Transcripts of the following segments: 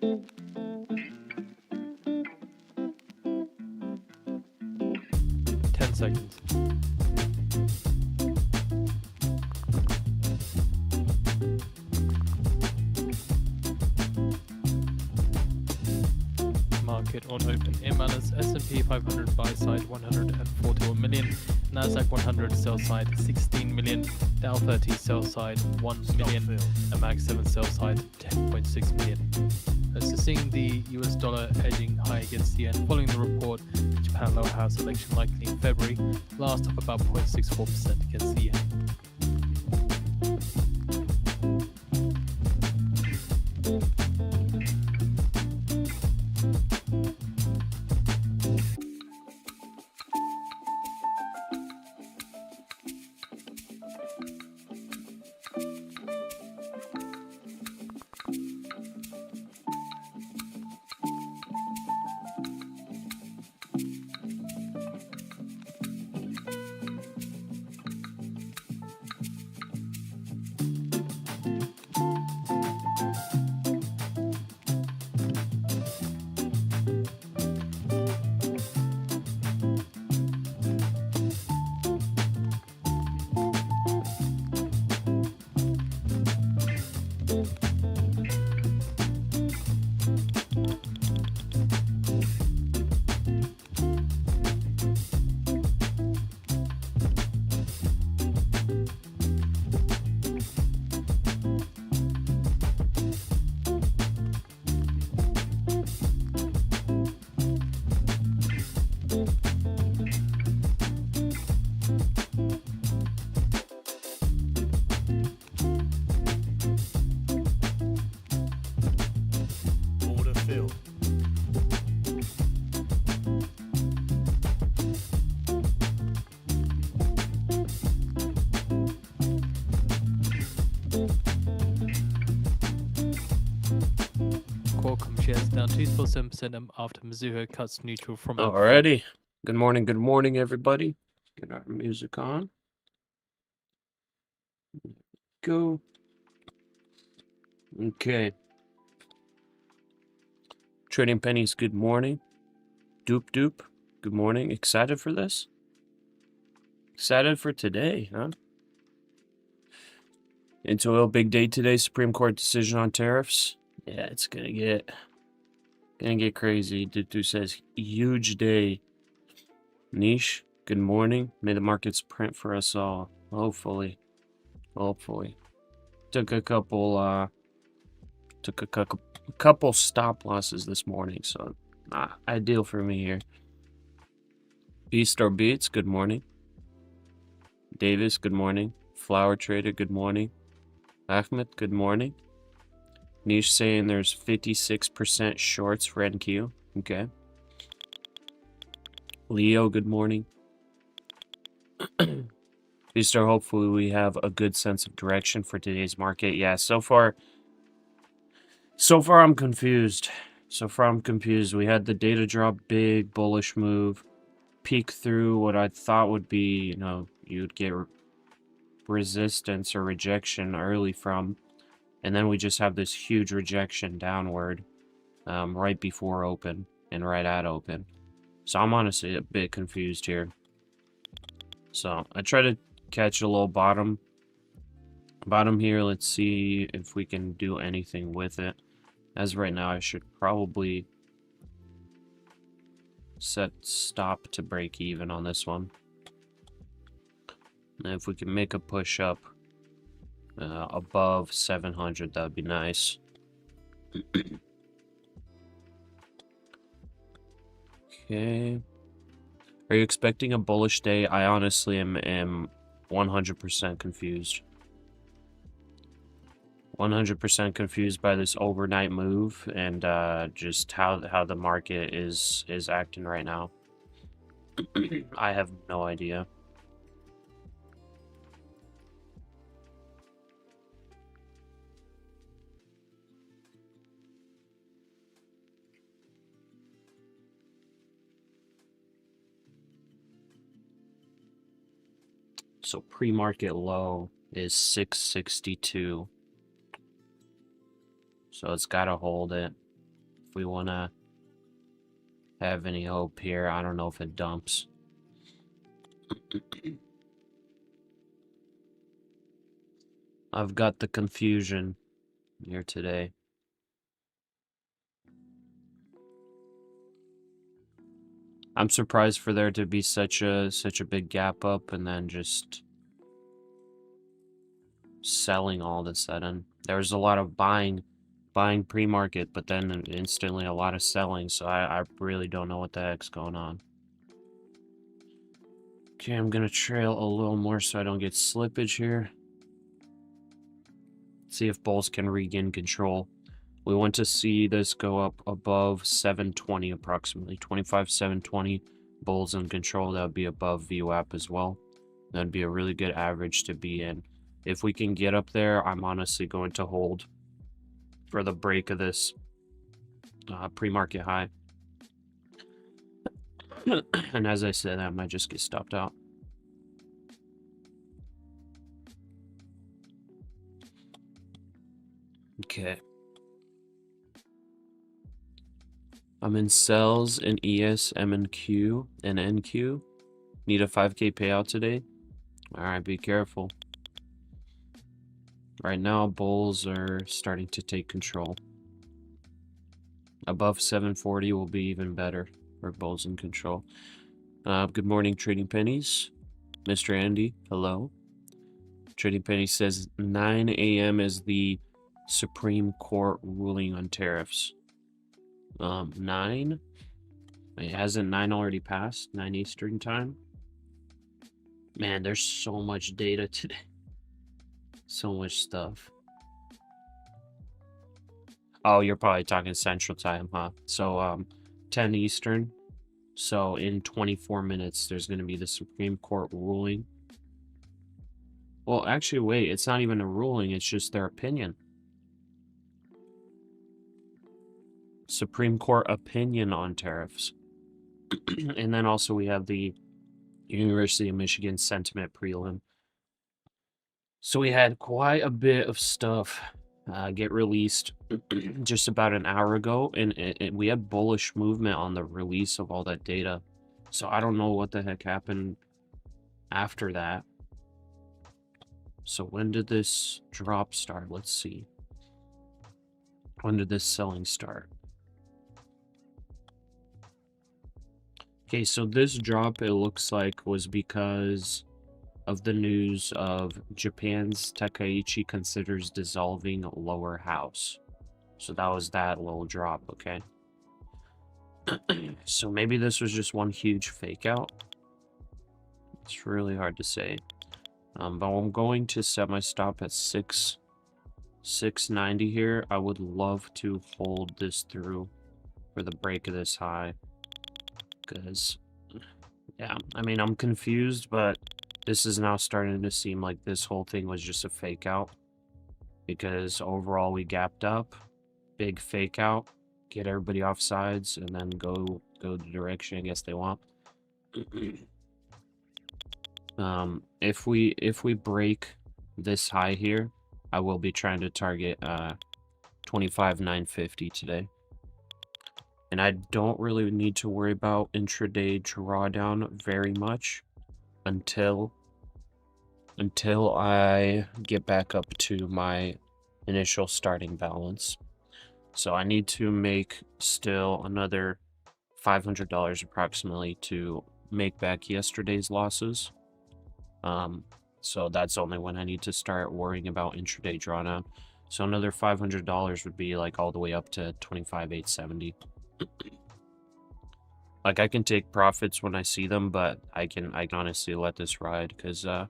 Ten seconds. Market on open imbalance. S&P 500 buy side 141 million. NASDAQ 100 sell side 16 million. Dow 30 sell side 1 million. And Mag 7 sell side 10.6 million. So seeing the US dollar edging high against the yen following the report, Japan lower house election likely in February, last up about 0.64% against the yen. Qualcomm shares down 2.7% after Mizuho cuts neutral from. Alrighty. Good morning, everybody. Get our music on. Go. Okay. Trading pennies, good morning. Doop, good morning. Excited for this? Excited for today, huh? Into oil, big day today. Supreme Court decision on tariffs. Yeah, it's gonna get crazy. Dudu says huge day. Niche, good morning. May the markets print for us all. Hopefully. Took a couple stop losses this morning, so not ideal for me here. Beast or Beats, good morning. Davis, good morning. Flower Trader, good morning. Ahmed, good morning. Niche saying there's 56% shorts for NQ. Okay. Leo, good morning. Easter, hopefully we have a good sense of direction for today's market. Yeah, so far I'm confused. We had the data drop, big bullish move, peek through what I thought would be, you'd get resistance or rejection early from, and then we just have this huge rejection downward right before open and right at open. So I'm honestly a bit confused here. So I try to catch a little bottom here. Let's see if we can do anything with it. As right now, I should probably set stop to break even on this one. And if we can make a push up above 700, that'd be nice. Okay. Are you expecting a bullish day? I honestly am 100% confused. 100% confused by this overnight move and just how the market is acting right now. I have no idea. So pre-market low is 662. So it's got to hold it. if we want to have any hope here. I don't know if it dumps. I've got the confusion here today. I'm surprised for there to be such a big gap up and then just selling all of a sudden. There's a lot of buying pre-market, but then instantly a lot of selling, so I really don't know what the heck's going on. Okay, I'm gonna trail a little more so I don't get slippage here. See if bulls can regain control. We want to see this go up above 720 approximately. 25,720 bulls in control. That would be above VWAP as well. That'd be a really good average to be in. If we can get up there, I'm honestly going to hold for the break of this pre-market high. And as I said, I might just get stopped out. Okay. I'm in sells in ES, M and Q, and NQ. Need a 5K payout today. Alright, be careful. Right now, bulls are starting to take control. Above 740 will be even better for bulls in control. Good morning, Trading Pennies. Mr. Andy, hello. Trading Penny says 9 a.m. is the Supreme Court ruling on tariffs. 9? Wait, hasn't 9 already passed? 9 Eastern time? Man, there's so much data today. So much stuff. Oh, you're probably talking Central Time, huh? So, 10 Eastern. So, in 24 minutes, there's going to be the Supreme Court ruling. Well, actually, wait. It's not even a ruling. It's just their opinion. Supreme Court opinion on tariffs. And then also we have the University of Michigan sentiment prelim. So we had quite a bit of stuff get released just about an hour ago, and we had bullish movement on the release of all that data. So I don't know what the heck happened after that. So when did this drop start? Let's see. When did this selling start? Okay, so this drop, it looks like, was because of the news of Japan's Takaichi considers dissolving lower house. So that was that little drop, okay? So maybe this was just one huge fake out. It's really hard to say. But I'm going to set my stop at 690 here. I would love to hold this through for the break of this high. Because, yeah, I mean, I'm confused, but this is now starting to seem like this whole thing was just a fake out. Because overall we gapped up, big fake out, get everybody off sides, and then go the direction I guess they want. If we break this high here, I will be trying to target 25,950 today. And I don't really need to worry about intraday drawdown very much until I get back up to my initial starting balance. So I need to make still another $500 approximately to make back yesterday's losses. So that's only when I need to start worrying about intraday drawdown. So another $500 would be like all the way up to 25,870. Like I can take profits when I see them, but I can honestly let this ride because I'm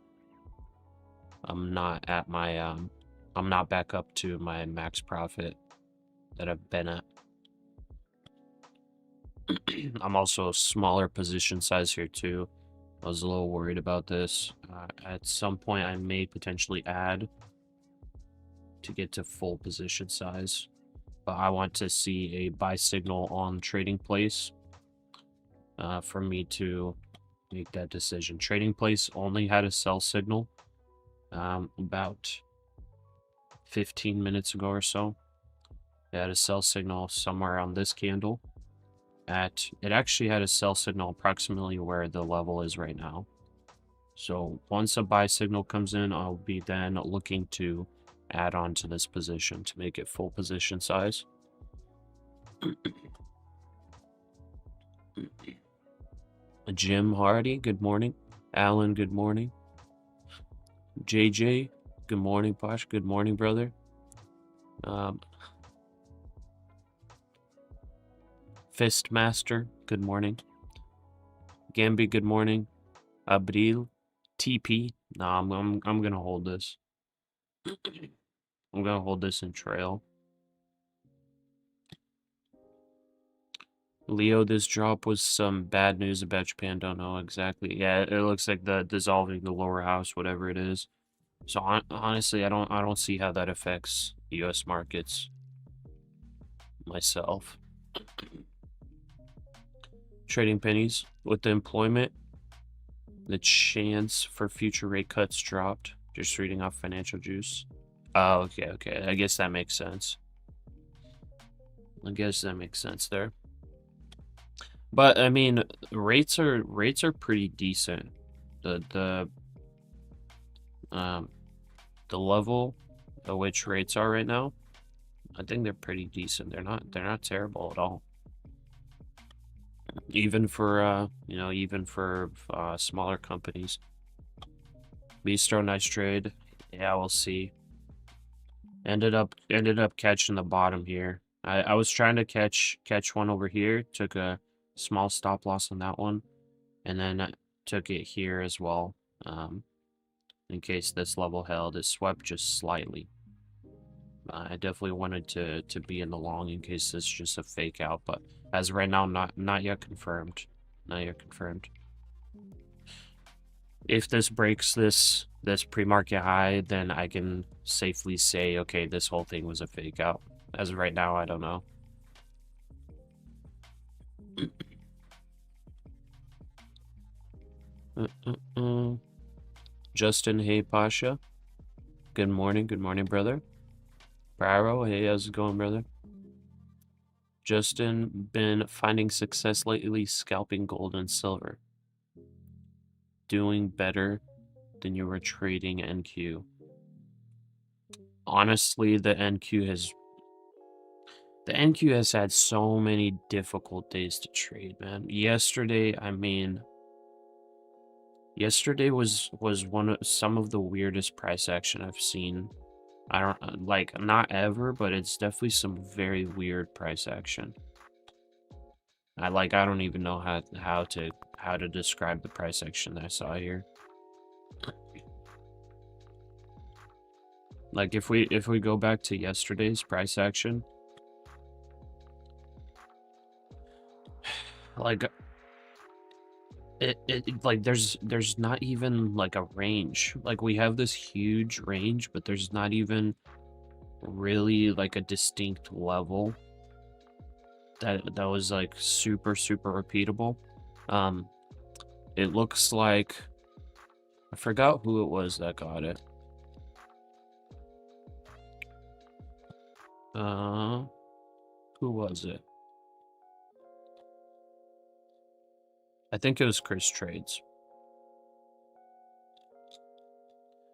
not at my I'm not back up to my max profit that I've been at. I'm also a smaller position size here too. I was a little worried about this. At some point I may potentially add to get to full position size. But I want to see a buy signal on trading place for me to make that decision. Trading place only had a sell signal about 15 minutes ago or so. It had a sell signal somewhere on this candle. It actually had a sell signal approximately where the level is right now. So once a buy signal comes in, I'll be then looking to add on to this position to make it full position size. Jim Hardy, good morning. Alan, good morning. JJ, good morning. Pasha, good morning, brother. Fistmaster, good morning. Gambi, good morning. Abril, TP. Nah, I'm gonna hold this. I'm gonna hold this in trail. Leo, this drop was some bad news about Japan. Don't know exactly. Yeah, it looks like the dissolving the lower house, whatever it is. So honestly, I don't see how that affects U.S. markets myself. Trading pennies with the employment, the chance for future rate cuts dropped. Just reading off Financial Juice. Oh, okay. I guess that makes sense. There. But I mean, rates are pretty decent. The level at which rates are right now, I think they're pretty decent. They're not terrible at all. Even for smaller companies. Bistro, nice trade. Yeah, we'll see. Ended up catching the bottom here. I was trying to catch one over here. Took a small stop loss on that one, and then I took it here as well. In case this level held, it swept just slightly. I definitely wanted to be in the long in case this is just a fake out, but as of right now, not yet confirmed. Not yet confirmed. If this breaks this pre-market high, then I can safely say, okay, this whole thing was a fake out. As of right now, I don't know. Justin, hey Pasha. Good morning, brother. Braro, hey, how's it going, brother? Justin, been finding success lately scalping gold and silver. Doing better than you were trading NQ. Honestly, the NQ has had so many difficult days to trade, man. Yesterday was some of the weirdest price action I've seen. I don't like, not ever, but it's definitely some very weird price action. I don't even know how to describe the price action that I saw here. Like if we go back to yesterday's price action, like there's not even like a range. Like we have this huge range, but there's not even really like a distinct level that was like super repeatable. It looks like I forgot who it was that got it. Who was it? I think it was Chris Trades.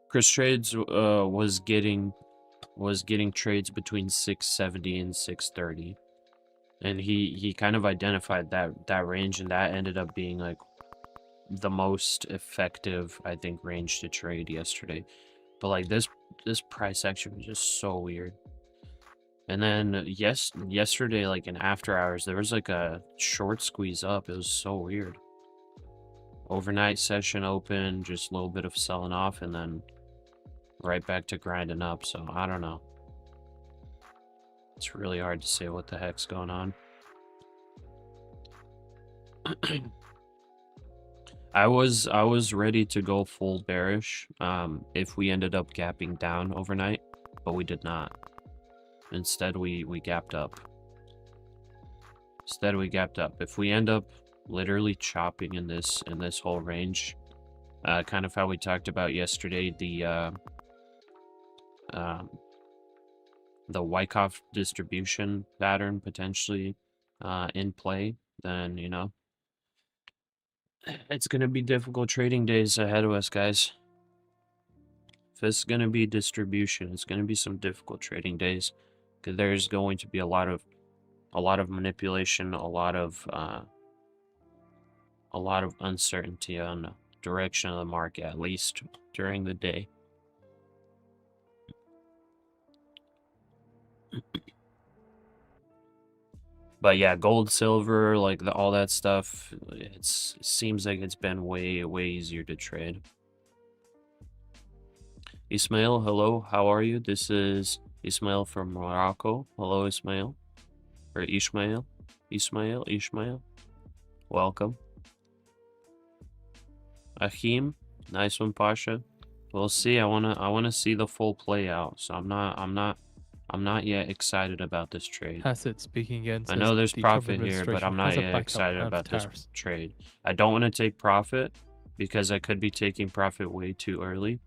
Chris Trades was getting trades between 670 and 630, and he kind of identified that range, and that ended up being like the most effective, I think, range to trade yesterday. But like this price action was just so weird. And then yesterday, like in after hours, there was like a short squeeze up. It was so weird. Overnight session open, just a little bit of selling off, and then right back to grinding up. So I don't know. It's really hard to say what the heck's going on. I was ready to go full bearish if we ended up gapping down overnight, but we did not. Instead, we gapped up. If we end up literally chopping in this whole range, kind of how we talked about yesterday, the the Wyckoff distribution pattern potentially in play, then, you know, it's going to be difficult trading days ahead of us, guys. If it's going to be distribution, it's going to be some difficult trading days, because there's going to be a lot of manipulation, a lot of uncertainty on the direction of the market, at least during the day. But yeah, gold, silver, like all that stuff, it seems like it's been way easier to trade. Ismail, hello, how are you? This is Ismail from Morocco. Hello, Ismail. Or Ishmael. Ishmael. Welcome. Ahim, nice one, Pasha. We'll see. I wanna see the full play out. So I'm not yet excited about this trade. Hassett speaking again. I know there's the Trump profit here, but administration I'm not has a yet backup excited plan for about this tariffs. trade. I don't want to take profit because I could be taking profit way too early.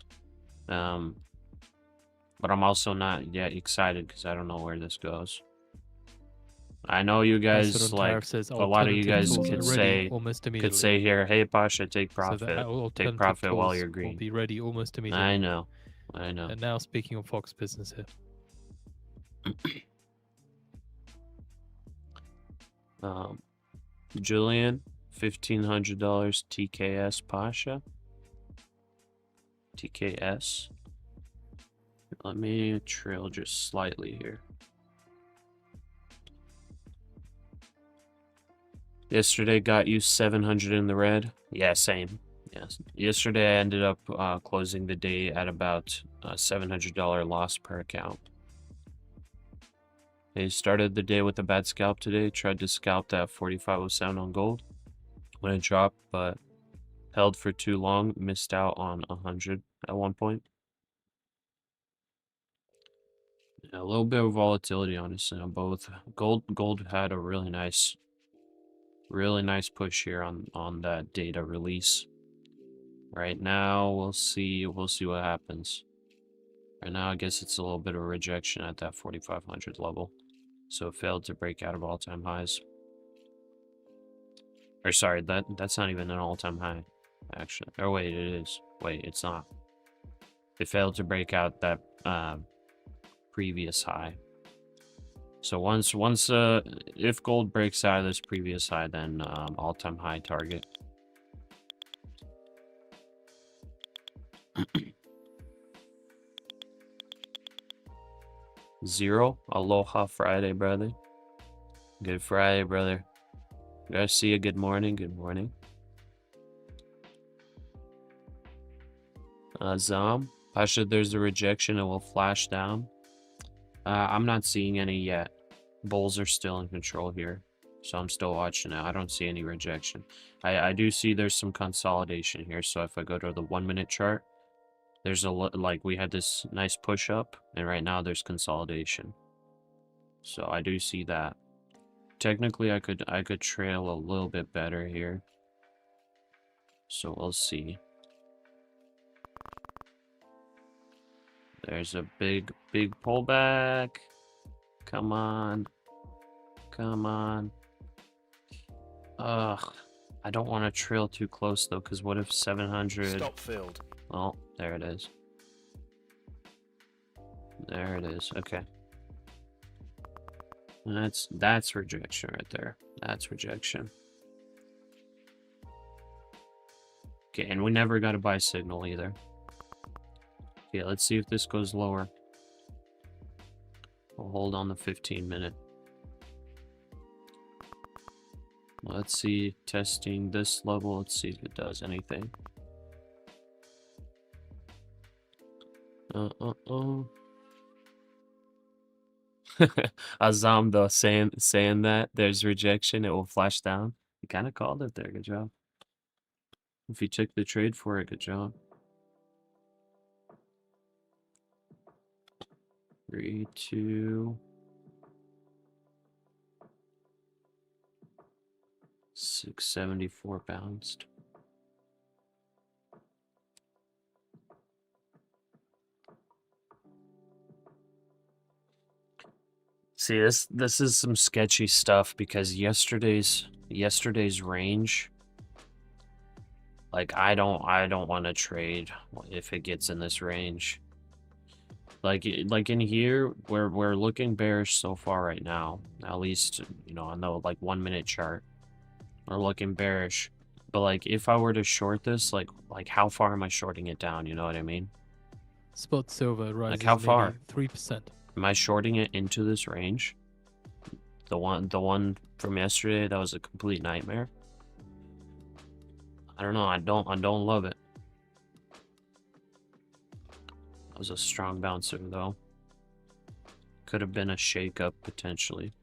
But I'm also not yet excited because I don't know where this goes. I know you guys, like, says a lot of you guys alternative tools are ready almost could immediately. say here, hey Pasha, take So profit. that Take alternative profit while tools you're will green. be ready almost immediately. I know. And now speaking of Fox business here. Julian, $1,500 TKS Pasha. TKS. Let me trail just slightly here. Yesterday got you 700 in the red. Yeah, same. Yes. Yesterday I ended up closing the day at about $700 loss per account. I started the day with a bad scalp today. Tried to scalp that 4507 on gold when it dropped, but held for too long. Missed out on 100 at one point. Yeah, a little bit of volatility, honestly, on both. Gold had a really nice push here on that data release. Right now, we'll see what happens. Right now, I guess it's a little bit of a rejection at that 4,500 level. So it failed to break out of all-time highs. Or sorry, that's not even an all-time high, actually. Or wait, it is. Wait, it's not. It failed to break out that previous high. So once if gold breaks out of this previous high, then all-time high target. Zero. Aloha Friday, brother. Good Friday, brother. Garcia, good morning. Good morning. Zam. Pasha, there's a rejection. It will flash down. I'm not seeing any yet. Bulls are still in control here. So I'm still watching it. I don't see any rejection. I do see there's some consolidation here. So if I go to the 1 minute chart, there's like we had this nice push up, and right now there's consolidation. So I do see that. Technically, I could trail a little bit better here. So we'll see. There's a big pullback. Come on. Come on. Ugh. I don't want to trail too close though, because what if 700? Stop filled. Oh, there it is. There it is. Okay. That's rejection right there. That's rejection. Okay, and we never got a buy signal either. Okay, let's see if this goes lower. We'll hold on the 15-minute. Let's see, testing this level. Let's see if it does anything. Azam though saying that there's rejection, it will flash down. You kind of called it there. Good job. If you took the trade for it, good job. 3, 2. 674 bounced. See, this is some sketchy stuff because yesterday's range, like I don't want to trade if it gets in this range. Like in here, we're looking bearish so far right now. At least, you know, on the like 1 minute chart, we're looking bearish. But like if I were to short this, like how far am I shorting it down? You know what I mean? Spot silver rises Like how far? 3%. Am I shorting it into this range? The one from yesterday that was a complete nightmare. I don't know. I don't love it. That was a strong bouncer though. Could have been a shake-up potentially.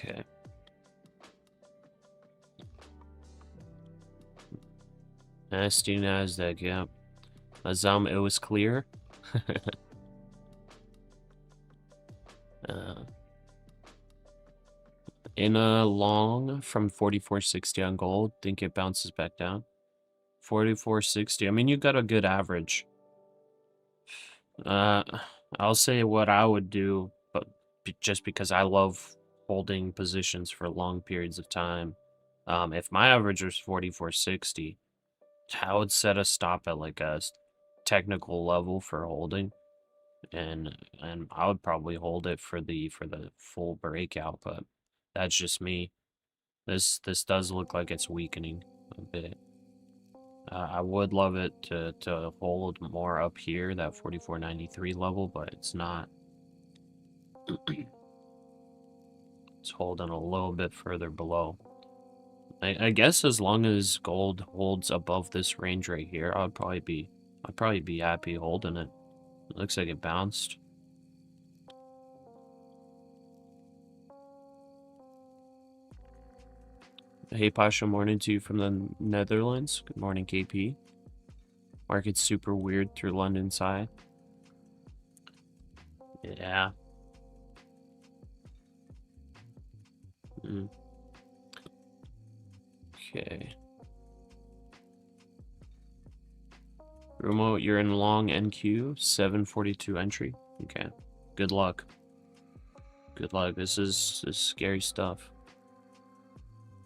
Okay. Nasty NASDAQ, yeah. It was clear. In a long from 44.60 on gold, think it bounces back down. 44.60. I mean, you got a good average. I'll say what I would do, but just because I love holding positions for long periods of time. If my average was 44.60, I would set a stop at like a technical level for holding, and I would probably hold it for the full breakout. But that's just me. This does look like it's weakening a bit. I would love it to hold more up here, that 44.93 level, but it's not. It's holding a little bit further below. I guess as long as gold holds above this range right here, I'd probably be happy holding it. It looks like it bounced. Hey Pasha, morning to you from the Netherlands. Good morning, KP. Market's super weird through London side. Yeah. Okay. Rumo, you're in long NQ, 742 entry. Okay. Good luck. Good luck. This is scary stuff.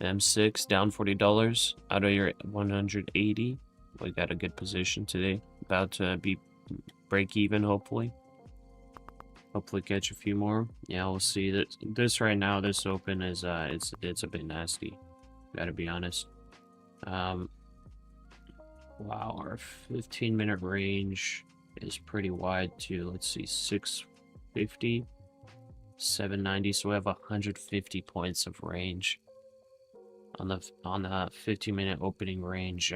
M6 down $40 out of your 180. We got a good position today. About to be break even, hopefully. Hopefully catch a few more. Yeah, we'll see. This right now, this open is it's a bit nasty. Gotta be honest. Wow, our 15-minute range is pretty wide too. Let's see, 650, 790. So we have 150 points of range on the 15-minute opening range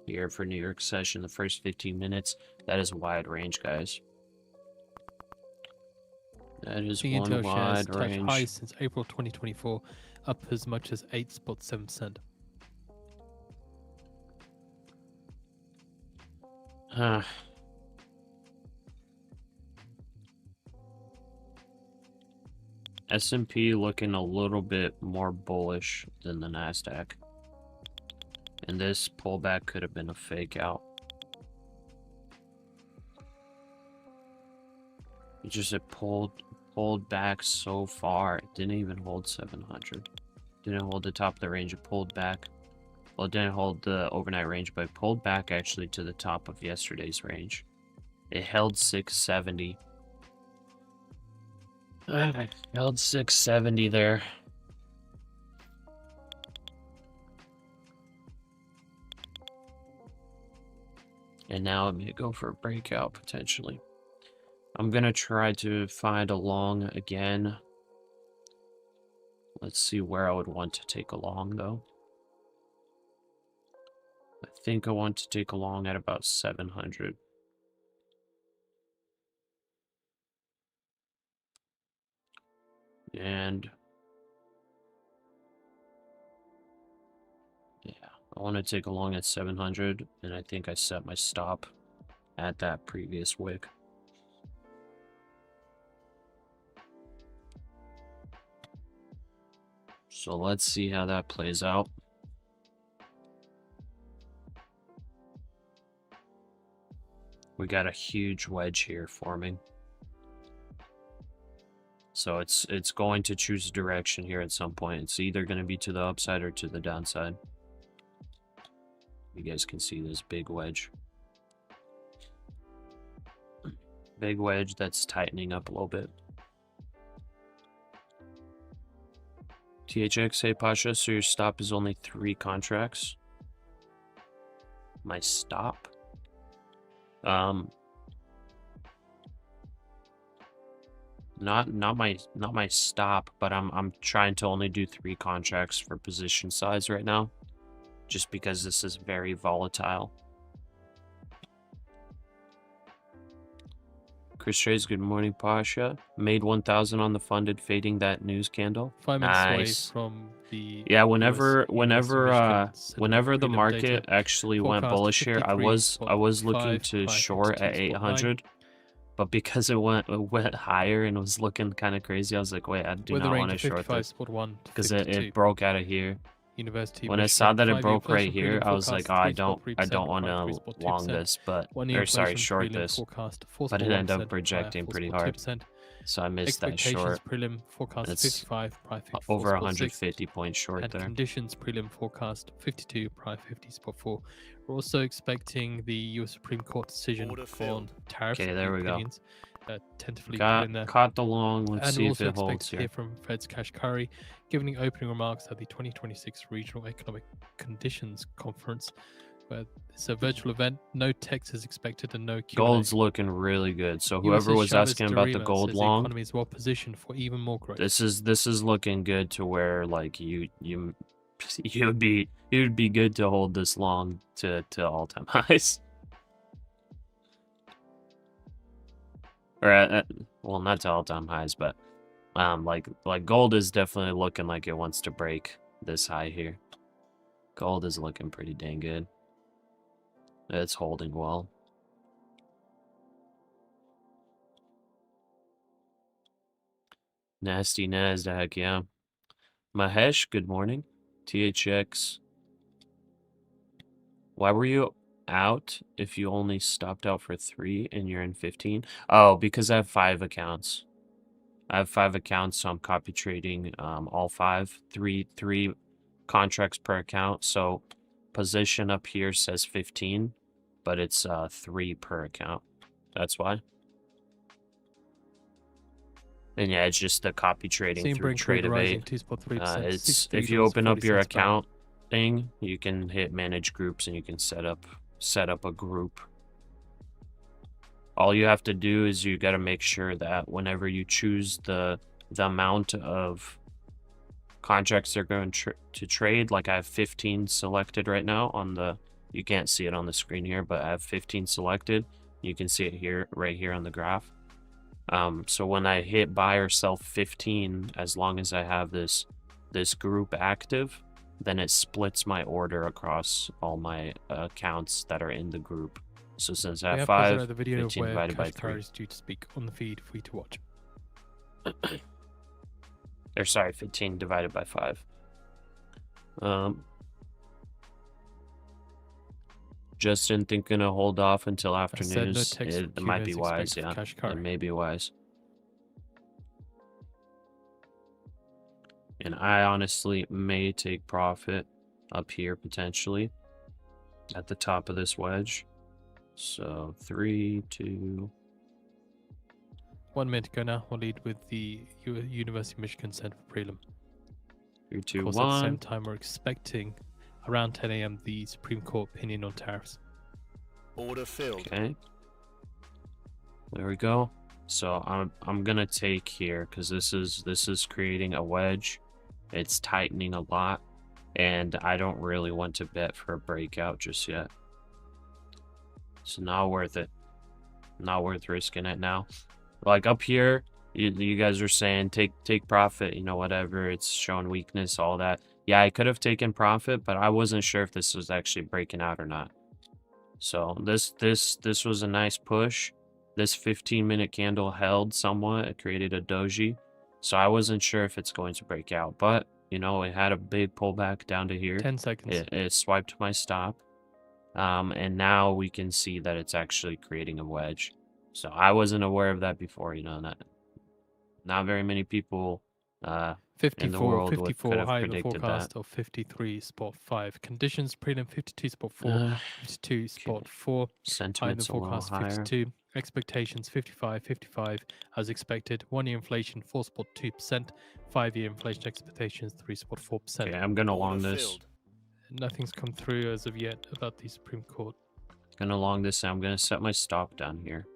here for New York session. The first 15 minutes. That is wide range, guys. That is one Intel shares wide touch range. highs since April 2024, up as much as 8.7%. S&P looking a little bit more bullish than the NASDAQ. And this pullback could have been a fake out. It just pulled back so far. It didn't even hold 700. Didn't hold the top of the range. It pulled back. Well, it didn't hold the overnight range, but it pulled back actually to the top of yesterday's range. It held 670. Held 670 there. And now it may go for a breakout potentially. I'm gonna try to find a long again. Let's see where I would want to take a long though. I think I want to take a long at about 700. And yeah, I want to take a long at 700, and I think I set my stop at that previous wick. So let's see how that plays out. We got a huge wedge here forming. So it's going to choose a direction here at some point. It's either going to be to the upside or to the downside. You guys can see this big wedge. Big wedge that's tightening up a little bit. THX, hey Pasha, so your stop is only 3 contracts? My stop? Not my stop, but I'm trying to only do 3 contracts for position size right now, just because this is very volatile. Chris Trays, good morning, Pasha. Made 1,000 on the funded, fading that news candle. 5 minutes Nice. away from the Yeah, whenever US the market actually went bullish here, I was looking to short at 800, but because it went higher and was looking kind of crazy, I was like, wait, I do not want to short this because it broke out of here. University When I saw that it broke right here, I was like, oh, I don't want to long this, but or sorry, short this, but it ended up rejecting pretty hard. So I missed that short. Prelim forecast It's 55, price 54, over spot 150 point short and there. Conditions prelim forecast 52, price 50, spot 4. We're also expecting the US Supreme Court decision on tariffs. Okay, there we go. Tentatively put in there. Caught the long. Let's And see if also it holds expect to here. hear from Fed's Cash Curry, giving opening remarks at the 2026 Regional Economic Conditions Conference, where it's a virtual event. No text is expected and no Q&A. Gold's looking really good. So whoever was asking about the gold long, the economy is well positioned for even more growth. this is looking good to where like you'd be good to hold this long to all-time highs. Or well, not to all-time highs, but like gold is definitely looking like it wants to break this high here. Gold is looking pretty dang good. It's holding well. Nasty NASDAQ, yeah. Mahesh, good morning. THX. Why were you out if you only stopped out for 3 and you're in 15? Oh, because I have 5 accounts. I have 5 accounts, so I'm copy trading all 5. 3 contracts per account. So position up here says 15, but it's 3 per account. That's why. And yeah, it's just the copy trading through Trade-Evade. It's if you open up your account thing, you can hit manage groups and you can set up a group. All you have to do is you got to make sure that whenever you choose the amount of contracts they're going to trade, like I have 15 selected right now on the, you can't see it on the screen here, but I have 15 selected. You can see it here, right here on the graph. So when I hit buy or sell 15, as long as I have this group active, then it splits my order across all my accounts that are in the group. So since I have 5, 15 divided by 3. Is due to speak on the feed for you to watch. Or sorry, 15 divided by 5. Justin thinking to hold off until after news. It might be wise, yeah. It may be wise. And I honestly may take profit up here potentially at the top of this wedge. So 3, 2. 1 minute to go now. We'll lead with the University of Michigan Center for Prelim. 3, 2, 1. At the same time, we're expecting around 10 a.m. the Supreme Court opinion on tariffs. Order filled. Okay. There we go. So I'm gonna take here because this is creating a wedge. It's tightening a lot, and I don't really want to bet for a breakout just yet. So not worth it. Not worth risking it now. Like up here, you guys are saying take profit, you know, whatever. It's showing weakness, all that. Yeah, I could have taken profit, but I wasn't sure if this was actually breaking out or not. So this was a nice push. This 15-minute candle held somewhat. It created a doji. So I wasn't sure if it's going to break out, but you know, it had a big pullback down to here. 10 seconds. It swiped my stop. And now we can see that it's actually creating a wedge. So I wasn't aware of that before, you know, not very many people in the 54, world could 54, have high in the predicted forecast that. of 53 spot 5. Conditions prelim 52 spot 4, 52 spot 4, high in the Sentiment's a little forecast higher. 52, expectations 55, 55 as expected, 1-year inflation 4.2%, 5-year inflation expectations 3.4%. Okay, I'm gonna long Order this. filled. Nothing's come through as of yet about the Supreme Court. Gonna long this. I'm gonna set my stop down here.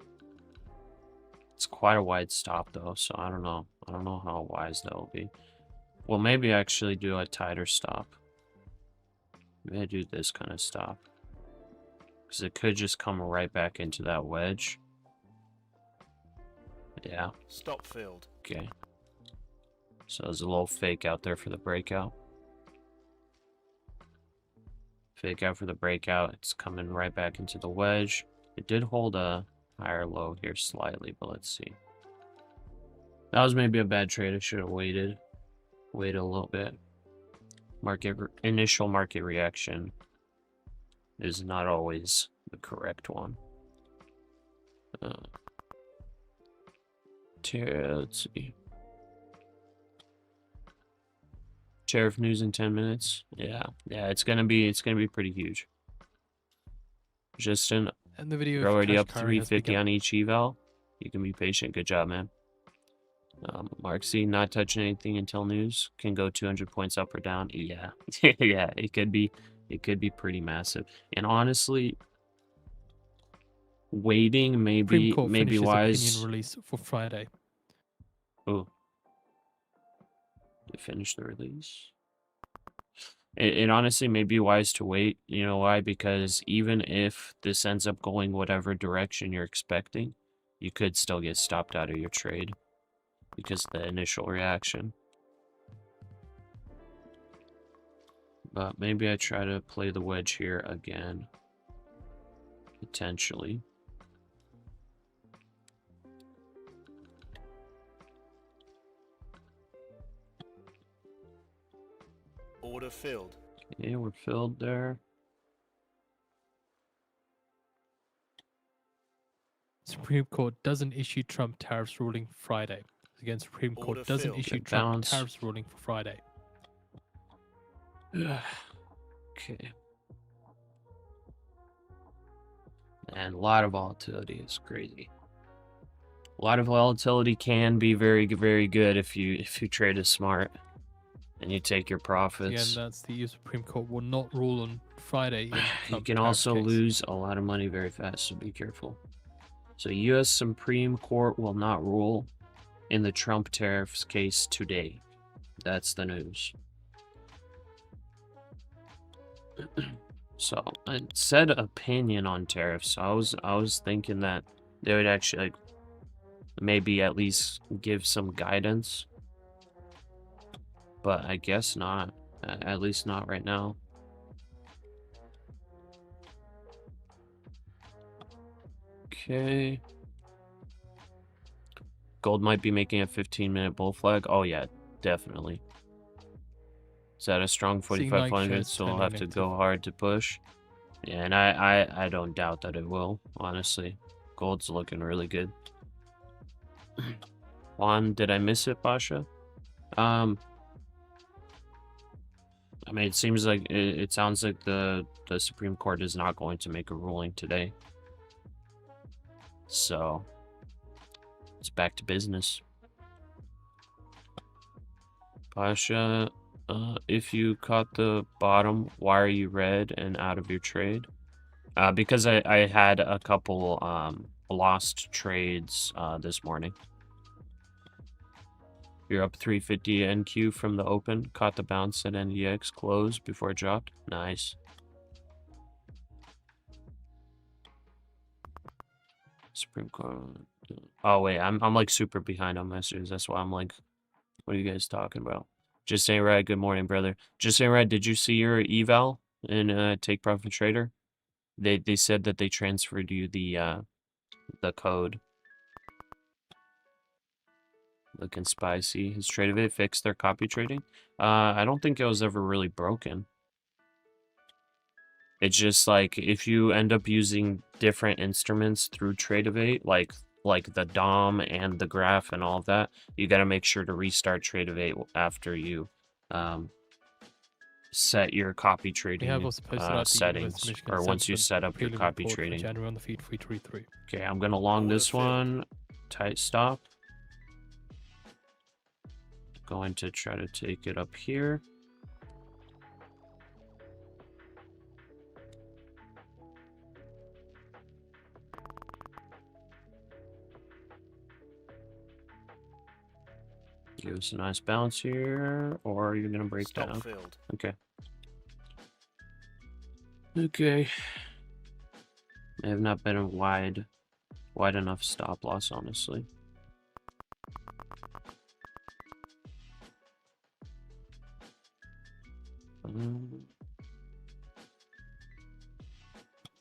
It's quite a wide stop though, so I don't know. I don't know how wise that will be. Well, maybe actually do a tighter stop. Maybe I do this kind of stop. Because it could just come right back into that wedge. Yeah. Stop filled. Okay. So there's a little fake out there for the breakout. Fake out for the breakout. It's coming right back into the wedge. It did hold a higher low here slightly, but let's see. That was maybe a bad trade. I should have waited. Wait a little bit. Initial market reaction is not always the correct one. Let's see. Tariff news in 10 minutes. Yeah, it's gonna be pretty huge. Justin, And the video you're already up Kashkari has 350 begun. on each eval. You can be patient. Good job, man. Mark C, not touching anything until news. Can go 200 points up or down. Yeah, yeah, it could be pretty massive. And honestly, waiting may Supreme be Court finishes wise. opinion release for Friday. Oh, they finished the release. It honestly may be wise to wait. You know why? Because even if this ends up going whatever direction you're expecting, you could still get stopped out of your trade because of the initial reaction. But maybe I try to play the wedge here again. Potentially. Order filled. Okay, we're filled there. Supreme Court doesn't issue Trump tariffs ruling Friday. Again, Supreme Court Order doesn't filled. issue Good Trump bounce. tariffs ruling for Friday. Okay. And a lot of volatility is crazy. A lot of volatility can be very, very good if you trade it smart and you take your profits. Again, that's the US Supreme Court will not rule on Friday. In You Trump can tariff also case. lose a lot of money very fast, so be careful. So US Supreme Court will not rule in the Trump tariffs case today. That's the news. So I said opinion on tariffs. I was thinking that they would actually like maybe at least give some guidance. But I guess not. At least not right now. Okay. Gold might be making a 15-minute bull flag. Oh yeah, definitely. Is that a strong Seeing 4,500? shares So we'll turning have to negative. go hard to push. Yeah, and I don't doubt that it will, honestly. Gold's looking really good. Juan, did I miss it, Pasha? I mean, it seems like it sounds like the Supreme Court is not going to make a ruling today. So it's back to business. Pasha, if you caught the bottom, why are you red and out of your trade? Because I had a couple lost trades this morning. You're up 350 NQ from the open. Caught the bounce at NDX close before it dropped. Nice. Supreme Court. Oh wait, I'm like super behind on messages. That's why I'm like, what are you guys talking about? Just saying, right. Good morning, brother. Just saying, right. Did you see your eval in Take Profit Trader? They said that they transferred you the code. Looking spicy. Has TradeAway fixed their copy trading? I don't think it was ever really broken. It's just like if you end up using different instruments through TradeAway, like the DOM and the graph and all of that, you got to make sure to restart TradeAway after you set your copy We trading have also posted out the University settings, of Michigan or once you sentiment set up your purely copy report for trading. January on the feed 333. Okay, I'm gonna long Order this filled. one. Tight stop. Going to try to take it up here. Give us a nice bounce here, or you're gonna break Stop down. filled. Okay. Okay. May have not been a wide enough stop loss, honestly.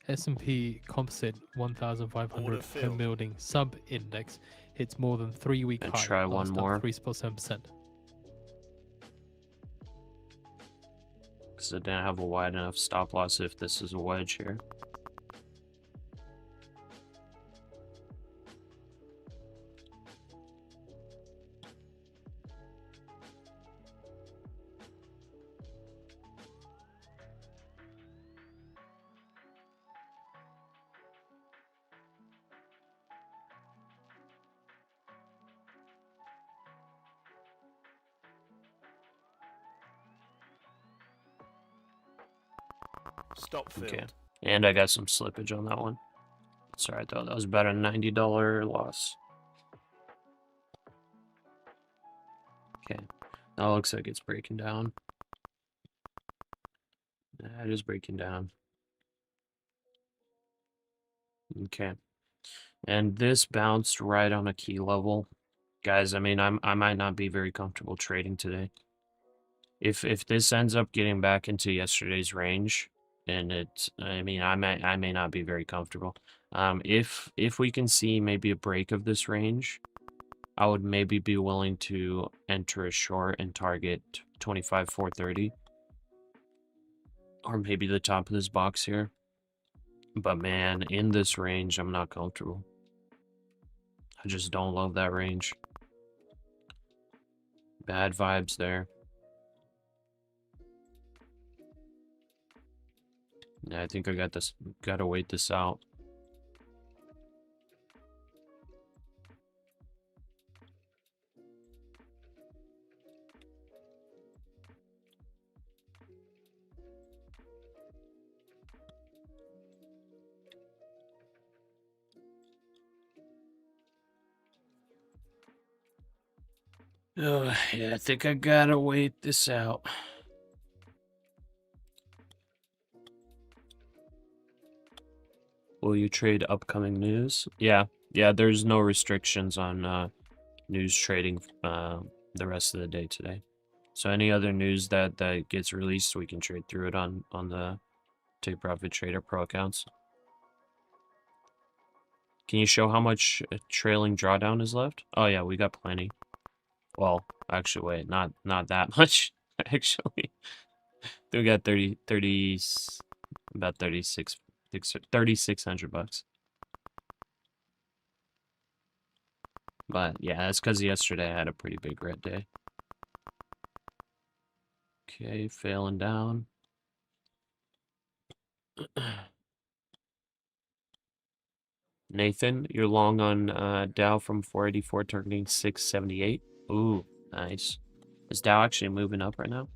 S&P Composite 1,500 Order home filled. building sub-index hits more than 3-week And high, try one last more. up 3.7%. Because it didn't have a wide enough stop loss if this is a wedge here. Stop filled. Okay. And I got some slippage on that one. Sorry, I thought that was about a $90 loss. Okay. That looks like it's breaking down. Yeah, it is breaking down. Okay. And this bounced right on a key level. Guys, I mean, I might not be very comfortable trading today. If this ends up getting back into yesterday's range, and I mean, I may not be very comfortable. If we can see maybe a break of this range, I would maybe be willing to enter a short and target 25,430, or maybe the top of this box here. But man, in this range, I'm not comfortable. I just don't love that range. Bad vibes there. Yeah, I think I gotta wait this out. Yeah, I think I gotta wait this out. Will you trade upcoming news? Yeah, there's no restrictions on news trading the rest of the day today. So any other news that gets released, we can trade through it on the Take Profit Trader Pro accounts. Can you show how much trailing drawdown is left? Oh yeah, we got plenty. Well, actually, wait, not that much. Actually, we got 30, about 3,600 bucks. But yeah, that's because yesterday I had a pretty big red day. Okay, failing down. Nathan, you're long on Dow from 484 targeting 678. Ooh, nice. Is Dow actually moving up right now?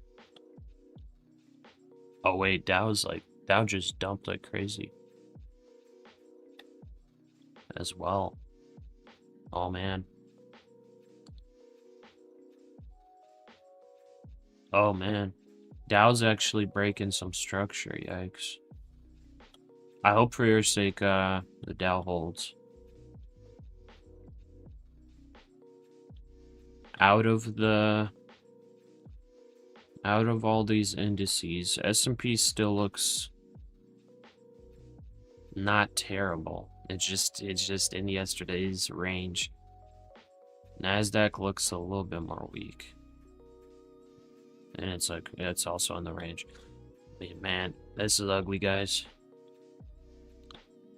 Oh wait, Dow just dumped like crazy as well. Oh man. Oh man. Dow's actually breaking some structure, yikes. I hope for your sake the Dow holds. Out of all these indices, S&P still looks not terrible. It's just in yesterday's range. NASDAQ looks a little bit more weak. And it's like, it's also in the range. Man, this is ugly, guys.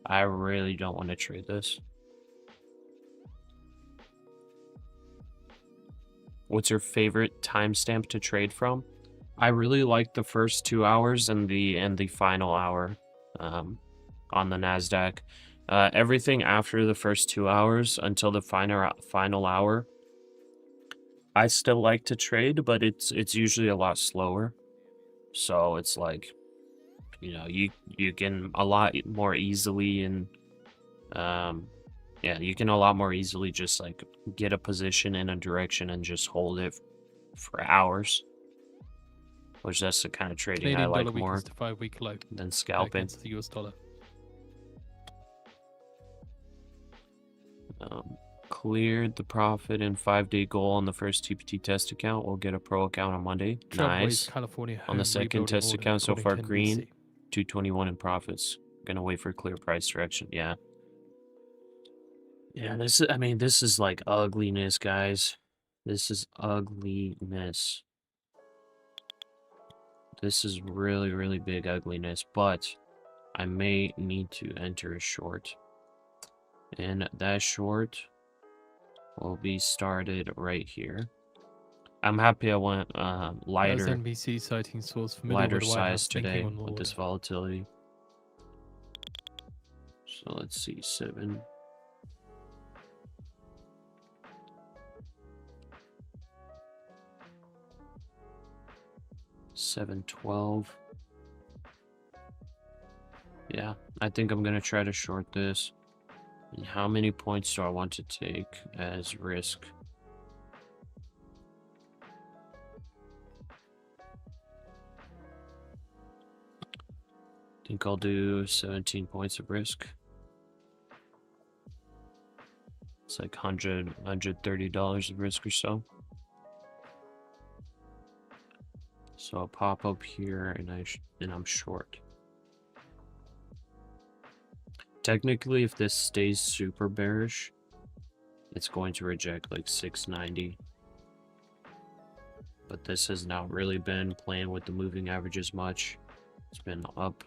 I really don't want to trade this. What's your favorite timestamp to trade from? I really like the first 2 hours and the final hour on the NASDAQ. Everything after the first 2 hours until the final hour, I still like to trade, but it's usually a lot slower. So it's like, you know, you can a lot more easily and yeah, you can a lot more easily just like get a position in a direction and just hold it for hours. Which that's the kind of trading I Canadian like dollar more weakens to 5-week low than scalping. against the US dollar. Cleared the profit and 5-day goal on the first TPT test account. We'll get a pro account on Monday. Trump weighs Nice. California On the home second rebuilding test order, account so according far, to green. NBC. 221 in profits. Gonna wait for clear price direction. Yeah. Yeah, this is, I mean, this is like ugliness, guys. This is ugliness. This is really, really big ugliness, but I may need to enter a short. And that short will be started right here. I'm happy I went As lighter NBC citing source familiar with the White size House thinking today on the with order. this volatility. So let's see, 7. $7.12. Yeah, I think I'm gonna try to short this. And how many points do I want to take as risk? I think I'll do 17 points of risk. It's like $130 of risk or so. So I'll pop up here and I'm short. Technically, if this stays super bearish, it's going to reject like 690. But this has not really been playing with the moving averages much. It's been up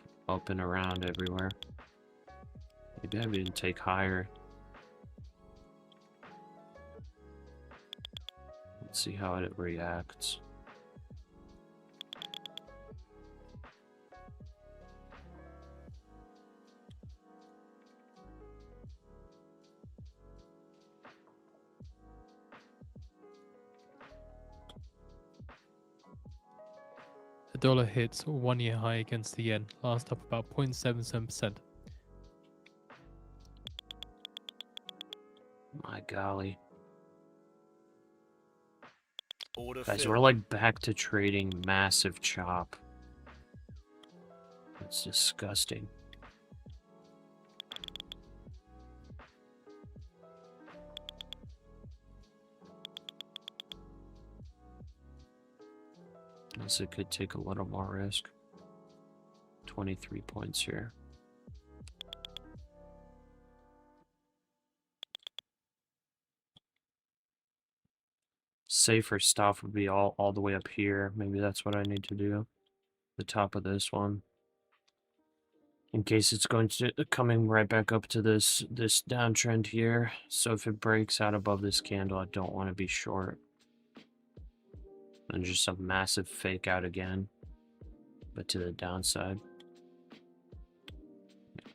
and around everywhere. Maybe I didn't take higher. Let's see how it reacts. The dollar hits a 1-year high against the yen, last up about 0.77%. My golly. Order Guys, filled. we're like back to trading massive chop. It's disgusting. Guess it could take a little more risk. 23 points here. Safer stuff would be all the way up here. Maybe that's what I need to do. The top of this one. In case it's going to coming right back up to this downtrend here. So if it breaks out above this candle, I don't want to be short. And just a massive fake out again. But to the downside.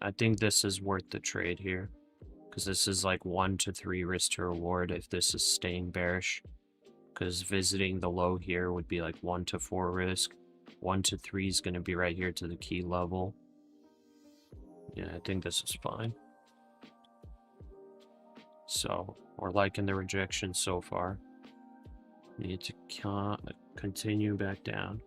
I think this is worth the trade here. Because this is like 1 to 3 risk to reward if this is staying bearish. Because visiting the low here would be like 1 to 4 risk. 1 to 3 is going to be right here to the key level. Yeah, I think this is fine. So, we're liking the rejection so far. Need to continue back down.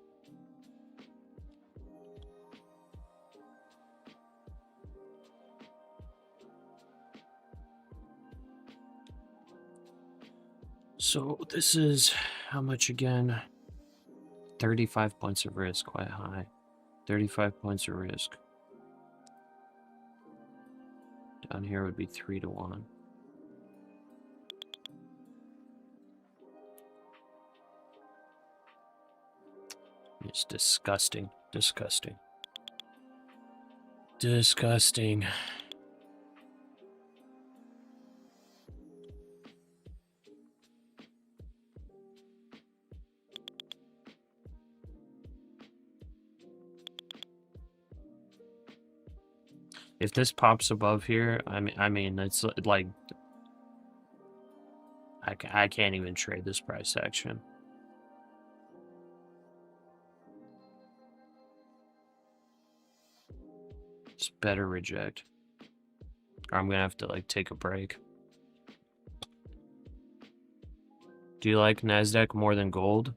So this is how much again? 35 points of risk, quite high. 35 points of risk. Down here would be 3 to 1. It's disgusting. Disgusting. Disgusting. If this pops above here, I mean, it's like I can't even trade this price action. It's better reject, or I'm gonna have to like take a break. Do you like NASDAQ more than gold?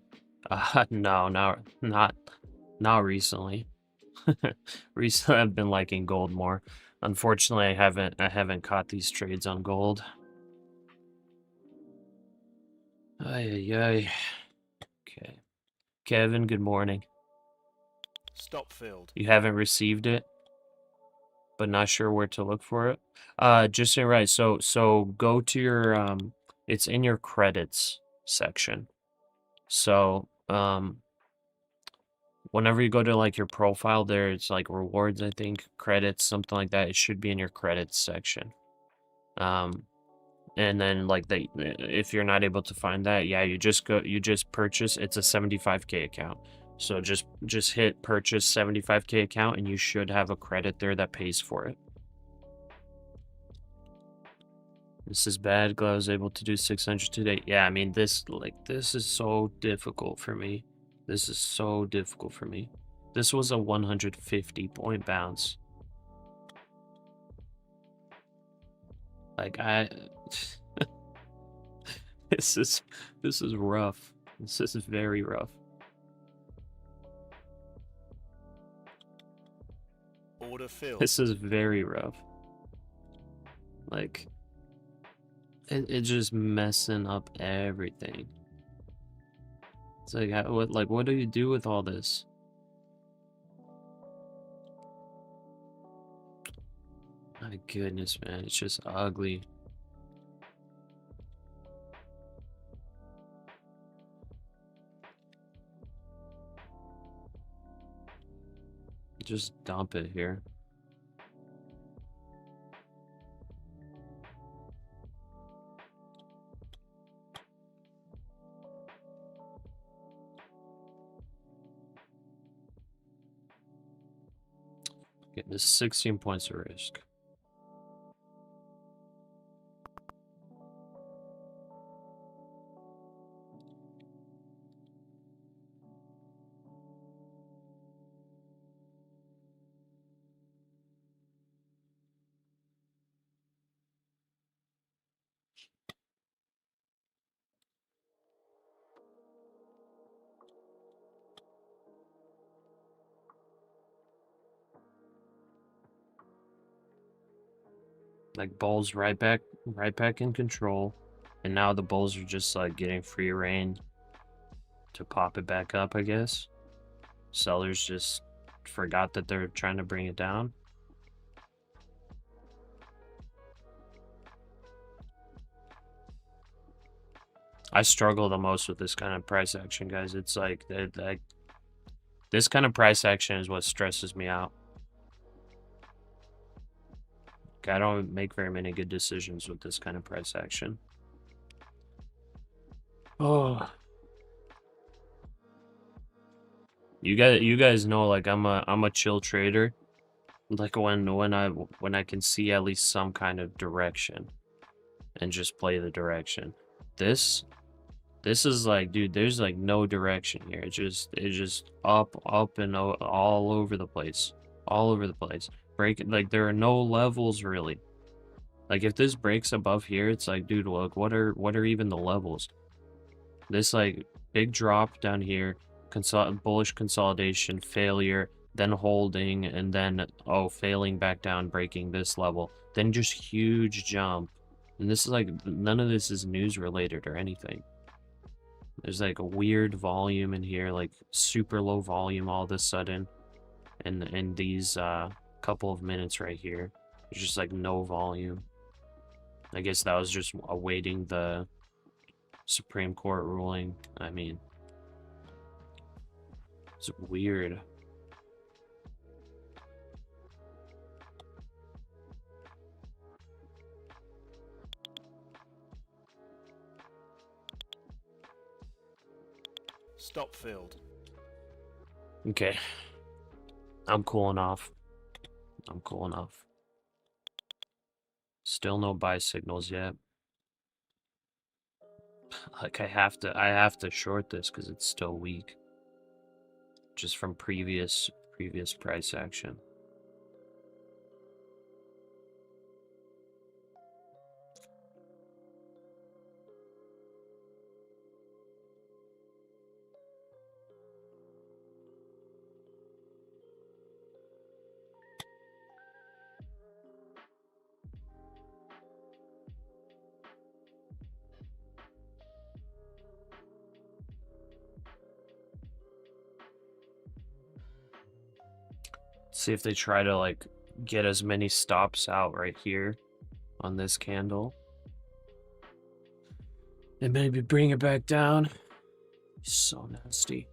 No, not recently. Recently, I've been liking gold more. Unfortunately, I haven't caught these trades on gold. Ay, ay, ay. Okay. Kevin, good morning. Stop filled. You haven't received it, but not sure where to look for it. Just saying, right. So go to your it's in your credits section. So whenever you go to like your profile there, it's like rewards, I think, credits, something like that. It should be in your credits section. And then like if you're not able to find that, yeah, you just purchase. It's a 75K account. So just hit purchase 75K account and you should have a credit there that pays for it. This is bad. Glad I was able to do 600 today. Yeah, I mean this is so difficult for me. This is so difficult for me. This was a 150 point bounce. Like this is rough. This is very rough. Order filled. This is very rough. Like it's just messing up everything. It's like what do you do with all this? My goodness, man, it's just ugly. Just dump it here. Getting to 16 points of risk. Like Bulls right back in control, and now the Bulls are just like getting free reign to pop it back up, I guess. Sellers just forgot that they're trying to bring it down. I struggle the most with this kind of price action, guys. It's like this kind of price action is what stresses me out. I don't make very many good decisions with this kind of price action. Oh, you guys know, like I'm a chill trader. Like when I can see at least some kind of direction, and just play the direction. This is like, dude, there's like no direction here. It's just up and all over the place, all over the place. Like there are no levels really. Like if this breaks above here, it's like, dude, look, what are even the levels? This like big drop down here, bullish consolidation, failure, then holding, and then failing back down, breaking this level, then just huge jump. And this is like, none of this is news related or anything. There's like a weird volume in here, like super low volume all of a sudden, and in these couple of minutes right here, there's just like no volume. I guess that was just awaiting the Supreme Court ruling. I mean, It's weird. Stop filled. Okay. I'm cooling off. I'm cooling off. Still no buy signals yet. Like I have to short this because it's still weak. Just from previous price action. See if they try to like get as many stops out right here on this candle. And maybe bring it back down. So nasty.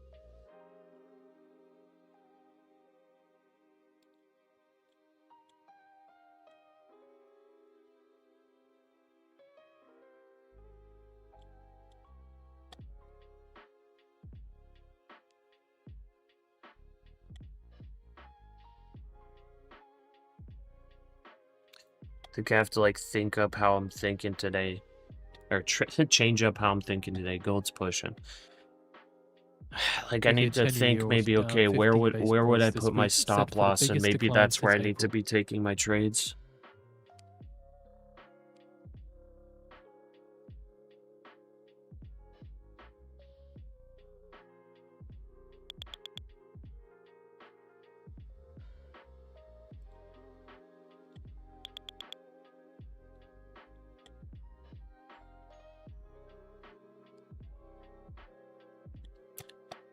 I think I have to like think up how I'm thinking today. Or change up how I'm thinking today. Gold's pushing. Like I need to think maybe, okay, where would I put my stop loss, and maybe that's where I need to be taking my trades.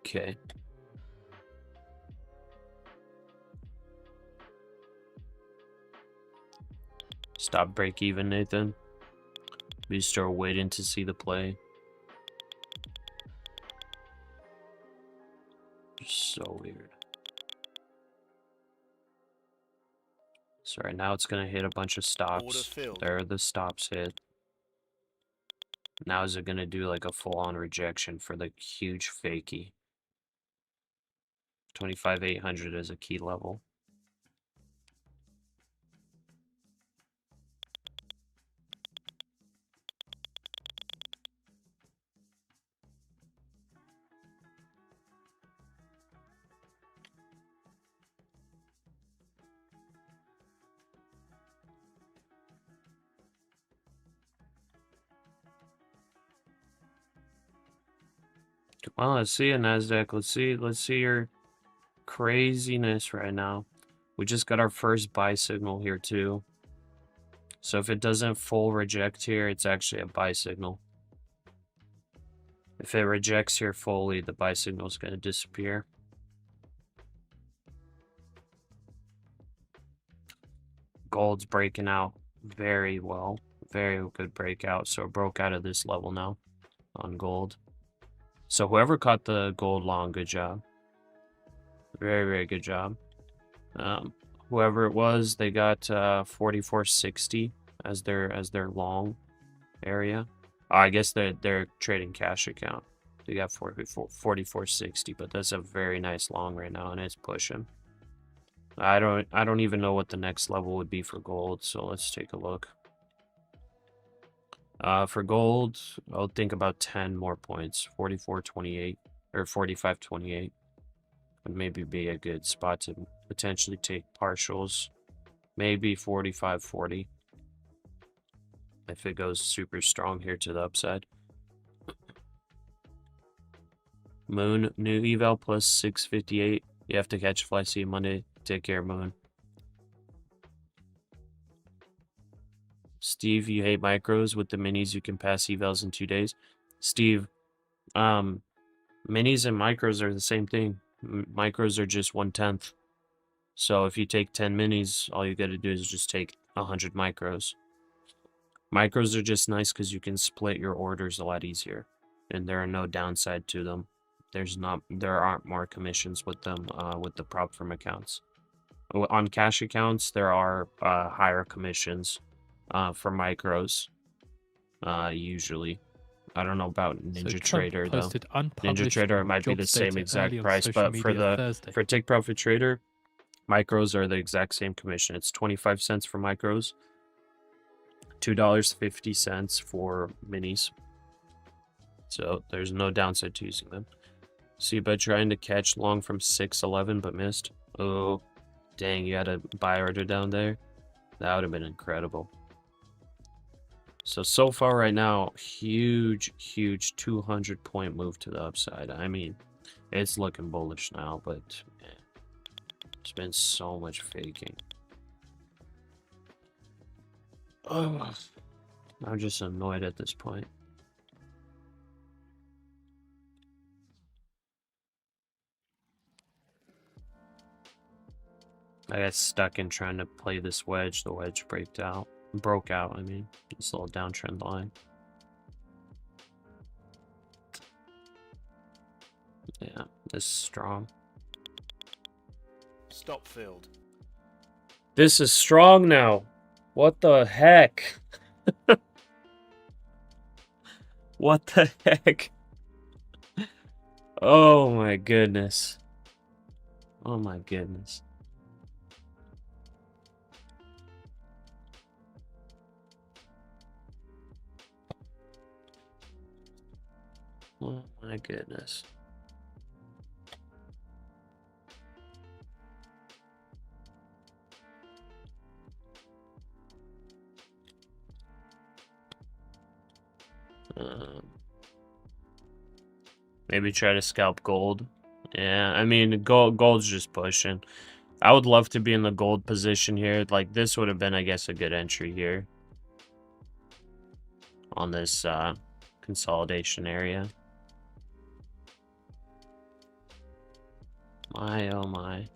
Okay. Stop break even, Nathan. We start waiting to see the play. So weird. So right now it's gonna hit a bunch of stops. There are the stops hit. Now is it gonna do like a full-on rejection for the huge fakie? 25,800 is a key level. Well, let's see a NASDAQ. Let's see your craziness right now. We just got our first buy signal here too. So if it doesn't full reject here, it's actually a buy signal. If it rejects here fully, the buy signal is going to disappear. Gold's breaking out very well. Very good breakout. So it broke out of this level now on gold. So whoever caught the gold long, good job. Very, very good job. Whoever it was, they got 44.60 as their long area. I guess they're trading cash account. They got 44.60, but that's a very nice long right now, and it's pushing. I don't even know what the next level would be for gold, so let's take a look. For gold, I'll think about 10 more points. 44.28 or 45.28 would maybe be a good spot to potentially take partials. Maybe 45.40 if it goes super strong here to the upside. Moon, new eval plus 658. You have to catch fly. See you Monday. Take care, Moon. Steve, you hate micros. With the minis, you can pass evals in 2 days. Steve, minis and micros are the same thing. Micros are just 1/10. So if you take 10 minis, all you got to do is just take 100 micros. Micros are just nice because you can split your orders a lot easier, and there are no downside to them. there aren't more commissions with them with the prop firm accounts. On cash accounts, there are higher commissions for micros usually. I don't know about Ninja Trader though. Ninja Trader, it might be the same exact price, but for Take Profit Trader, micros are the exact same commission. It's 25 cents for micros, $2.50 for minis. So there's no downside to using them. See, by trying to catch long from 6.11 but missed. Oh, dang, you had a buy order down there. That would have been incredible. So far right now, huge 200-point move to the upside. I mean, it's looking bullish now, but man, there's been so much faking. Oh, I'm just annoyed at this point. I got stuck in trying to play this wedge. The wedge broke out, I mean, this little downtrend line. Yeah, this is strong. Stop filled. This is strong now. What the heck? What the heck? Oh my goodness. Oh my goodness. Oh my goodness. Maybe try to scalp gold. Yeah, I mean, gold's just pushing. I would love to be in the gold position here. Like, this would have been, I guess, a good entry here on this consolidation area. My oh my.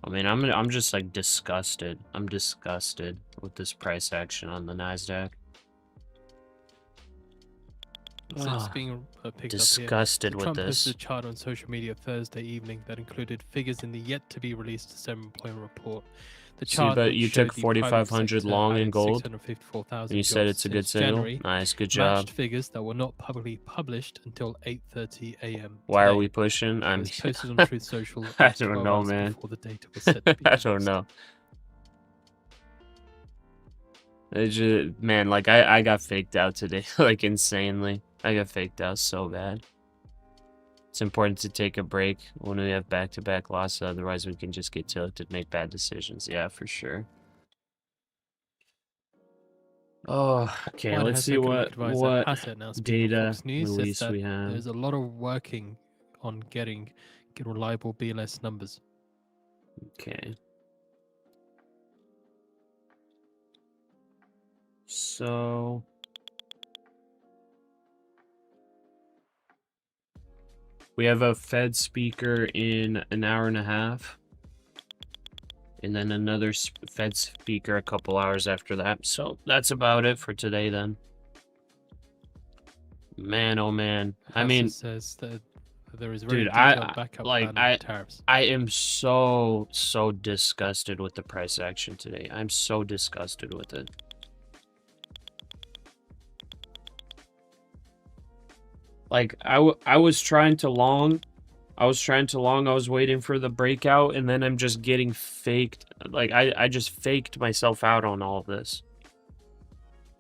I mean, I'm just like disgusted. I'm disgusted with this price action on the NASDAQ. So it's being picked disgusted up here. with Trump this. posted a chart on social media Thursday evening that included figures in the yet-to-be-released December employment report. The chart, but you took showed the 4,500 private long sector in gold, 654,000 and you said jobs it's a good since signal. January, Nice, good job. matched figures that were not publicly published until 8:30 a.m. Why are today. we pushing? It I'm was posted on Truth Social I about don't 12 know, hours man. before the data was set to be I don't released. know. It just, man, like I got faked out today, like insanely. I got faked out so bad. It's important to take a break when we have back-to-back losses, otherwise we can just get tilted, make bad decisions. Yeah, for sure. Oh, okay, White let's House see Economic what Advisor Pasha, now speaking on data Fox News, says release that we have. there's a lot of working on getting reliable BLS numbers. Okay. So we have a Fed speaker in an hour and a half. And then another Fed speaker a couple hours after that. So that's about it for today then. Man, oh man. I mean, says that there is very dude, detailed backup like plan on tariffs. I am so disgusted with the price action today. I'm so disgusted with it. Like I was trying to long. I was waiting for the breakout, and then I'm just getting faked. Like, I just faked myself out on all of this.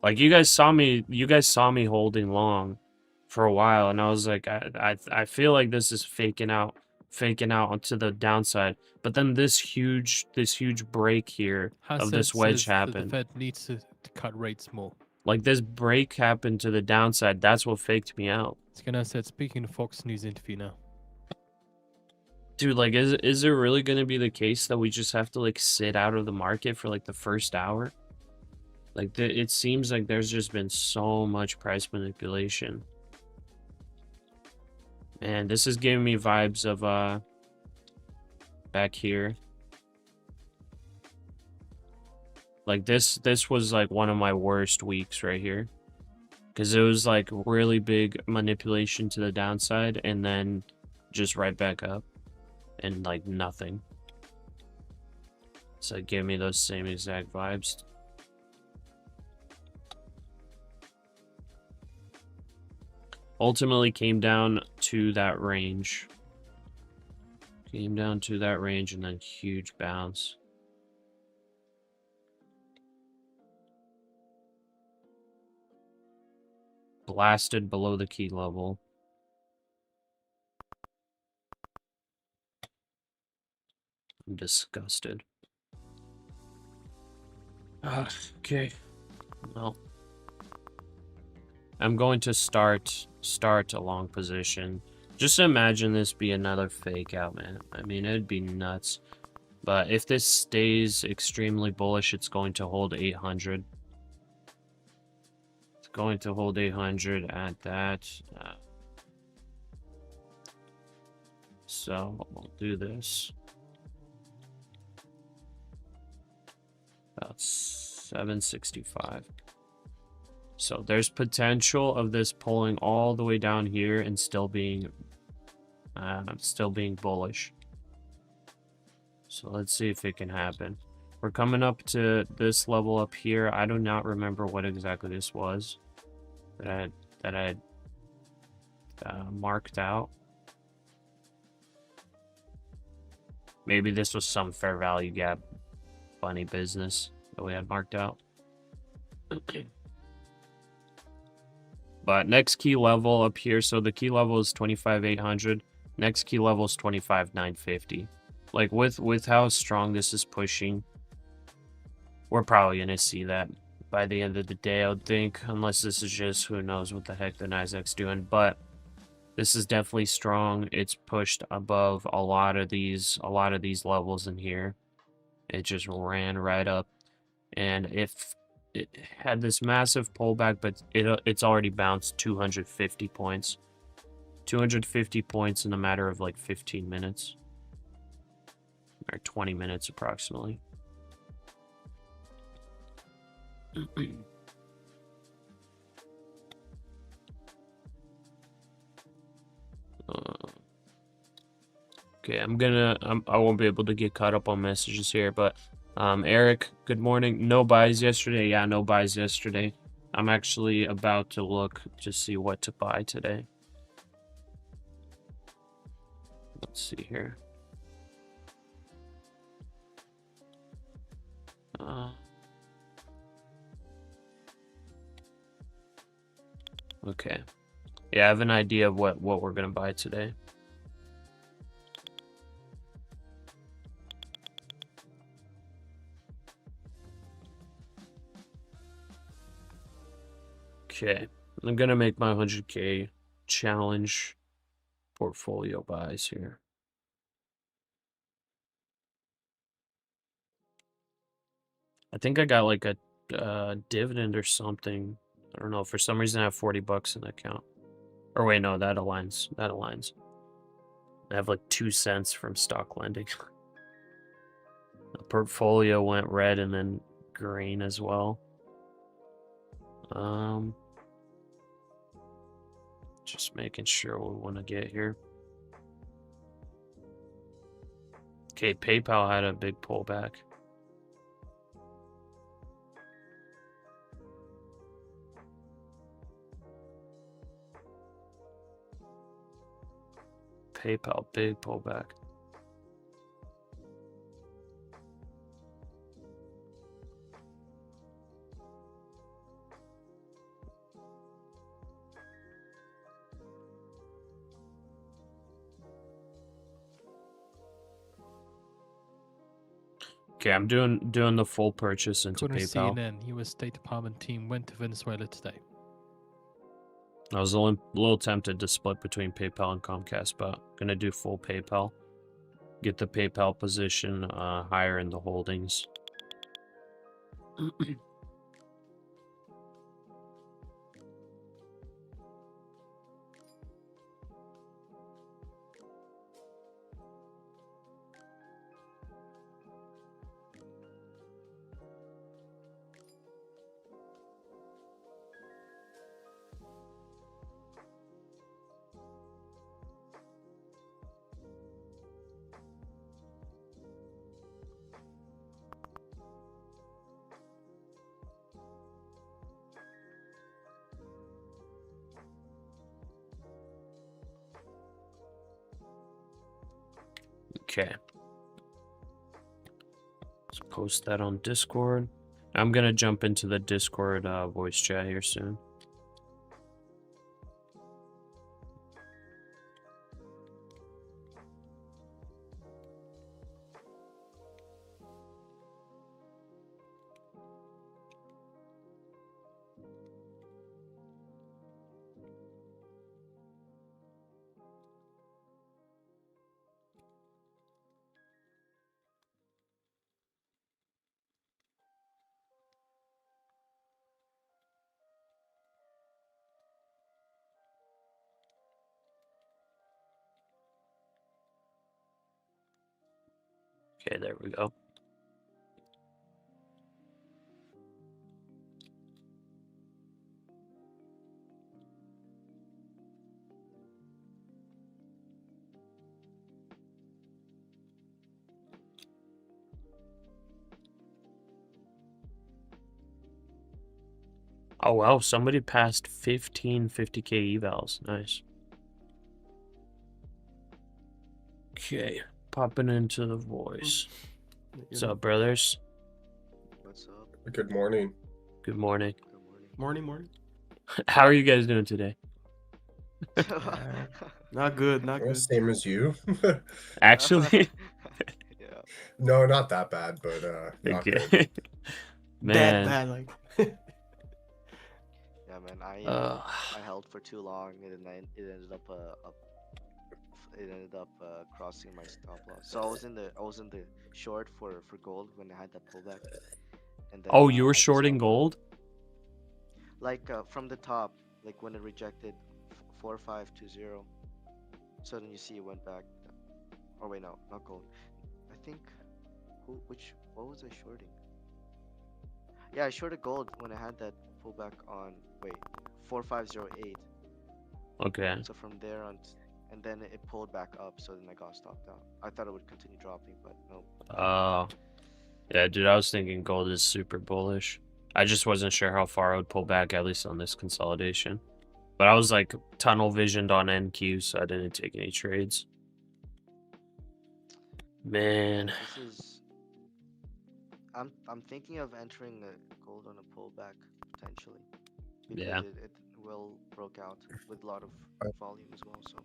Like, you guys saw me holding long for a while, and I was like, I feel like this is faking out onto the downside. But then this huge break here of this wedge happened. The Fed needs to cut rates more. Like, this break happened to the downside. That's what faked me out. It's gonna said speaking to Fox News interview now. Dude, like, is it really going to be the case that we just have to, like, sit out of the market for, like, the first hour? Like, it seems like there's just been so much price manipulation. Man, this is giving me vibes of, back here. Like, this was, like, one of my worst weeks right here. Because it was like really big manipulation to the downside and then just right back up and like nothing. So it gave me those same exact vibes. Ultimately came down to that range. Came down to that range and then huge bounce. Blasted below the key level. I'm disgusted. Okay. Well, I'm going to start a long position. Just imagine this be another fake out, man. I mean, it'd be nuts. But if this stays extremely bullish, it's going to hold 800. It's going to hold 800 at that. So we'll do this. About 765. So there's potential of this pulling all the way down here and still being bullish. So let's see if it can happen. We're coming up to this level up here. I do not remember what exactly this was that I marked out. Maybe this was some fair value gap funny business that we had marked out. But next key level up here, so the key level is 25,800. Next key level is 25,950. Like with how strong this is pushing, we're probably gonna see that by the end of the day, I would think, unless this is just who knows what the heck the NASDAQ's doing. But this is definitely strong. It's pushed above a lot of these levels in here. It just ran right up, and if it had this massive pullback, but it's already bounced 250 points. 250 points in a matter of like 15 minutes. Or 20 minutes approximately. Okay, I won't be able to get caught up on messages here, but Eric, good morning. No buys yesterday. Yeah, no buys yesterday. I'm actually about to look to see what to buy today. Let's see here. Okay. Yeah, I have an idea of what we're gonna buy today. Okay, I'm gonna make my 100K challenge portfolio buys here. I think I got like a dividend or something. I don't know. For some reason, I have 40 bucks in the account. Or wait, no, that aligns. That aligns. I have like 2 cents from stock lending. The portfolio went red and then green as well. Just making sure what we want to get here. Okay, PayPal had a big pullback. PayPal, big pullback. Okay, I'm doing the full purchase into According to PayPal. CNN, U.S. State Department team went to Venezuela today. I was a little tempted to split between PayPal and Comcast, but gonna do full PayPal. Get the PayPal position higher in the holdings. Okay. Let's post that on Discord. I'm gonna jump into the Discord voice chat here soon. Okay, there we go. Oh wow, somebody passed 15 50k evals. Nice. Okay, popping into the voice. What's up, brothers? What's up? Good morning. Good morning. Good morning. Morning. How are you guys doing today? Not good, not Well, good. same as you. Actually, Yeah. No, not that bad, but not good. okay. Man, Bad, like. Yeah, man. I held for too long, and then it ended up crossing my stop loss. So I was in the short for gold when I had that pullback. And then oh, you were I just shorting got- gold? Like from the top, like when it rejected 4520. So then you see it went back. Oh wait, no, not gold. I think what was I shorting? Yeah, I shorted gold when I had that pullback on 4508. Okay. So from there on, and then it pulled back up. So then I got stopped out. I thought it would continue dropping, but no. Oh, yeah, dude, I was thinking gold is super bullish. I just wasn't sure how far I would pull back, at least on this consolidation. But I was like tunnel visioned on NQ, so I didn't take any trades. Man, This is. I'm thinking of entering gold on a pullback potentially. Because Yeah. it will broke out with a lot of volume as well. So.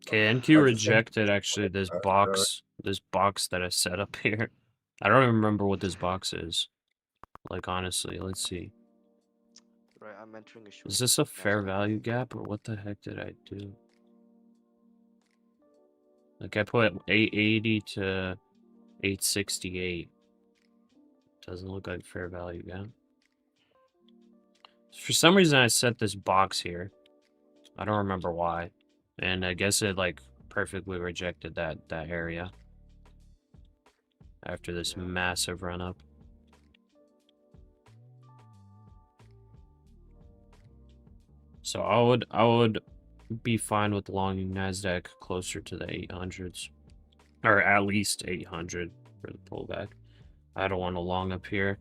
okay, NQ I just think- rejected actually this box that I set up here. I don't even remember what this box is. Like, honestly, let's see. Right, I'm entering a short. Is this a fair NASDAQ. value gap, or what the heck did I do? Like, I put 880 to 868. Doesn't look like fair value gap. For some reason, I set this box here. I don't remember why. And I guess it, like, perfectly rejected that area. After this Yeah. massive run-up. So I would be fine with longing NASDAQ closer to the 800s. Or at least 800 for the pullback. I don't want to long up here.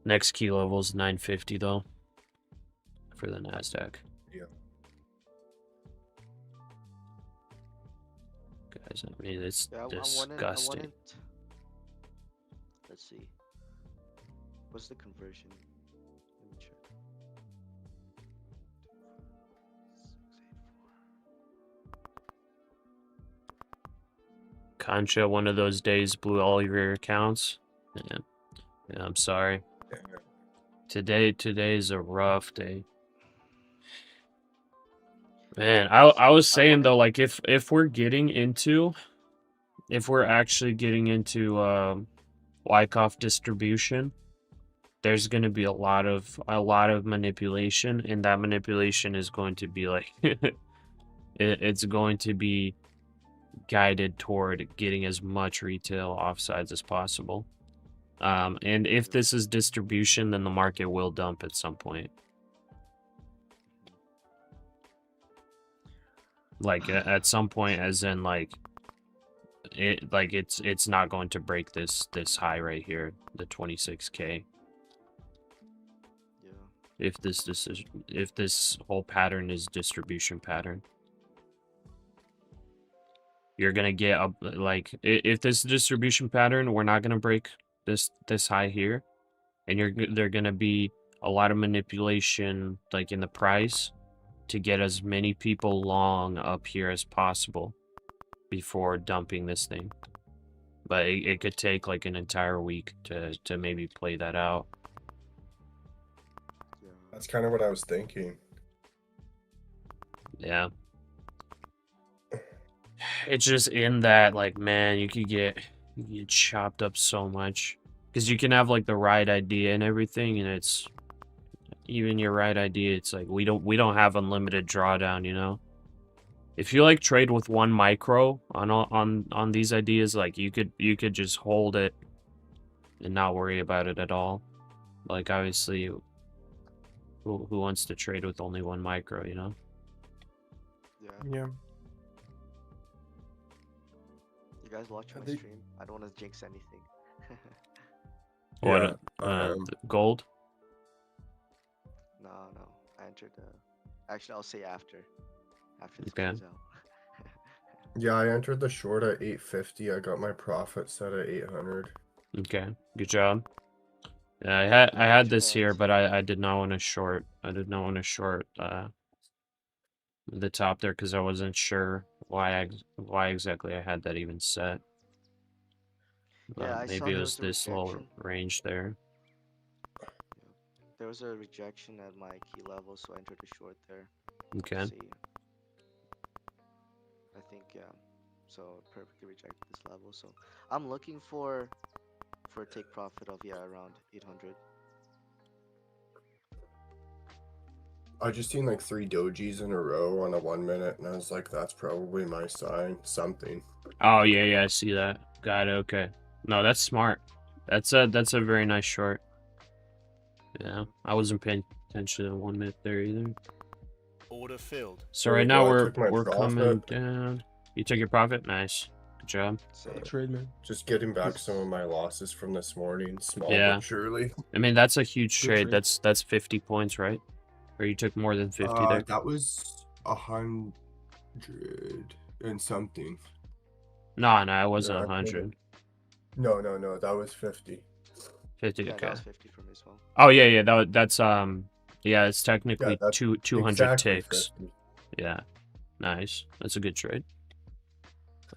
Next key level is 950 though. For the NASDAQ. Yeah. Guys, I mean, it's Yeah, I disgusting. wanted. Let's see. What's the conversion? Let me check. 684. Concha, one of those days blew all your accounts. Yeah, I'm sorry. Today's a rough day. Man, I was saying though, like if we're actually getting into Wyckoff distribution, there's going to be a lot of manipulation, and that manipulation is going to be like it's going to be guided toward getting as much retail offsides as possible. And if this is distribution, then the market will dump at some point. Like at some point, as in like it's not going to break this high right here, the 26K. Yeah. If this whole pattern is distribution pattern. you're gonna get a, like if this distribution pattern, we're not gonna break this high here, and they're gonna be a lot of manipulation like in the price to get as many people long up here as possible before dumping this thing. But it could take like an entire week to maybe play that out. Yeah. That's kind of what I was thinking. Yeah. It's just in that, like, man, you could get chopped up so much. Because you can have, like, the right idea and everything, and it's... Even your right idea, it's like, we don't have unlimited drawdown, you know? If you, like, trade with 1 micro on these ideas, like, you could just hold it and not worry about it at all. Like, obviously, who wants to trade with only 1 micro, you know? Yeah. Yeah. You guys watch I my think- stream? I don't want to jinx anything. What, Yeah, gold? No, I entered the. Actually, I'll say after this Okay. plays out. yeah, I entered the short at 850. I got my profit set at 800. Okay, good job. Yeah, I had Too this here, bad. but I did not want to short. I did not want to short the top there because I wasn't sure why exactly I had that even set. Yeah, I saw Maybe it there was was a this little rejection. range there. There was a rejection at my key level, so I entered a short there. Okay. See. I think yeah. So it perfectly rejected this level. So I'm looking for a take profit of around 800. I just seen like 3 dojis in a row on a 1 minute, and I was like, that's probably my sign. Something. Oh yeah, I see that. Got it. Okay. No, that's smart. That's a very nice short. Yeah, I wasn't paying attention to 1 minute there either. Order filled. So right now Well, I we're took my coming profit. down. You took your profit? Nice. Good job. Same. Trade, man. Just getting back some of my losses from this morning, small Yeah. but surely. I mean, that's a huge Good trade. trade. That's 50 points, right? Or you took more than 50 there? That was 100 and something. No, it wasn't Yeah, I think 100. No, that was 50. 50, Yeah, okay. that was 50 for me as well. Oh yeah, that's yeah, it's technically that's 200 Exactly ticks. 50. Yeah, nice. That's a good trade.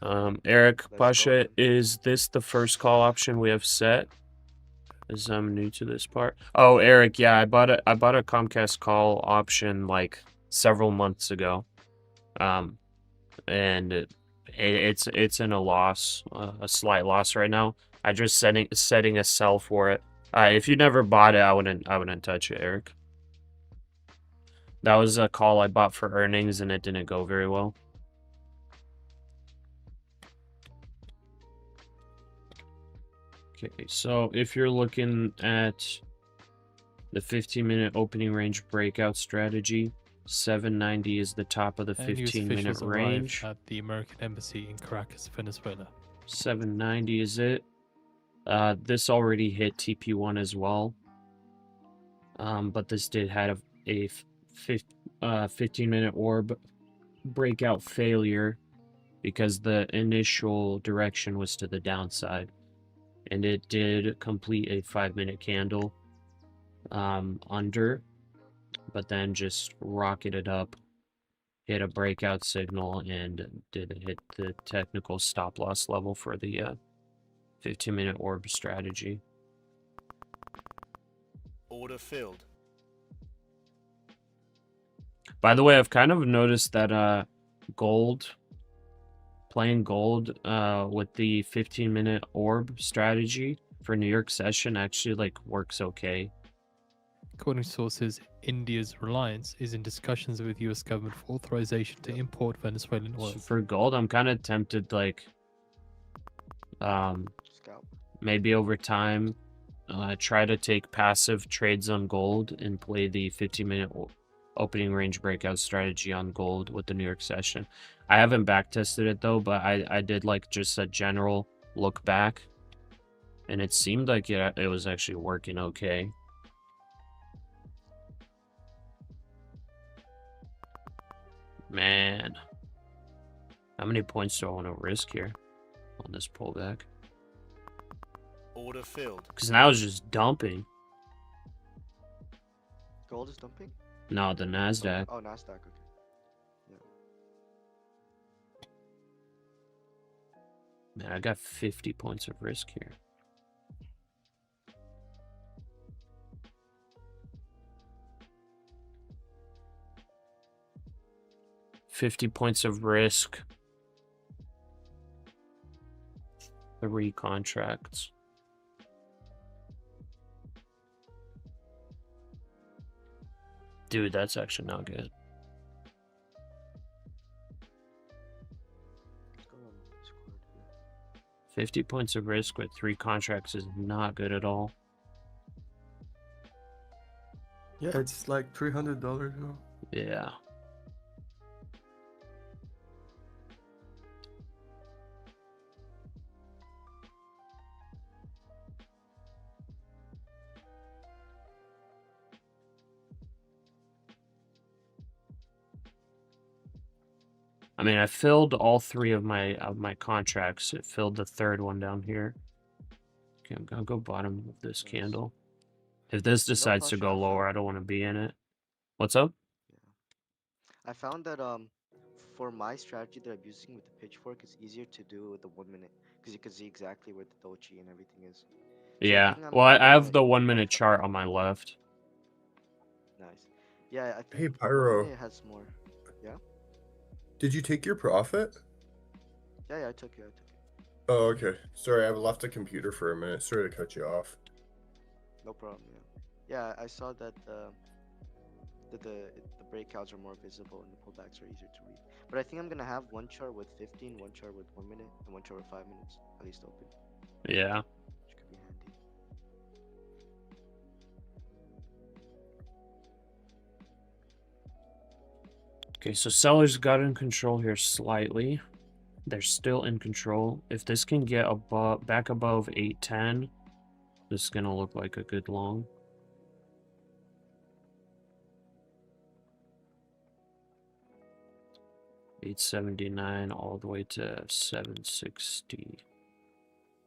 Eric, Let's go, Pasha, man. is this the first call option we have set? As I'm new to this part. Oh, Eric, yeah, I bought a Comcast call option like several months ago, and it's in a loss, a slight loss right now. I just setting a sell for it. If you never bought it, I wouldn't touch it, Eric. That was a call I bought for earnings, and it didn't go very well. Okay, so if you're looking at the 15-minute opening range breakout strategy, 790 is the top of the And US 15-minute officials range. arrived at the American Embassy in Caracas, Venezuela. 790 is it. This already hit TP1 as well. But this did have a 15-minute orb breakout failure because the initial direction was to the downside. And it did complete a 5-minute candle under, but then just rocketed up, hit a breakout signal, and did hit the technical stop loss level for the 15-minute orb strategy. Order filled. By the way, I've kind of noticed that playing gold with the 15-minute orb strategy for New York session actually like works okay. According to sources, India's Reliance is in discussions with US government for authorization to import Venezuelan oil. So for gold, I'm kind of tempted, like, Scalp. maybe over time, try to take passive trades on gold and play the 15-minute opening range breakout strategy on gold with the New York session. I haven't back tested it though, but I did like just a general look back, and it seemed like it was actually working okay. Man, many points do I want to risk here on this pullback? Order filled. Because now it's just dumping. Gold is dumping? No, the NASDAQ. Oh, NASDAQ, okay. Man, I got 50 points of risk here. $50 points of risk. 3 contracts. Dude, that's actually not good. Let's go on Discord here. 50 points of risk with 3 contracts is not good at all. Yeah, it's like $300 now. Yeah. I mean, I filled all 3 of my contracts. It filled the 3rd one down here. Okay, I'm gonna go bottom of this Nice. candle. If this decides to Pasha, go I lower, found- I don't want to be in it. What's up? I found that for my strategy that I'm using with the pitchfork, it's easier to do with the 1 minute because you can see exactly where the doji and everything is. So I Yeah. think Well, I gonna have the 1 modify. minute chart on my left. Nice. Yeah, I think Hey, 1 Pyro. minute has more. Yeah? Did you take your profit? Yeah, I took it. Oh, okay. Sorry, I left the computer for a minute. Sorry to cut you off. No problem, yeah. Yeah, I saw that the breakouts are more visible and the pullbacks are easier to read. But I think I'm gonna have one chart with 15, one chart with 1 minute, and one chart with 5 minutes, at least open, Yeah. which could be handy. Okay, so sellers got in control here slightly. They're still in control. If this can get above, back above 810, this is gonna look like a good long. $879 all the way to 760.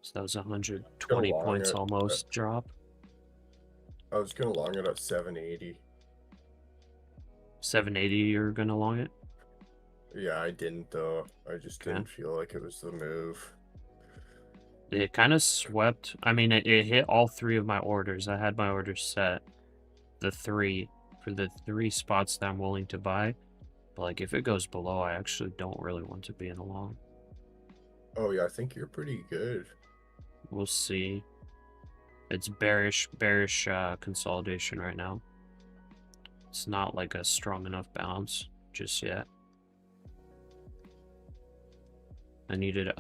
So that was 120 long points it. almost drop. I was gonna long it at 780. 780, you're gonna long it? Yeah, I didn't though. I just Okay. didn't feel like it was the move. It kind of swept. I mean, it hit all 3 of my orders. I had my orders set. The 3 for the 3 spots that I'm willing to buy. But like, if it goes below, I actually don't really want to be in a long. Oh yeah, I think you're pretty good. We'll see. It's bearish consolidation right now. It's not like a strong enough bounce just yet. I needed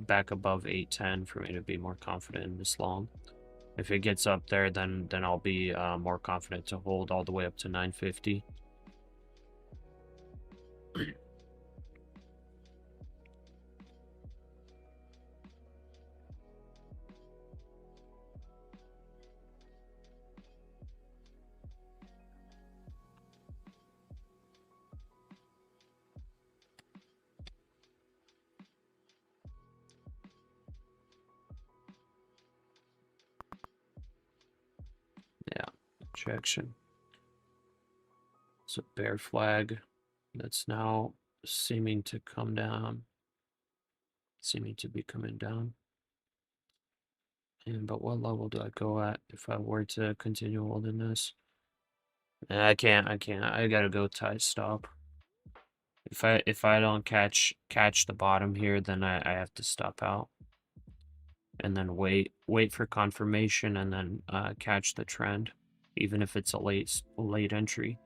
back above 810 for me to be more confident in this long. If it gets up there, then I'll be more confident to hold all the way up to 950. Yeah, rejection. It's a bear flag that's now seeming to come down. Seeming to be coming down. But what level do I go at if I were to continue holding this? I can't. I gotta go tight stop. If I don't catch the bottom here, then I have to stop out. And then wait for confirmation and then catch the trend, even if it's a late entry.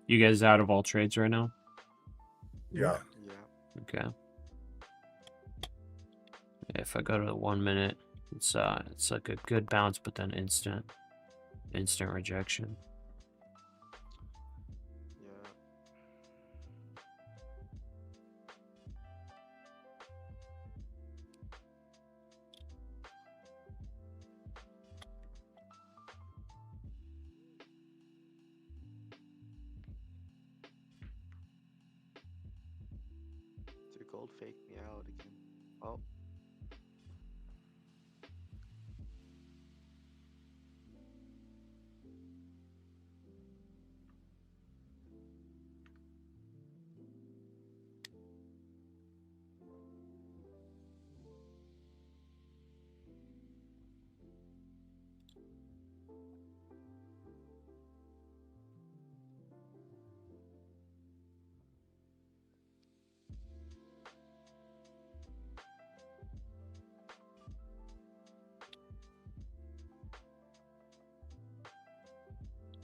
You guys out of all trades right now? Yeah. Yeah. Okay. If I go to the 1 minute, it's like a good bounce, but then instant rejection. Yeah. fake me out again. Oh.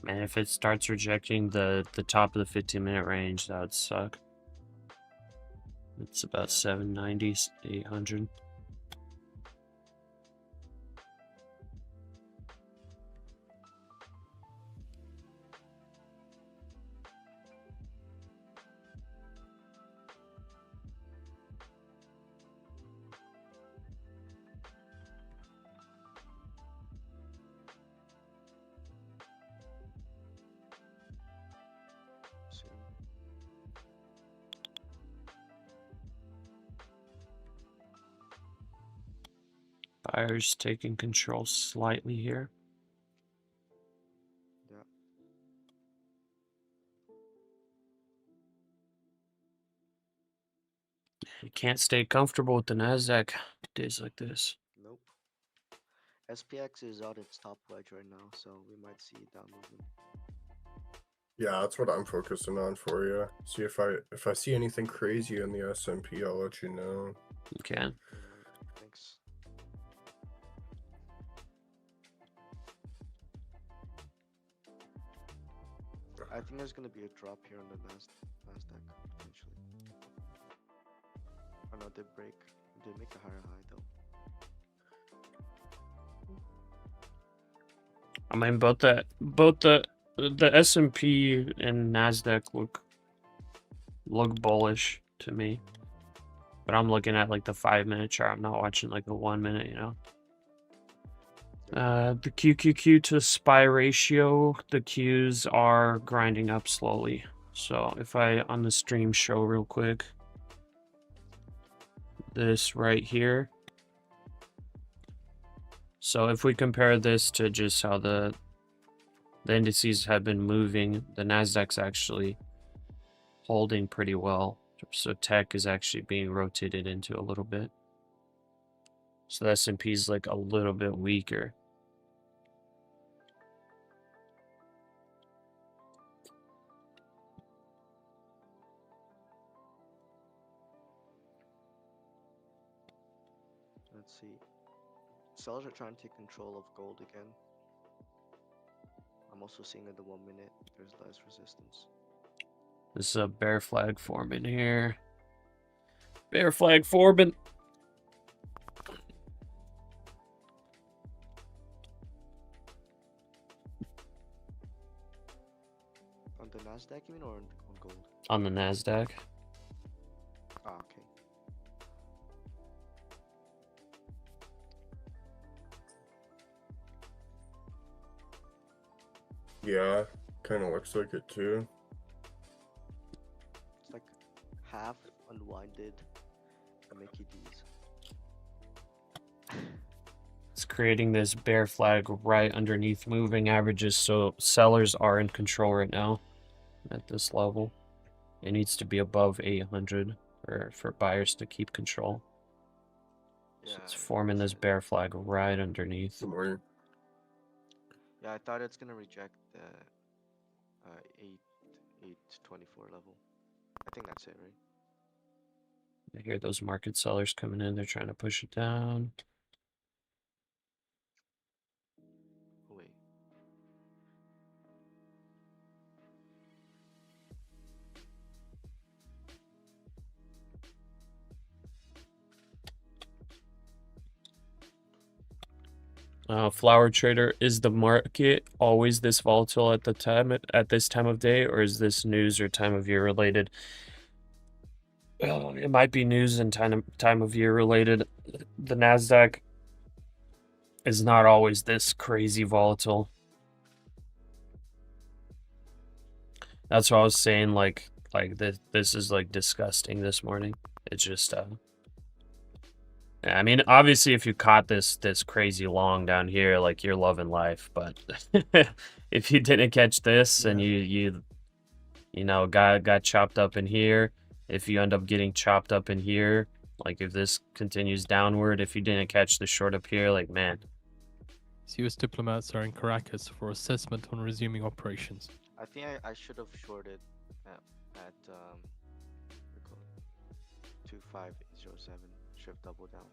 Man, if it starts rejecting the top of the 15-minute range, that would suck. It's about 790, 800. See. Buyers taking control slightly here. Yeah. You can't stay comfortable with the NASDAQ days like this. Nope. SPX is on its top wedge right now, so we might see down movement. Yeah, that's what I'm focusing on for you. See if I see anything crazy in the S&P, I'll let you know. You can. Thanks. I think there's gonna be a drop here on the NASDAQ potentially. Oh no, they break. They make a higher high though. I mean, both the S&P and NASDAQ look bullish to me. But I'm looking at like the 5-minute chart. I'm not watching like the 1 minute, you know. The QQQ to SPY ratio, the Qs are grinding up slowly. So if I on the stream show real quick, this right here. So if we compare this to just how the indices have been moving, the NASDAQ's actually holding pretty well. So tech is actually being rotated into a little bit. So the S&P is like a little bit weaker. Let's see. Sellers are trying to take control of gold again. I'm also seeing in the 1 minute there's less resistance. This is a bear flag forming here. Bear flag forming. On the NASDAQ you mean, or on gold? On the NASDAQ. Ah, okay. Yeah, kind of looks like it too. It's like half unwinded Mickey D's. It's creating this bear flag right underneath moving averages, so sellers are in control right now at this level. It needs to be above 800 for buyers to keep control. So Yeah, it's forming this bear flag right underneath. Good morning. yeah, I thought it's gonna reject the 824 level. I think that's it, right? I hear those market sellers coming in. They're trying to push it down. Oh, wait. Flower trader, is the market always this volatile at this time of day, or is this news or time of year related? It might be news and time of year related. The NASDAQ is not always this crazy volatile. That's what I was saying. Like this is like disgusting this morning. It's just yeah, I mean, obviously, if you caught this crazy long down here, like you're loving life. But if you didn't catch this and you know got chopped up in here, if you end up getting chopped up in here, like if this continues downward, if you didn't catch the short up here, like man. US diplomats are in Caracas for assessment on resuming operations. I think I should have shorted at what do you call it? 2507. Should have doubled down.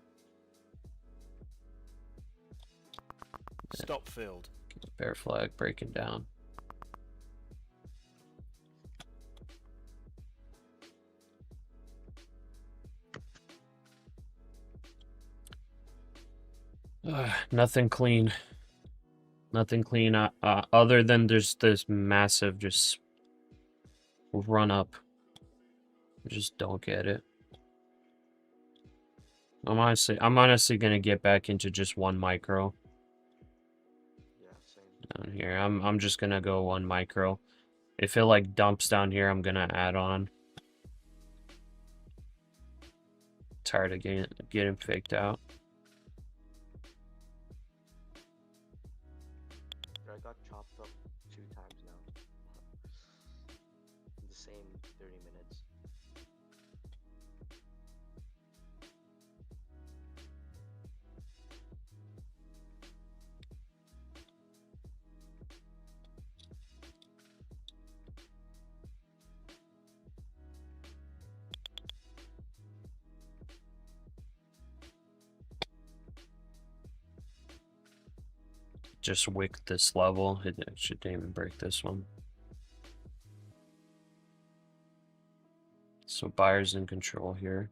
Stop filled. Bear flag breaking down. Nothing clean. Nothing clean other than there's this massive just run up. I just don't get it. I'm honestly gonna get back into just one micro. Yeah, same. Down here. I'm just gonna go one micro. If it like dumps down here, I'm gonna add on. Tired of getting faked out. I got chopped up 2 times now. In the same 30 minutes. Just wick this level. It shouldn't even break this one. So buyers in control here.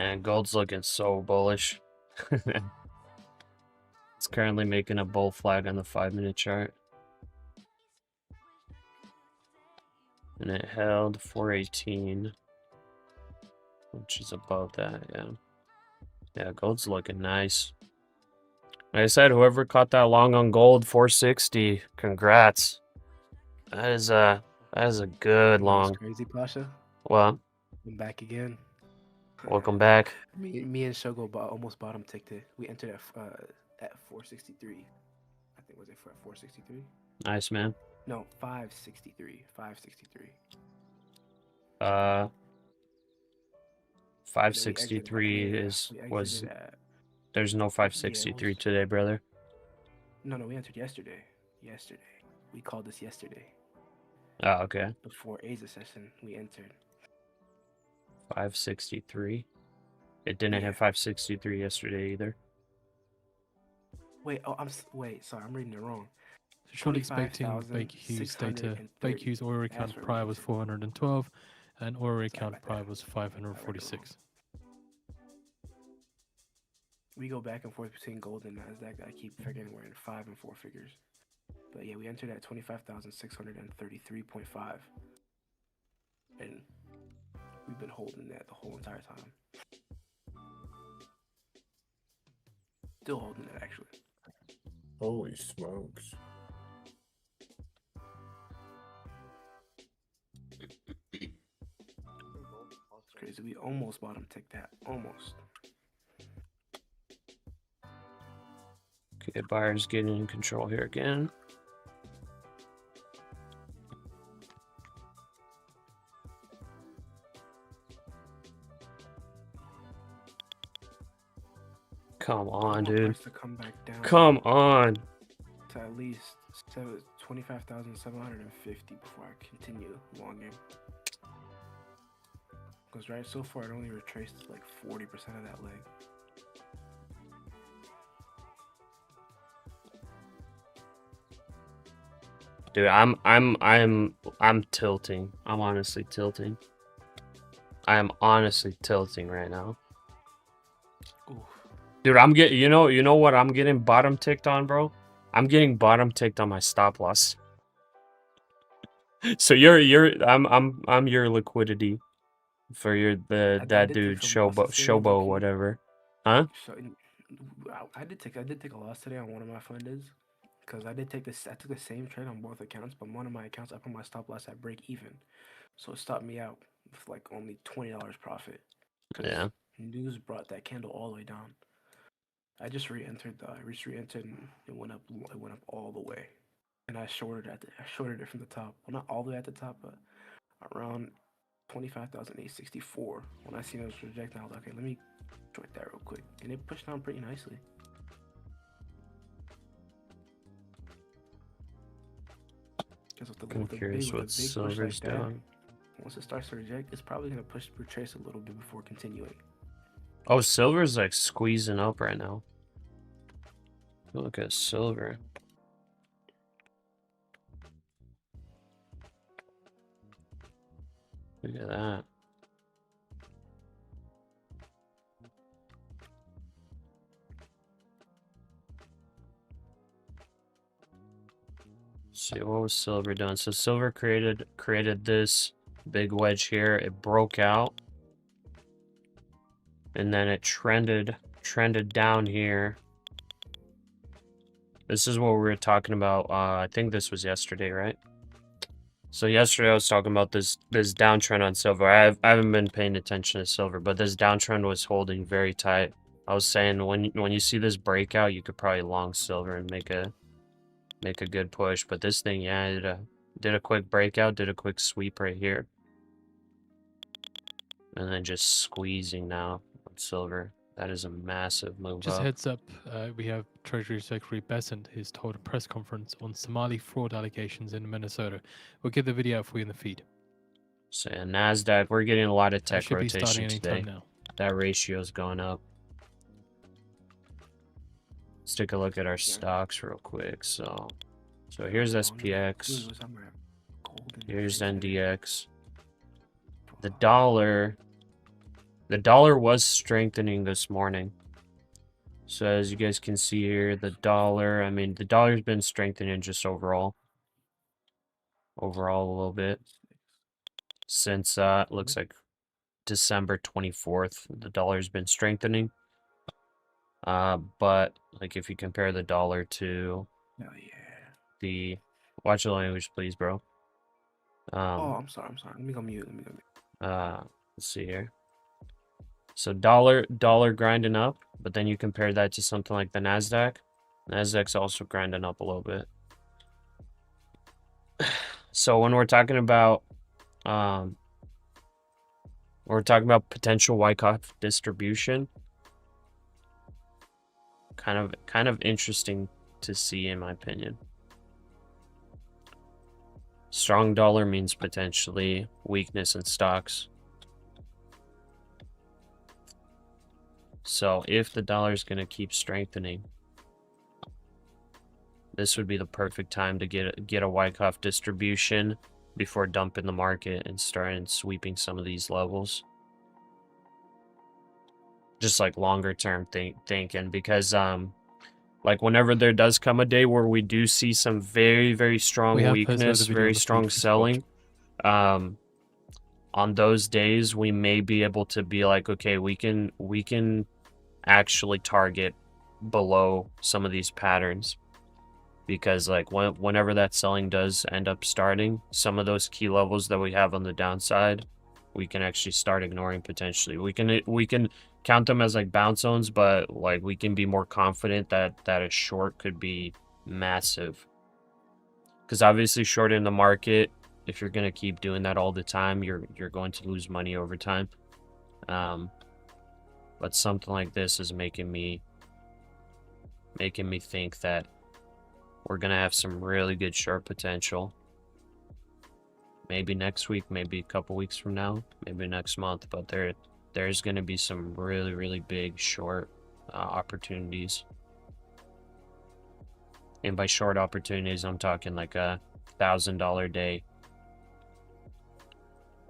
And gold's looking so bullish. It's currently making a bull flag on the 5-minute chart. And it held 418, which is above that, yeah. Yeah, gold's looking nice. Like I said, whoever caught that long on gold, 460, congrats. That is a good long. Crazy, Pasha. Well, I'm back again. welcome back. Me and Shogo almost bottom ticked it. We entered at 463. I think was it for 463? Nice, man. No, 563. 563. 563 was there's no 563 today, brother. No, we entered yesterday. We called this yesterday. Oh, okay. Before A's session, we entered 563. It didn't have 563 yesterday either. Wait, sorry, I'm reading it wrong. Shortly expecting Baker Hughes data. Baker Hughes oil recount prior was 412 and oil recount prior was 546. We go back and forth between gold and NASDAQ. I keep forgetting we're in 5 and 4 figures. But yeah, we entered at 25,633.5. And we've been holding that the whole entire time. Still holding it, actually. Holy smokes. It's crazy. We almost bottom ticked that. Almost. Okay, buyers getting in control here again. Come on, dude. To come back down Come on. to at least 25,750 before I continue long game. Because right so far it only retraced like 40% of that leg. Dude, I'm tilting. I'm honestly tilting. I am honestly tilting right now. Oof. Dude, I'm getting, you know what I'm getting bottom ticked on, bro? I'm getting bottom ticked on my stop loss. So I'm your liquidity for that dude Shobo whatever. Huh? So, I did take a loss today on one of my funders. Because I took the same trade on both accounts, but one of my accounts I put my stop loss at break even. So it stopped me out with like only $20 profit. Yeah. News brought that candle all the way down. I just re-entered and it went up all the way. And I shorted it from the top. Well, not all the way at the top, but around 25,864. When I seen it was rejecting, I was like, okay, let me short that real quick. And it pushed down pretty nicely. Because I'm curious what silver's doing. Once it starts to reject, it's probably going to retrace a little bit before continuing. Oh, silver's like squeezing up right now. Look at silver. Look at that. See, what was silver doing? So silver created this big wedge here. It broke out, and then it trended down here. This is what we were talking about. I think this was yesterday, right? So yesterday I was talking about this downtrend on silver. I haven't been paying attention to silver, but this downtrend was holding very tight. I was saying when you see this breakout, you could probably long silver and make a good push. But this thing, yeah, it did a quick breakout, did a quick sweep right here, and then just squeezing now on silver. That is a massive move Just up. heads up, we have Treasury Secretary Besant, who's told a press conference on Somali fraud allegations in Minnesota. We'll get the video out for you in the feed. So yeah, NASDAQ, we're getting a lot of That tech should be rotation starting anytime today. now. That ratio is going up. Let's take a look at our stocks real quick. So here's SPX. Here's NDX. The dollar was strengthening this morning. So as you guys can see here, the dollar's been strengthening just overall a little bit since it looks like December 24th. The dollar's been strengthening. But like if you compare the dollar to watch the language, please, bro. I'm sorry. Let me go mute. Let's see here. So dollar grinding up, but then you compare that to something like the NASDAQ. NASDAQ's also grinding up a little bit. So when we're talking about potential Wyckoff distribution, kind of interesting to see in my opinion. Strong dollar means potentially weakness in stocks. So if the dollar is going to keep strengthening, this would be the perfect time to get a Wyckoff distribution before dumping the market and starting sweeping some of these levels. Just like longer term thinking, because like whenever there does come a day where we do see some very, very strong weakness, very strong selling, on those days we may be able to be like, okay, we can actually target below some of these patterns, because like whenever that selling does end up starting, some of those key levels that we have on the downside, we can actually start ignoring potentially. We can count them as like bounce zones, but like we can be more confident that a short could be massive. Because obviously shorting the market, if you're gonna keep doing that all the time, you're going to lose money over time. But something like this is making me think that we're gonna have some really good short potential. Maybe next week, maybe a couple weeks from now, maybe next month, but there's gonna be some really, really big short opportunities. And by short opportunities, I'm talking like a $1,000 day,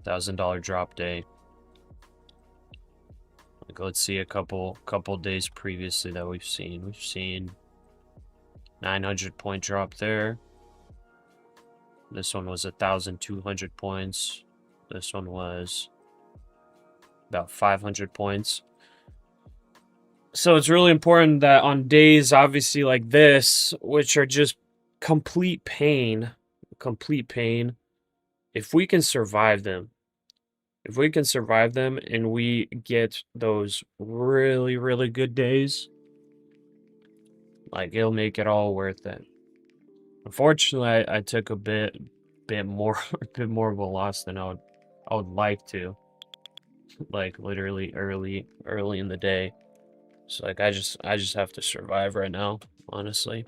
$1,000 drop day. Like, let's see a couple days previously that we've seen. We've seen 900 point drop there. This one was 1,200 points. This one was about 500 points. So it's really important that on days, obviously, like this, which are just complete pain, if we can survive them, and we get those really, really good days, like, it'll make it all worth it. Unfortunately, I took a bit more of a loss than I would like to. Like, literally early in the day. So, like, I just have to survive right now, honestly.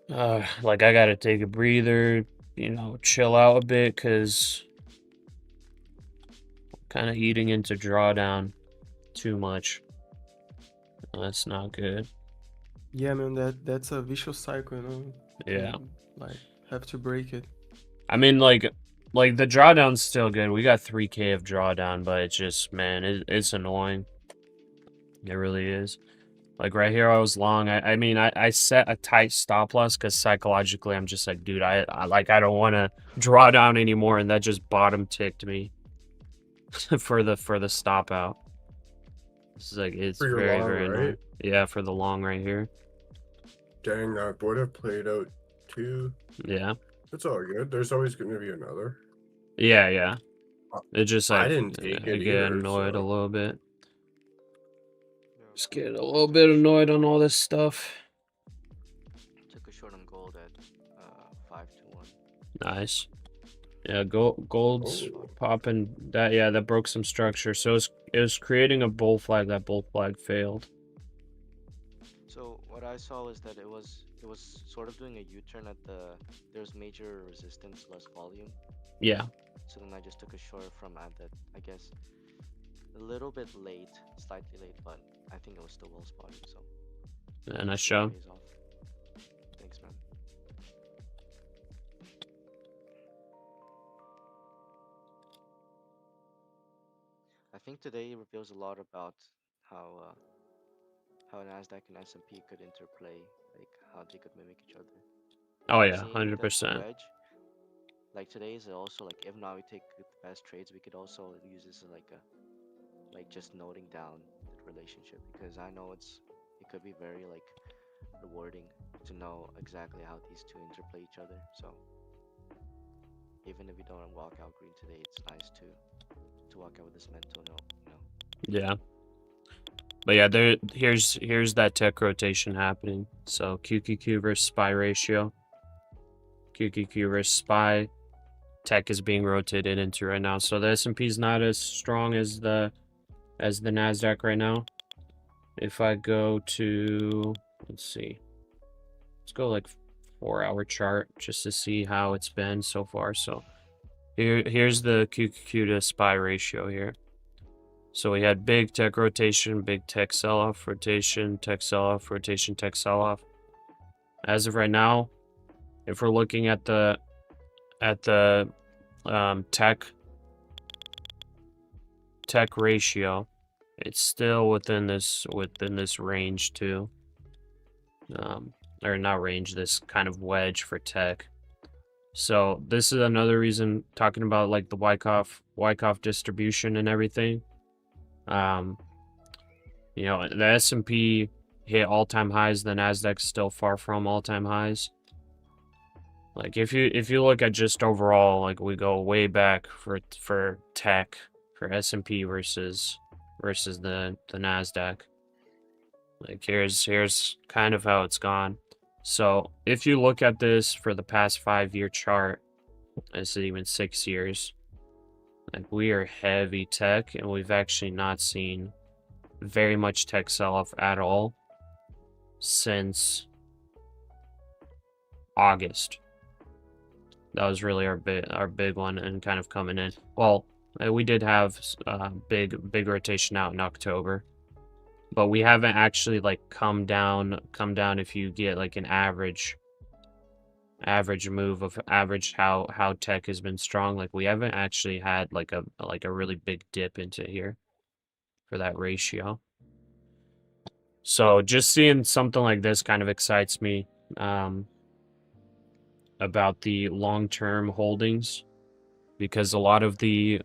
Like, I gotta take a breather, you know, chill out a bit, because I'm kind of eating into drawdown too much. That's not good. Yeah, man, that's a vicious cycle, you know. Yeah. Like, have to break it. I mean, like the drawdown's still good. We got 3K of drawdown, but it's just, man, it's annoying. It really is. Like, right here, I was long. I mean, I set a tight stop loss because psychologically, I'm just like, dude, I don't want to draw down anymore, and that just bottom ticked me for the stop out. It's like, it's For your very, long, very annoying. right? Yeah, for the long right here. Dang, that would have played out too. Yeah. It's all good. There's always going to be another. Yeah. It just, like, I didn't take I it get either, annoyed a so. little bit. Yeah, Just get a little bit annoyed on all this stuff. took a short on gold at 5 to 1. Nice. Yeah, gold's Oh. popping. That broke some structure. So it was creating a bull flag. That bull flag failed. So what I saw is that it was sort of doing a U-turn at there's major resistance, less volume. Yeah. So then I just took a short from at that, I guess, a little bit late, slightly late, but I think it was still well spotted. So Yeah, nice job. pays off. Thanks, man. I think today reveals a lot about how NASDAQ and S&P could interplay, like how they could mimic each other. Oh yeah, Seeing the 100%. wedge, like today is also like if now we take the best trades, we could also use this as like just noting down the relationship, because I know it could be very like rewarding to know exactly how these two interplay each other. So even if we don't walk out green today, it's nice to walk out with this mental note, you know. Yeah. But yeah, here's that tech rotation happening. So QQQ versus SPY ratio. QQQ versus SPY. Tech is being rotated into right now. So the S&P is not as strong as the NASDAQ right now. If I go to, let's see, let's go like 4-hour chart just to see how it's been so far. So here's the QQQ to SPY ratio here. So we had big tech rotation, big tech sell-off, rotation, tech sell-off, rotation, tech sell-off. As of right now, if we're looking at the tech ratio, it's still within this range too. Or not range, this kind of wedge for tech. So this is another reason, talking about like the Wyckoff distribution and everything. You know, the S&P hit all-time highs, the NASDAQ's still far from all-time highs. Like if you look at just overall, like we go way back for tech, for S&P versus the NASDAQ. Like here's kind of how it's gone. So if you look at this for the past 5-year chart, this is even 6 years, like we are heavy tech, and we've actually not seen very much tech sell-off at all. since August. That was really our big one, and kind of coming in. Well, we did have big rotation out in October, but we haven't actually like come down if you get like an average move of average how tech has been strong. Like we haven't actually had like a really big dip into here for that ratio. So just seeing something like this kind of excites me about the long-term holdings, because a lot of the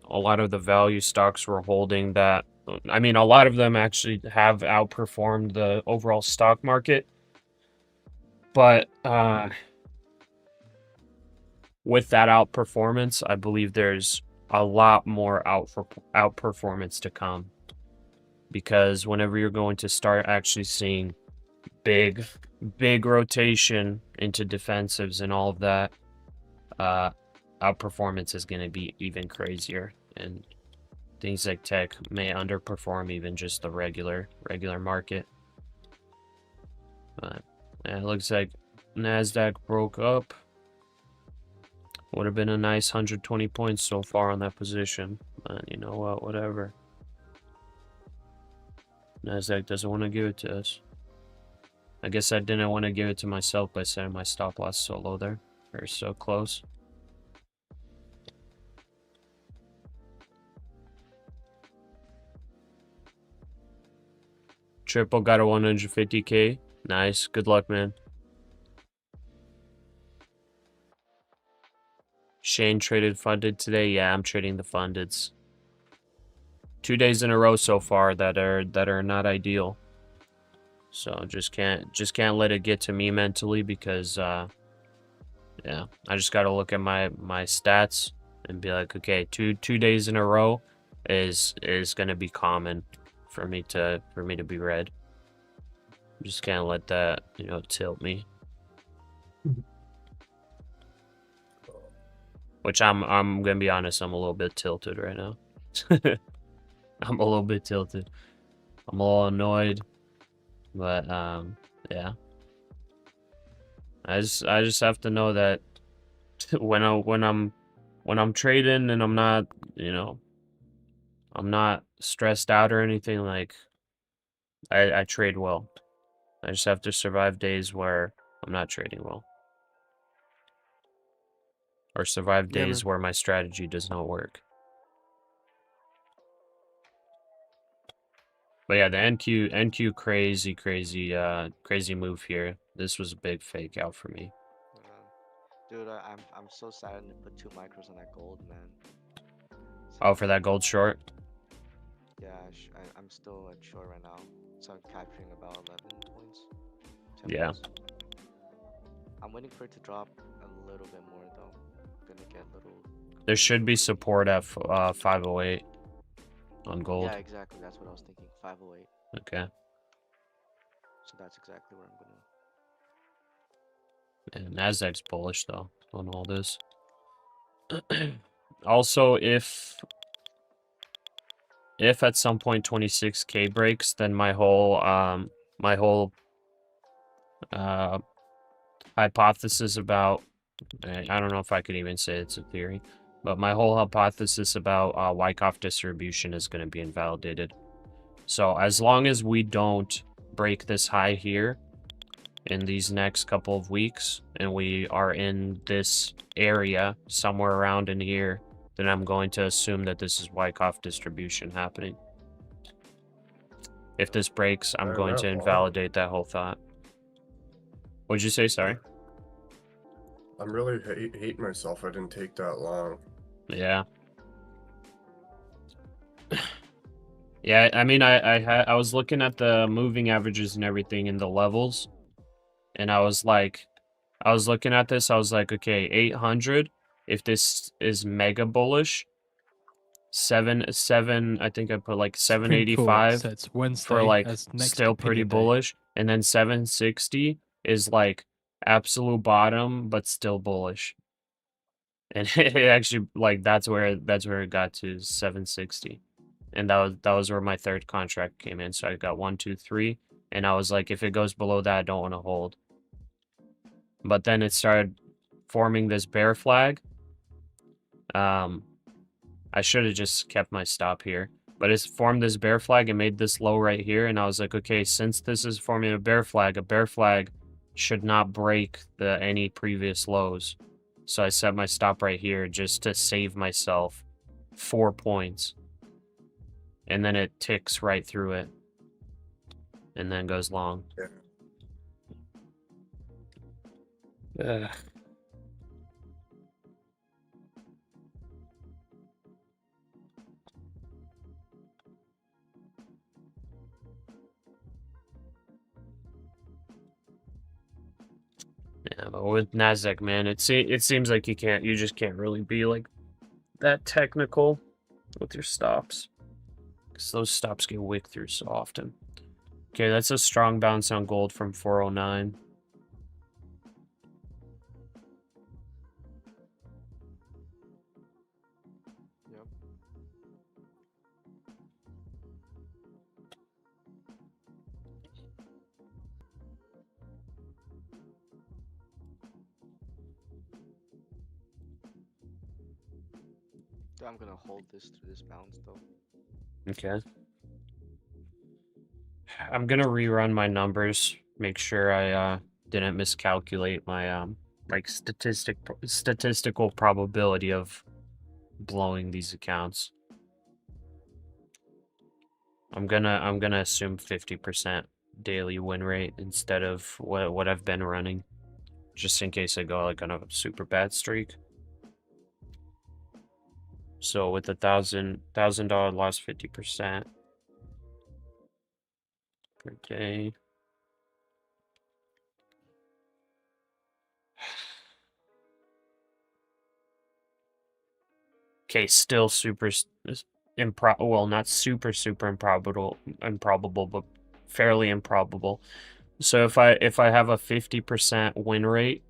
value stocks we're holding, that I mean, a lot of them actually have outperformed the overall stock market, but with that outperformance, I believe there's a lot more outperformance to come, because whenever you're going to start actually seeing big rotation into defensives and all of that, outperformance is going to be even crazier, and things like tech may underperform even just the regular market. But yeah, it looks like NASDAQ broke up. Would have been a nice 120 points so far on that position, but you know what, whatever. NASDAQ doesn't want to give it to us. I guess I didn't want to give it to myself by setting my stop loss so low there, or so close. Triple got a 150K. Nice. Good luck, man. Shane traded funded today. Yeah, I'm trading the fundeds. 2 days in a row so far that are not ideal. So just can't let it get to me mentally, because yeah, I just got to look at my stats and be like, okay, two days in a row is going to be common for me to be red. Just can't let that, you know, tilt me. Which I'm gonna be honest, I'm a little bit tilted right now. I'm a little bit tilted. I'm a little annoyed, but yeah. I just have to know that when I'm trading and I'm not, you know, I'm not stressed out or anything, like I trade well. I just have to survive days where I'm not trading well, or survive Yeah, days man. where my strategy does not work. But yeah, the NQ crazy move here. This was a big fake out for me. Dude, I'm so saddened to put 2 micros on that gold, man. Oh, for that gold short? Yeah, I'm still at short right now. So I'm capturing about 11 points. 10 Yeah. points. I'm waiting for it to drop a little bit more though. I'm gonna get a little. There should be support at 508 on gold. Yeah, exactly. That's what I was thinking. 508. Okay. So that's exactly where I'm gonna. And NASDAQ's bullish though on all this. Also, if at some point 26K breaks, then my whole hypothesis about, I don't know if I could even say it's a theory, but my whole hypothesis about Wyckoff distribution is going to be invalidated. So as long as we don't break this high here in these next couple of weeks, and we are in this area somewhere around in here, then I'm going to assume that this is Wyckoff distribution happening. If this breaks, I'm going to invalidate that whole thought. What'd you say? Sorry. I'm really hating myself. I didn't take that long. Yeah. Yeah, I mean, I was looking at the moving averages and everything in the levels, and I was looking at this, I was like, okay, 800, if this is mega bullish, 7, I think I put like 785 So it's Wednesday for like as next still pretty opinion day. bullish, and then 760 is like absolute bottom but still bullish. And it actually, like, that's where it got to 760, and that was where my third contract came in. So I got 1, 2, 3, And I was like, if it goes below that, I don't want to hold. But then it started forming this bear flag. I should have just kept my stop here. But it's formed this bear flag and made this low right here. And I was like, okay, since this is forming a bear flag should not break any previous lows. So I set my stop right here just to save myself 4 points. And then it ticks right through it. And then goes long. Ugh. Yeah, but with NASDAQ, man, it seems like you just can't really be like that technical with your stops. Because those stops get wicked through so often. Okay, that's a strong bounce on gold from 409. Yep. I'm gonna hold this through this bounce though. Okay. I'm gonna rerun my numbers, make sure I didn't miscalculate my like statistical probability of blowing these accounts. I'm gonna assume 50% daily win rate instead of what I've been running, just in case I go like on a super bad streak. So with $1,000 loss, 50% per day. Okay, still super well, not super improbable, but fairly improbable. So if I have a 50% win rate,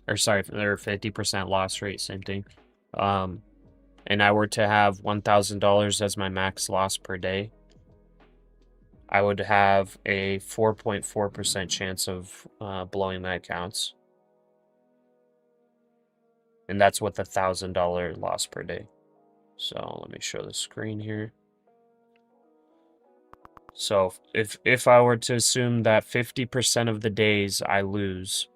or sorry, or 50% loss rate, same thing. And I were to have $1,000 as my max loss per day, I would have a 4.4% chance of blowing my accounts. And that's with $1,000 loss per day. So let me show the screen here. So if I were to assume that 50% of the days I lose,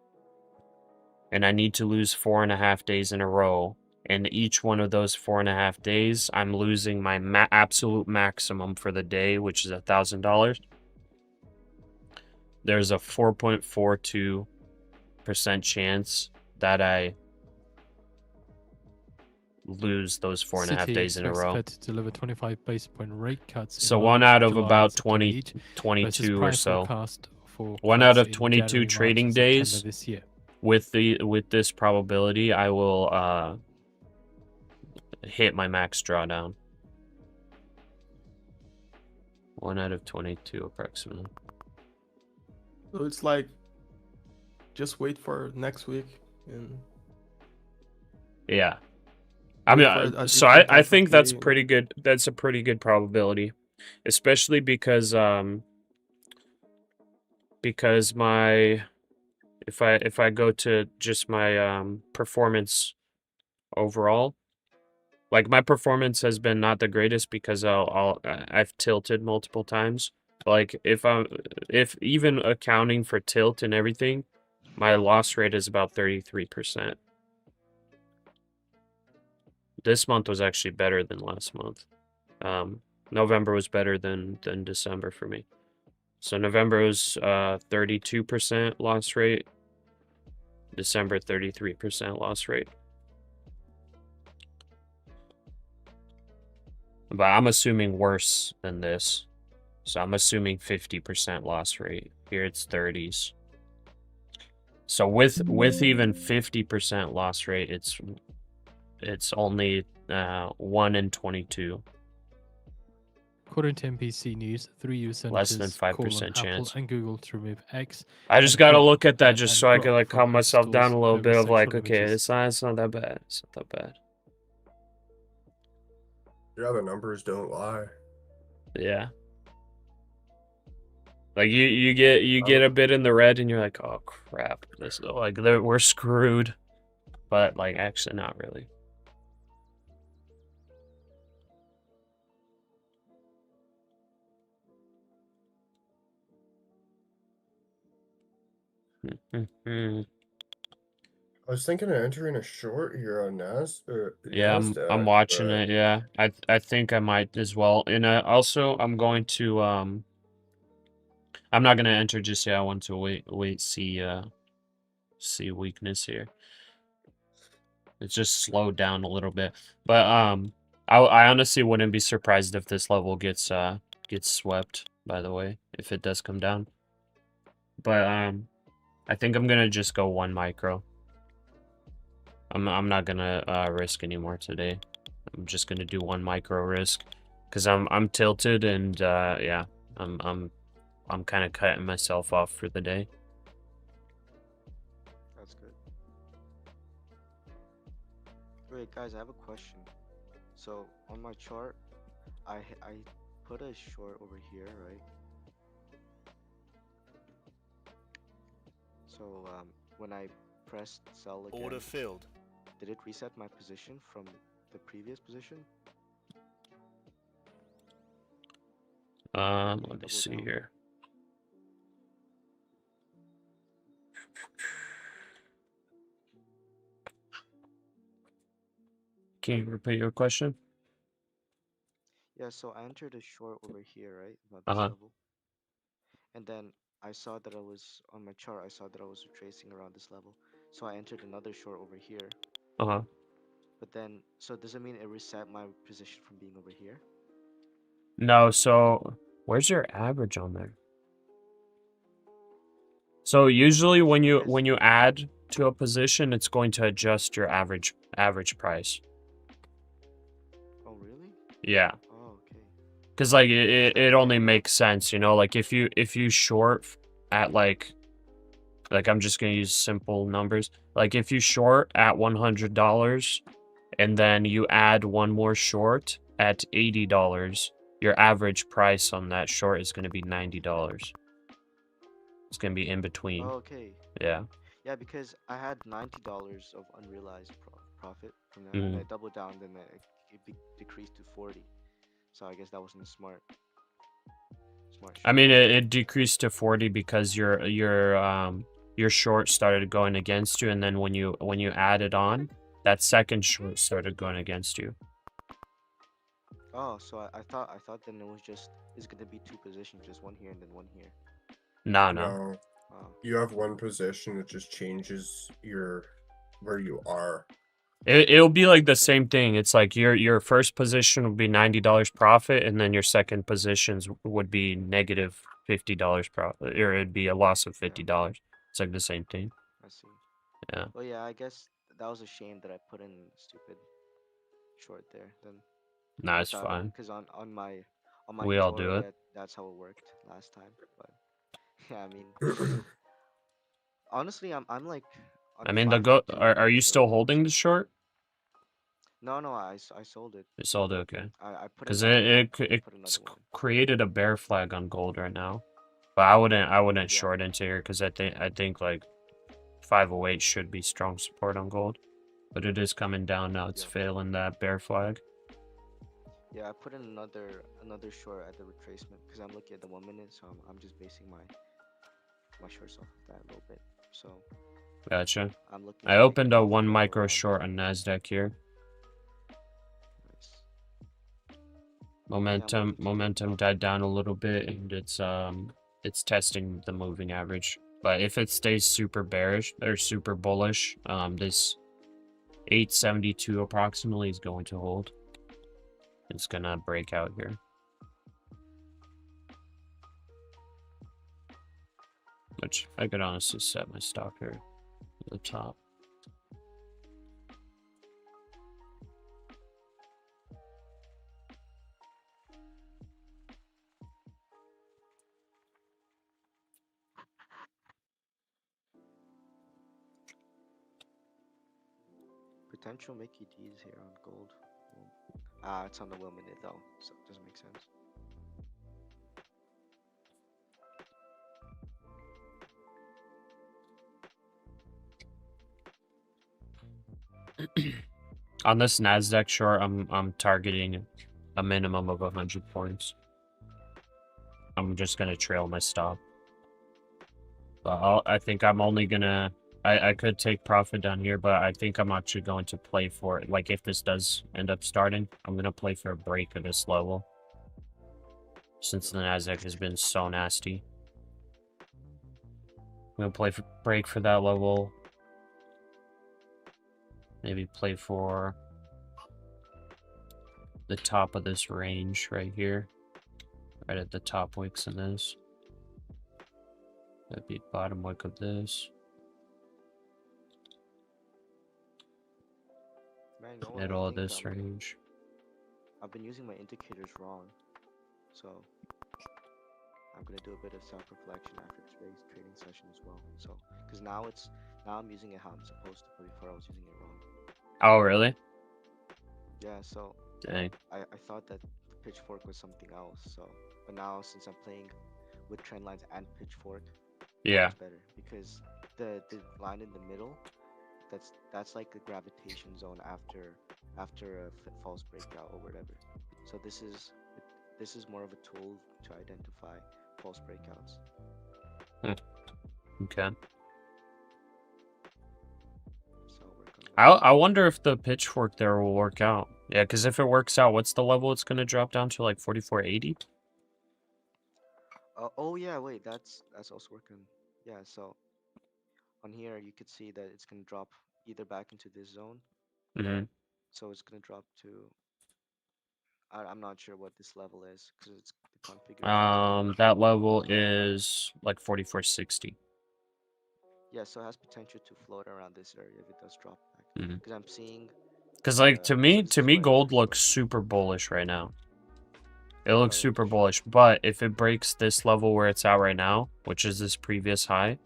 and I need to lose 4.5 days in a row, and each one of those 4.5 days, I'm losing my absolute maximum for the day, which is $1,000. There's a 4.42% chance that I lose those 4.5 days in a row. To deliver 25 basis point rate cuts. So one out of about 22 or so. One out of 22 trading days this year. With this probability, I will hit my max drawdown. 1 out of 22 approximately. So it's like just wait for next week and yeah. I mean, so I think that's pretty good. That's a pretty good probability, especially because my if I go to just my performance overall, like my performance has been not the greatest because I've tilted multiple times. Like if even accounting for tilt and everything, my loss rate is about 33%. This month was actually better than last month. November was better than December for me. So November was 32% loss rate. December 33% loss rate. But I'm assuming worse than this. So I'm assuming 50% loss rate. Here it's 30s. So with even 50% loss rate, it's only 1 in 22. According to NBC News, 3 U.S. Less than senators 5% chance. Apple and Google to remove X. I just gotta look at that just so I can like from calm App myself down a stores little over bit of like, sexual okay, images. it's not that bad. It's not that bad. Yeah, the numbers don't lie. Yeah. Like you get a bit in the red and you're like, oh crap, this like we're screwed. But like actually not really. I was thinking of entering a short here on Yeah, NASDAQ. I'm watching but it. Yeah, I think I might as well. And also I'm going to I'm not gonna enter just yet. I want to wait see weakness here. It's just slowed down a little bit, but I honestly wouldn't be surprised if this level gets swept. By the way, if it does come down, but I think I'm gonna just go 1 micro. I'm not gonna risk anymore today. I'm just gonna do 1 micro risk because I'm tilted and yeah, I'm kind of cutting myself off for the day. That's good. Wait, guys, I have a question. So on my chart, I put a short over here, right? So when I pressed sell again, Order filled. did it reset my position from the previous position? Let me Double see down. here. Can you repeat your question? Yeah, so I entered a short over here, right? About this level. And then I saw that I was on my chart, I saw that I was retracing around this level. So I entered another short over here. But then, so does it mean it reset my position from being over here? No, so where's your average on there? So usually when you add to a position, it's going to adjust your average price. Oh, really? Yeah. Oh, okay. Because like it only makes sense, you know, like if you short at like I'm just gonna use simple numbers. Like if you short at $100 and then you add 1 more short at $80, your average price on that short is gonna be $90. It's gonna be in between. Oh, okay. Yeah. Yeah, because I had $90 of unrealized profit from that, and I doubled down, then it decreased to 40. So I guess that wasn't smart. I mean, it decreased to 40 because your short started going against you, and then when you added on, that second short started going against you. Oh, so I thought then it was just it's gonna be 2 positions, just 1 here and then 1 here. No. Oh. You have 1 position, it just changes where you are. It'll be like the same thing. It's like your first position would be $90 profit, and then your second positions would be negative $50 profit, or it'd be a loss of $50. It's like the same thing. I see. Yeah. Well, yeah, I guess that was a shame that I put in stupid short there. Then. No, it's fine. Because on my We all do it. that's how it worked last time. But yeah, I mean, honestly, I'm like. I mean, are you still holding the short? No, I sold it. You sold it, okay. I put Because it created a bear flag on gold right now, but I wouldn't short into here because I think like 508 should be strong support on gold, but it is coming down now. It's failing that bear flag. Yeah, I put in another short at the retracement because I'm looking at the 1 minute, so I'm just basing my shorts off of that a little bit. So. Gotcha. I'm looking. I opened a 1 micro short on NASDAQ here. Momentum died down a little bit, and it's testing the moving average. But if it stays super bearish or super bullish, this 872 approximately is going to hold. It's gonna break out here. Which I could honestly set my stop here at the top. Potential Mickey D's here on gold. It's on the 1 minute though, so it doesn't make sense. On this NASDAQ short, I'm targeting a minimum of 100 points. I'm just gonna trail my stop. But I think I'm only gonna... I could take profit down here, but I think I'm actually going to play for it. Like, if this does end up starting, I'm gonna play for a break of this level. Since the NASDAQ has been so nasty. I'm gonna play for break for that level. Maybe play for the top of this range right here. Right at the top wicks in this. That'd be bottom wick of this. Man, no, I Middle of think, this range. I've been using my indicators wrong, so I'm gonna do a bit of self-reflection after today's trading session as well. So, because now I'm using it how I'm supposed to, but before I was using it wrong. Oh, really? Yeah, so Dang. I thought that pitchfork was something else. So, but now since I'm playing with trend lines and pitchfork, Yeah. it's better because the line in the middle, that's like the gravitation zone after a false breakout or whatever. So this is more of a tool to identify false breakouts. Okay. So we're gonna I wonder if the pitchfork there will work out. Yeah, because if it works out, what's the level it's going to drop down to? Like 4480? oh yeah, wait, that's also working. Yeah, so on here you could see that it's gonna drop either back into this zone. Mm-hmm. So it's gonna drop to I'm not sure what this level is because it's the configuration. That level is like 4460. Yeah, so it has potential to float around this area if it does drop back. Mhm. Because I'm seeing Because like to me, this is where gold it's looks super bullish right now. It looks yeah, super for sure. bullish, but if it breaks this level where it's at right now, which is this previous high,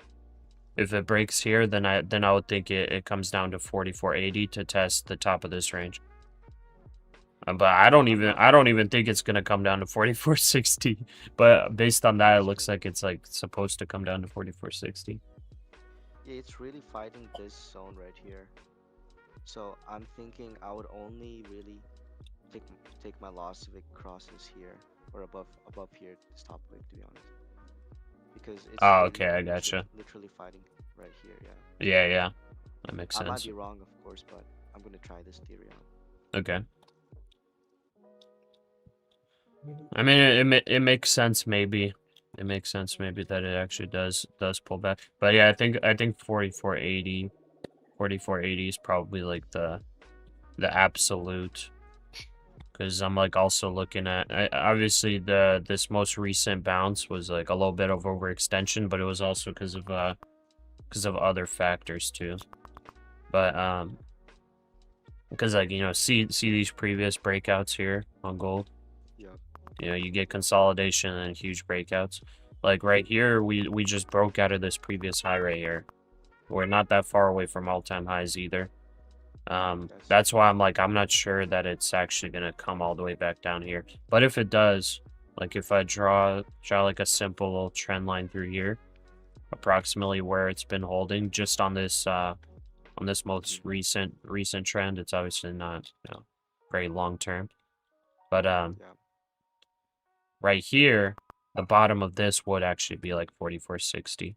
if it breaks here, then I would think it comes down to 4480 to test the top of this range. But I don't even think it's gonna come down to 4460. But based on that, it looks like it's like supposed to come down to 4460. Yeah, it's really fighting this zone right here. So I'm thinking I would only really take my loss if it crosses here or above here to stop wick, to be honest. Because it's Oh, really okay, I gotcha. literally fighting right here, yeah. Yeah, that makes I might sense. be wrong, of course, but I'm gonna try this theory out. Okay. I mean, it makes sense maybe. It makes sense maybe that it actually does pull back. But yeah, I think 4480 is probably like the absolute. Because I'm like also looking at obviously this most recent bounce was like a little bit of overextension, but it was also because of other factors too. But because like see these previous breakouts here on gold. Yeah. You get consolidation and huge breakouts. Like right here, we just broke out of this previous high right here. We're not that far away from all-time highs either. That's why I'm like, I'm not sure that it's actually gonna come all the way back down here. But if it does, like if I draw like a simple little trend line through here, approximately where it's been holding, just on this most recent trend, it's obviously not very long term. But Yeah. right here, the bottom of this would actually be like 4460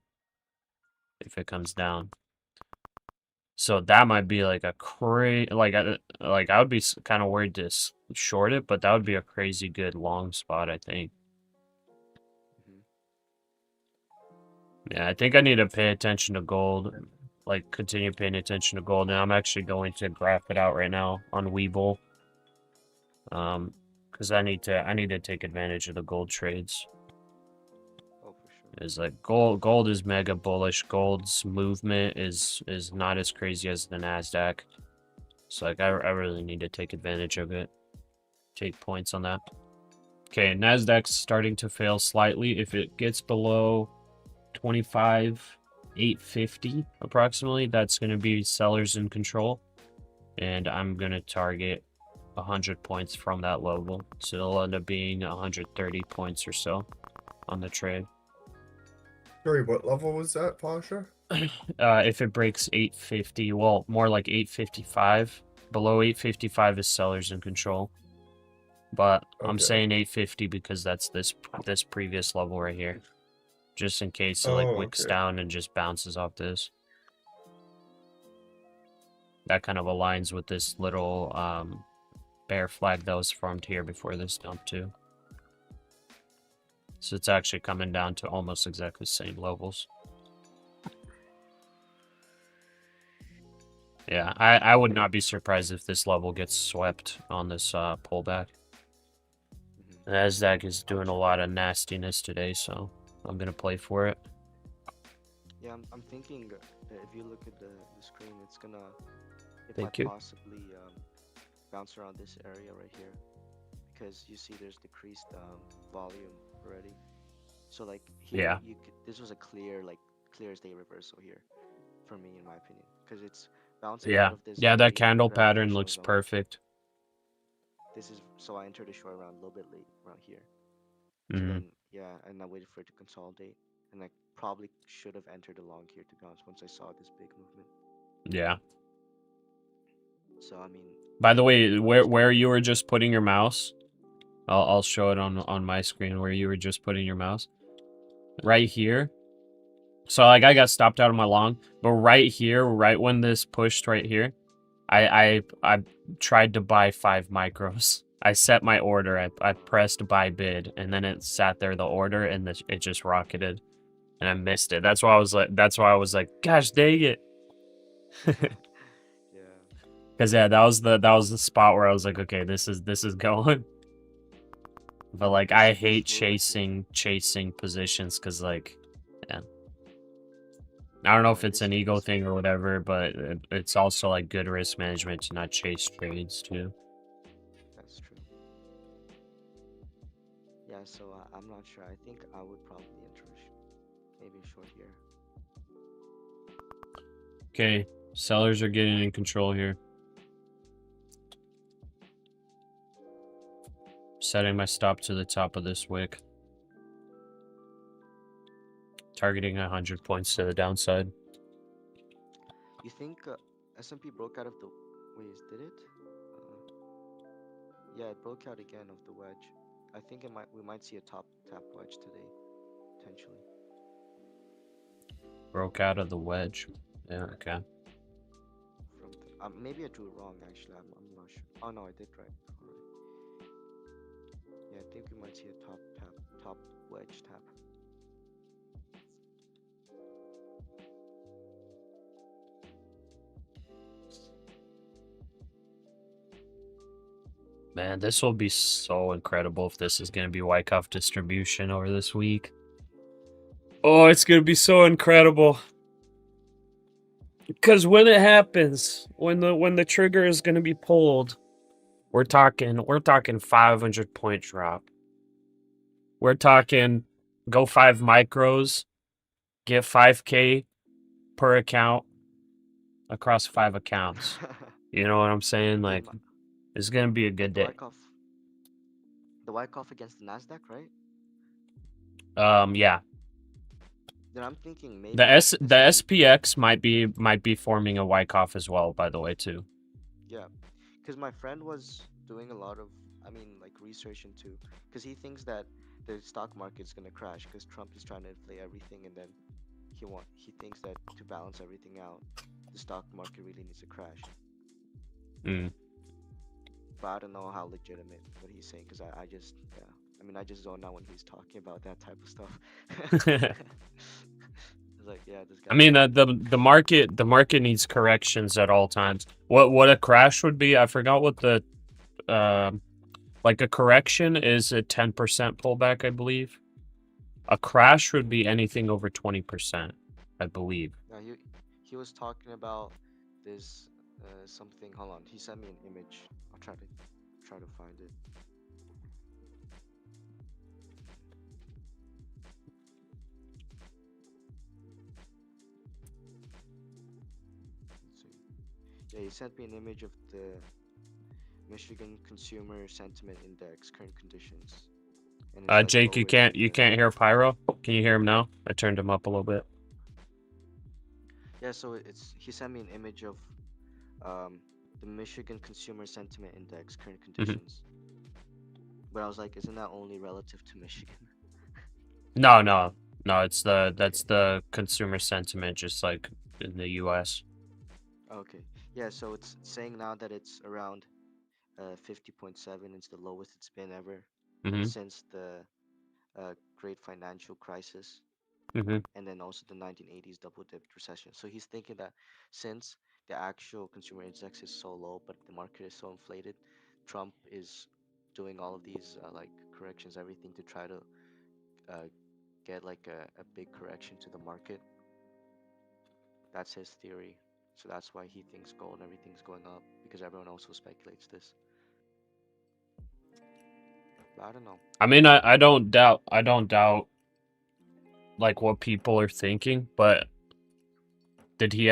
if it comes down. So that might be like a like I would be kind of worried to short it, but that would be a crazy good long spot, I think. Yeah, I think I need to pay attention to gold, like continue paying attention to gold, and I'm actually going to graph it out right now on Webull. Because I need to take advantage of the gold trades. Oh, for sure. Is like gold is mega bullish. Gold's movement is not as crazy as the NASDAQ. So like I really need to take advantage of it. Take points on that. Okay, NASDAQ's starting to fail slightly. If it gets below 25,850 approximately, that's going to be sellers in control. And I'm going to target 100 points from that level. So it'll end up being 130 points or so on the trade. Sorry, what level was that, Pasha? if it breaks 850, well, more like 855. Below 855 is sellers in control. But I'm Okay. saying 850 because that's this previous level right here. Just in case it like Oh, wicks okay. down and just bounces off this. That kind of aligns with this little bear flag that was formed here before this dump too. So it's actually coming down to almost exactly the same levels. Yeah, I would not be surprised if this level gets swept on this pullback. Mhm. The NASDAQ is doing a lot of nastiness today, so I'm gonna play for it. Yeah, I'm thinking if you look at the screen, it Thank might you. possibly bounce around this area right here, because you see there's decreased volume already. So like here, Yeah. this was a clear as day reversal here, for me in my opinion, because it's bouncing Yeah. out of this Yeah, that candle pattern gravitational looks zone. perfect. This is so I entered the short round a little bit late around here. So Mhm. then yeah, and I waited for it to consolidate, and I probably should have entered the long here to be honest once I saw this big movement. Yeah. So I mean, By the way, I'm where just gonna you were just putting your mouse, I'll show it on my screen where you were just putting your mouse. Right here. So like I got stopped out of my long, but right here, right when this pushed right here, I tried to buy 5 micros. I set my order. I pressed buy bid, and then it sat there the order, and it just rocketed, and I missed it. That's why I was like, gosh dang it. yeah. Cause yeah, that was the spot where I was like, okay, this is going. But like I hate chasing positions because like, yeah. I don't know if Right, it's an ego thing or whatever, but it's also like good risk management to not chase trades too. That's true. Yeah, so I'm not sure. I think I would probably enter maybe a short here. Okay, sellers are getting in control here. Setting my stop to the top of this wick. Targeting 100 points to the downside. You think S&P broke out of the? Wait, did it? Yeah, it broke out again of the wedge. I think we might see a top tap wedge today, potentially. Broke out of the wedge. Yeah, okay. Maybe I drew it wrong actually. I'm not sure. Oh no, I did right. Alright. Yeah, I think we might see a top wedge tap. Man, this will be so incredible if this is going to be Wyckoff distribution over this week. Oh, it's going to be so incredible. Because when it happens, when the trigger is going to be pulled, we're talking 500 point drop. We're talking go 5 micros, get 5K per account across 5 accounts. You know what I'm saying? Like, it's going to be a good day. The Wyckoff against the NASDAQ, right? Yeah. Then I'm thinking maybe The SPX might be forming a Wyckoff as well, by the way, too. Yeah, because my friend was doing a lot of, like research into, because he thinks that the stock market's gonna crash because Trump is trying to inflate everything, and then he thinks that to balance everything out, the stock market really needs to crash. But I don't know how legitimate what he's saying, because I just I just zone out when he's talking about that type of stuff. It's like, yeah, this guy. I mean, the market needs corrections at all times. What a crash would be? I forgot what the like a correction is a 10% pullback, I believe. A crash would be anything over 20%, I believe. Yeah, he was talking about this something. Hold on, he sent me an image. I'll try to find it. Let's see. Yeah, he sent me an image of the Michigan Consumer Sentiment Index current conditions. And it's like Jake, you can't hear Pyro? Can you hear him now? I turned him up a little bit. Yeah, so he sent me an image of um, the Michigan Consumer Sentiment Index current conditions. But I was like, isn't that only relative to Michigan? No, no, no. It's that's the consumer sentiment, just like in the U.S. Okay. Yeah, so it's saying now that it's around 50.7. It's the lowest it's been ever Mm-hmm. since the great financial crisis, Mm-hmm. and then also the 1980s double dipped recession. So he's thinking that since the actual consumer index is so low, but the market is so inflated, Trump is doing all of these like corrections, everything to try to uh, get like a big correction to the market. That's his theory. So that's why he thinks gold and everything's going up because everyone also speculates this. But I don't know. I mean, I don't doubt like what people are thinking, but did he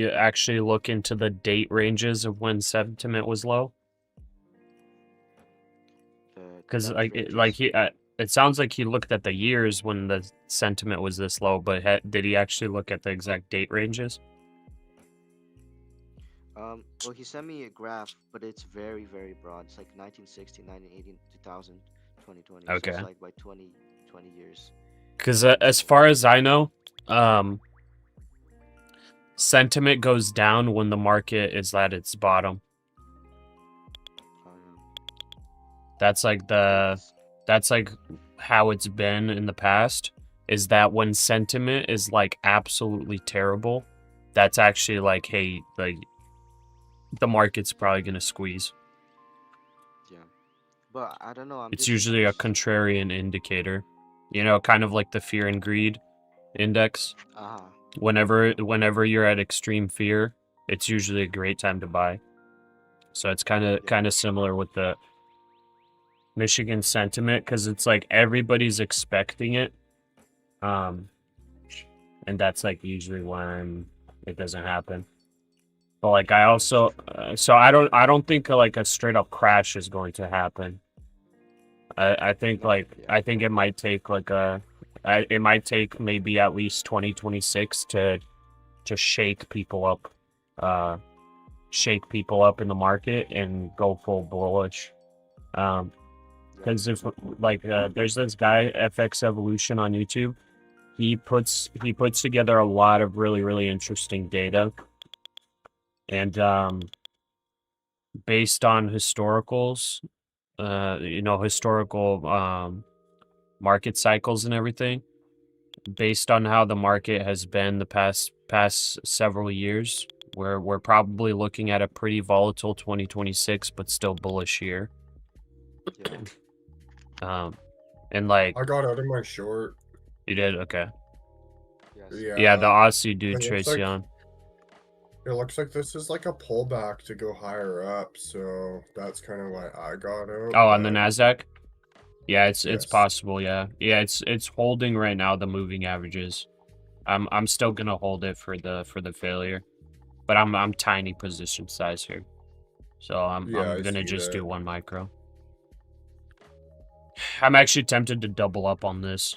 actually look into the date ranges of when sentiment was low? The Because depth like ranges. it sounds like he looked at the years when the sentiment was this low, but did he actually look at the exact date ranges? Well, he sent me a graph, but it's very, very broad. It's like 1960, 1980, 2000, 2020. So it's Okay. like by 20 years. Because as far as I know, sentiment goes down when the market is at its bottom. That's like that's like how it's been in the past, is that when sentiment is like absolutely terrible, that's actually like, hey, like the market's probably gonna squeeze. Yeah. But I don't know. It's usually a contrarian indicator, you know, kind of like the fear and greed index. Ah. Whenever you're at extreme fear, it's usually a great time to buy. So it's kind of similar with the Michigan sentiment, because it's like everybody's expecting it, and that's like usually when it doesn't happen. But like I also, so I don't think like a straight up crash is going to happen. I think I think it might take like it might take maybe at least 2026 to shake people up, in the market and go full bullish. Because if like there's this guy FX Evolution on YouTube, he puts together a lot of really interesting data, and based on historicals, historical market cycles and everything, based on how the market has been the past several years, we're probably looking at a pretty volatile 2026, but still bullish year. And like I got out of my short. you did, okay. Yes. Yeah, the Aussie dude It looks Trace like- Young. It looks like this is like a pullback to go higher up, so that's kind of why I got out. Oh, on the but- NASDAQ? Yeah, it's Yes. possible, yeah. Yeah, it's holding right now the moving averages. I'm still gonna hold it for the failure. But I'm tiny position size here. So I'm I gonna see just that. do one micro. I'm actually tempted to double up on this.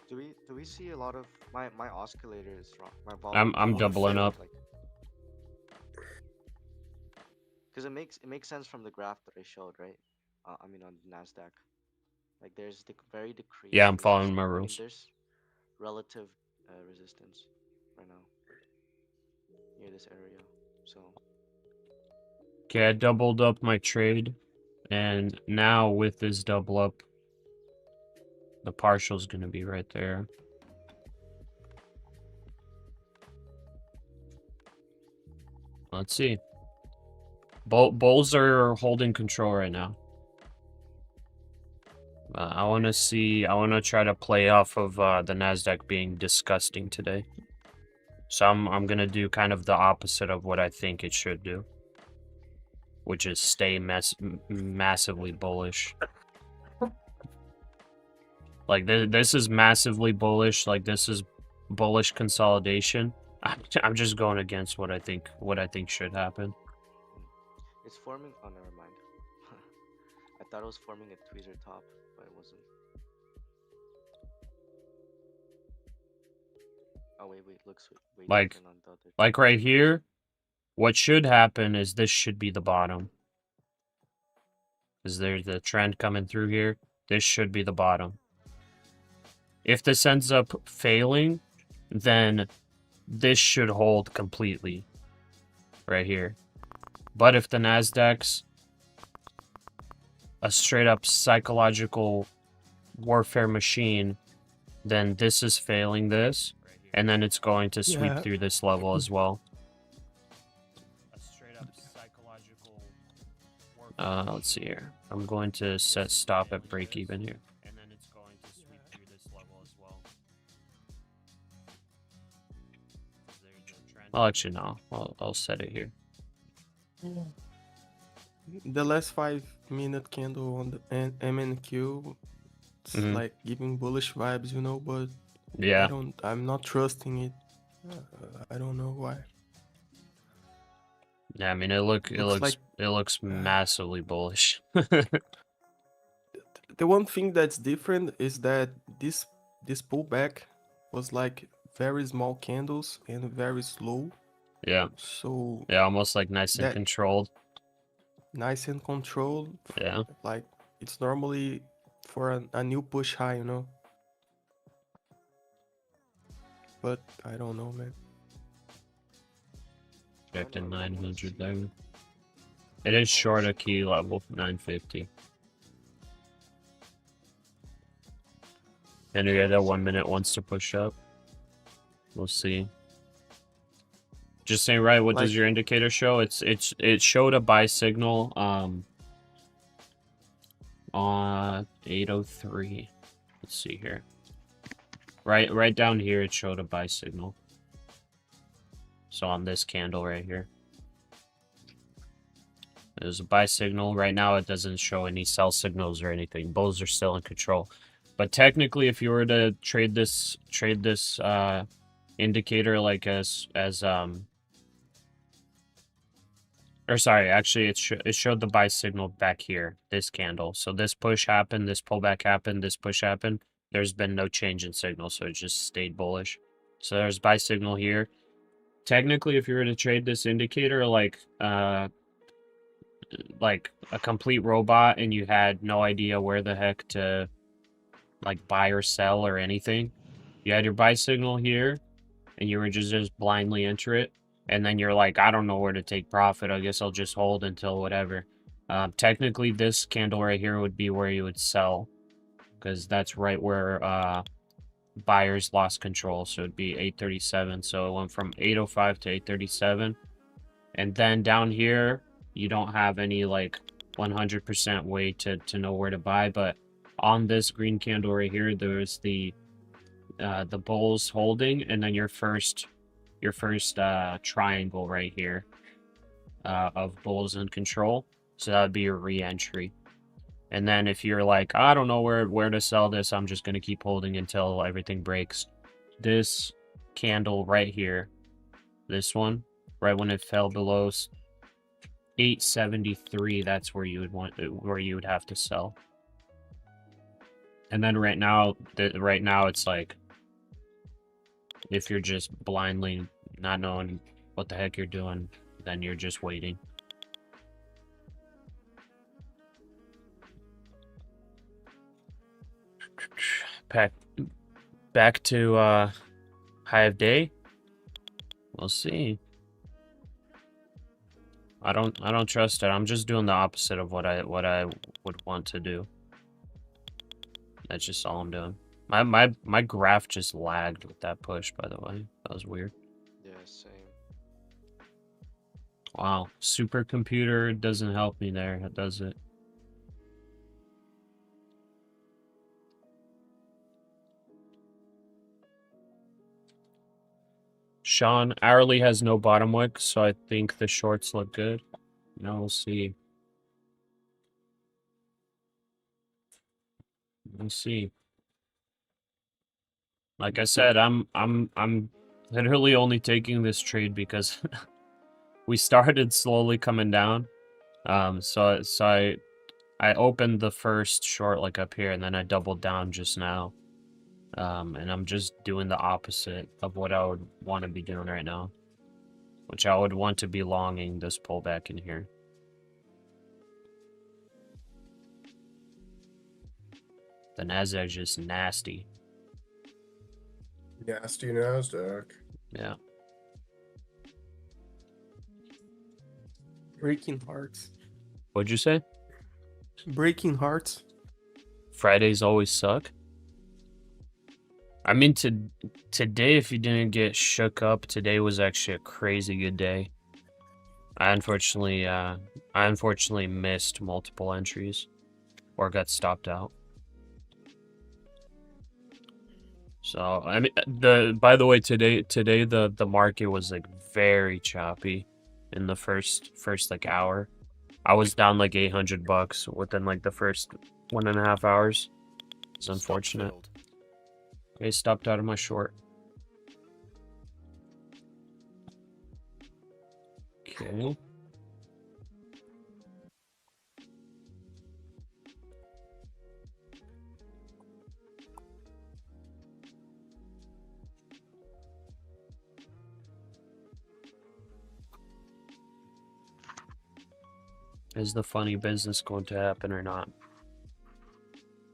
Do we see a lot of my oscillator is wrong. My volume. I'm doubling up. Because it makes sense from the graph that I showed, right? I mean on Nasdaq. Like there's the very decreased. Yeah, I'm following resistance. my I mean, rules. there's relative resistance right now near this area. So Okay, I doubled up my trade, and now with this double up, the partial's gonna be right there. Let's see. Bulls are holding control right now. I want to try to play off of the NASDAQ being disgusting today. So I'm going to do kind of the opposite of what I think it should do, which is stay massively bullish. Like this is massively bullish, like this is bullish consolidation. I'm just going against what I think should happen. it's forming. Oh, never mind. I thought it was forming a tweezer top, but it wasn't. Oh wait, looks way Like- different on the other. Like right here, what should happen is this should be the bottom. Is there the trend coming through here? This should be the bottom. If this ends up failing, then this should hold completely right here. But if the NASDAQ's a straight up psychological warfare machine, then this is failing this, and then it's going to sweep Yeah. through this level as well. Let's see here. I'm going to set stop at break even here. And then it's going to sweep through this level as well. Well, actually, no. I'll set it here. The last 5-minute candle on the MNQ, it's Mhm. like giving bullish vibes, you know, but Yeah. I'm not trusting it. I don't know why. Yeah, I mean, it looks massively bullish. The one thing that's different is that this pullback was like very small candles and very slow. Yeah. So Yeah, almost like nice and That- controlled. nice and controlled. Yeah. Like it's normally for a new push high, you know. But I don't know, man. Checked in 900 there. It is short a key level, 950. And you get that 1 minute wants to push up. We'll see. Just saying, right? What does Like- your indicator show? It showed a buy signal on 803. Let's see here. Right down here, it showed a buy signal. So on this candle right here, there's a buy signal. Right now, it doesn't show any sell signals or anything. Bulls are still in control. But technically, if you were to trade this indicator like or sorry, actually it showed the buy signal back here, this candle. So this push happened, this pullback happened, this push happened. There's been no change in signal, so it just stayed bullish. So there's buy signal here. Technically, if you were to trade this indicator like a complete robot and you had no idea where the heck to like buy or sell or anything, you had your buy signal here and you were just blindly enter it, and then you're like, I don't know where to take profit, I guess I'll just hold until whatever. Technically, this candle right here would be where you would sell, because that's right where buyers lost control. So it'd be 837. So it went from 805 to 837, and then down here you don't have any like 100% way to know where to buy. But on this green candle right here, there's the bulls holding, and then your first triangle right here of bulls in control. So that would be your re-entry. And then if you're like, I don't know where to sell this, I'm just going to keep holding until everything breaks. This candle right here, this one, right when it fell below 873, that's where you would have to sell. And then right now it's like, if you're just blindly not knowing what the heck you're doing, then you're just waiting. Back to high of day. We'll see. I don't trust it. I'm just doing the opposite of what I would want to do. That's just all I'm doing. My graph just lagged with that push, by the way. That was weird. Yeah, same. Wow, supercomputer doesn't help me there, does it? Sean, hourly has no bottom wick, so I think the shorts look good. Now we'll see. We'll see. Like I said, I'm literally only taking this trade because we started slowly coming down. So I opened the first short like up here, and then I doubled down just now. And I'm just doing the opposite of what I would want to be doing right now, which I would want to be longing this pullback in here. The NASDAQ is just nasty. Nasty NASDAQ. Yeah. Breaking hearts. What'd you say? Breaking hearts. Fridays always suck. I mean, today, if you didn't get shook up, today was actually a crazy good day. I unfortunately missed multiple entries, or got stopped out. So I mean, by the way, today the market was like very choppy in the first like hour. I was down like $800 within like the first 1.5 hours. It's Stop unfortunate. filled. Okay, stopped out of my short. Okay. Is the funny business going to happen or not?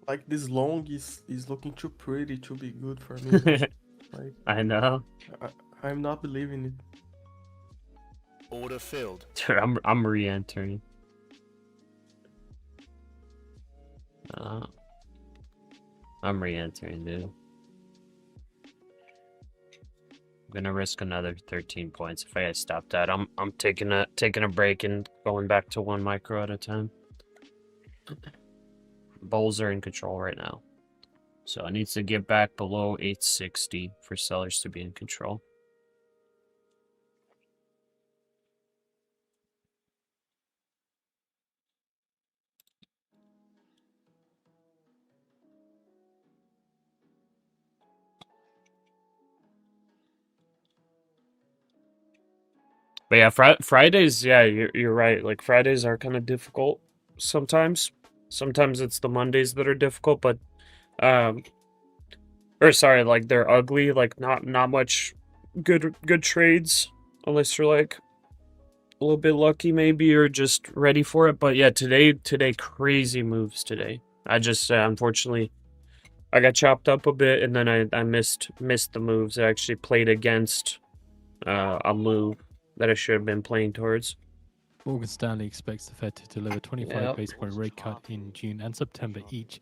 Like this long is looking too pretty to be good for me. Like I know. I'm not believing it. Order filled. Dude, I'm re-entering. I'm re-entering, dude. I'm gonna risk another 13 points if I get stopped out. I'm taking a break and going back to 1 micro at a time. Bulls are in control right now, so I need to get back below 860 for sellers to be in control. But yeah, Fridays, yeah, you're right. Like Fridays are kind of difficult sometimes. Sometimes it's the Mondays that are difficult, but or sorry, like they're ugly. Like not much good trades unless you're like a little bit lucky maybe or just ready for it. But yeah, today crazy moves today. I just unfortunately I got chopped up a bit and then I missed the moves. I actually played against a move that I should have been playing towards. Morgan Stanley expects the Fed to deliver 25 Yep. base point rate cut in June and September each,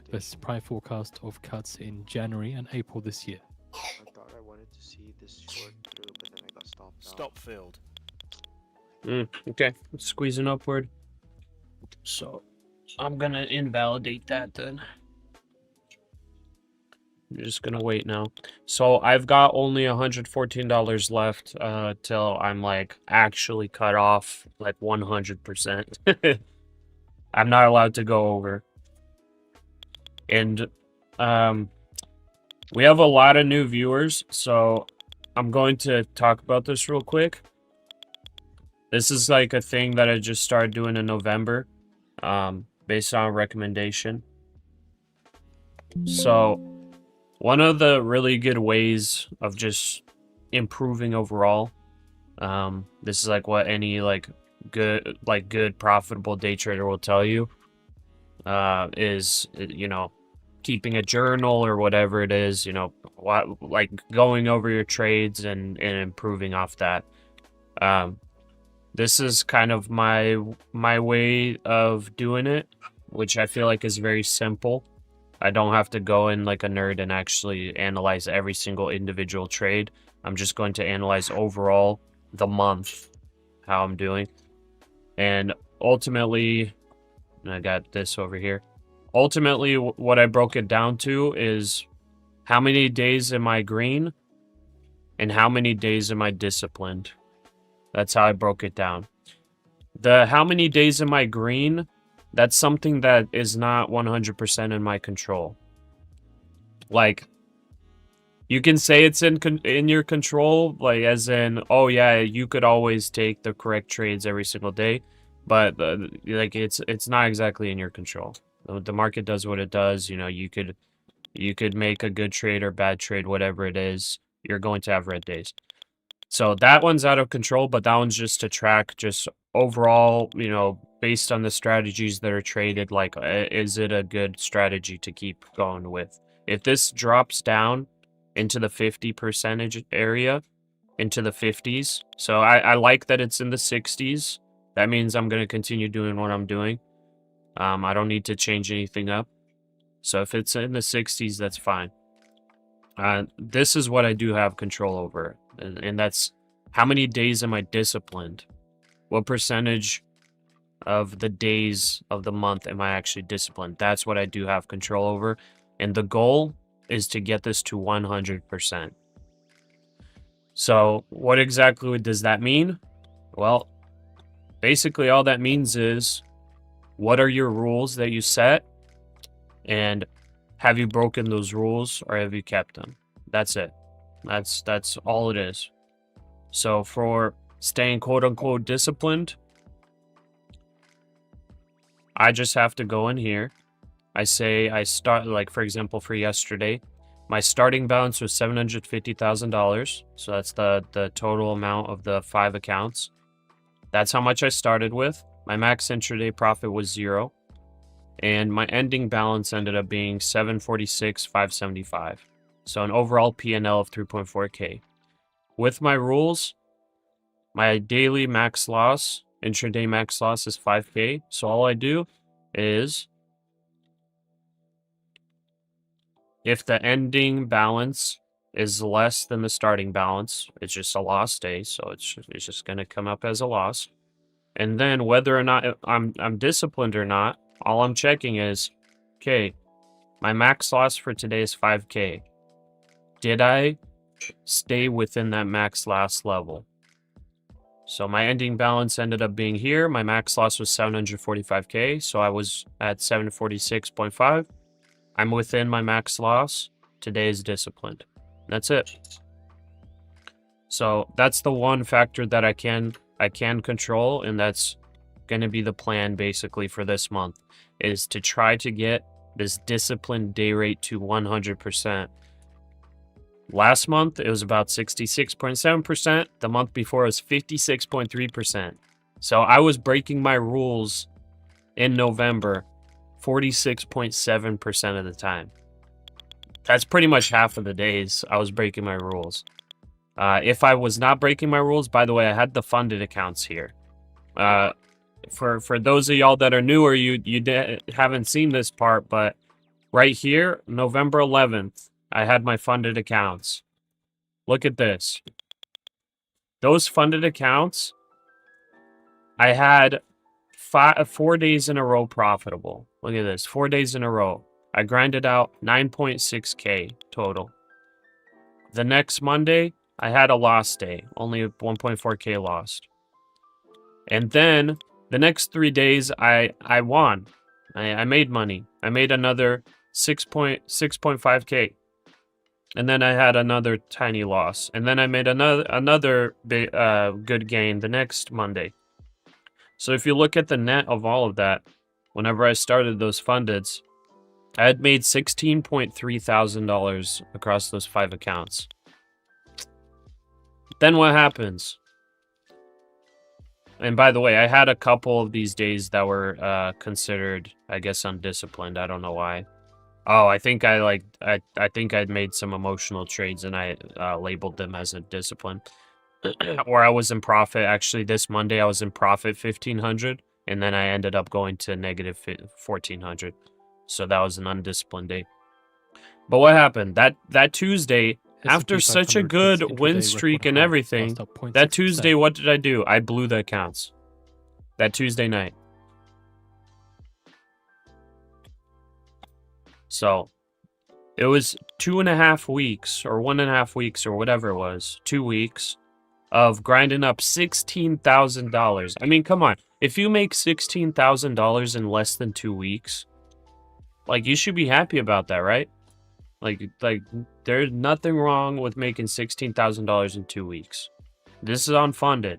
versus prior forecast of cuts in January and April this year. I thought I wanted to see this short through, but then I got stopped out. Stop filled. Okay, squeezing upward. So I'm gonna invalidate that then. I'm just gonna wait now. So I've got only $114 left till I'm like actually cut off like 100%. I'm not allowed to go over. And we have a lot of new viewers, so I'm going to talk about this real quick. This is like a thing that I just started doing in November, based on a recommendation. So one of the really good ways of just improving overall, this is like what any good profitable day trader will tell you, is, you know, keeping a journal or whatever it is, you know, like going over your trades and improving off that. This is kind of my way of doing it, which I feel like is very simple. I don't have to go in like a nerd and actually analyze every single individual trade. I'm just going to analyze overall the month, how I'm doing. And ultimately, I got this over here. Ultimately, what I broke it down to is how many days am I green and how many days am I disciplined. That's how I broke it down. The how many days am I green, that's something that is not 100% in my control. Like, you can say it's in your control, like as in, oh yeah, you could always take the correct trades every single day, but like it's not exactly in your control. The market does what it does. You know, you could You could make a good trade or bad trade, whatever it is. You're going to have red days. So that one's out of control, but that one's just to track just overall, you know, based on the strategies that are traded, like, is it a good strategy to keep going with? If this drops down into the 50% area, into the 50s, so I like that it's in the 60s. That means I'm going to continue doing what I'm doing. I don't need to change anything up. So if it's in the 60s, that's fine. This is what I do have control over. And that's how many days am I disciplined? What percentage of the days of the month am I actually disciplined? That's what I do have control over. And the goal is to get this to 100%. So what exactly does that mean? Well, basically all that means is, what are your rules that you set? And have you broken those rules or have you kept them? That's it. That's all it is. So for staying quote unquote disciplined, I just have to go in here. I say I start, like for example, for yesterday, my starting balance was $750,000. So that's the total amount of the 5 accounts. That's how much I started with. My max intraday profit was 0. And my ending balance ended up being 746,575. So an overall P&L of 3.4K. With my rules, my daily max loss, intraday max loss is 5K. So all I do is, if the ending balance is less than the starting balance, it's just a loss day. So it's just going to come up as a loss. And then whether or not I'm disciplined or not, all I'm checking is, okay, my max loss for today is 5K. Did I stay within that max loss level? So my ending balance ended up being here. My max loss was 745K. So I was at 746.5. I'm within my max loss. Today is disciplined. That's it. So that's the one factor that I can control, and that's going to be the plan basically for this month, is to try to get this disciplined day rate to 100%. Last month, it was about 66.7%. The month before, it was 56.3%. So I was breaking my rules in November 46.7% of the time. That's pretty much half of the days I was breaking my rules. If I was not breaking my rules, by the way, I had the funded accounts here. For those of y'all that are newer, you haven't seen this part, but right here, November 11th, I had my funded accounts. Look at this. Those funded accounts, I had 4 days in a row profitable. Look at this, 4 days in a row. I grinded out 9.6K total. The next Monday, I had a loss day, only 1.4K lost. And then the next 3 days, I won. I made money. I made another 6.5K. And then I had another tiny loss. And then I made another big, good gain the next Monday. So if you look at the net of all of that, whenever I started those fundeds, I had made $16.3 thousand across those 5 accounts. Then what happens? And by the way, I had a couple of these days that were considered, I guess, undisciplined. I don't know why. Oh, I think I think I'd made some emotional trades and I labeled them as a discipline. Or I was in profit. Actually, this Monday I was in profit 1,500, and then I ended up going to negative 1,400. So that was an undisciplined day. But what happened? That Tuesday, after such a good win streak and everything, that Tuesday, what did I do? I blew the accounts. That Tuesday night. So it was 2.5 weeks or 1.5 weeks or whatever it was, 2 weeks of grinding up $16,000. I mean, come on. If you make $16,000 in less than 2 weeks, like, you should be happy about that, right? Like there's nothing wrong with making $16,000 in 2 weeks. This is unfunded.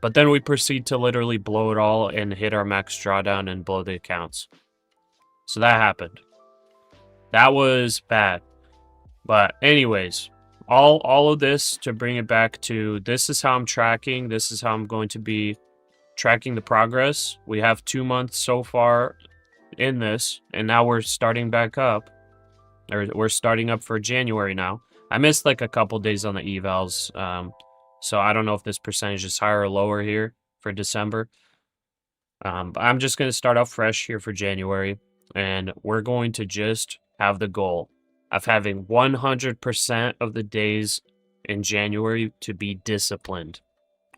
But then we proceed to literally blow it all and hit our max drawdown and blow the accounts. So that happened. That was bad. But anyways, all of this to bring it back to, this is how I'm tracking. This is how I'm going to be tracking the progress. We have 2 months so far in this, and now we're starting back up. Or we're starting up for January now. I missed like a couple days on the evals, so I don't know if this percentage is higher or lower here for December. But I'm just going to start off fresh here for January, and we're going to just have the goal of having 100% of the days in January to be disciplined.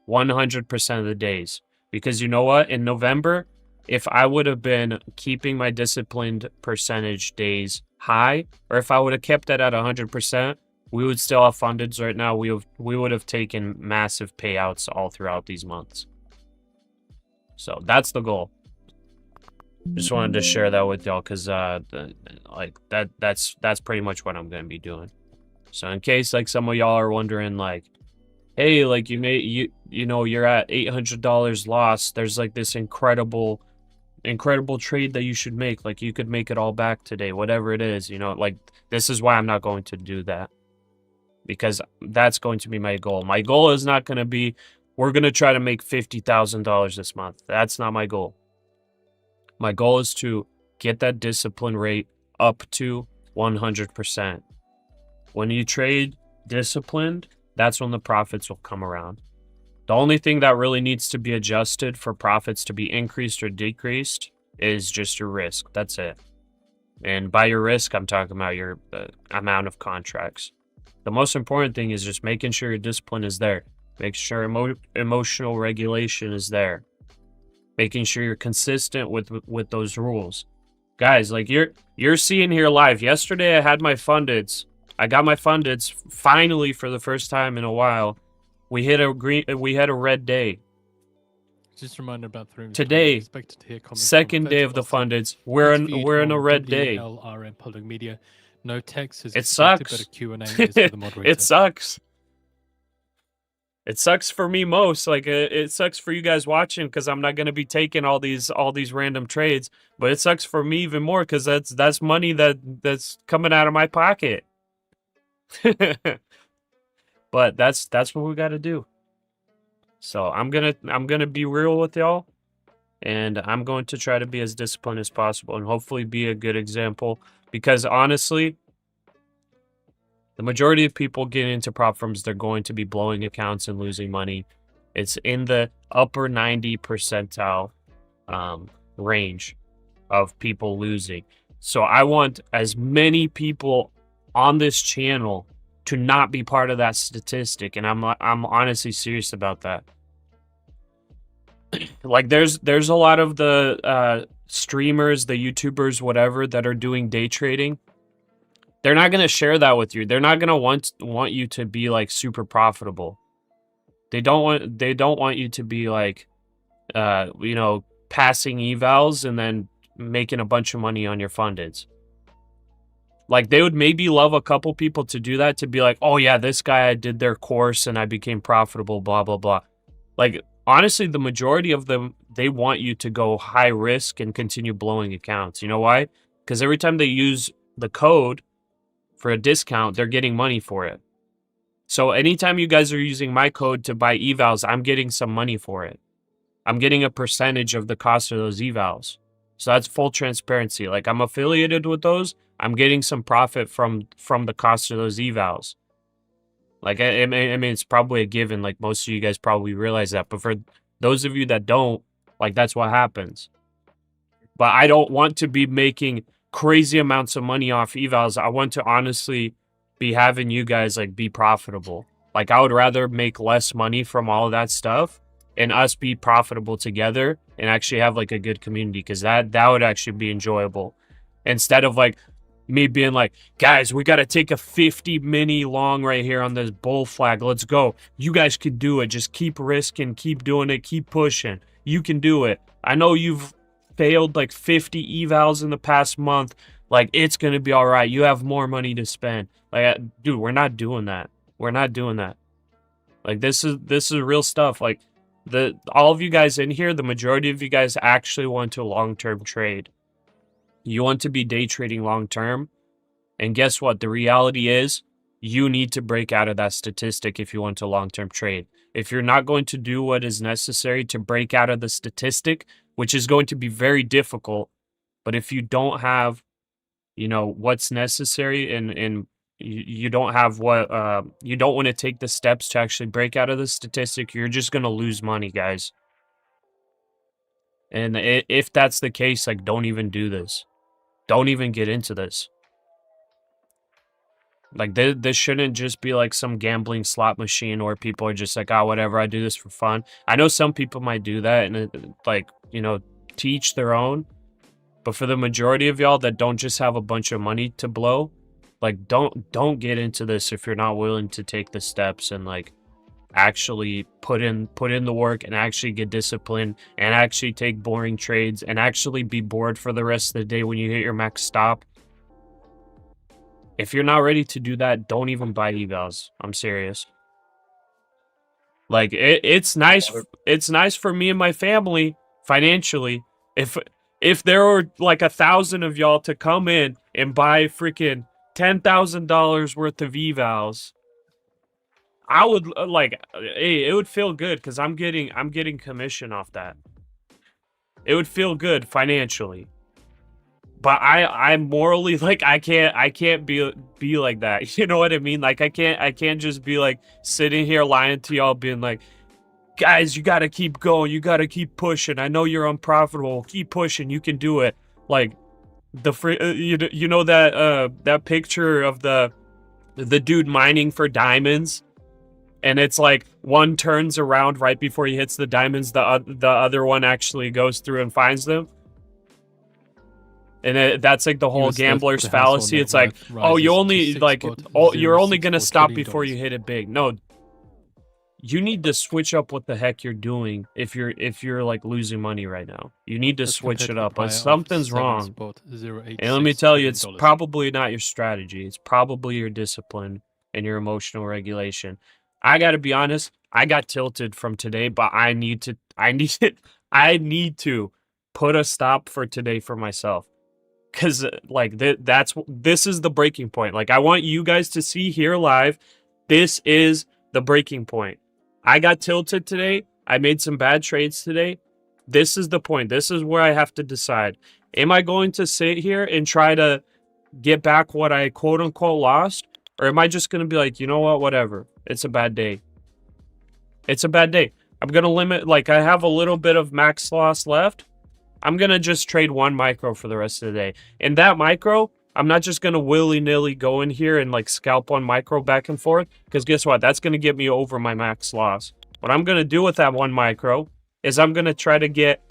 100% of the days. Because you know what? In November, if I would have been keeping my disciplined percentage days high, or if I would have kept that at 100%, we would still have fundeds right now. We would have taken massive payouts all throughout these months. So that's the goal. Just wanted to share that with y'all because like that's pretty much what I'm gonna be doing. So in case like some of y'all are wondering like, hey, like you know you're at $800 loss, there's like this incredible trade that you should make, like you could make it all back today, whatever it is, you know, like this is why I'm not going to do that, because that's going to be my goal. My goal is not going to be we're going to try to make $50,000 this month. That's not my goal. My goal is to get that discipline rate up to 100%. When you trade disciplined, that's when the profits will come around. The only thing that really needs to be adjusted for profits to be increased or decreased is just your risk. That's it. And by your risk, I'm talking about your amount of contracts. The most important thing is just making sure your discipline is there. Make sure emotional regulation is there. Making sure you're consistent with those rules. Guys, like you're seeing here live. Yesterday I had my fundeds. I got my fundeds finally for the first time in a while. We had a red day. Just a reminder about the room. Today, second day of the fundeds, we're in a red day. WLRM Public Media. No text is It sucks. but a Q&A is for the moderator. It sucks. It sucks for me most. Like it sucks for you guys watching because I'm not gonna be taking all these random trades. But it sucks for me even more because that's money that's coming out of my pocket. But that's what we got to do. So I'm gonna be real with y'all, and I'm going to try to be as disciplined as possible and hopefully be a good example. Because honestly, the majority of people getting into prop firms, they're going to be blowing accounts and losing money. It's in the upper 90 percentile range of people losing. So I want as many people on this channel to not be part of that statistic, and I'm honestly serious about that. Like there's a lot of the streamers, the YouTubers, whatever, that are doing day trading. They're not going to share that with you. They're not going to want you to be like super profitable. They don't want you to be like you know, passing evals and then making a bunch of money on your fundeds. Like they would maybe love a couple people to do that, to be like, oh yeah, this guy, I did their course and I became profitable, blah blah blah. Like honestly, the majority of them, they want you to go high risk and continue blowing accounts. You know why? Because every time they use the code for a discount, they're getting money for it. So anytime you guys are using my code to buy evals, I'm getting some money for it. I'm getting a percentage of the cost of those evals. So that's full transparency. Like I'm affiliated with those. I'm getting some profit from the cost of those evals. Like I mean, it's probably a given. Like most of you guys probably realize that. But for those of you that don't, like that's what happens. But I don't want to be making crazy amounts of money off evals. I want to honestly be having you guys like be profitable. Like I would rather make less money from all of that stuff and us be profitable together and actually have like a good community, because that would actually be enjoyable. Instead of like me being like, guys, we got to take a 50 mini long right here on this bull flag. Let's go. You guys can do it. Just keep risking, keep doing it, keep pushing. You can do it. I know you've failed like 50 evals in the past month. Like it's going to be all right. You have more money to spend. Like, dude, we're not doing that. We're not doing that. Like this is real stuff. Like all of you guys in here, the majority of you guys actually want to long-term trade. You want to be day trading long-term. And guess what? The reality is you need to break out of that statistic if you want to long-term trade. If you're not going to do what is necessary to break out of the statistic, which is going to be very difficult, but if you don't have, you know, what's necessary and you don't have what you don't want to take the steps to actually break out of the statistic, you're just going to lose money, guys. And if that's the case, like, don't even do this. Don't even get into this. Like, this shouldn't just be like some gambling slot machine where people are just like, oh, whatever, I do this for fun. I know some people might do that and, like, you know, to each their own. But for the majority of y'all that don't just have a bunch of money to blow, like, don't get into this if you're not willing to take the steps and, like, actually put in the work and actually get disciplined and actually take boring trades and actually be bored for the rest of the day when you hit your max stop. If you're not ready to do that, don't even buy evals. I'm serious. Like, it's nice for me and my family financially if there were like 1,000 of y'all to come in and buy freaking $10,000 worth of evals. I would like, hey, it would feel good because I'm getting commission off that. It would feel good financially. But I'm morally, like, I can't be like that. You know what I mean? Like, I can't just be like sitting here lying to y'all being like, guys, you gotta keep going, you gotta keep pushing. I know you're unprofitable. Keep pushing, you can do it. Like you know that picture of the dude mining for diamonds, and it's like one turns around right before he hits the diamonds, the other one actually goes through and finds them. And that's like the whole gambler's fallacy. It's like, oh, you only like, oh, you're only gonna stop before you hit it big. No, you need to switch up what the heck you're doing if you're like losing money right now. You need to switch it up. But something's wrong. And let me tell you, it's probably not your strategy. It's probably your discipline and your emotional regulation. I gotta be honest. I got tilted from today, but I need to put a stop for today for myself. Because, like, this is the breaking point. Like, I want you guys to see here live, this is the breaking point. I got tilted today. I made some bad trades today. This is the point. This is where I have to decide. Am I going to sit here and try to get back what I quote-unquote lost? Or am I just going to be like, you know what, whatever. It's a bad day. It's a bad day. I'm going to limit, like, I have a little bit of max loss left. I'm going to just trade one micro for the rest of the day. And that micro, I'm not just going to willy-nilly go in here and like scalp one micro back and forth. Because guess what? That's going to get me over my max loss. What I'm going to do with that one micro is I'm going to try to get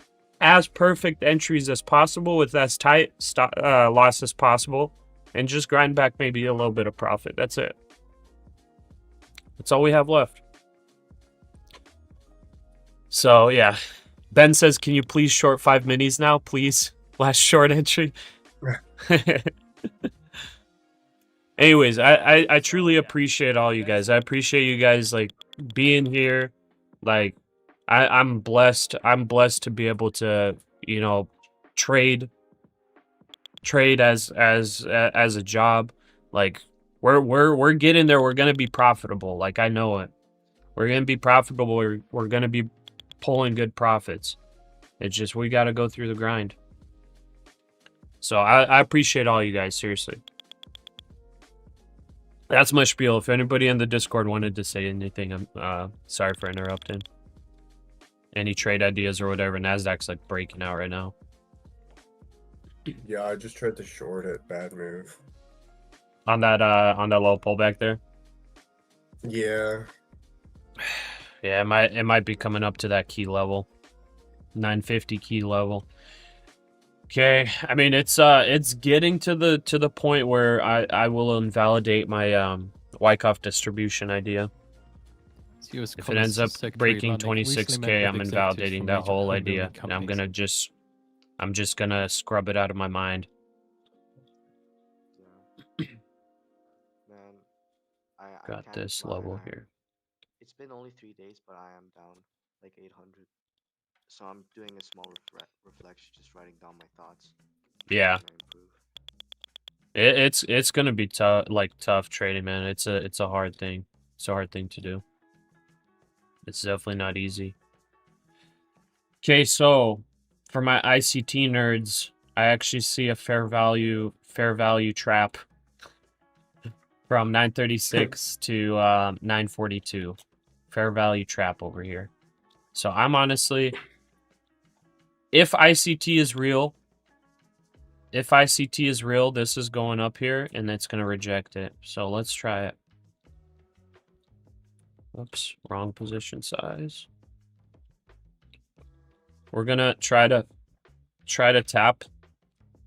as perfect entries as possible with as tight loss as possible. And just grind back maybe a little bit of profit. That's it. That's all we have left. So, yeah. Ben says, can you please short 5 minis now, please? Last short entry. Anyways, I truly appreciate all you guys. I appreciate you guys, like, being here. Like, I'm blessed. I'm blessed to be able to, you know, trade as a job. Like, we're getting there. We're gonna be profitable. Like, I know it. We're gonna be profitable. We're gonna be pulling good profits. It's just we got to go through the grind. So I appreciate all you guys, seriously. That's my spiel. If anybody in the Discord wanted to say anything, I'm sorry for interrupting. Any trade ideas or whatever? NASDAQ's like breaking out right now. Yeah, I just tried to short it. Bad move. On that low pullback there. Yeah. Yeah, it might be coming up to that key level. 950 key level. Okay, I mean it's getting to the point where I will invalidate my Wyckoff distribution idea. If it ends up breaking 26k, I'm invalidating that whole idea. And I'm just gonna scrub it out of my mind. Yeah. Man, I Got can't this lie, level here. It's been only 3 days, but I am down like 800. So I'm doing a small reflection, just writing down my thoughts. Yeah. Trying to improve. It's gonna be tough, like tough trading, man. It's a hard thing. It's a hard thing to do. It's definitely not easy. Okay, so for my ICT nerds, I actually see a fair value trap from 936 to 942. Fair value trap over here. So I'm honestly, if ICT is real, this is going up here and it's going to reject it. So let's try it. Oops, wrong position size. We're going to try to tap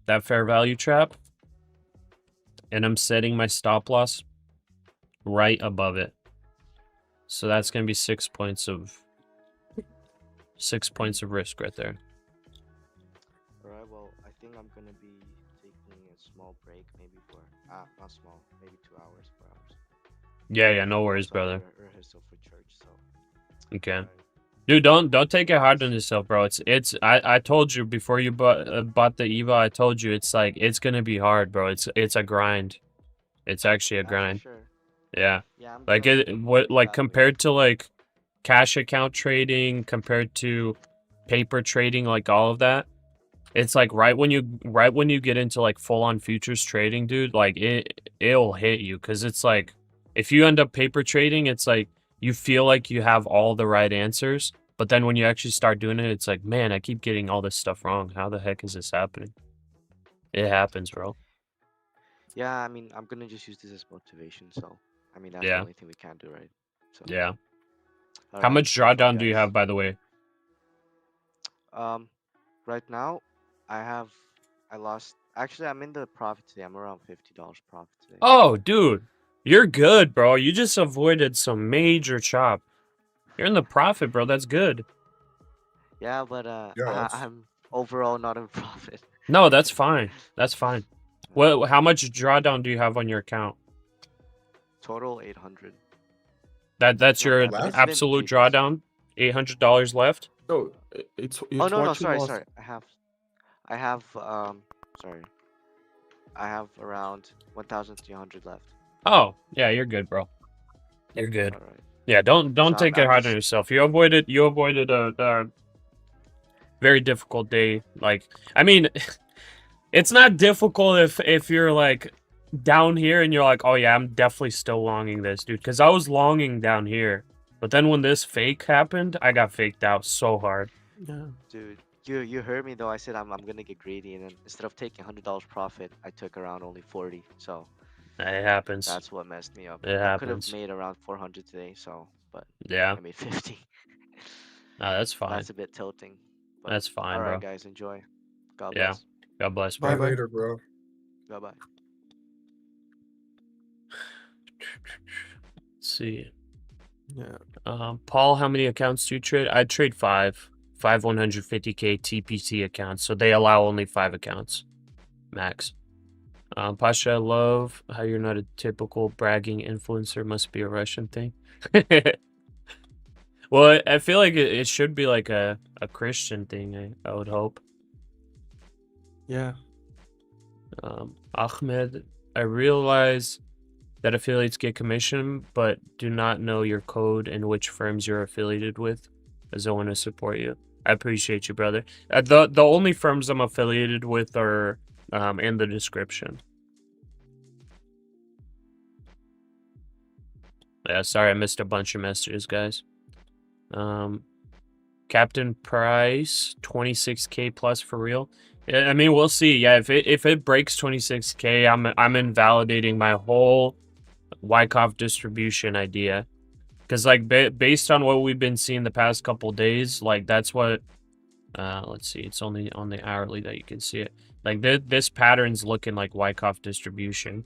that fair value trap. And I'm setting my stop loss right above it. So that's going to be 6 points of risk right there. Alright, well, I think I'm gonna be taking a small break, maybe for not small, maybe 2 hours, 4 hours. Yeah, no worries, So brother. rehearsal for church. So. Okay. alright. Dude, don't take it hard on yourself, bro. I told you before you bought the EVA, I told you it's like it's gonna be hard, bro. It's a grind. It's actually a Yeah, for grind. sure. Yeah. Yeah, I'm Like doing what like that way. compared to like cash account trading, compared to paper trading, like all of that. It's like right when you get into like full on futures trading, dude, like it'll hit you, because it's like if you end up paper trading, it's like you feel like you have all the right answers, but then when you actually start doing it, it's like, man, I keep getting all this stuff wrong. How the heck is this happening? It happens, bro. Yeah, I mean, I'm gonna just use this as motivation. So, I mean, that's the Yeah. only thing we can do, right? So. Yeah. How Alright, much have fun, drawdown do you guys. have, by the way? Right now, I lost. Actually, I'm in the profit today. I'm around $50 profit today. Oh, dude, you're good, bro. You just avoided some major chop. You're in the profit, bro. That's good. Yeah, but Yeah, I'm overall not in profit. No, that's fine. That's fine. Well, how much drawdown do you have on your account? Total 800. That's Not your bad, but it's absolute been cheap. drawdown? $800 left? So it's Oh no, what you sorry, lost. sorry. I have sorry. I have around 1,300 left. Oh, yeah, you're good, bro. You're good. All right. Yeah, don't So take I'm it hard on just- yourself. You avoided a very difficult day. Like, I mean, it's not difficult if you're like down here and you're like, oh yeah, I'm definitely still longing this, dude. Because I was longing down here, but then when this fake happened, I got faked out so hard. Yeah. Dude, you heard me though. I said I'm gonna get greedy, and then instead of taking $100 profit, I took around only 40. So It happens. that's what messed me up. It I could have happens. made around 400 today. So, but Yeah, I made 50. no, that's fine. That's a bit tilting. But That's fine, all right, bro. guys, enjoy. God Yeah. bless. God bless, Bye bro. later, bro. Bye bye. Let's see. Yeah. Paul, how many accounts do you trade? I trade five 150K TPT accounts, so they allow only 5 accounts max. Pasha, I love how you're not a typical bragging influencer. Must be a Russian thing. Well, I feel like it should be like a Christian thing, I would hope. Yeah. Ahmed, I realize that affiliates get commission, but do not know your code and which firms you're affiliated with, as I want to support you. I appreciate you, brother. The only firms I'm affiliated with are in the description. Yeah, sorry I missed a bunch of messages, guys. Captain Price, 26K plus for real. Yeah, I mean, we'll see. Yeah, if it breaks 26K, I'm invalidating my whole Wyckoff distribution idea, because like based on what we've been seeing the past couple days, like that's what. Let's see. It's only on the hourly that you can see it. Like this pattern's looking like Wyckoff distribution.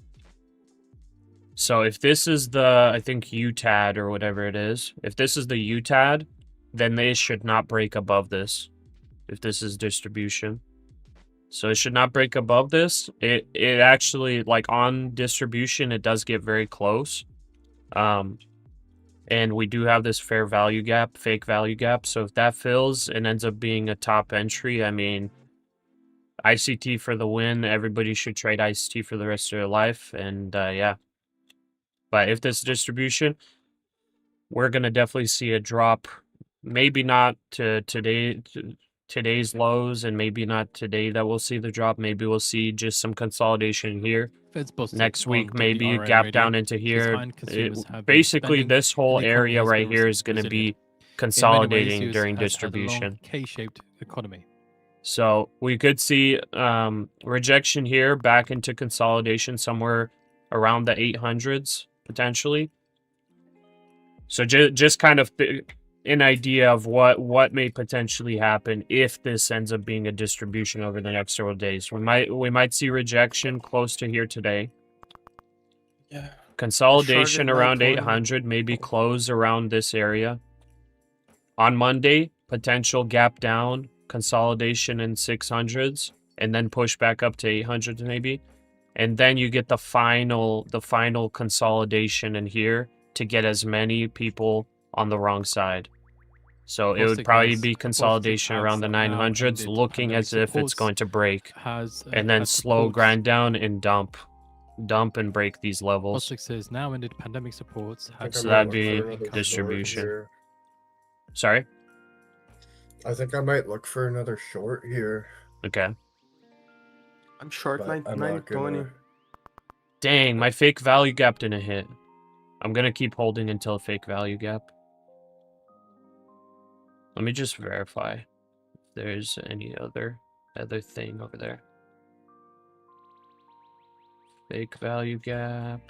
So if this is the, I think, UTAD or whatever it is, if this is the UTAD, then they should not break above this, if this is distribution. So it should not break above this. It actually, like on distribution, it does get very close. And we do have this fair value gap, fake value gap. So if that fills and ends up being a top entry, I mean, ICT for the win. Everybody should trade ICT for the rest of their life. And yeah. But if this distribution, we're going to definitely see a drop. Maybe not to today's lows, and maybe not today that we'll see the drop. Maybe we'll see just some consolidation here. Fed's busted Next on week, maybe a WRN gap radio. down into Says here. high-end consumers have been Basically, spending, this whole and the economy area has right been here is going to resilient. be In many ways, consolidating US during has had a long distribution. K-shaped economy. So we could see rejection here back into consolidation somewhere around the 800s potentially. So just kind of an idea of what may potentially happen if this ends up being a distribution over the next several days. We might see rejection close to here today. Yeah. Consolidation Shorted around 920. 800, maybe close around this area. On Monday, potential gap down, consolidation in 600s, and then push back up to 800 maybe. And then you get the final consolidation in here to get as many people on the wrong side. So it would probably be consolidation around the 900s, looking as if it's going to break, and then slow grind down and dump and break these levels. Bostic says now ended pandemic supports. So that'd be distribution. Sorry? I think I might look for another short here. Okay. I'm short But 920. Dang, my fake value gap didn't hit. I'm gonna keep holding until fake value gap. Let me just verify if there's any other thing over there. Fake value gap.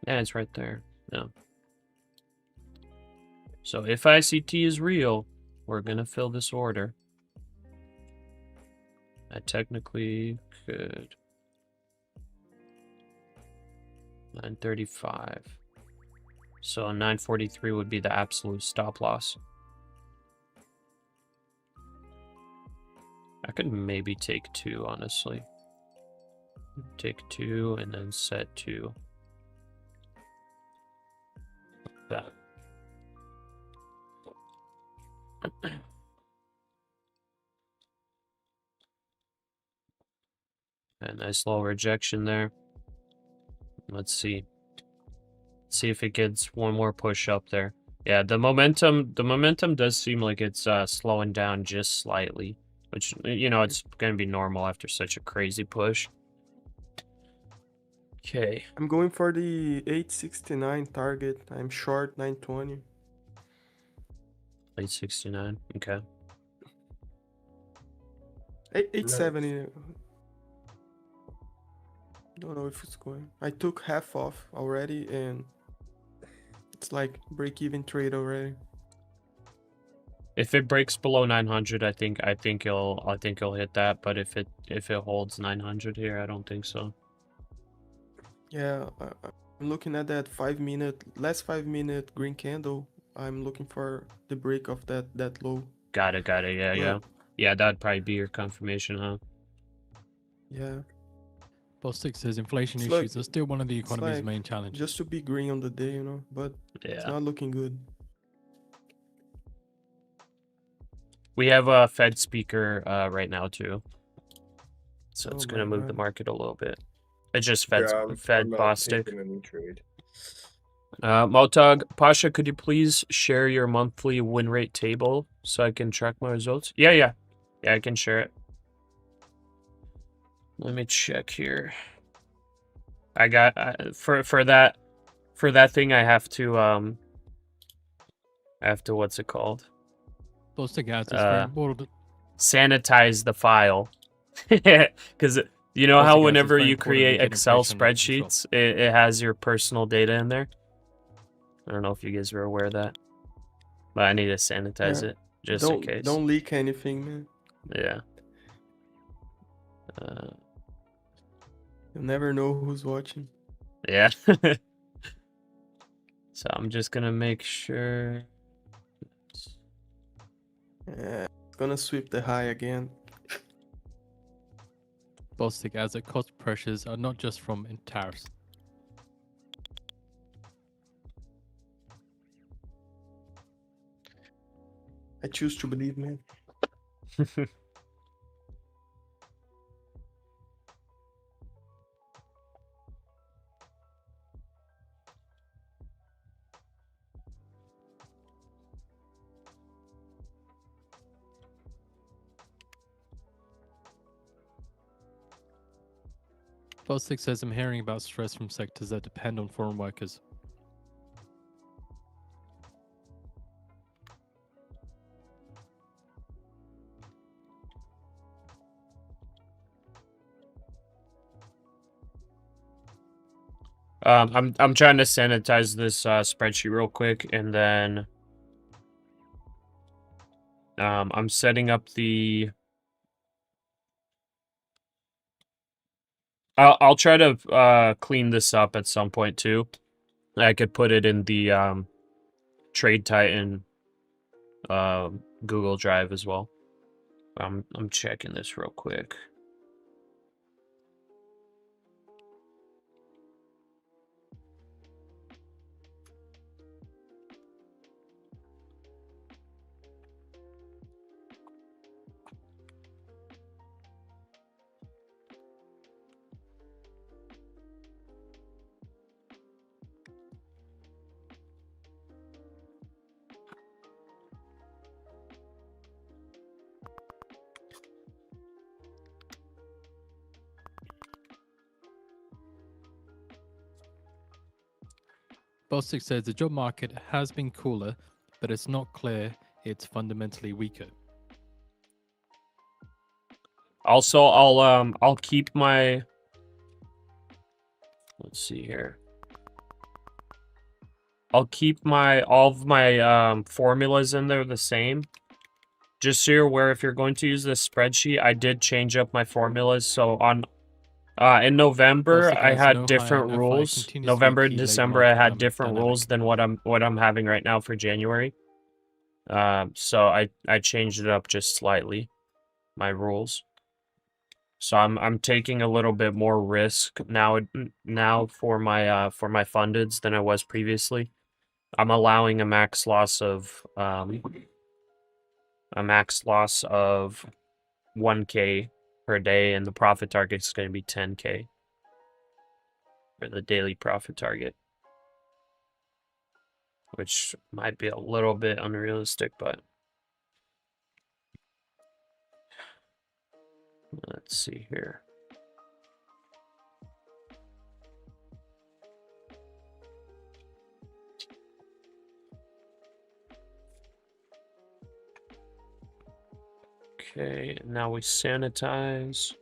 Yeah, it's right there. No. So if ICT is real, we're gonna fill this order. I technically could. 935. So 943 would be the absolute stop loss. I could maybe take 2, honestly. Take 2 and then set 2. That. A nice little rejection there. Let's see. See if it gets one more push up there. Yeah, the momentum does seem like it's slowing down just slightly, which, you know, it's going to be normal after such a crazy push. Okay. I'm going for the 869 target. I'm short 920. 869. Okay. 870. Don't know if it's going. I took half off already, and it's like break-even trade already. If it breaks below 900, I think it'll hit that. But if it holds 900 here, I don't think so. Yeah, I'm looking at that last 5 minute green candle. I'm looking for the break of that low. Got it. Yeah. That'd probably be your confirmation, huh? Yeah. Bostic says inflation It's issues like- are still one of the it's economy's like main challenges. Just to be green on the day, you know, but it's Yeah. not looking good. We have a Fed speaker right now too, so it's Oh gonna my move the God. market a little bit. It's just Fed I'm not Bostic. taking any trade. Motog, Pasha, could you please share your monthly win rate table so I can track my results? Yeah, I can share it. Let me check here. I got for that thing I have to what's it called? Bostic adds it's very important. Sanitize the file. Because you know how Bostic adds it's whenever very you important to create get Excel inflation under control. spreadsheets, it has your personal data in there. I don't know if you guys are aware of that, but I need to sanitize Yeah. it just in case. Don't leak anything, man. Yeah. You'll never know who's watching. Yeah. So I'm just gonna make sure. Yeah, it's gonna sweep the high again. Bostic adds that cost pressures are not just from tariffs. I choose to believe, man. Bostic says, I'm hearing about stress from sectors that depend on foreign workers. I'm trying to sanitize this spreadsheet real quick, and then I'm setting up the. I'll try to clean this up at some point too. I could put it in the Trade Titan Google Drive as well. I'm checking this real quick. Bostic says the job market has been cooler, but it's not clear it's fundamentally weaker. Also, I'll keep my. Let's see here. I'll keep all of my formulas in there the same. Just so you're aware, if you're going to use this spreadsheet, I did change up my formulas. So in November, I had different rules. November and December, I had different rules than what I'm having right now for January. So I changed it up just slightly, my rules. So I'm taking a little bit more risk now for my fundeds than I was previously. I'm allowing a max loss of 1K per day, and the profit target is going to be 10K for the daily profit target, which might be a little bit unrealistic, but let's see here. Okay, now we sanitize.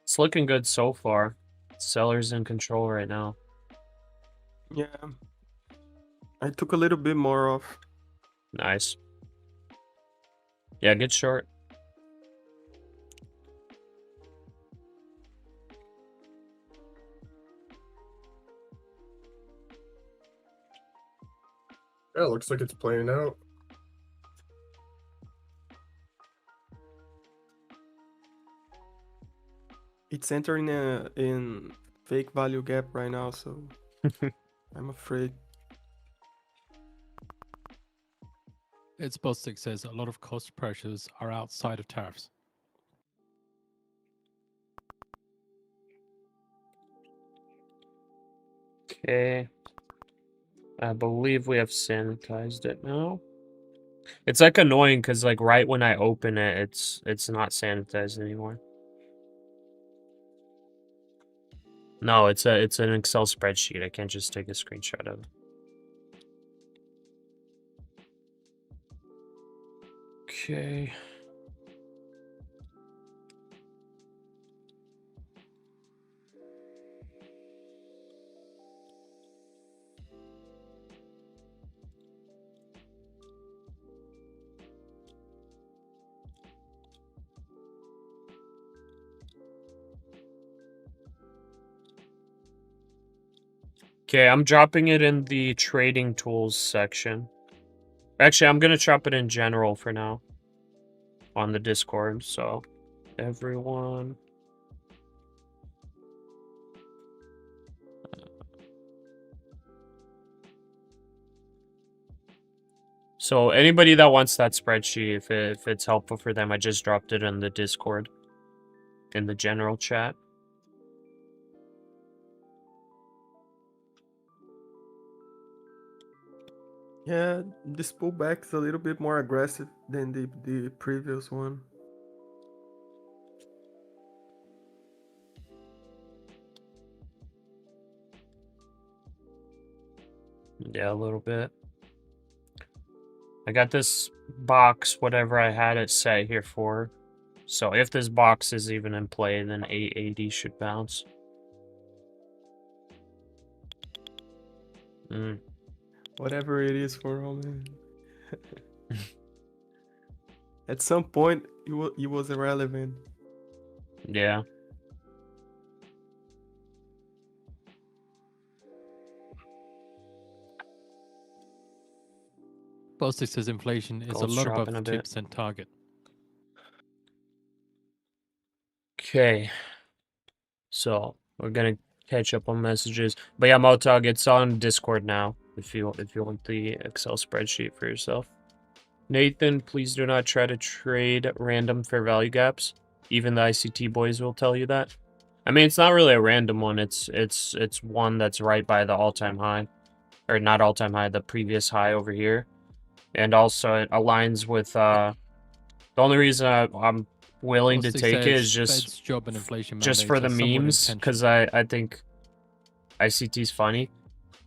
It's looking good so far. Seller's in control right now. Yeah. I took a little bit more off. Nice. Yeah, get short. Yeah, looks like it's playing out. It's entering in fake value gap right now, so I'm afraid. It's Bostic says a lot of cost pressures are outside of tariffs. Okay. I believe we have sanitized it now. It's like annoying because like right when I open it, it's not sanitized anymore. No, it's an Excel spreadsheet. I can't just take a screenshot of it. Okay. Okay, I'm dropping it in the trading tools section. Actually, I'm gonna drop it in general for now on the Discord, so everyone. So anybody that wants that spreadsheet, if it's helpful for them, I just dropped it in the Discord, in the general chat. Yeah, this pullback is a little bit more aggressive than the previous one. Yeah, a little bit. I got this box, whatever I had it set here for. So if this box is even in play, then 880 should bounce. Whatever it is for all, man. At some point, it was irrelevant. Yeah. Bostic says inflation is Gold's a lot above dropping the a bit. 2% target. Okay. So we're gonna catch up on messages. But yeah, Motog, it's on Discord now. If you want the Excel spreadsheet for yourself. Nathan, please do not try to trade random fair value gaps. Even the ICT boys will tell you that. I mean, it's not really a random one. It's one that's right by the all-time high, or not all-time high, the previous high over here, and also it aligns with. The only reason I'm willing to Bostic take it says is Fed's job and inflation just mandates for the are somewhat in memes, tension. because I think ICT's funny.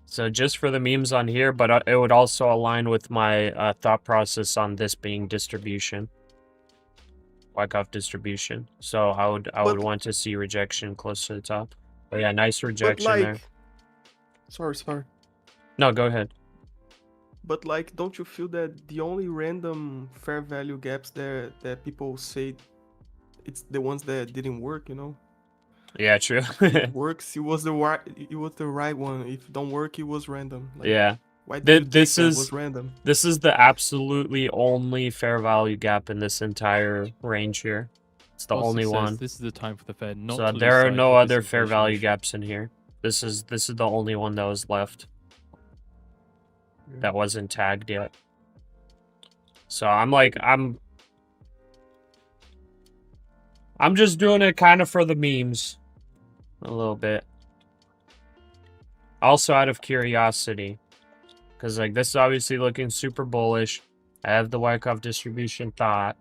So just for the memes on here, but it would also align with my thought process on this being distribution. Wyckoff distribution. So I would But- want to see rejection close to the top. But yeah, nice But rejection there. sorry. No, go ahead. But like, don't you feel that the only random fair value gaps there that people say it's the ones that didn't work, you know? Yeah, true. It works, it was the right one. If it don't work, it was random. Like, Yeah. why did you think This that is was random? this is the absolutely only fair value gap in this entire range here. It's the Bostic only says one. this is the time for the Fed not So to there lose are sight no of this other fair inflation value issue. gaps in here. This is the only one that was left that wasn't tagged yet. So I'm just doing it kind of for the memes a little bit. Also out of curiosity, because like this is obviously looking super bullish. I have the Wyckoff distribution thought,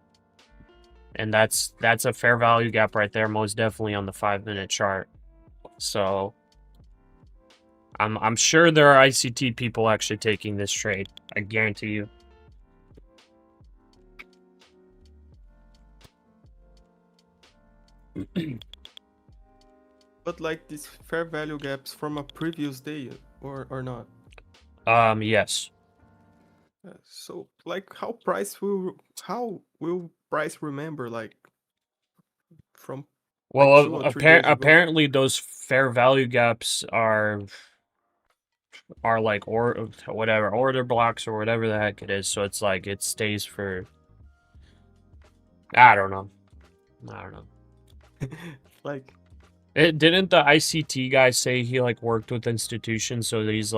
and that's a fair value gap right there, most definitely on the 5-minute chart. So I'm sure there are ICT people actually taking this trade. I guarantee you. But like these fair value gaps from a previous day or not? Yes. So like how will price remember like from Well, 2 or 3 days ago? apparently those fair value gaps are like whatever order blocks or whatever the heck it is. So it's like it stays for. I don't know. Like, Didn't the ICT guy say he like worked with institutions? So these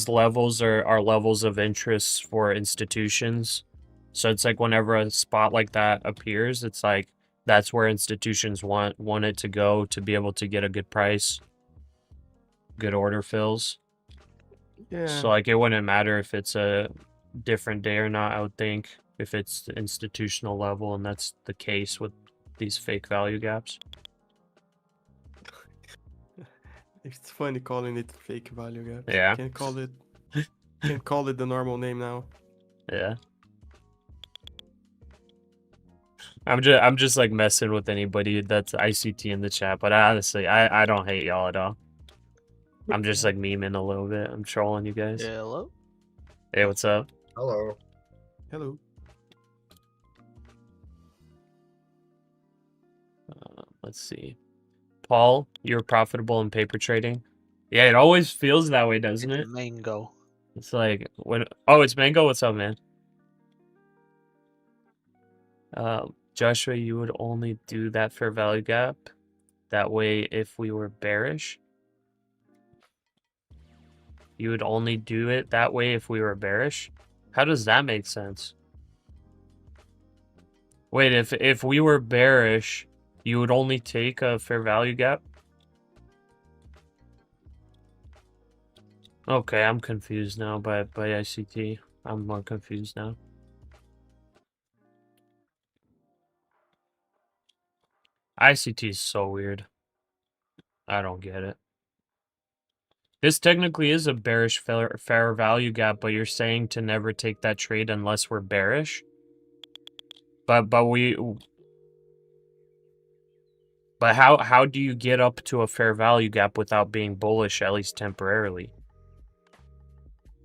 levels are levels of interest for institutions. So it's like whenever a spot like that appears, it's like that's where institutions want it to go to be able to get a good price, good order fills. yeah. So like it wouldn't matter if it's a different day or not, I would think, if it's the institutional level, and that's the case with these fake value gaps. It's funny calling it fake value gap. Yeah. Can't call it the normal name now. Yeah. I'm just like messing with anybody that's ICT in the chat, but honestly, I don't hate y'all at all. I'm just like memeing a little bit. I'm trolling you guys. Hello? Hey, what's up? Hello. Hello. Let's see. Paul, you're profitable in paper trading? Yeah, it always feels that way, doesn't it? Mango. It's like when it's Mango. What's up, man? Joshua, you would only do that fair value gap that way if we were bearish. You would only do it that way if we were bearish. How does that make sense? Wait, if we were bearish, you would only take a fair value gap? Okay, I'm confused now by ICT. I'm more confused now. ICT is so weird. I don't get it. This technically is a bearish fair value gap, but you're saying to never take that trade unless we're bearish? But how do you get up to a fair value gap without being bullish, at least temporarily?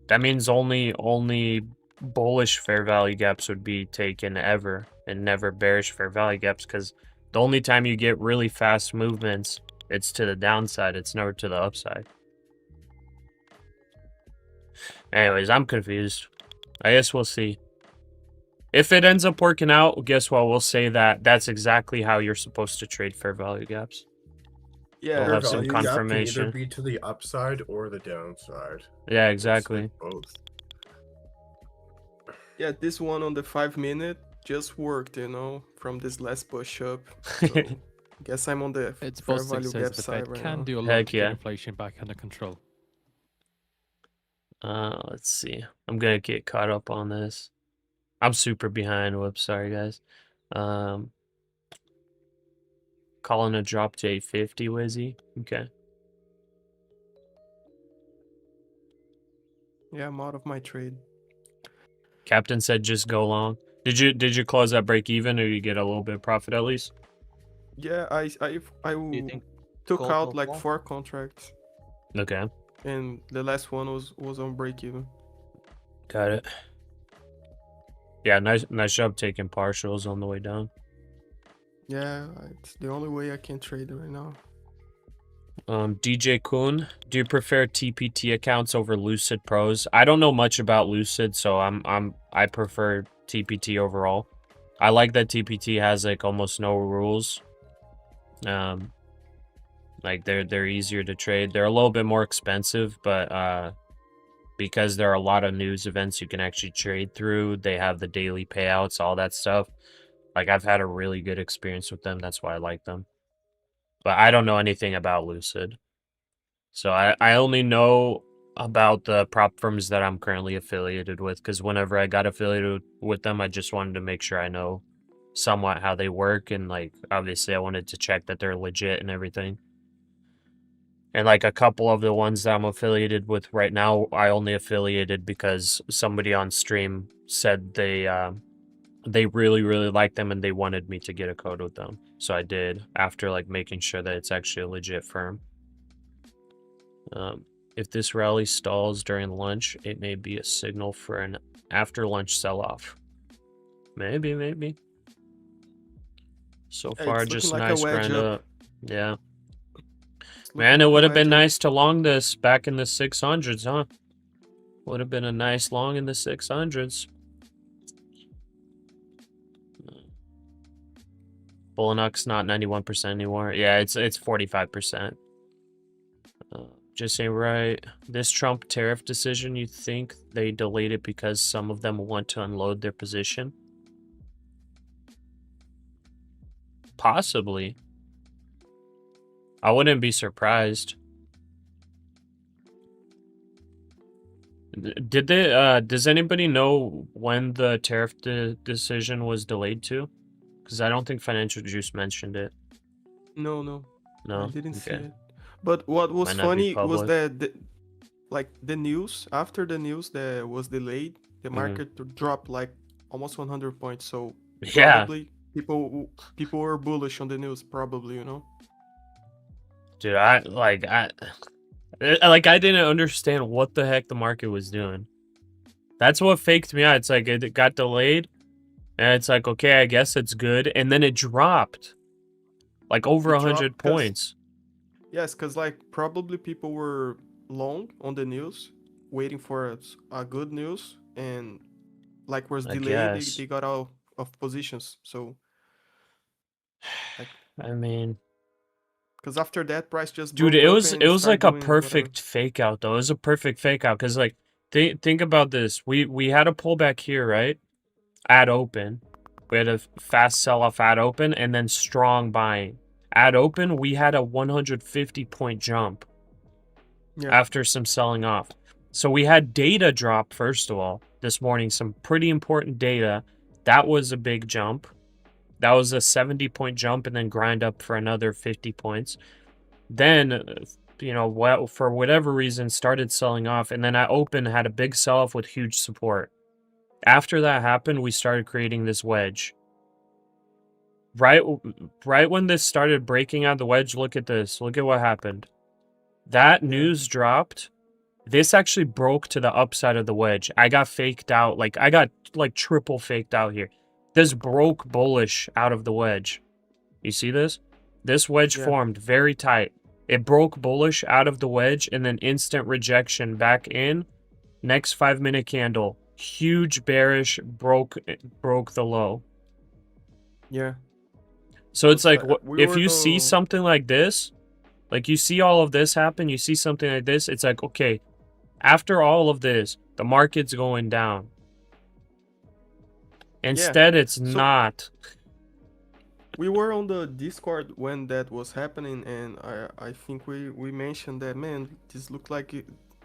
That means only bullish fair value gaps would be taken ever, and never bearish fair value gaps, because the only time you get really fast movements, it's to the downside, it's never to the upside. Anyways, I'm confused. I guess we'll see. If it ends up working out, guess what? We'll say that that's exactly how you're supposed to trade fair value gaps. Yeah, We'll Fair have some value gap can confirmation. either be to the upside or the downside. Yeah, It's exactly. like both. yeah. This one on the 5-minute just worked, you know, from this last push up. So guess I'm on the It's fair Bostic value says gap the side Fed right can now. do a lot Heck to get yeah. inflation back under control. Let's see. I'm gonna get caught up on this. I'm super behind. Whoops, sorry guys. Calling a drop to 850, Wizzy. Okay. Yeah, I'm out of my trade. Captain said just go long. Did you close that break even, or you get a little bit of profit at least? Yeah, I Do you think took gold out will like fall? 4 contracts, Okay, and the last one was on break even. got it. Yeah, nice job taking partials on the way down. Yeah, it's the only way I can trade right now. DJ Kuhn, do you prefer TPT accounts over Lucid Pros? I don't know much about Lucid, so I prefer TPT overall. I like that TPT has like almost no rules. Like they're easier to trade. They're a little bit more expensive, but because there are a lot of news events you can actually trade through, they have the daily payouts, all that stuff. Like I've had a really good experience with them. That's why I like them. But I don't know anything about Lucid. So I only know about the prop firms that I'm currently affiliated with, because whenever I got affiliated with them, I just wanted to make sure I know somewhat how they work, and like obviously I wanted to check that they're legit and everything. And like a couple of the ones that I'm affiliated with right now, I only affiliated because somebody on stream said they really like them and they wanted me to get a code with them. So I did, after like making sure that it's actually a legit firm. If this rally stalls during lunch, it may be a signal for an after lunch sell-off. Maybe. So Yeah, far, it's looking just like a nice wedge grind up. up. Yeah. It's Man, looking it like a would have been wedge up. nice to long this back in the 600s, huh? Would have been a nice long in the 600s. Bullinuck's not 91% anymore. Yeah, it's 45%. Just ain't right. This Trump tariff decision, you think they delayed it because some of them want to unload their position? Possibly. I wouldn't be surprised. Did they? Does anybody know when the tariff decision was delayed to? Because I don't think Financial Juice mentioned it. No, No. I didn't see Okay. it. But what was Might not be funny was public. that the news, after the news that was delayed, the market dropped like almost 100 points. So Yeah, probably people were bullish on the news, probably, you know. dude. I didn't understand what the heck the market was doing. That's what faked me out. It's like it got delayed, and it's like, okay, I guess it's good, and then it dropped like over It dropped 100 points. Yes, because like probably people were long on the news, waiting for a good news, and like was I delayed, guess. they got out of positions. So like, I mean, because after that, price just dude, broke it up was and started like a doing whatever. perfect fake out though. It was a perfect fake out because like think about this. We had a pullback here, right? At open, we had a fast sell off at open, and then strong buying. At open, we had a 150 point jump Yeah. after some selling off. So we had data drop, first of all, this morning, some pretty important data. That was a big jump. That was a 70-point jump and then grind up for another 50 points. Then, for whatever reason, started selling off. And then at open, had a big sell-off with huge support. After that happened, we started creating this wedge. Right when this started breaking out the wedge, look at this. Look at what happened. That news dropped. This actually broke to the upside of the wedge. I got faked out. I got triple faked out here. This broke bullish out of the wedge. You see this? This wedge formed very tight. It broke bullish out of the wedge and then instant rejection back in. Next 5-minute candle. Huge bearish, broke the low. Yeah. So it's like, if you see something like this, like you see all of this happen, you see something like this, it's like, okay, after all of this, the market's going down. Instead, it's not. We were on the Discord when that was happening, and I think we mentioned that, man, this looked like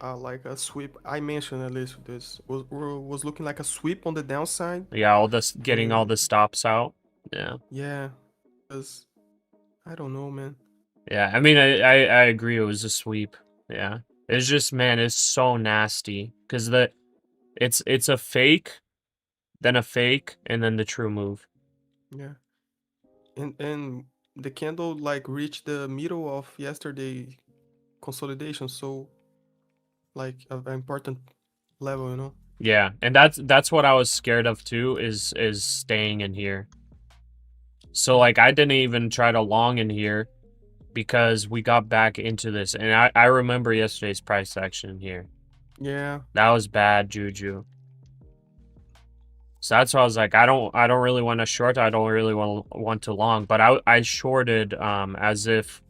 a sweep. I mentioned at least this was looking like a sweep on the downside. Yeah, all this getting all the stops out. Yeah. Yeah, because I don't know, man. Yeah, I mean, I agree. It was a sweep. Yeah, it's just, man, it's so nasty because it's a fake, then a fake, and then the true move. Yeah, and the candle reached the middle of yesterday consolidation, so an important level, Yeah, and that's what I was scared of too, is staying in here. So I didn't even try to long in here because we got back into this, and I remember yesterday's price action here. Yeah, that was bad juju. So that's why I was like, I don't really want to short. I don't really want to long, but I shorted as if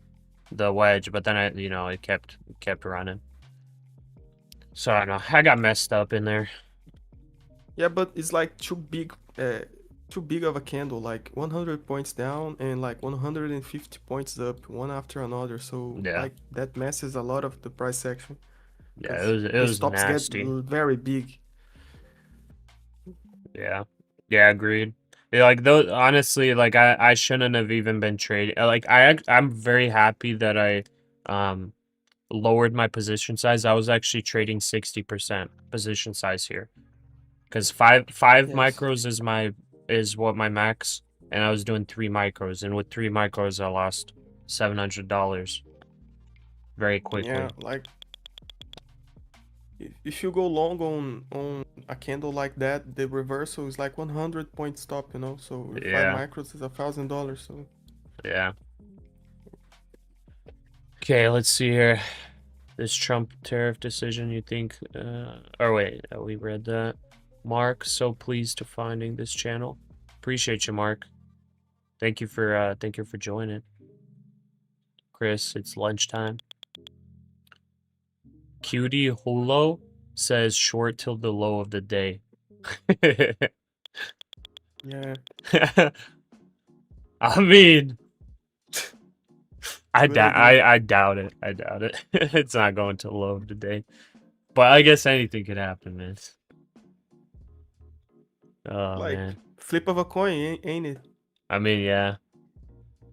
the wedge, but then it kept running. So I don't know. I got messed up in there. Yeah, but it's too big of a candle, 100 points down and 150 points up, one after another. So that messes a lot of the price action. Yeah, it was stops nasty. Get very big. Yeah, agreed. Yeah, those, honestly, I shouldn't have even been trading. I'm very happy that I lowered my position size. I was actually trading 60% position size here, because five micros is what my max, and I was doing 3 micros, and with 3 micros I lost $700 very quickly. Yeah, if you go long on a candle like that, the reversal is 100 point stop, so 5 micros is $1,000. So yeah. Okay, let's see here. This Trump tariff decision, you think we read that. Mark, so pleased to finding this channel. Appreciate you, Mark. Thank you for joining. Chris, it's lunchtime. Cutie Hulo says short till the low of the day. Yeah. I mean, I doubt it. It's not going to the low of the day. But I guess anything could happen, man. Oh, man. Flip of a coin, ain't it? I mean, yeah.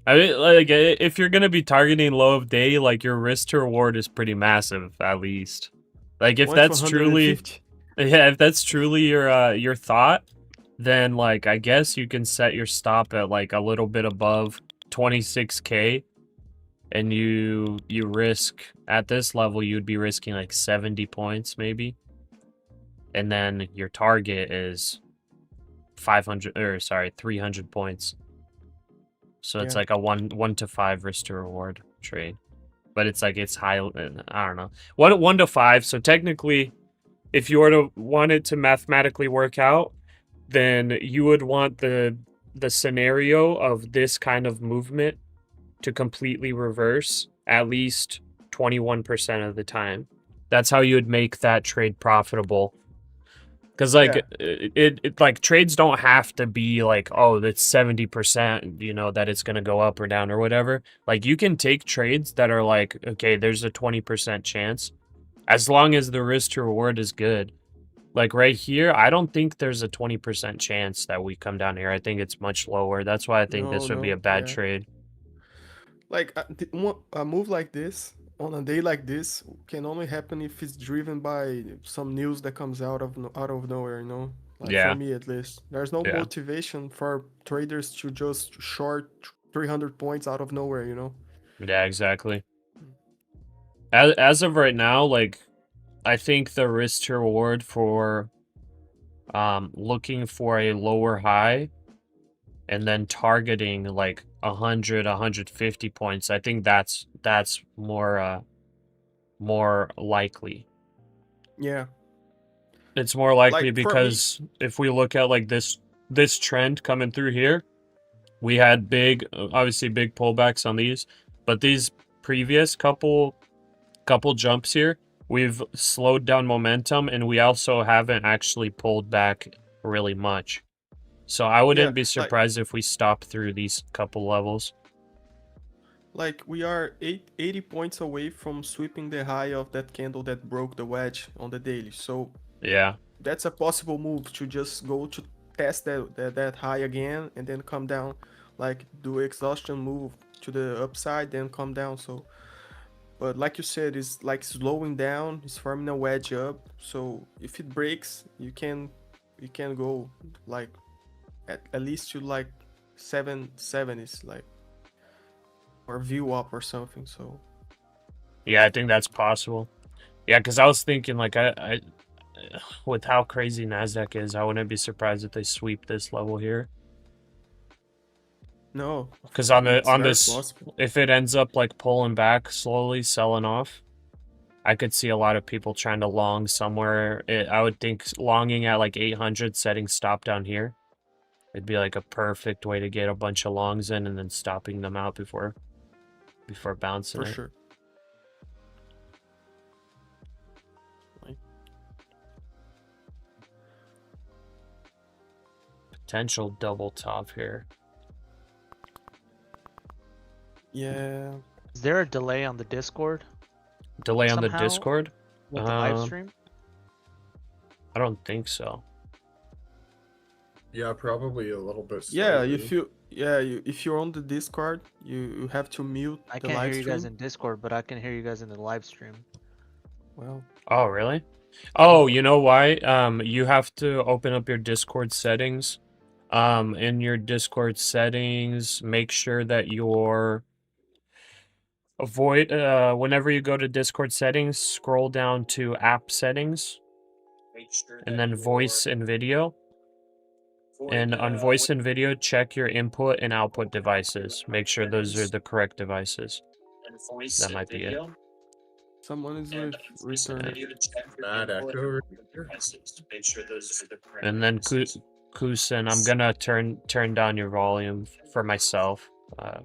I mean, if you're gonna be targeting low of day, your risk to reward is pretty massive, at least. If that's truly, if that's truly your thought, then I guess you can set your stop at a little bit above 26K, and you risk at this level you'd be risking 70 points maybe, and then your target is 300 points. So it's a 1 to 5 risk to reward trade, but it's it's high. I don't know, 1 to 5. So technically, if you were to want it to mathematically work out, then you would want the scenario of this kind of movement to completely reverse at least 21% of the time. That's how you would make that trade profitable. Because trades don't have to be oh, that's 70%, that it's gonna go up or down or whatever. You can take trades that are okay, there's a 20% chance, As long as the risk to reward is good. Like right here, I don't think there's a 20% chance that we come down here. I think it's much lower. That's why I think this would be a bad trade. Like a move like this on a day like this can only happen if it's driven by some news that comes out of nowhere, you know. Like Yeah. for me at least, there's no Yeah. motivation for traders to just short 300 points out of nowhere, you know. Yeah, exactly. As of right now, like, I think the risk to reward for looking for a lower high and then targeting like 100, 150 points, I think that's more likely. Yeah. It's more likely Like, for me- because if we look at like this trend coming through here, we had obviously big pullbacks on these, but these previous couple jumps here, we've slowed down momentum, and we also haven't actually pulled back really much. So I wouldn't be surprised if we stop through these couple levels. Like, we are 80 points away from sweeping the high of that candle that broke the wedge on the daily. So yeah, that's a possible move to just go to test that high again and then come down, like do exhaustion move to the upside, then come down. So, but like you said, it's like slowing down, it's forming a wedge up. So if it breaks, you can go like at least to like 770s, like, or view up or something. So yeah, I think that's possible. Yeah, because I was thinking like I with how crazy NASDAQ is, I wouldn't be surprised if they sweep this level here. No, because on this, possible. if it ends up like pulling back slowly, selling off, I could see a lot of people trying to long somewhere. I would think longing at like 800, setting stop down here. It'd be like a perfect way to get a bunch of longs in and then stopping them out before bouncing. For sure. Potential double top here. Yeah. Is there a delay on the Discord? Delay on the Somehow? Discord? With the live stream? I don't think so. Yeah, probably a little bit. Yeah, slightly. if you're on the Discord, you have to mute I the can't live hear you stream. guys in Discord, but I can hear you guys in the live stream. Well, Oh, really? Oh, you know why? You have to open up your Discord settings. In your Discord settings, make sure that you're whenever you go to Discord settings, scroll down to app settings, and then voice and video. And on voice and video, check your input and output devices. Make sure those are the correct devices. That might be it. someone is with return. Bad echo. And then Kusen, I'm gonna turn down your volume for myself,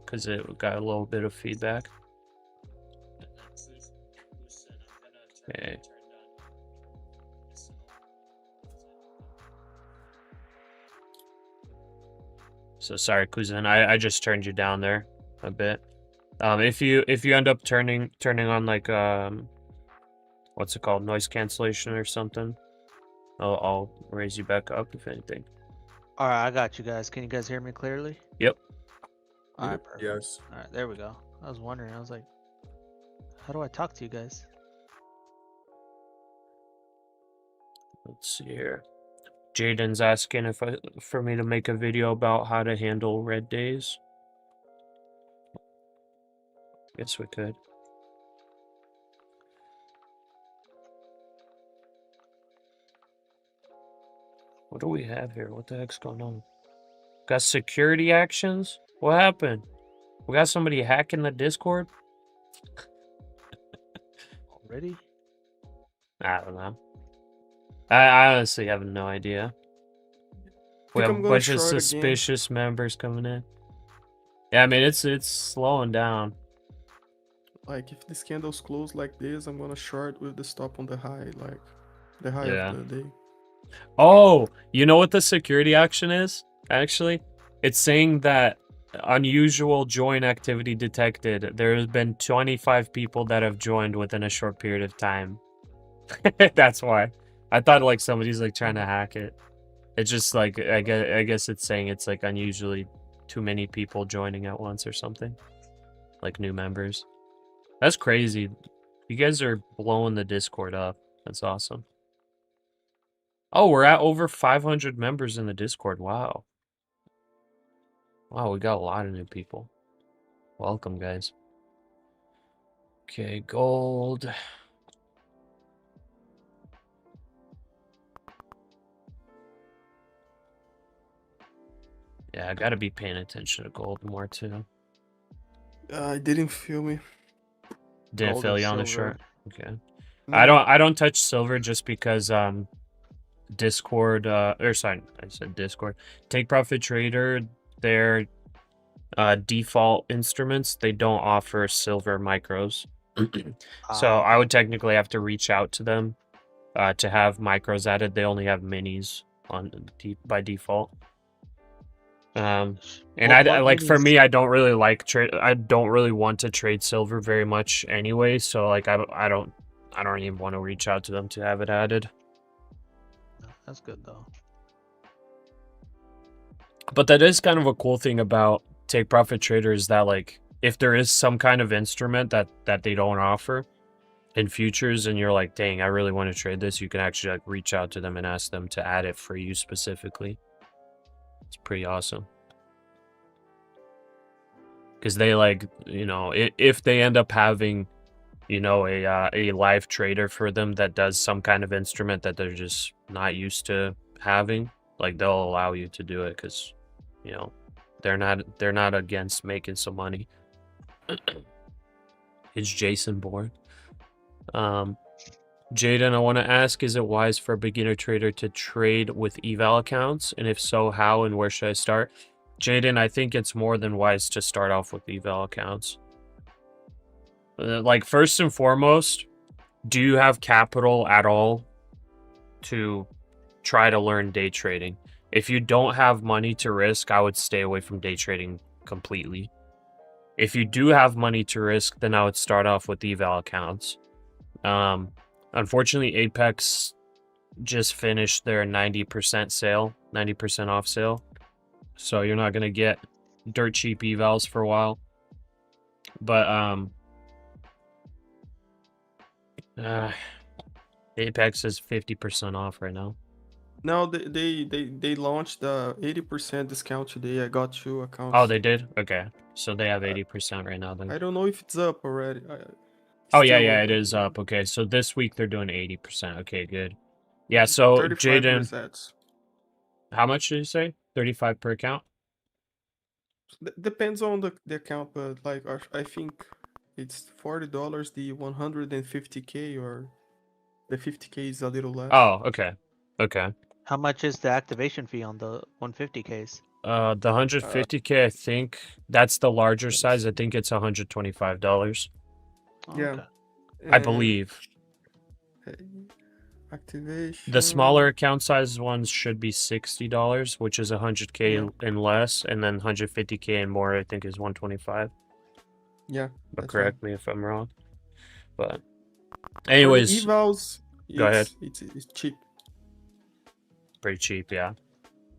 because it got a little bit of feedback. Okay. So sorry, Kuzen. I just turned you down there a bit. If you end up turning on like what's it called, noise cancellation or something, I'll raise you back up if anything. All right, I got you guys. Can you guys hear me clearly? Yep. All right, perfect. Yes. All right, there we go. I was wondering. I was like, how do I talk to you guys? Let's see here. Jaden's asking for me to make a video about how to handle red days. Guess we could. What do we have here? What the heck's going on? Got security actions? What happened? We got somebody hacking the Discord? Already? I don't know. I honestly have no idea. We have a bunch of suspicious members coming in. Yeah, I mean, it's slowing down. Like, if this candle's closed like this, I'm gonna short with the stop on the high, like the high of the day. Oh, you know what the security action is? Actually, it's saying that unusual join activity detected. There has been 25 people that have joined within a short period of time. That's why. I thought like somebody's like trying to hack it. It's just like I guess it's saying it's like unusually too many people joining at once or something. Like new members. That's crazy. You guys are blowing the Discord up. That's awesome. Oh, we're at over 500 members in the Discord. Wow. Wow, we got a lot of new people. Welcome, guys. Okay, gold. Yeah, I gotta be paying attention to gold more too. It didn't feel me. Didn't Gold feel and you on the silver. short. Okay. No. I don't touch silver just because Discord or sorry, I said Discord. Take Profit Trader, their default instruments, they don't offer silver micros. So I would technically have to reach out to them to have micros added. They only have minis on by default. And I like for me, I don't really like trade. I don't really want to trade silver very much anyway. So like I don't even want to reach out to them to have it added. That's good though. But that is kind of a cool thing about Take Profit Trader is that like if there is some kind of instrument that they don't offer in futures and you're like, dang, I really want to trade this, you can actually like reach out to them and ask them to add it for you specifically. It's pretty awesome. Because they like, you know, if they end up having, you know, a live trader for them that does some kind of instrument that they're just not used to having, like they'll allow you to do it because, you know, they're not against making some money. It's Jason Bourne. Jaden, I want to ask, is it wise for a beginner trader to trade with eval accounts? And if so, how and where should I start? Jaden, I think it's more than wise to start off with eval accounts. Like, first and foremost, do you have capital at all to try to learn day trading? If you don't have money to risk, I would stay away from day trading completely. If you do have money to risk, then I would start off with eval accounts. Unfortunately, Apex just finished their 90% sale, 90% off sale. So you're not going to get dirt cheap evals for a while. But Apex is 50% off right now. No, they launched the 80% discount today. I got 2 accounts. Oh, they did? Okay. So they have 80% right now then. I don't know if it's up already. Oh, yeah, it is up. Okay, so this week they're doing 80%. Okay, good. Yeah, so 35 Jaden, resets. how much did you say? 35 per account? Depends on the account, but like I think it's $40 the 150k, or the 50k is a little less. Oh, okay. Okay. How much is the activation fee on the 150Ks? The 150k, I think that's the larger size. I think it's $125. Oh, Yeah. okay. I believe. Activation. The smaller account size ones should be $60, which is 100k Yeah. and less, and then 150k and more, I think, is 125. Yeah. But that's correct me if I'm wrong. But, right. For the anyways, evals, go ahead. It's cheap. Pretty cheap, yeah.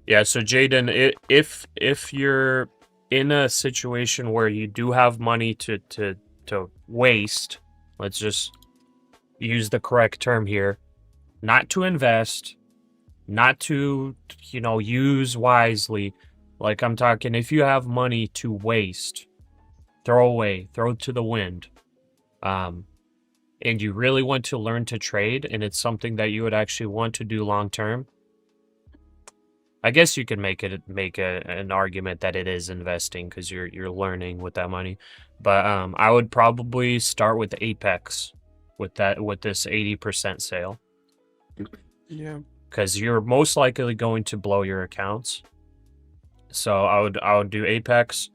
Yeah. So Jaden, if you're in a situation where you do have money to waste, let's just use the correct term here. Not to invest, not to, you know, use wisely. Like I'm talking, if you have money to waste, throw away, throw to the wind. And you really want to learn to trade, and it's something that you would actually want to do long term. I guess you can make an argument that it is investing because you're learning with that money. But I would probably start with Apex with this 80% sale. Yeah. Because you're most likely going to blow your accounts. So I would do Apex.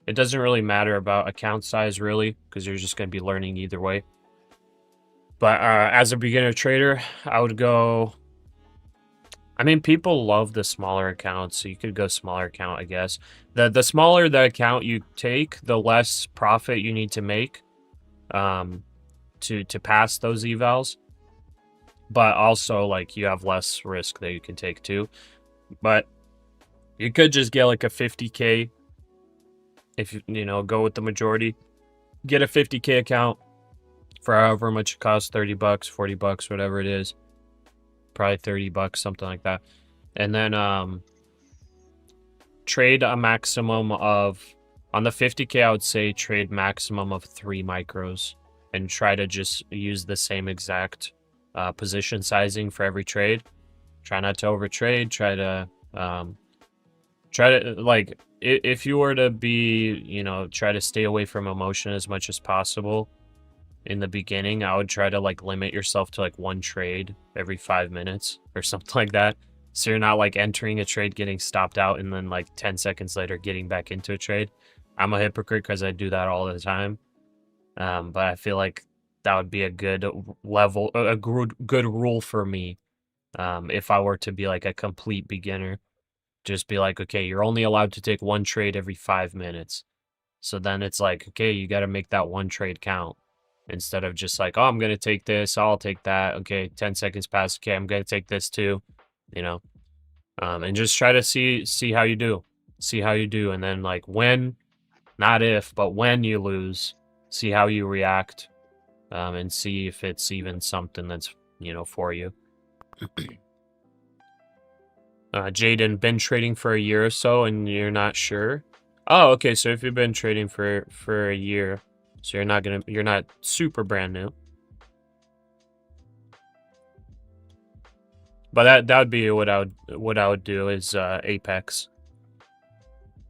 It doesn't really matter about account size really, because you're just going to be learning either way. But as a beginner trader, I would go. I mean, people love the smaller accounts, so you could go smaller account, I guess. The smaller the account you take, the less profit you need to make to pass those evals. but also like you have less risk that you can take too. But you could just get like a 50K if you know, go with the majority. Get a 50K account for however much it costs, 30 bucks, 40 bucks, whatever it is. Probably 30 bucks, something like that. And then trade a maximum of, on the 50K, I would say trade maximum of 3 micros and try to just use the same exact position sizing for every trade. Try not to overtrade. Try to like, if you were to be, you know, try to stay away from emotion as much as possible in the beginning, I would try to like limit yourself to like 1 trade every 5 minutes or something like that. So you're not like entering a trade, getting stopped out, and then like 10 seconds later getting back into a trade. I'm a hypocrite because I do that all the time. But I feel like that would be a good level, a good rule for me. If I were to be like a complete beginner, just be like, okay, you're only allowed to take 1 trade every 5 minutes. So then it's like, okay, you got to make that 1 trade count instead of just like, oh, I'm going to take this, I'll take that. Okay, 10 seconds pass. Okay, I'm going to take this too, you know, and just try to see how you do, And then like when, not if, but when you lose, see how you react, and see if it's even something that's, you know, for you. Jaden, been trading for a year or so and you're not sure? Oh, okay, so if you've been trading for a year, so you're not super brand new. But that would be what I would do is Apex.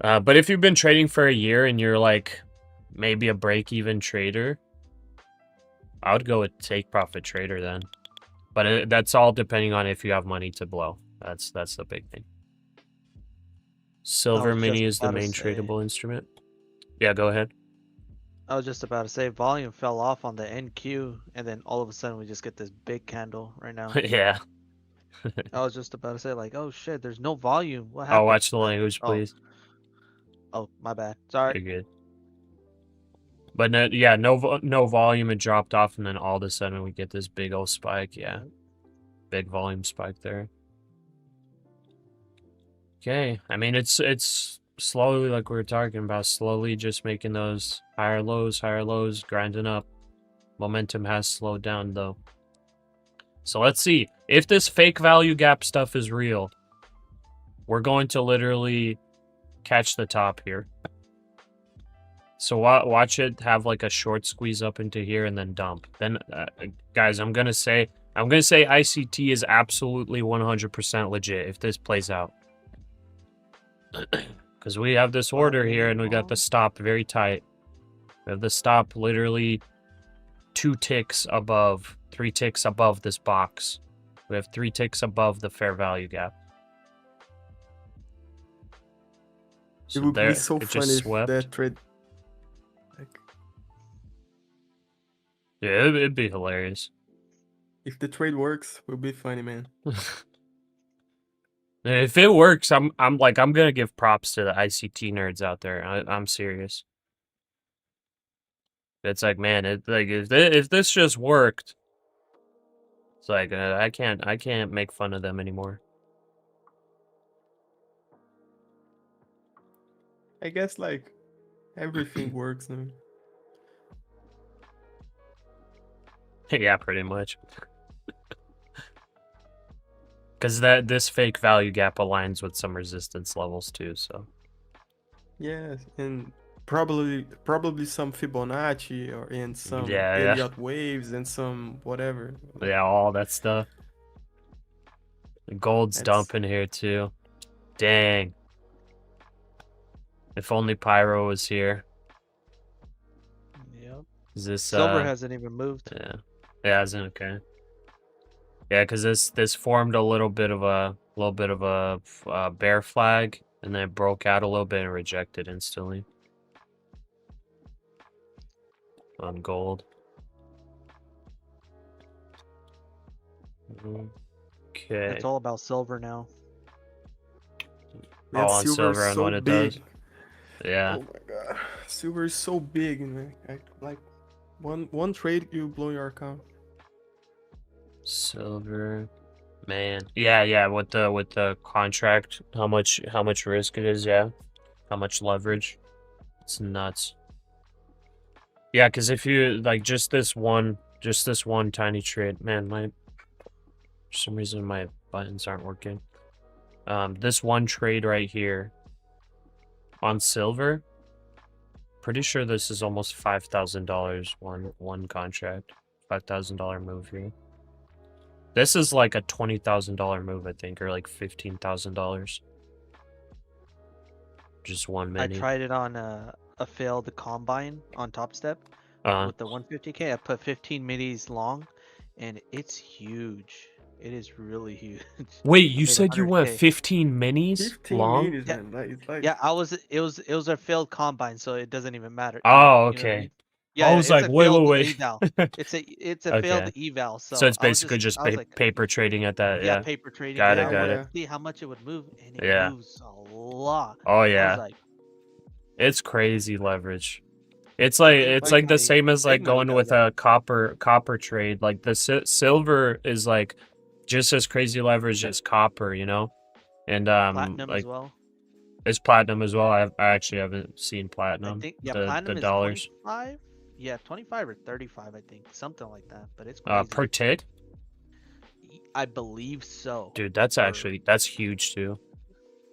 But if you've been trading for a year and you're like maybe a break-even trader, I would go with take profit trader then. But that's all depending on if you have money to blow. That's the big thing. Silver was mini just is the about to main say- tradable instrument. Yeah, go ahead. I was just about to say volume fell off on the NQ, and then all of a sudden we just get this big candle right now. Yeah. I was just about to say like, oh shit, there's no volume. What Oh, happened? watch the language, please. Oh, my bad. Sorry. You're good. But no, yeah, no volume. It dropped off, and then all of a sudden we get this big old spike. Yeah, big volume spike there. Okay, I mean it's slowly, like we were talking about, slowly just making those higher lows, grinding up. Momentum has slowed down though. So let's see if this fake value gap stuff is real. We're going to literally catch the top here. So watch it have like a short squeeze up into here and then dump. Then, guys, I'm gonna say ICT is absolutely 100% legit if this plays out. Because we have this order here and we got the stop very tight. We have the stop literally 2 ticks above, 3 ticks above this box. We have 3 ticks above the fair value gap. It would there, be so it funny just if swept. that trade. Like, Yeah, it'd be hilarious. if the trade works, it will be funny, man. If it works, I'm gonna give props to the ICT nerds out there. I'm serious. It's like, man, if this just worked, it's like I can't make fun of them anymore. I guess like everything works now. Yeah, pretty much. Because this fake value gap aligns with some resistance levels too, so. Yes, and probably some Fibonacci and some Yeah. Elliott waves and some whatever. Yeah, all that stuff. The gold's That's- dumping here too. Dang. If only Pyro was here. Yep. Is this Silver hasn't even moved. Yeah. It hasn't, okay. Yeah, because this formed a little bit of a bear flag, and then it broke out a little bit and rejected instantly. On gold. Okay. It's all about silver now. Man, Oh, on silver and so what it big. does. Yeah. Oh my god, silver is so big, man. Like one trade, you blow your account. Silver. Man. Yeah, with the contract, how much risk it is, yeah. How much leverage. It's nuts. Yeah, because if you like just this one tiny trade, man, for some reason my buttons aren't working. This one trade right here on silver, pretty sure this is almost $5,000 one contract. $5,000 move here. This is like a $20,000 move, I think, or like $15,000. Just one I mini. tried it on a failed combine on Top Step with the 150K. I put 15 minis long, and it's huge. It is really huge. Wait, I you made said you went 100K. 15 minis 15 long? minis, Yeah. man. Like, it's like Yeah, it was a failed combine, so it doesn't even matter. Oh, You know what I okay. mean? Yeah, I yeah, was it's like, a wait. failed eval. It's a failed Okay. eval. So it's I was basically just I was like, paper trading at that, yeah, yeah. paper trading. Got And it, I got wanted it. to see how much it would move, and it Yeah. moves a lot. Oh I was yeah. like, It's crazy leverage. It's I like think it's like the my same as like big money going does with that. a copper trade. Like the silver is like just as crazy leverage as copper, you know? And platinum like as well. it's platinum as well. I actually haven't seen I platinum. think yeah, the platinum is dollars. 25. Yeah, 25 or 35, I think, something like that. But it's crazy. Per tick? I believe so. Dude, that's huge too.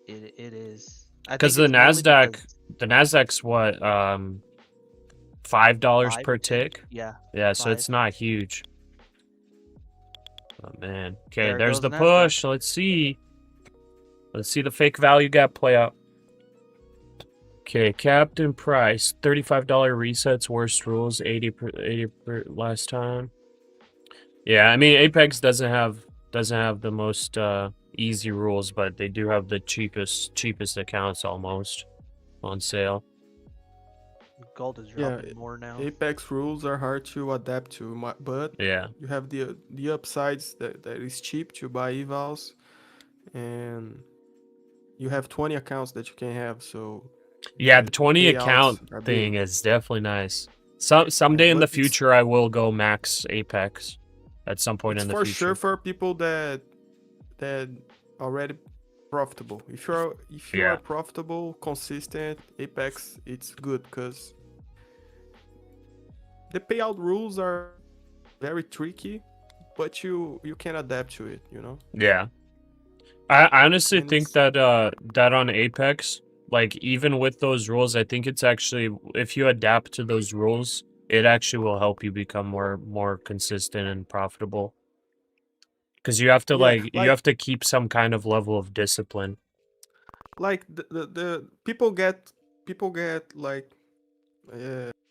It is. I Because think the it's mainly the NASDAQ's what, $5 5? per tick? Yeah. Yeah, so it's 5. not huge. Oh man. Okay, There there's goes the NASDAQ. push. Let's see. Let's see the fake value gap play out. Okay, Captain Price, $35 resets, worst rules, 80 last time. Yeah, I mean Apex doesn't have the most easy rules, but they do have the cheapest accounts almost on sale. Gold is Yeah, dropping more now. Apex rules are hard to adapt to, but Yeah. you have the upsides that is cheap to buy evals, and you have 20 accounts that you can have. So Yeah, the 20 payouts account are thing big. is definitely nice. Someday in but the it's- future, I will go max Apex. At some point It's in the for future. sure for people that already profitable. If you Yeah. are profitable, consistent, Apex, it's good because the payout rules are very tricky, but you can adapt to it, you know. Yeah. I honestly And think it's- that on Apex, like even with those rules, I think it's actually, if you adapt to those rules, it actually will help you become more consistent and profitable. Because you have to Yeah, you have to keep some kind of level of discipline. Like the people get like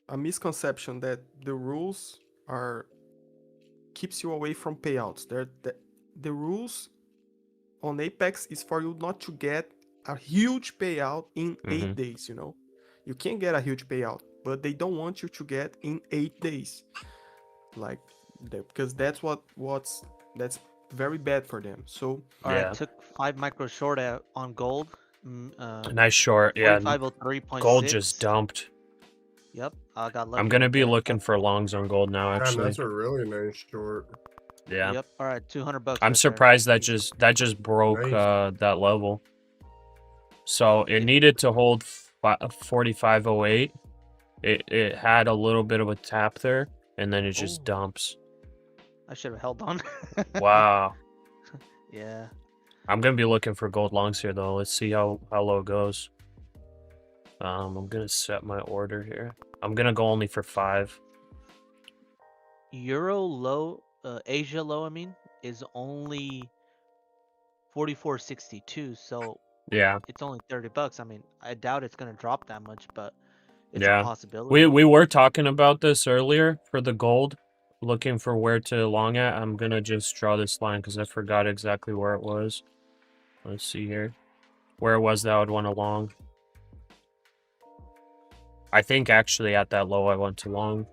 a misconception that the rules are keeps you away from payouts. The rules on Apex is for you not to get a huge payout in 8 days, you know. You can get a huge payout, but they don't want you to get in 8 days. Like because that's that's very bad for them. So Yeah. I took 5 micro short on gold. Nice short. Yeah. 4503.6. Gold just dumped. Yep, I got lucky. I'm gonna with be that. looking for longs on gold now. Damn, Actually. that's a really nice short. Yeah. Yep. All right, $200. I'm right surprised there. that just broke Nice. that level. So it needed to hold 4508. It had a little bit of a tap there, and then it just Ooh. dumps. I should have held on. Wow. Yeah. I'm gonna be looking for gold longs here though. Let's see how low it goes. I'm gonna set my order here. I'm gonna go only for 5. Euro low, Asia low, I mean, is only 44.62. So Yeah. it's only $30. I mean, I doubt it's gonna drop that much, but it's a Yeah. possibility. We were talking about this earlier for the gold, looking for where to long at. I'm gonna just draw this line because I forgot exactly where it was. Let's see here. Where was that I would want to long? I think actually at that low I went to long.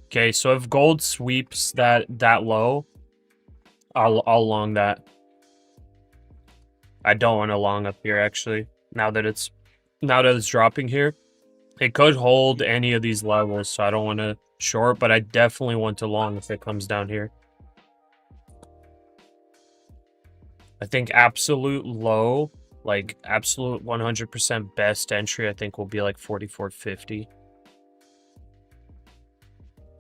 Okay, so if gold sweeps that low, I'll long that. I don't want to long up here actually. Now that it's dropping here, it could hold any of these levels, so I don't want to short, but I definitely want to long if it comes down here. I think absolute low, like absolute 100% best entry, I think will be like 44.50.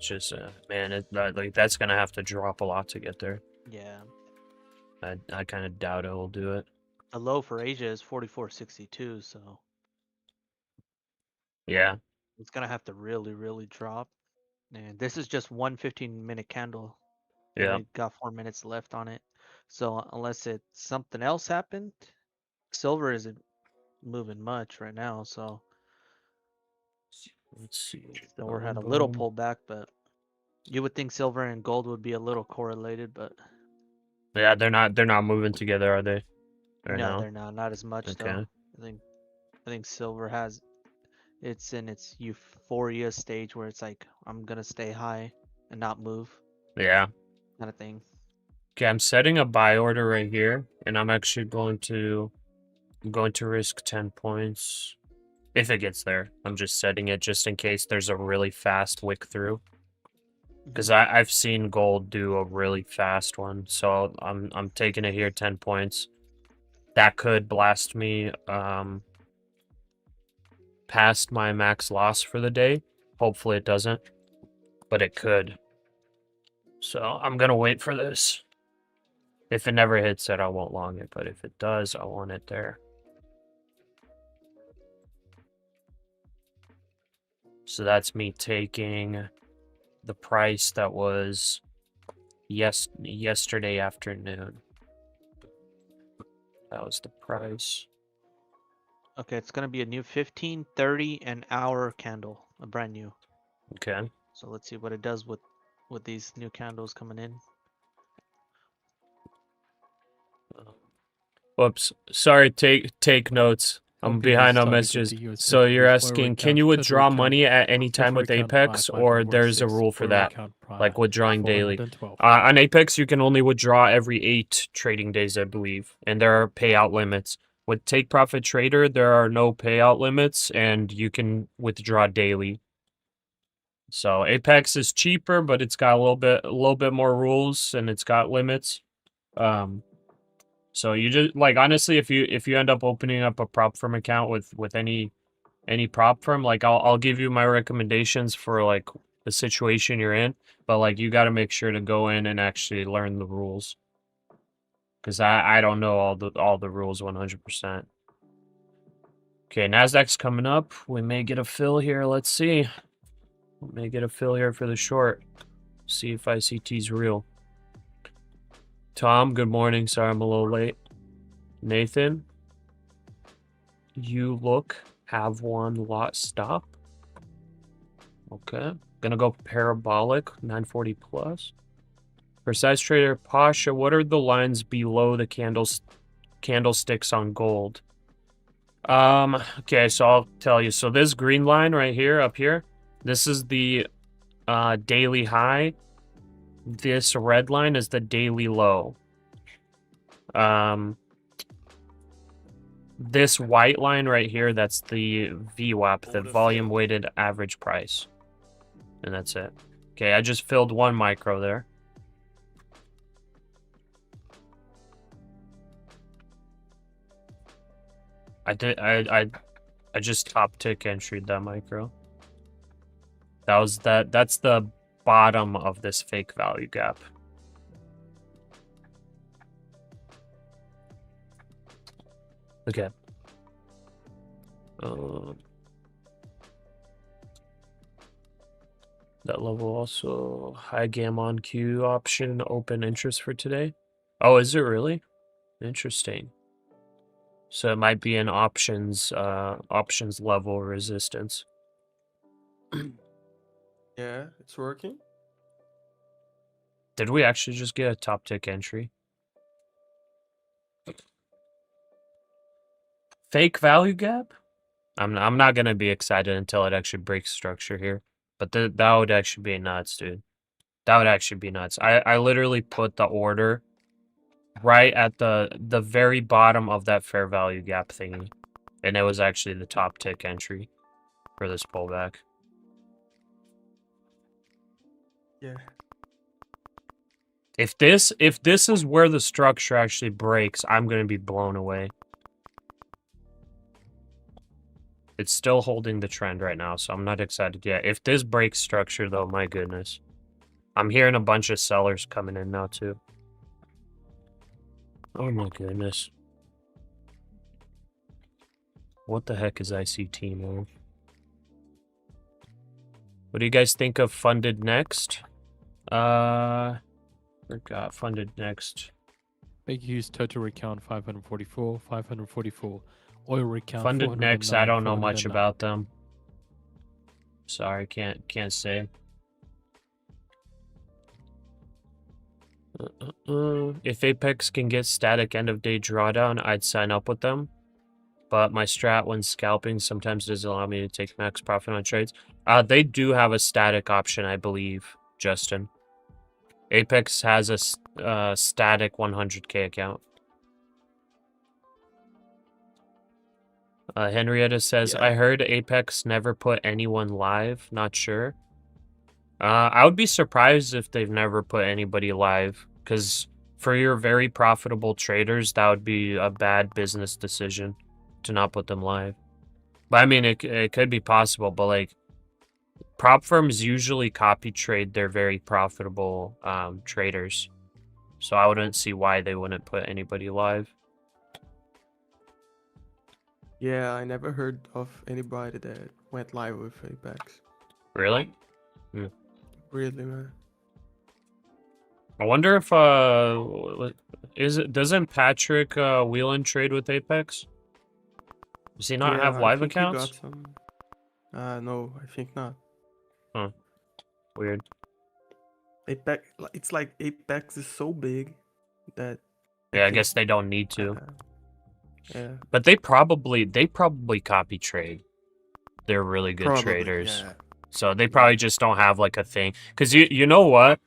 Just man, like that's gonna have to drop a lot to get there. Yeah. I kind of doubt it will do it. The low for Asia is 44.62, so Yeah. it's gonna have to really, really drop. And this is just one 15-minute candle. We Yeah. only got 4 minutes left on it. So unless it something else happened, silver isn't moving much right now. So Let's see. silver had a little pullback, but you would think silver and gold would be a little correlated, but yeah, they're not moving together, are they? Right no, now? they're not as much Okay. though. I think silver has it's in its euphoria stage where it's like I'm gonna stay high and not move, Yeah. kind of thing. Okay, I'm setting a buy order right here, and I'm actually going to risk 10 points if it gets there. I'm just setting it just in case there's a really fast wick through. Because I've seen gold do a really fast one, so I'm taking it here 10 points. That could blast me past my max loss for the day. Hopefully it doesn't, but it could. So I'm gonna wait for this. If it never hits it, I won't long it, but if it does, I want it there. So that's me taking the price that was yesterday afternoon. That was the price. Okay, it's gonna be a new 15, 30, and hour candle, a brand new. Okay. So let's see what it does with these new candles coming in. Whoops. Sorry, take notes. I'm Some people behind on started messages. with the US So you're 50 asking, forward can count, you total withdraw count, money at any time forward with count Apex, prior or there's a 506, rule for forward that? count prior Like withdrawing daily. 412. On Apex, you can only withdraw every 8 trading days, I believe, and there are payout limits. With Take Profit Trader, there are no payout limits, and you can withdraw daily. So Apex is cheaper, but it's got a little bit more rules, and it's got limits. So you just like honestly, if you end up opening up a prop firm account with any prop firm, like I'll give you my recommendations for like the situation you're in, but like you got to make sure to go in and actually learn the rules, because I don't know all the rules 100%. Okay, NASDAQ's coming up. We may get a fill here. Let's see. We may get a fill here for the short. See if ICT's real. Tom, good morning. Sorry I'm a little late. Nathan, you have one lot stop. Okay. Gonna go parabolic, 940 plus. Precise Trader Pasha, what are the lines below the candlesticks on gold? Okay, so I'll tell you. So this green line right here, up here, this is the daily high. This red line is the daily low. This white line right here, that's the VWAP, the volume weighted average price. And that's it. Okay, I just filled one micro there. I just top tick entry'd that micro. That's the bottom of this fake value gap. Okay. That level also high gam on Q option open interest for today. Oh, is it really? Interesting. So it might be an options level resistance. Yeah, it's working. Did we actually just get a top tick entry? Fake value gap? I'm not gonna be excited until it actually breaks structure here. But that would actually be nuts, dude. That would actually be nuts. I literally put the order right at the very bottom of that fair value gap thingy. And it was actually the top tick entry for this pullback. Yeah. If this is where the structure actually breaks, I'm gonna be blown away. It's still holding the trend right now, so I'm not excited yet. If this breaks structure, though, my goodness. I'm hearing a bunch of sellers coming in now, too. Oh, my goodness. What the heck is ICT, man? What do you guys think of funded next? Forgot funded next. Big Hughes total recount 544, 544. Oil recount Funded next, I 409, don't know much 409. about them. Sorry, can't say. If Apex can get static end of day drawdown, I'd sign up with them. But my strat when scalping sometimes doesn't allow me to take max profit on trades. They do have a static option, I believe, Justin. Apex has a static 100k account. Henrietta says, Yeah. I heard Apex never put anyone live. Not sure. I would be surprised if they've never put anybody live, because for your very profitable traders, that would be a bad business decision to not put them live. But I mean, it could be possible, but like, prop firms usually copy trade their very profitable traders. So I wouldn't see why they wouldn't put anybody live. Yeah, I never heard of anybody that went live with Apex. Really? Really, man. I wonder if doesn't Patrick Whelan trade with Apex? Does he not have I live think he accounts? got some. No, I think not. Huh. Weird. Apex, it's like Apex is so big that. Yeah, I guess they don't need to. Yeah. But they probably copy trade. They're really good Probably, traders. yeah. So they probably just don't have like a thing. Cause you know what?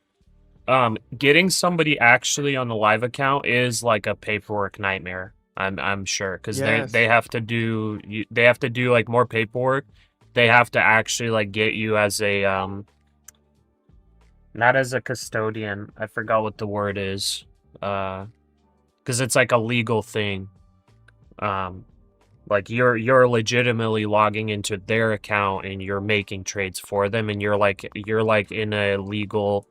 Getting somebody actually on the live account is like a paperwork nightmare. I'm sure, because they have to do like more paperwork. They have to actually like get you as a not as a custodian. I forgot what the word is. Because it's like a legal thing. Like you're legitimately logging into their account and you're making trades for them, and you're like in a legal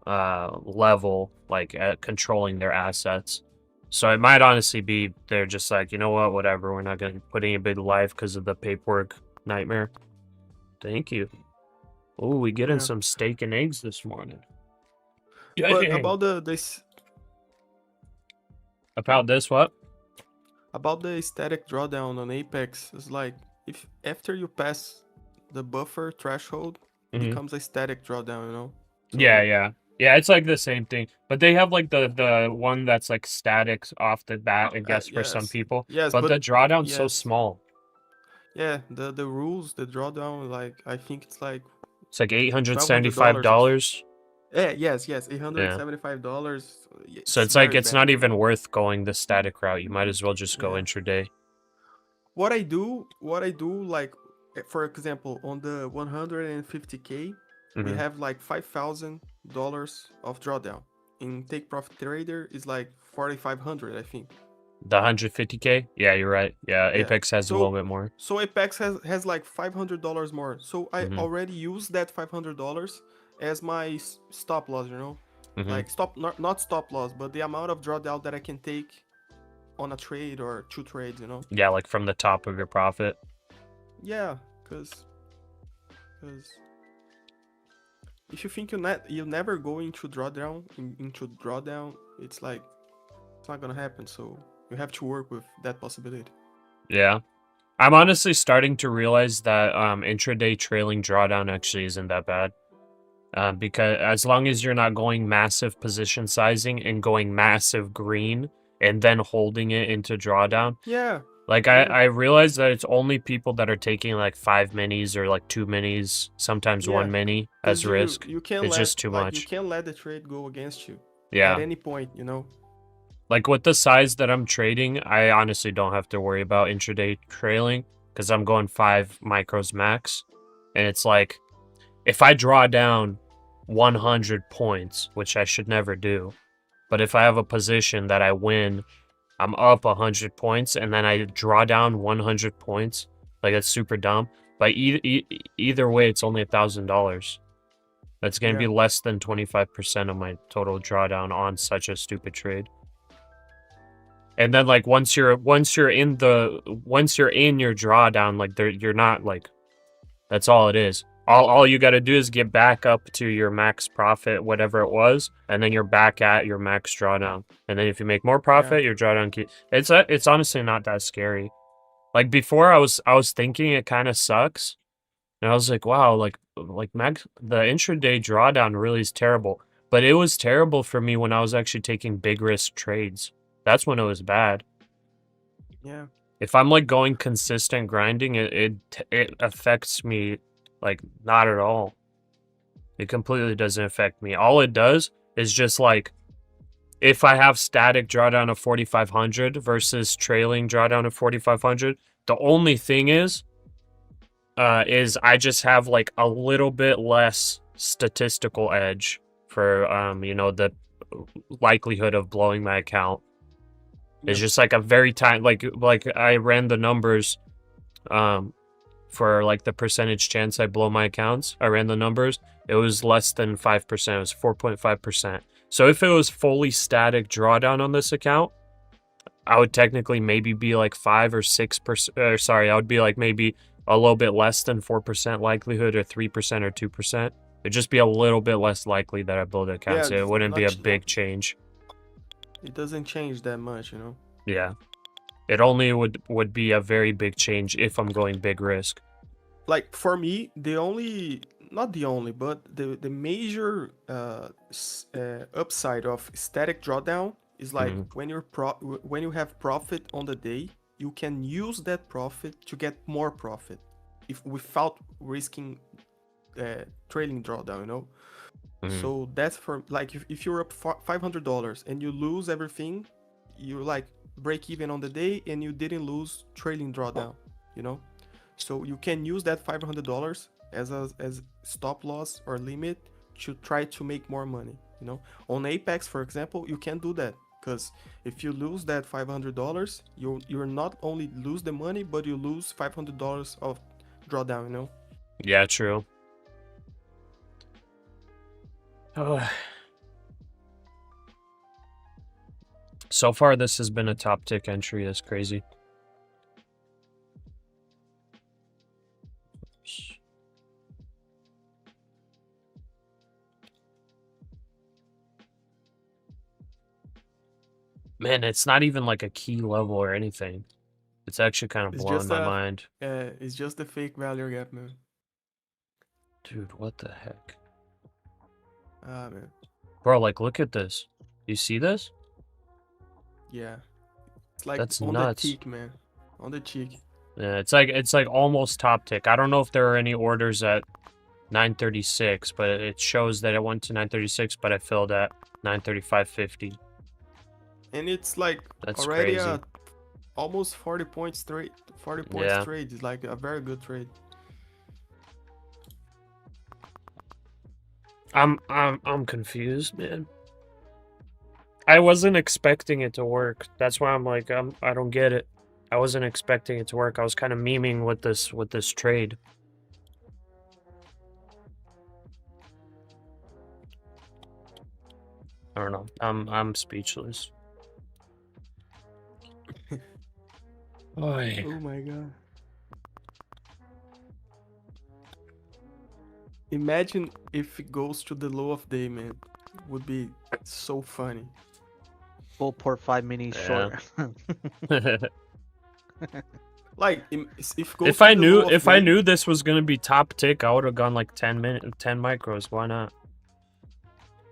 level, like at controlling their assets. So it might honestly be they're just like, you know what, whatever, we're not gonna put anybody live because of the paperwork nightmare. Thank you. Oh, we getting some steak and eggs this morning. But about about this what? About the static drawdown on Apex, it's like if after you pass the buffer threshold, it becomes a static drawdown, you know? So, yeah, it's like the same thing, but they have like the one that's like static off the bat, I guess, for some people. Yes, but the drawdown's so yes. small. Yeah, the rules, the drawdown, like I think it's like $875. Yeah, yes, $875. So it's like it's not even worth going the static route. You might as well just go intraday. What I do, like for example, on the 150k, we have like $5,000 of drawdown. In Take Profit Trader is like 4,500, I think. The 150k? Yeah, you're right. Yeah, Apex has a little bit more. So Apex has like $500 more. So I already used that $500 as my stop loss, you know? Like not stop loss, but the amount of drawdown that I can take on a trade or two trades, you know? Yeah, like from the top of your profit. Yeah, because if you think you never go into drawdown, it's like it's not gonna happen. So you have to work with that possibility. Yeah, I'm honestly starting to realize that intraday trailing drawdown actually isn't that bad. Because as long as you're not going massive position sizing and going massive green and then holding it into drawdown. Yeah. Like I realize that it's only people that are taking like 5 minis or like 2 minis, sometimes 1 mini as risk. It's just too much. You can't let the trade go against you. Yeah. At any point, you know. Like with the size that I'm trading, I honestly don't have to worry about intraday trailing because I'm going 5 micros max, and it's like if I draw down 100 points, which I should never do, but if I have a position that I win, I'm up 100 points, and then I draw down 100 points, like that's super dumb. But either way, it's only $1,000. That's gonna be less than 25% of my total drawdown on such a stupid trade. And then like once you're in your drawdown, like you're not like, that's all it is. All you got to do is get back up to your max profit, whatever it was, and then you're back at your max drawdown. And then if you make more profit, your drawdown it's honestly not that scary. Like before, I was thinking it kind of sucks, and I was like, wow, like max the intraday drawdown really is terrible. But it was terrible for me when I was actually taking big risk trades. That's when it was bad. Yeah. If I'm like going consistent grinding, it affects me like not at all. It completely doesn't affect me. All it does is just like if I have static drawdown of 4,500 versus trailing drawdown of 4,500, the only thing is I just have like a little bit less statistical edge for you know, the likelihood of blowing my account. It's just like a very tiny, like I ran the numbers for like the percentage chance I blow my accounts. I ran the numbers. It was less than 5%. It was 4.5%. So if it was fully static drawdown on this account, I would technically maybe be like 5 or 6%. Sorry, I would be like maybe a little bit less than 4% likelihood, or 3% or 2%. It'd just be a little bit less likely that I blow the account. So it wouldn't be a big change. It doesn't change that much, you know? Yeah. It only would be a very big change if I'm going big risk. Like for me, not the only, but the major upside of static drawdown is like when you have profit on the day, you can use that profit to get more profit, without risking trailing drawdown, you know. So that's for like if you're up $500 and you lose everything, you like break even on the day and you didn't lose trailing drawdown, you know. So you can use that $500 as stop loss or limit to try to make more money, you know. On Apex, for example, you can't do that, because if you lose that $500, you're not only lose the money, but you lose $500 of drawdown, you know. Yeah, true. Oh. So far, this has been a top tick entry. That's crazy. Man, it's not even like a key level or anything. It's actually kind of blowing my mind. It's just the fake value gap, man. Dude, what the heck? Ah, man. Bro, like, look at this. You see this? Yeah. It's like that's on nuts. the cheek, man. On the cheek. Yeah, it's like almost top tick. I don't know if there are any orders at 936, but it shows that it went to 936, but I filled at 935.50. And it's like that's already crazy. Almost 40 points trade. 40 points trade is like a very good trade. I'm confused, man. I wasn't expecting it to work. That's why I'm like, I don't get it. I wasn't expecting it to work. I was kind of memeing with this trade. I don't know. I'm speechless. Oy. Oh my god. Imagine if it goes to the low of day, man. Would be so funny. Full port 5 mini short. Like if I knew this was gonna be top tick, I would have gone like 10 micros. Why not?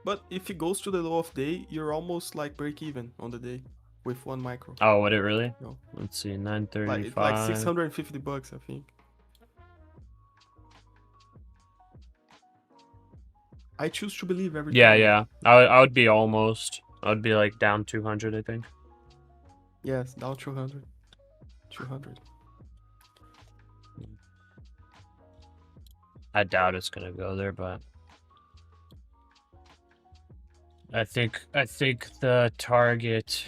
But if it goes to the low of day, you're almost like break even on the day with 1 micro. Oh, would it really? No. Let's see, 935. Like $650, I think. I choose to believe everything. Yeah. I would be almost. I would be like down 200, I think. Yes, down 200. 200. I doubt it's gonna go there, but I think the target,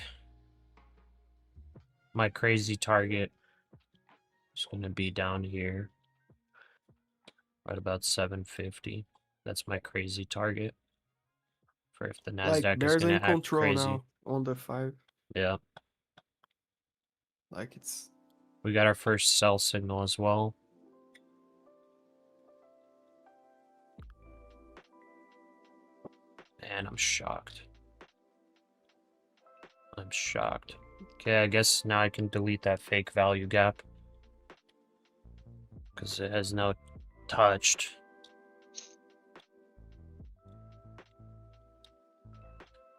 my crazy target, is gonna be down here, right about 750. That's my crazy target for if the Like NASDAQ is there's gonna in act control crazy. now on the 5. Yeah, Like it's we got our first sell signal as well. And I'm shocked. I'm shocked. Okay, I guess now I can delete that fake value gap. Because it has now touched.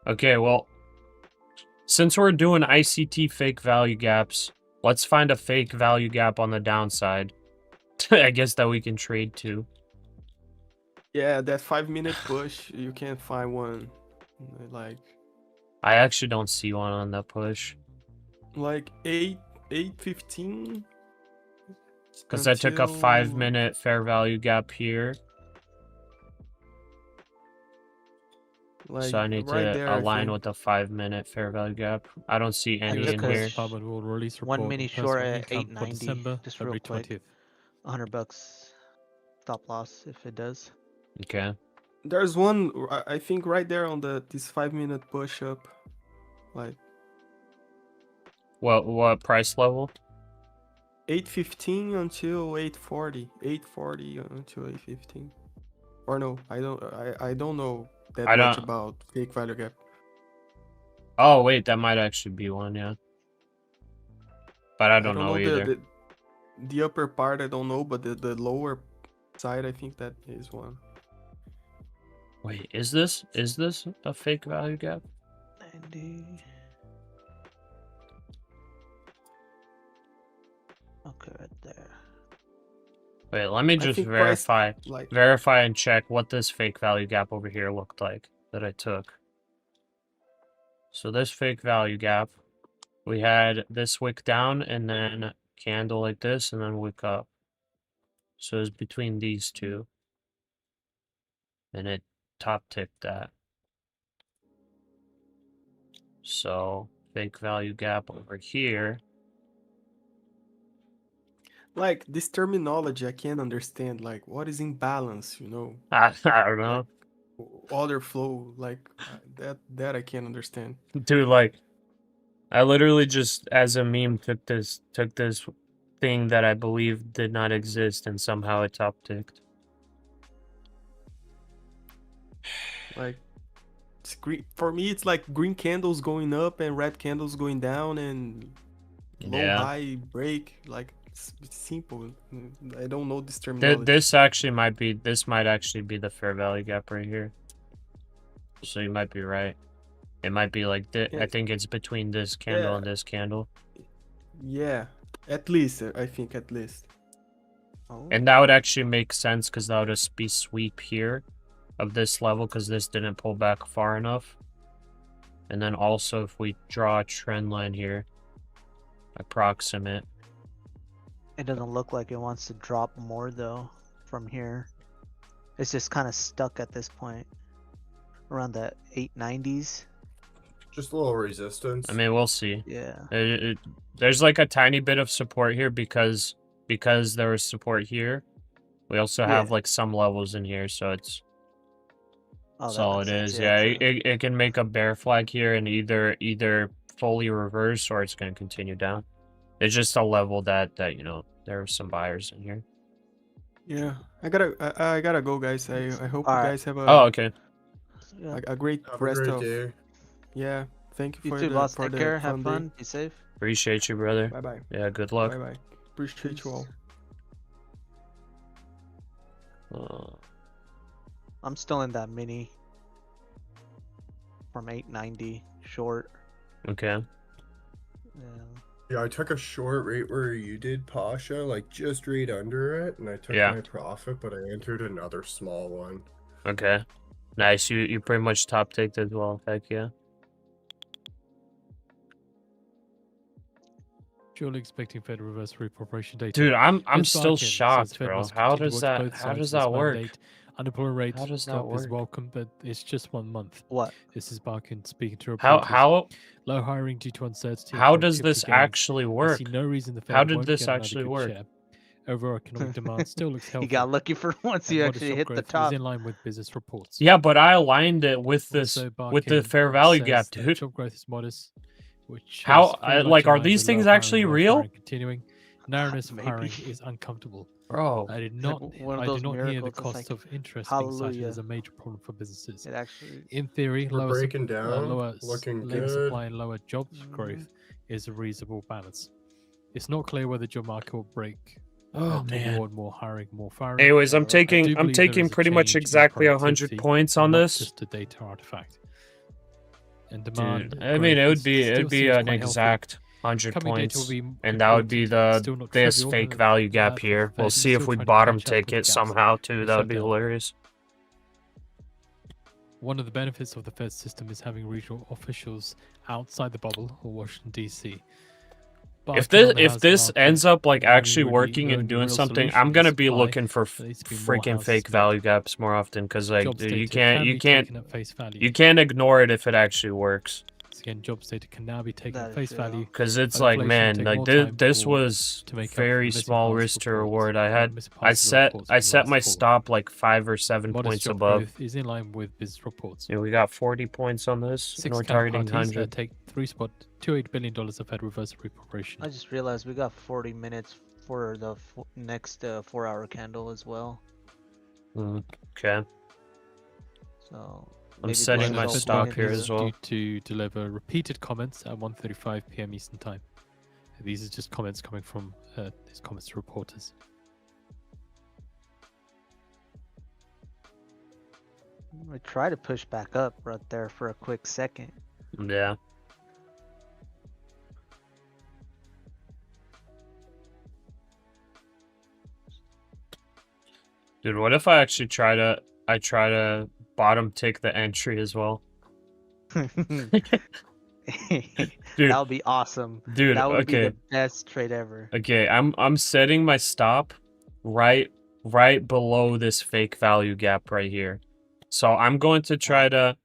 Okay, well, since we're doing ICT fake value gaps, let's find a fake value gap on the downside. I guess that we can trade to. yeah, that 5-minute push, you can't find one. Like I actually don't see one on that push. like 8:15. Because I took a until 5-minute fair value gap here. like So I need right to there, I align think. with the 5-minute fair value gap. I don't see I any took in a here. Powell will release 1 report mini on short personal at income for 890. December, Just real February quick. 20th. $100 stop loss if it does. Okay. There's one I think right there on this 5-minute push up. Like What price level? 8:15 until 8:40. 8:40 until 8:15. Or no, I don't know that I much don't. about fake value gap. Oh wait, that might actually be one, yeah. But I don't know either. The upper part I don't know, but the lower side I think that is one. Wait, is this a fake value gap? 90. Okay, right there. Wait, let me I just think price, verify and check what this fake value gap over here looked like that I took. So this fake value gap, we had this wick down and then candle like this and then wick up. So it's between these two. And it top ticked that. So fake value gap over here. like this terminology I can't understand. Like what is imbalance, you know? I don't know. Like, order flow, like that I can't understand. Dude, like I literally just as a meme took this thing that I believe did not exist and somehow it top ticked. Like it's green for me. It's like green candles going up and red candles going down and low high break. Like it's simple. I don't know this terminology. This might actually be the fair value gap right here. So you might be right. It might be like this. I think it's between this candle and this candle. Yeah, at least I think at least. Oh. And that would actually make sense because that would just be sweep here of this level because this didn't pull back far enough. And then also if we draw a trend line here, approximate. It doesn't look like it wants to drop more though from here. It's just kind of stuck at this point around the 890s. Just a little resistance. I mean, we'll see. Yeah. There's like a tiny bit of support here because there was support here. We also have like some levels in here, so it's that's all it is. Yeah, it can make a bear flag here and either fully reverse or it's gonna continue down. It's just a level that you know there are some buyers in here. Yeah, I gotta go, guys. I hope you guys have a okay. A great Have rest a great of day. Yeah. Thank you You for too, the boss. for Take the care. Have day. fun. Be safe. Appreciate you, brother. Bye bye. Yeah, good luck. Bye bye. Appreciate you all. I'm still in that mini from 890 short. Okay. Yeah, I took a short right where you did, Pasha, like just right under it, and I took my profit, but I entered another small one. Okay. Nice. You pretty much top ticked as well. Heck yeah. Surely expecting Fed reverse repo operation data. Dude, I'm Ms. still Barkin says shocked, Fed bro. must How continue to does watch that both how sides does of this that work? mandate. Unemployment rate How does that drop is work? welcome, but it's just 1 month. What? This is Barkin speaking to How reporters. Low hiring due to uncertainty. how and does this productivity gains. actually I work? see no reason the Fed How did won't this get another actually good work? share. Overall economic demand still looks healthy. You got lucky for once and you modest actually job hit the growth top. is in line with business reports. Yeah, but I aligned it with this Also, with the Barkin fair value says gap, that dude. job growth is modest, which How is very much like in are line these with things low hiring, actually low real? firing continuing. Narrowness of Maybe. hiring is uncomfortable. Bro. I did It's like not. one of I do those not hear the miracles. It's cost like, of interest being cited hallelujah. as a major problem for businesses. It actually. In theory, We're lower, breaking down, lower looking labor good. supply and lower jobs growth is a reasonable balance. It's not clear whether the job market will break Oh man. toward more hiring, more firing. Anyways, I'm Yeah, I do taking believe there is a pretty much change in exactly 100 productivity points on and not this. just a data artifact. And demand. Dude, I mean, growth it'd be still an seems quite healthy. exact 100 Coming data points, will be and that would be reported, still not this trivial, fake but value gap the here. We'll Fed is see if still we trying to bottom catch up take with it gaps somehow too. and That would be shut down. hilarious. One of the benefits of the Fed system is having regional officials outside the bubble or Washington D.C. If this ends up like actually working and doing something, I'm gonna be looking for freaking fake value gaps more often, because like dude, you can't ignore it if it actually works. Again, jobs data can now be taken at face value. Because it's like, man, like this was very small risk to reward. I set my stop like 5 or 7 points above. Is in line with business reports. Yeah, we got 40 points on this. And we're targeting 100. Take $3.28 billion of Fed reverse recuperation. I just realized we got 40 minutes for the next 4-hour candle as well. Okay. So I'm setting my stop here as well. Due to deliver repeated comments at 1:35 p.m. Eastern Time. These are just comments coming from these comments to reporters. I try to push back up right there for a quick second. Yeah. Dude, what if I actually try to bottom tick the entry as well? Dude, Dude, that would be awesome. Dude, that would okay. be the best trade ever. Okay, I'm setting my stop right below this fake value gap right here. So I'm going to try to.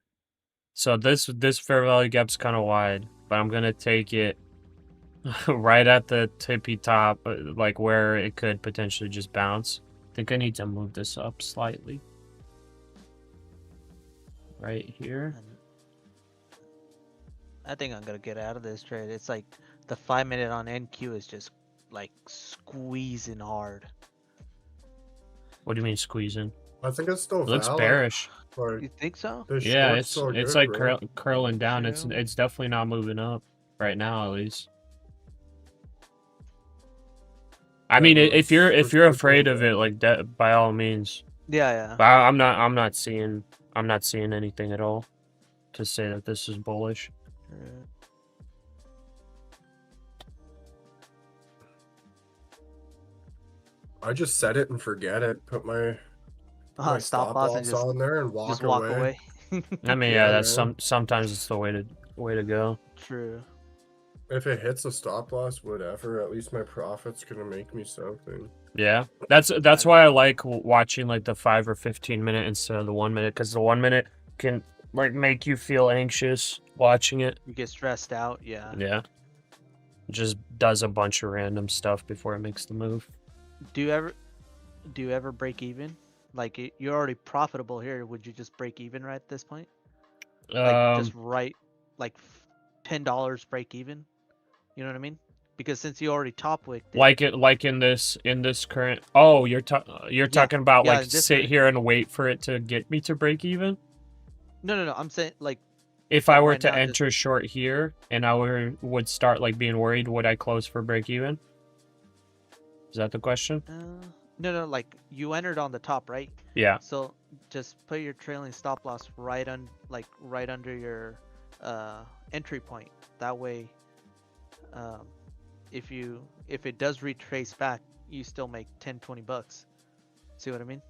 So this fair value gap's kind of wide, but I'm gonna take it right at the tippy top, like where it could potentially just bounce. I think I need to move this up slightly. Right here. I think I'm gonna get out of this trade. It's like the 5-minute on NQ is just like squeezing hard. What do you mean squeezing? I think it's still It looks valid. bearish. Like, You think so? the Yeah, short's it's still good, like bro. curling down. Yeah. It's definitely not moving up right now, at least. I mean, if you're afraid of it, like that, by all means. Yeah. But I'm not seeing anything at all to say that this is bullish. I just set it and forget it. Put my Stop loss and just on there and walk walk away. I mean, yeah, that's sometimes it's the way to go. True. If it hits a stop loss, whatever, at least my profit's gonna make me something. Yeah, that's why I like watching like the 5 or 15 minute instead of the 1 minute, because the 1 minute can like make you feel anxious watching it. You get stressed out. Yeah. Yeah. It just does a bunch of random stuff before it makes the move. Do you ever break even? Like you're already profitable here. Would you just break even right at this point? Like just right, like $10 break even. You know what I mean? Because since you already top wicked. Like in this current. Oh, you're talking about like sit here and wait for it to get me to break even. No. I'm saying like. If I were to enter short here and I would start like being worried, would I close for break even? Is that the question? No. Like you entered on the top, right? Yeah. So just put your trailing stop loss right under your entry point. That way, if it does retrace back, you still make $10-20. See what I mean?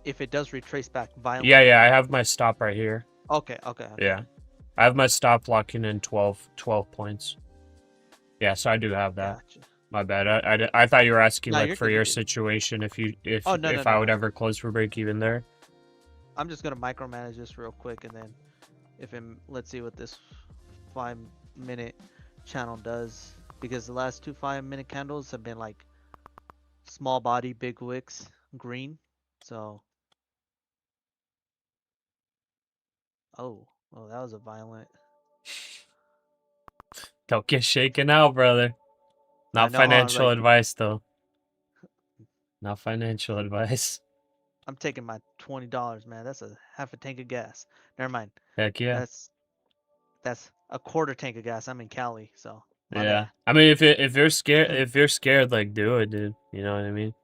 If it does retrace back violently. Yeah. I have my stop right here. Okay. Yeah, I have my stop locking in 12 points. Yeah, so I do have that. Gotcha. My bad. I thought you were asking No, like you're for good, your you're good. situation if Oh, no, if no, I no, would no. ever close for break even there. I'm just gonna micromanage this real quick, and then let's see what this 5-minute channel does, because the last 2 5-minute candles have been like small body, big wicks, green. So, oh, that was a violent. Don't get shaken out, brother. I Not know, huh? financial Like, advice though. Not financial advice. I'm taking my $20, man. That's a half a tank of gas. Never mind. Heck yeah. That's a quarter tank of gas. I'm in Cali, so my Yeah. bad. I mean, if you're scared, like do it, dude. You know what I mean?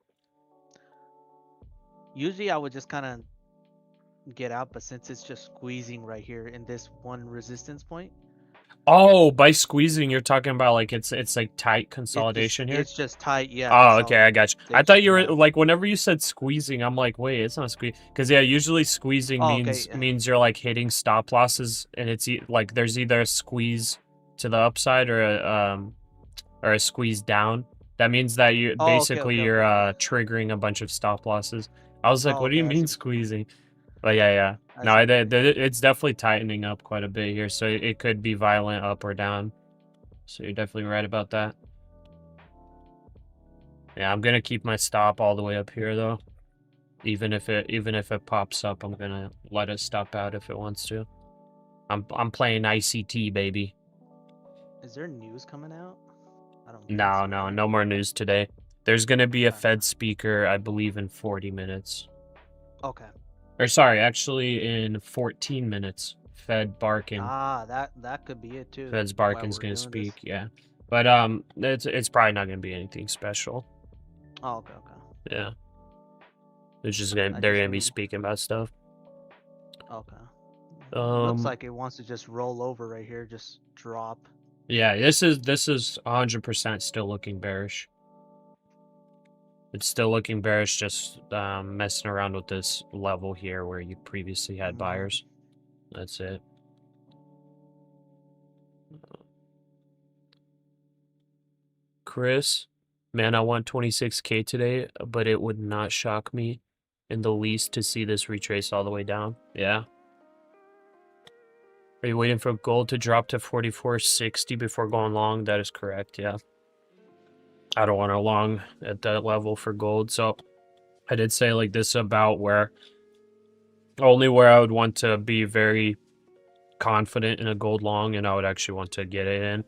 Usually I would just kind of get out, but since it's just squeezing right here in this one resistance point, Oh, by squeezing, you're talking about like it's like tight consolidation here. it's just tight. Yeah. Oh, okay, I got you. I thought you were consolidation, like whenever you said squeezing, I'm like, wait, it's not squeeze, because yeah, usually squeezing Oh, okay, means you're like hitting stop losses, and it's like there's either a squeeze to the upside or a squeeze down. That means that you Oh, okay, basically okay, you're okay. triggering a bunch of stop losses. I was like, Oh, what do you okay, I see mean what you mean. squeezing? But yeah. I No, see what you mean. it's definitely tightening up quite a bit here, so it could be violent up or down. So you're definitely right about that. Yeah, I'm gonna keep my stop all the way up here though. Even if it pops up, I'm gonna let it stop out if it wants to. I'm playing ICT, baby. Is there news coming out? I don't think No, so, right? no more news today. There's gonna be a Okay. Fed speaker, I believe, in 40 minutes. Okay. Or sorry, actually in 14 minutes. Fed Barkin. Ah, that could be it too. Fed's while Barkin's we're gonna doing speak, this. yeah. But it's probably not gonna be anything special. Oh, okay. Yeah. It's just I they're just gonna be need. speaking about stuff. Okay. Looks Um like it wants to just roll over right here, just drop. Yeah, this is 100% still looking bearish. It's still looking bearish, just messing around with this level here where you previously had buyers. That's it. Chris, man, I want 26K today, but it would not shock me in the least to see this retrace all the way down. Yeah. Are you waiting for gold to drop to 44.60 before going long? That is correct, yeah. I don't want to long at that level for gold, so I did say like this about only where I would want to be very confident in a gold long, and I would actually want to get it in.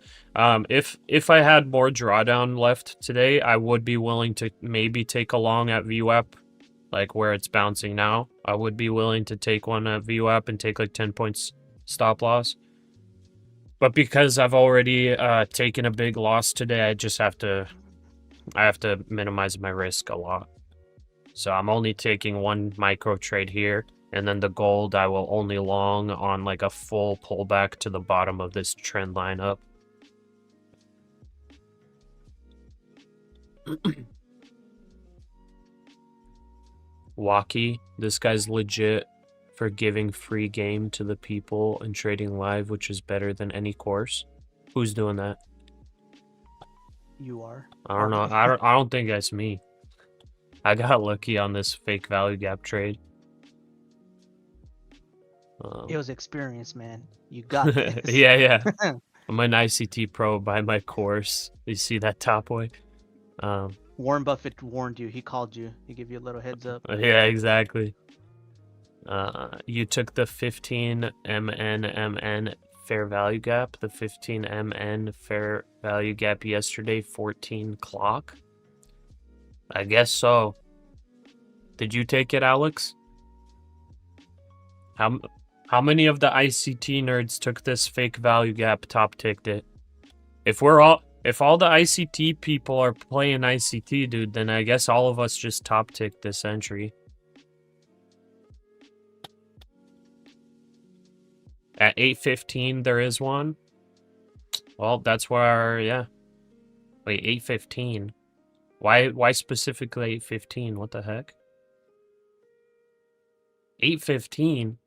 If I had more drawdown left today, I would be willing to maybe take a long at VWAP, like where it's bouncing now. I would be willing to take one at VWAP and take like 10 points stop loss. But because I've already taken a big loss today, I have to minimize my risk a lot. So I'm only taking one micro trade here, and then the gold I will only long on like a full pullback to the bottom of this trend line up. Waki, this guy's legit for giving free game to the people and trading live, which is better than any course. Who's doing that? You are. I don't know. I don't think that's me. I got lucky on this fake value gap trade. It was experience, man. You got this. yeah. I'm an ICT pro by my course. You see that top boy? Warren Buffett warned you. He called you. He gave you a little heads up. Yeah, exactly. You took the 15 MN fair value gap, the 15 MN fair value gap yesterday, 14 clock. I guess so. Did you take it, Alex? How many of the ICT nerds took this fake value gap top ticked it? If all the ICT people are playing ICT, dude, then I guess all of us just top ticked this entry. At 8:15 there is one. Well, that's where, yeah. Wait, 8:15. Why specifically 8:15? What the heck? 8:15.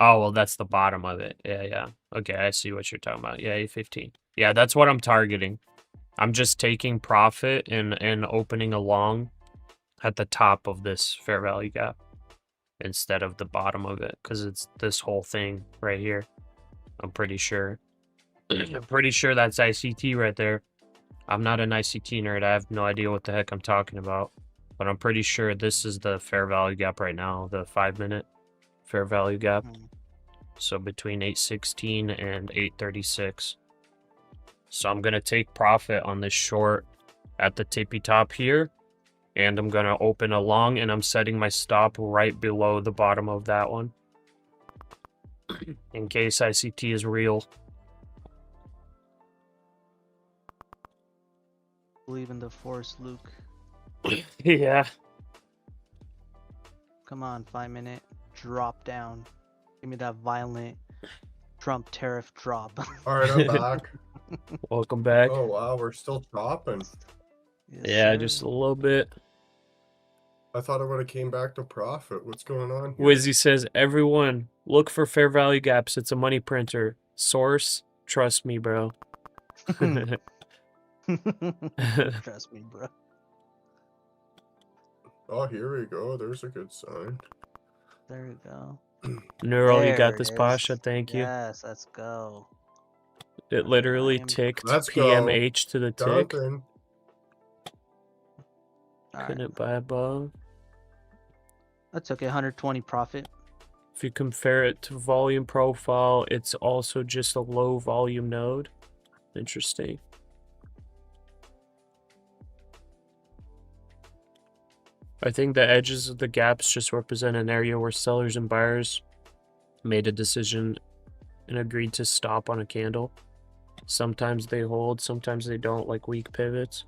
Oh, well, that's the bottom of it. Yeah, yeah. Okay, I see what you're talking about. Yeah, A15. Yeah, that's what I'm targeting. I'm just taking profit and opening a long at the top of this fair value gap instead of the bottom of it, because it's this whole thing right here. I'm pretty sure. I'm pretty sure that's ICT right there. I'm not an ICT nerd. I have no idea what the heck I'm talking about. But I'm pretty sure this is the fair value gap right now, the 5-minute fair value gap. So between 816 and 836. So I'm going to take profit on this short at the tippy top here. And I'm going to open a long, and I'm setting my stop right below the bottom of that one. In case ICT is real. Believe in the force, Luke. Yeah. Come on, 5-minute. Drop down. Give me that violent Trump tariff drop. Alright, I'm back. Welcome back. Oh wow, we're still chopping. Yes, Yeah, sir. just a little bit. I thought I would have came back to profit. What's going on here? Wizzy says, everyone, look for fair value gaps. It's a money printer. Source, trust me, bro. Trust me, bro. Oh, here we go. There's a good sign. There we go. Neural, you There got it this, is. Pasha. Thank you. Yes, let's go. It literally I'm- ticked Let's go. PMH to the tick. Dumping. All right. Couldn't buy above. That's okay. 120 profit. If you compare it to volume profile, it's also just a low volume node. Interesting. I think the edges of the gaps just represent an area where sellers and buyers made a decision and agreed to stop on a candle. Sometimes they hold, sometimes they don't, like weak pivots.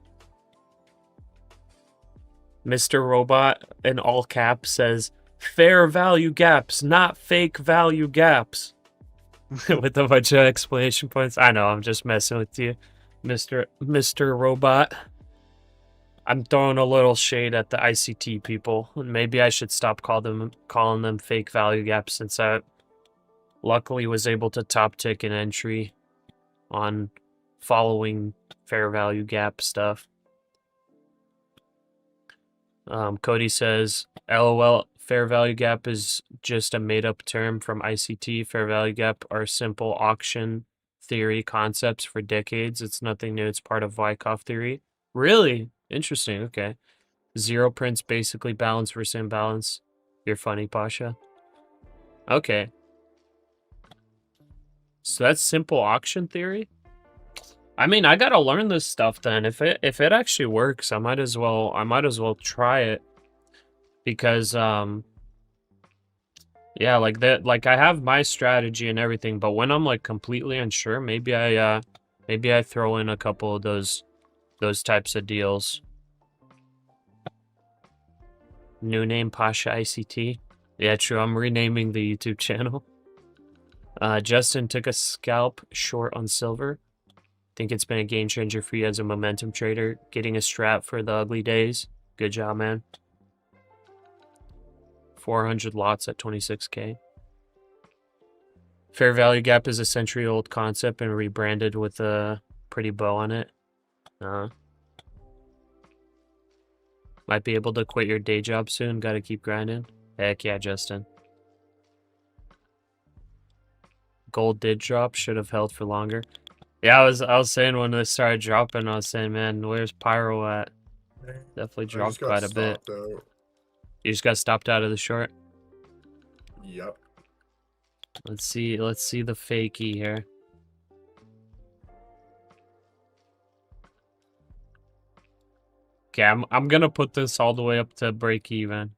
Mr. Robot in all caps says, fair value gaps, not fake value gaps. With a bunch of exclamation points. I know, I'm just messing with you, Mr. Robot. I'm throwing a little shade at the ICT people. Maybe I should stop calling them fake value gaps, since I luckily was able to top tick an entry on following fair value gap stuff. Cody says, LOL, fair value gap is just a made-up term from ICT. Fair value gap are simple auction theory concepts for decades. It's nothing new. It's part of Wyckoff theory. Really? Interesting. Okay. Zero prints basically balance versus imbalance. You're funny, Pasha. Okay. So that's simple auction theory? I mean, I gotta learn this stuff then. If it actually works, I might as well try it. Because yeah, like that, like I have my strategy and everything, but when I'm like completely unsure, maybe I throw in a couple of those types of deals. New name, Pasha ICT. Yeah, true. I'm renaming the YouTube channel. Justin took a scalp short on silver. Think it's been a game changer for you as a momentum trader. Getting a strap for the ugly days. Good job, man. 400 lots at 26K. Fair value gap is a century-old concept and rebranded with a pretty bow on it. Might be able to quit your day job soon. Gotta keep grinding. Heck yeah, Justin. Gold did drop. Should have held for longer. Yeah, I was saying when they started dropping, I was saying, man, where's Pyro at? Definitely dropped quite a bit. Out. You just got stopped out of the short? Yep. Let's see the fakie here. Okay, I'm gonna put this all the way up to break even.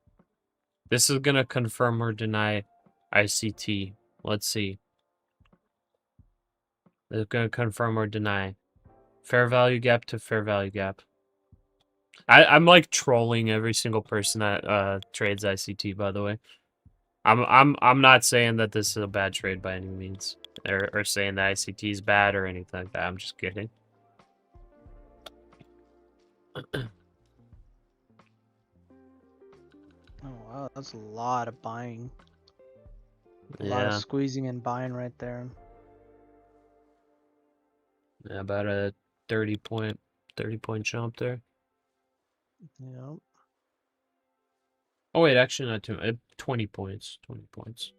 This is gonna confirm or deny ICT. Let's see. It's gonna confirm or deny. Fair value gap to fair value gap. I'm like trolling every single person that trades ICT, by the way. I'm not saying that this is a bad trade by any means, or saying that ICT is bad or anything like that. I'm just kidding. Oh wow, that's a lot of buying. A lot of squeezing and buying right there. Yeah, about a 30 point jump there. Yep. Oh wait, actually not 20 points. 20 points.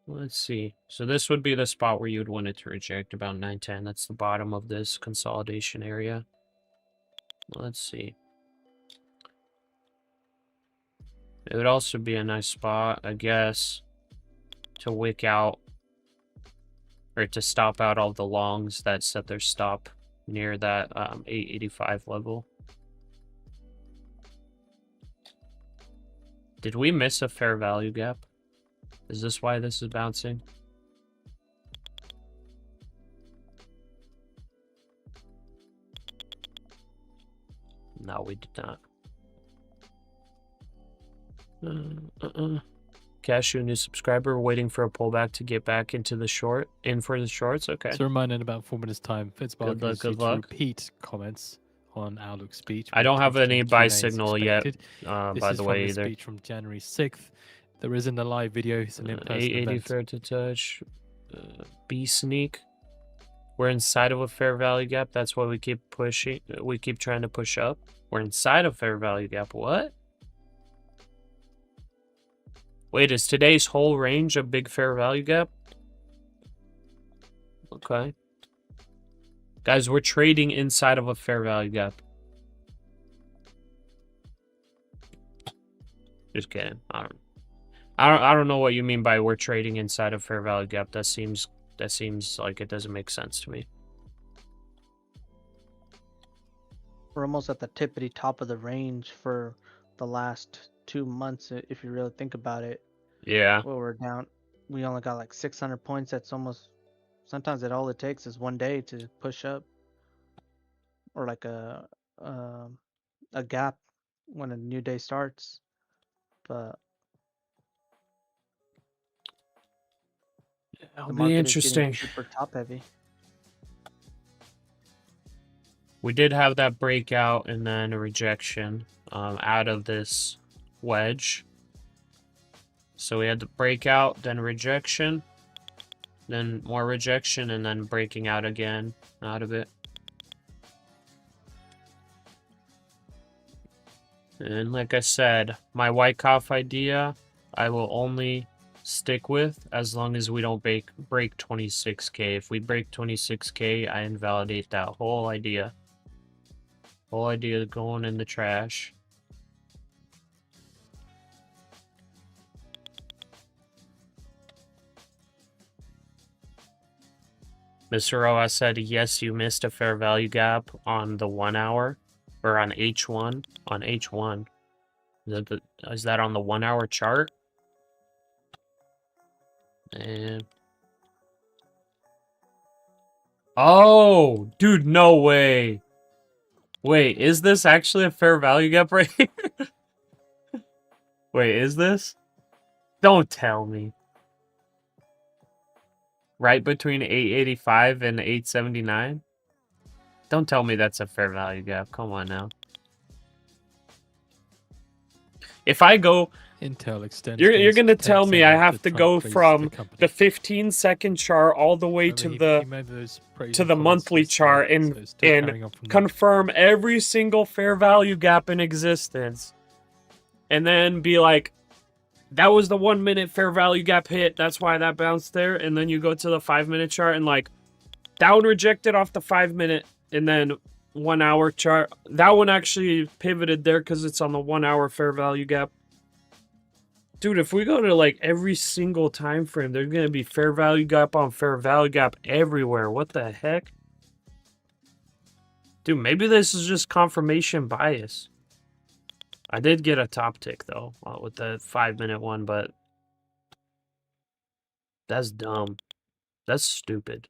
Let's see. So this would be the spot where you'd want it to reject about 910. That's the bottom of this consolidation area. Let's see. It would also be a nice spot, I guess, to wick out or to stop out all the longs that set their stop near that 885 level. Did we miss a fair value gap? Is this why this is bouncing? No, we did not. Cashew, new subscriber, waiting for a pullback to get back into the short. In for the shorts, okay. So remind in about 4 minutes time, Fitzbarker Good luck, good luck. repeat comments on Outlook speech. I don't have any buy signal yet, This by is the from way, the either. speech from January 6th. There isn't a live video, it's an in-person 880 event. fair to touch. B sneak. We're inside of a fair value gap. That's why we keep pushing. We keep trying to push up. We're inside of fair value gap. What? Wait, is today's whole range a big fair value gap? Okay. Guys, we're trading inside of a fair value gap. Just kidding. I don't know what you mean by we're trading inside of fair value gap. That seems like it doesn't make sense to me. We're almost at the tippity top of the range for the last 2 months, if you really think about it. Yeah. Well, we're down. We only got like 600 points. That's almost. Sometimes all it takes is one day to push up, or like a gap when a new day starts. But That'll the be market is interesting. getting super top heavy. We did have that breakout and then a rejection out of this wedge. So we had the breakout, then rejection, then more rejection, and then breaking out again out of it. And like I said, my Wyckoff idea, I will only stick with as long as we don't break 26K. If we break 26K, I invalidate that whole idea. Whole idea going in the trash. Mr. Roa said, yes, you missed a fair value gap on the 1 hour, or on H1. On H1. Is that on the 1 hour chart? And oh, dude, no way. Wait, is this actually a fair value gap right here? Wait, is this? Don't tell me. Right between 885 and 879? Don't tell me that's a fair value gap. Come on now. If I go... Intel extends. You're going to tell me I have to go from the 15-second chart all the way to the monthly chart and confirm every single fair value gap in existence. And then be like, that was the 1 minute fair value gap hit. That's why that bounced there. And then you go to the 5 minute chart and like, that one rejected off the 5 minute and then 1 hour chart. That one actually pivoted there because it's on the 1 hour fair value gap. Dude, if we go to like every single time frame, there's going to be fair value gap on fair value gap everywhere. What the heck? Dude, maybe this is just confirmation bias. I did get a top tick though with the 5 minute one, but that's dumb. That's stupid.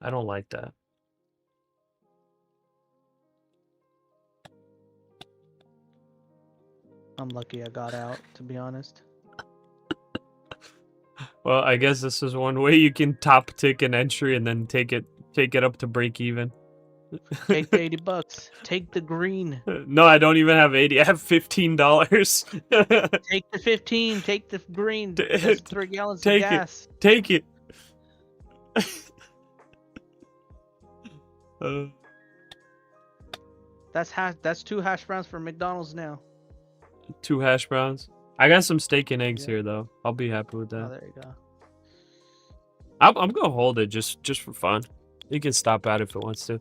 I don't like that. I'm lucky I got out, to be honest. Well, I guess this is one way you can top tick an entry and then take it up to break even. Take the $80. Take the green. No, I don't even have 80. I have $15. Take the 15. Take the green. That's 3 gallons of Take gas. it. Take it. That's 2 hash browns for McDonald's now. 2 hash browns. I got some steak and eggs here though. I'll be happy with Oh, that. there you go. I'm gonna hold it just for fun. You can stop out if it wants to.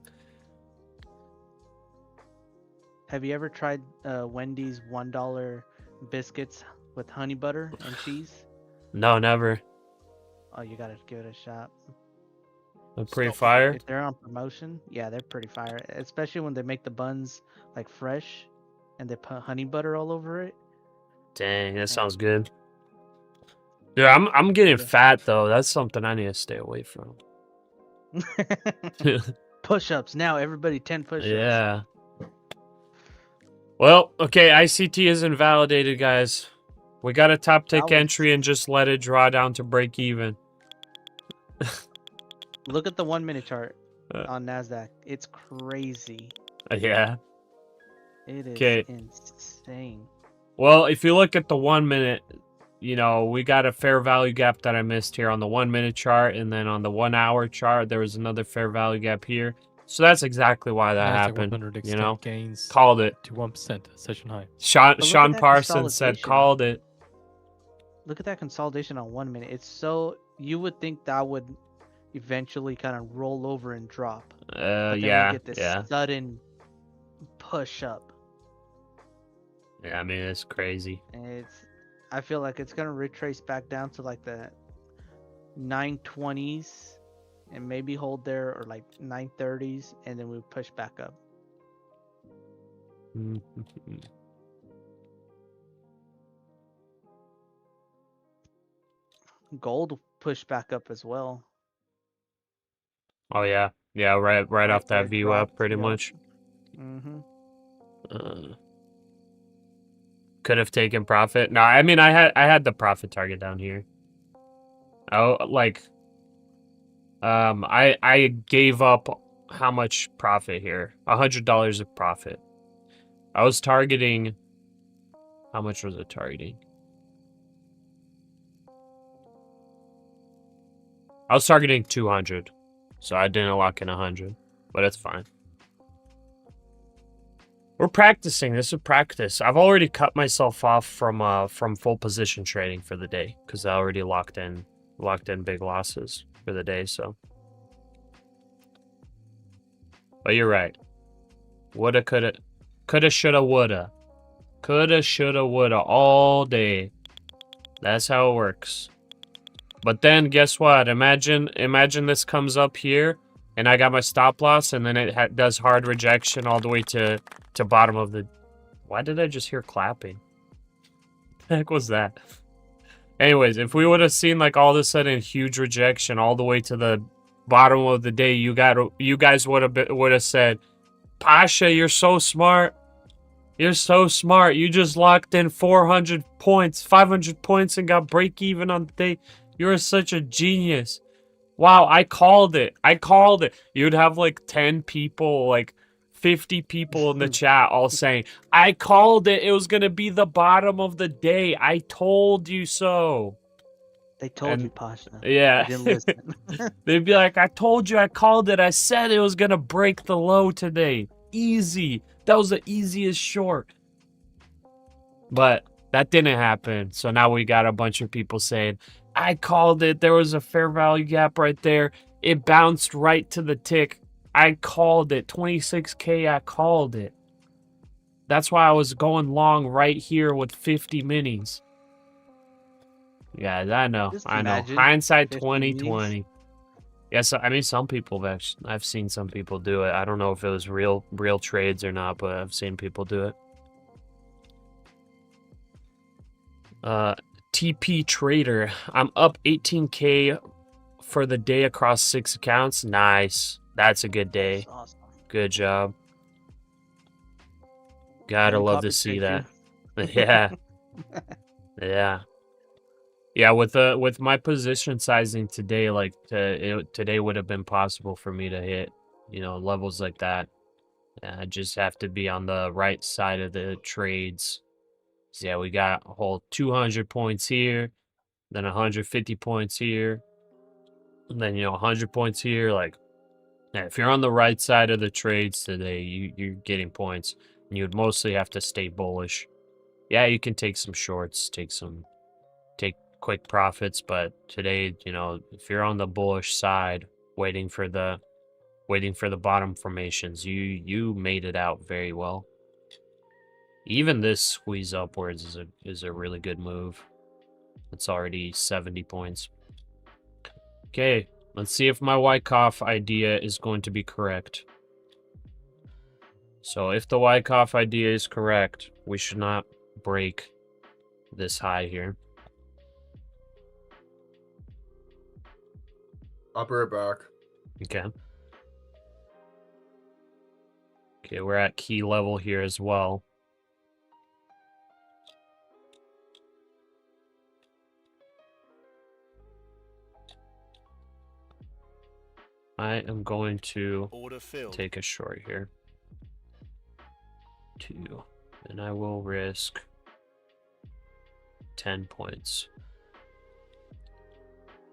Have you ever tried Wendy's $1 biscuits with honey butter and cheese? No, never. Oh, you gotta give it a shot. They're pretty fire. If they're on promotion, yeah, they're pretty fire. Especially when they make the buns like fresh, and they put honey butter all over it. Dang, that sounds good. Yeah, I'm getting fat though. That's something I need to stay away from. Push-ups now. Everybody 10 push-ups. Yeah. Well, okay, ICT is invalidated, guys. We got a top tick entry and just let it draw down to break even. Look at the 1-minute chart on NASDAQ. It's crazy. Yeah. It is insane. Well, if you look at the 1 minute, you know, we got a fair value gap that I missed here on the 1 minute chart, and then on the 1 hour chart, there was another fair value gap here. So that's exactly why that happened. You know, gains called it to 1% session high. Sean Parsons said, "Called it." Look at that consolidation on 1 minute. It's so, you would think that would eventually kind of roll over and drop. But then Yeah, we get this sudden push up. Yeah, I mean, it's crazy. And I feel like it's gonna retrace back down to like the 920s and maybe hold there, or like 930s, and then we push back up. Gold pushed back up as well. Oh yeah, yeah, right off that view up, pretty much. Could have taken profit. No, I mean, I had the profit target down here. Oh, like, I gave up how much profit here? $100 of profit. I was targeting. How much was it targeting? I was targeting 200, so I didn't lock in 100, but it's fine. We're practicing. This is practice. I've already cut myself off from full position trading for the day because I already locked in big losses for the day. So, but you're right. Woulda, coulda, shoulda, woulda, all day. That's how it works. But then guess what? Imagine this comes up here, and I got my stop loss, and then it does hard rejection all the way to bottom of the... Why did I just hear clapping? What the heck was that? Anyways, if we would have seen like all of a sudden huge rejection all the way to the bottom of the day, you guys would have said, "Pasha, you're so smart. You're so smart. You just locked in 400 points, 500 points, and got break even on the day. You're such a genius. Wow, I called it. I called it." You'd have like 10 people, like 50 people in the chat all saying, "I called it. It was going to be the bottom of the day. I told you so." They told you, Pasha. Yeah. You didn't listen. They'd be like, "I told you, I called it. I said it was going to break the low today. Easy. That was the easiest short." But that didn't happen. So now we got a bunch of people saying, "I called it. There was a fair value gap right there. It bounced right to the tick. I called it. 26K, I called it. That's why I was going long right here with 50 minis." Yeah, I know. I know. Hindsight 2020. Yes, I mean, some people I've seen some people do it. I don't know if it was real trades or not, but I've seen people do it. TP Trader. I'm up 18K for the day across 6 accounts. Nice. That's a good day. That's awesome. Good job. Gotta love to see that. Yeah. Yeah. Yeah, with my position sizing today, like today would have been possible for me to hit, you know, levels like that. Just have to be on the right side of the trades. So yeah, we got a whole 200 points here, then 150 points here, and then, you know, 100 points here. Like, yeah, if you're on the right side of the trades today, you're getting points. And you would mostly have to stay bullish. Yeah, you can take some shorts, take quick profits, but today, you know, if you're on the bullish side, waiting for the bottom formations, you made it out very well. Even this squeeze upwards is a really good move. It's already 70 points. Okay, let's see if my Wyckoff idea is going to be correct. So if the Wyckoff idea is correct, we should not break this high here. I'll be right back. Okay. Okay, we're at key level here as well. I am going to Order filled. take a short here. 2. And I will risk 10 points.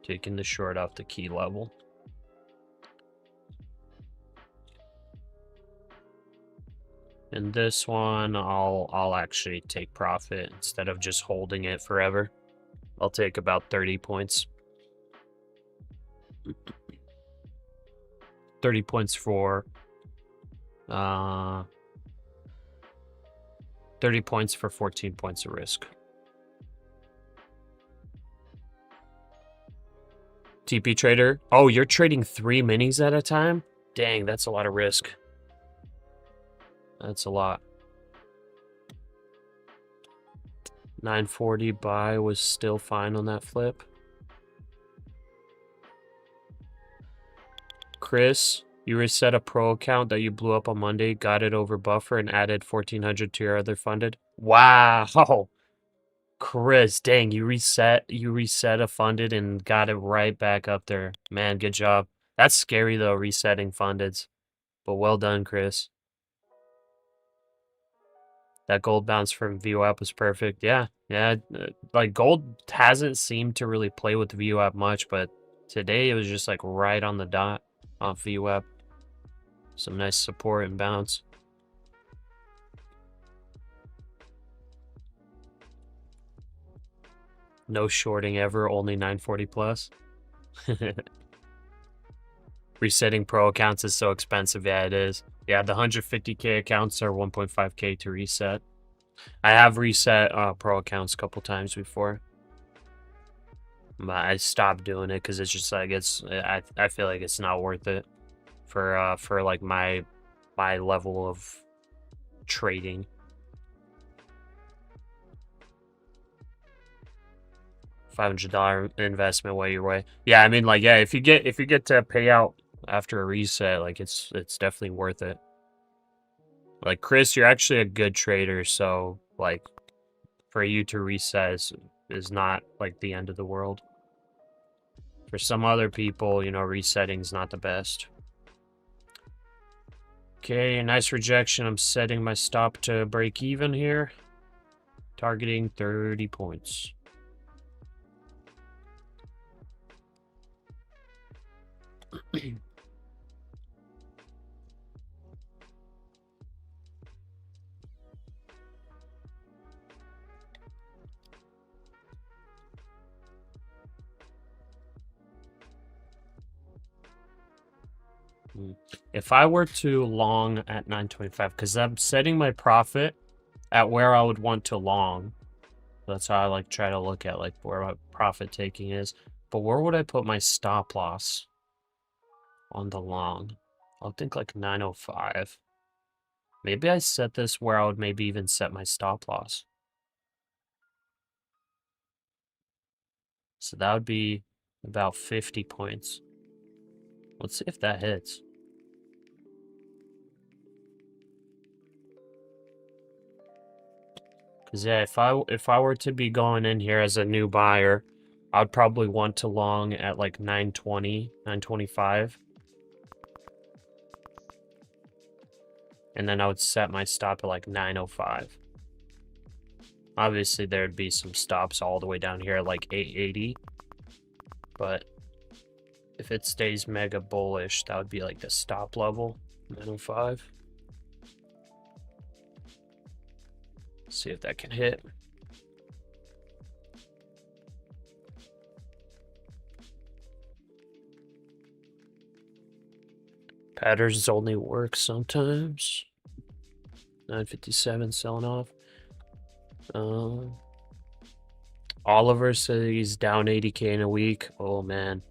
Taking the short off the key level. And this one, I'll actually take profit instead of just holding it forever. I'll take about 30 points. 30 points for 30 points for 14 points of risk. TP trader. Oh, you're trading 3 minis at a time? Dang, that's a lot of risk. That's a lot. 940 buy was still fine on that flip. Chris, you reset a pro account that you blew up on Monday, got it over buffer, and added 1400 to your other funded. Wow. Chris, dang, you reset a funded and got it right back up there. Man, good job. That's scary though, resetting fundeds. But well done, Chris. That gold bounce from VWAP was perfect. Yeah. Like gold hasn't seemed to really play with VWAP much, but today it was just like right on the dot off VWAP. Some nice support and bounce. No shorting ever, only 940 plus. Resetting pro accounts is so expensive. Yeah, it is. Yeah, the 150k accounts are 1.5k to reset. I have reset pro accounts a couple times before. But I stopped doing it because it's just like I feel like it's not worth it for like my level of trading. $500 investment way your way. Yeah, I mean, like, yeah, if you get to pay out after a reset, like it's definitely worth it. Like Chris, you're actually a good trader, so like for you to reset is not like the end of the world. For some other people, you know, resetting is not the best. Okay, nice rejection. I'm setting my stop to break even here. Targeting 30 points. If I were to long at 925, because I'm setting my profit at where I would want to long. That's how I like try to look at like where my profit taking is. But where would I put my stop loss on the long? I'll think like 905. Maybe I set this where I would maybe even set my stop loss. So that would be about 50 points. Let's see if that hits. Because yeah, if I were to be going in here as a new buyer, I'd probably want to long at like 920, 925. and then I would set my stop at like 905. Obviously, there'd be some stops all the way down here at like 880, but if it stays mega bullish, that would be like the stop level, 905. See if that can hit. Patterns only work sometimes. 957 selling off. Oliver says he's down 80K in a week. Oh man,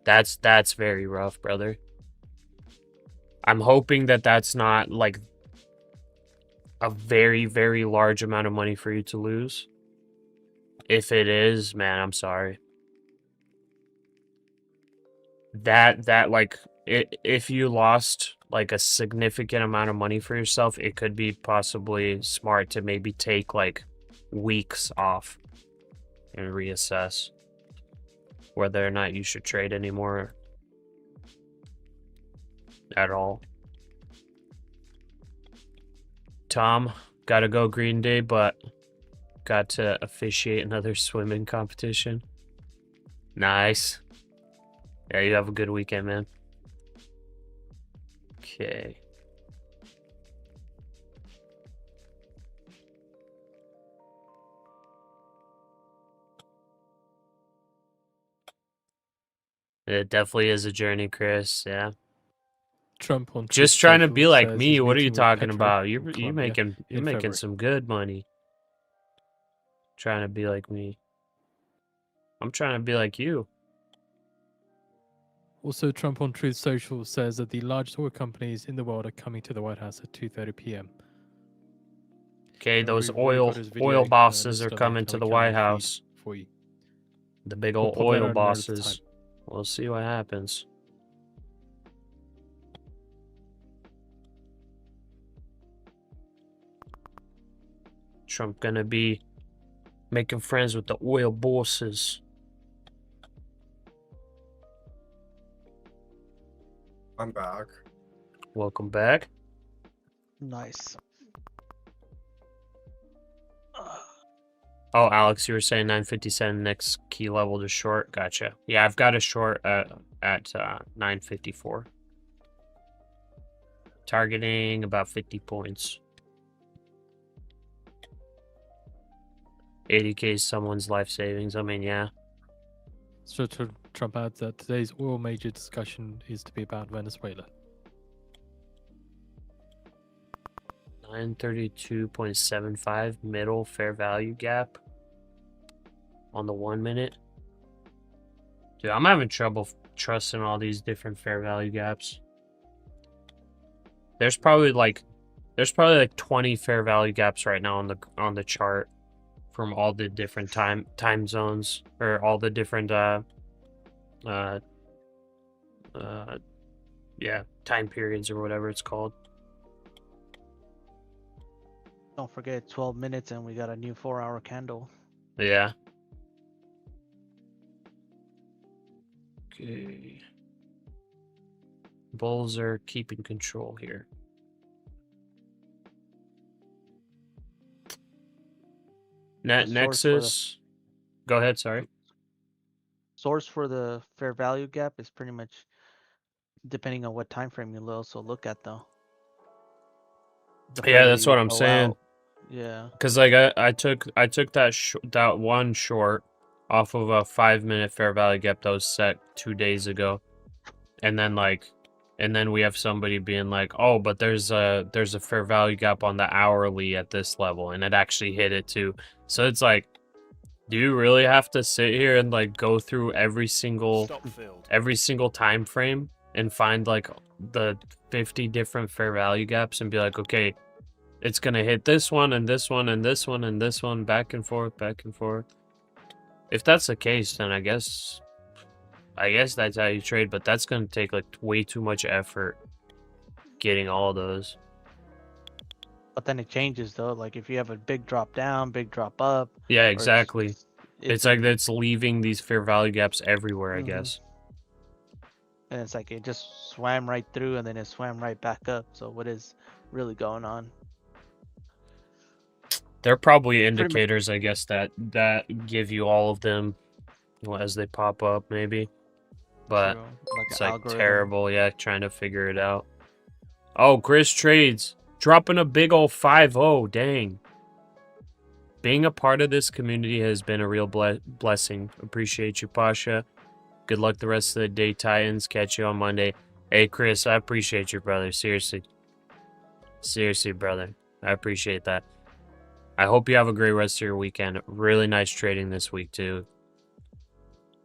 that's very rough, brother. I'm hoping that that's not like a very, very large amount of money for you to lose. If it is, man, I'm sorry. That like if you lost like a significant amount of money for yourself, it could be possibly smart to maybe take like weeks off and reassess whether or not you should trade anymore at all. Tom, gotta go Green Day, but got to officiate another swimming competition. Nice. Yeah, you have a good weekend, man. Okay. It definitely is a journey, Chris. Yeah. Trump on Just Truth trying to Social be like says me. he's What are you meeting with talking Petro about? in You Colombia making in February. some good money. Trying to be like me. I'm trying to be like you. Also, Trump on Truth Social says that the largest oil companies in the world are coming to the White House at 2:30 p.m. Okay, And those we've already got his video, oil bosses are listed on the coming to the Telegram White feed House. for you. The big We'll old pop that oil out nearer the bosses. time. We'll see what happens. Trump gonna be making friends with the oil bosses. I'm back. Welcome back. Nice. Oh, Alex, you were saying 957 next key level to short. Gotcha. Yeah, I've got a short at 954. Targeting about 50 points. 80K is someone's life savings. I mean, yeah. So Trump adds that today's oil major discussion is to be about Venezuela. 932.75 middle fair value gap on the 1 minute. Dude, I'm having trouble trusting all these different fair value gaps. There's probably like 20 fair value gaps right now on the chart from all the different time zones, or all the different yeah, time periods or whatever it's called. Don't forget 12 minutes and we got a new 4-hour candle. Yeah. Okay. Bulls are keeping control here. Nexus. Go ahead, sorry. Source for the fair value gap is pretty much depending on what time frame you also look at, though. Yeah, that's what I'm saying. Out. Yeah. Because like I took that one short off of a 5-minute fair value gap that was set 2 days ago, and then we have somebody being like, oh, but there's a fair value gap on the hourly at this level, and it actually hit it too. So it's like, do you really have to sit here and like go through every single time frame and find like the 50 different fair value gaps and be like, okay, it's gonna hit this one and this one and this one and this one, back and forth, back and forth? If that's the case, then I guess that's how you trade, but that's gonna take like way too much effort getting all those. But then it changes though. Like if you have a big drop down, big drop up. Yeah, exactly. It's like it's leaving these fair value gaps everywhere, I guess. And it's like it just swam right through and then it swam right back up. So what is really going on. There are probably Pretty mu- indicators, I guess, that give you all of them as they pop up, maybe. But True, like it's an like algorithm. terrible, yeah, trying to figure it out. Oh, Chris Trades dropping a big old 5-0, dang. Being a part of this community has been a real blessing. Appreciate you, Pasha. Good luck the rest of the day, Titans. Catch you on Monday. Hey, Chris, I appreciate you, brother. Seriously. Seriously, brother. I appreciate that. I hope you have a great rest of your weekend. Really nice trading this week, too.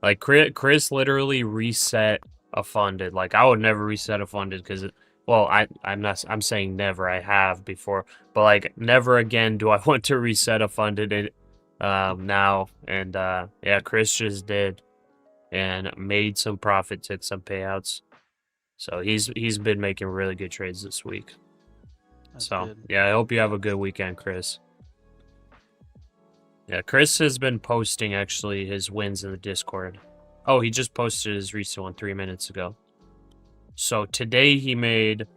Like, Chris literally reset a funded. Like, I would never reset a funded because, well, I'm saying never. I have before. But, like, never again do I want to reset a funded now. And, yeah, Chris just did. And made some profit, took some payouts. So he's been making really good trades this week. That's so, good. yeah, I hope you have a good weekend, Chris. Yeah, Chris has been posting, actually, his wins in the Discord. Oh, he just posted his recent one 3 minutes ago. So today he made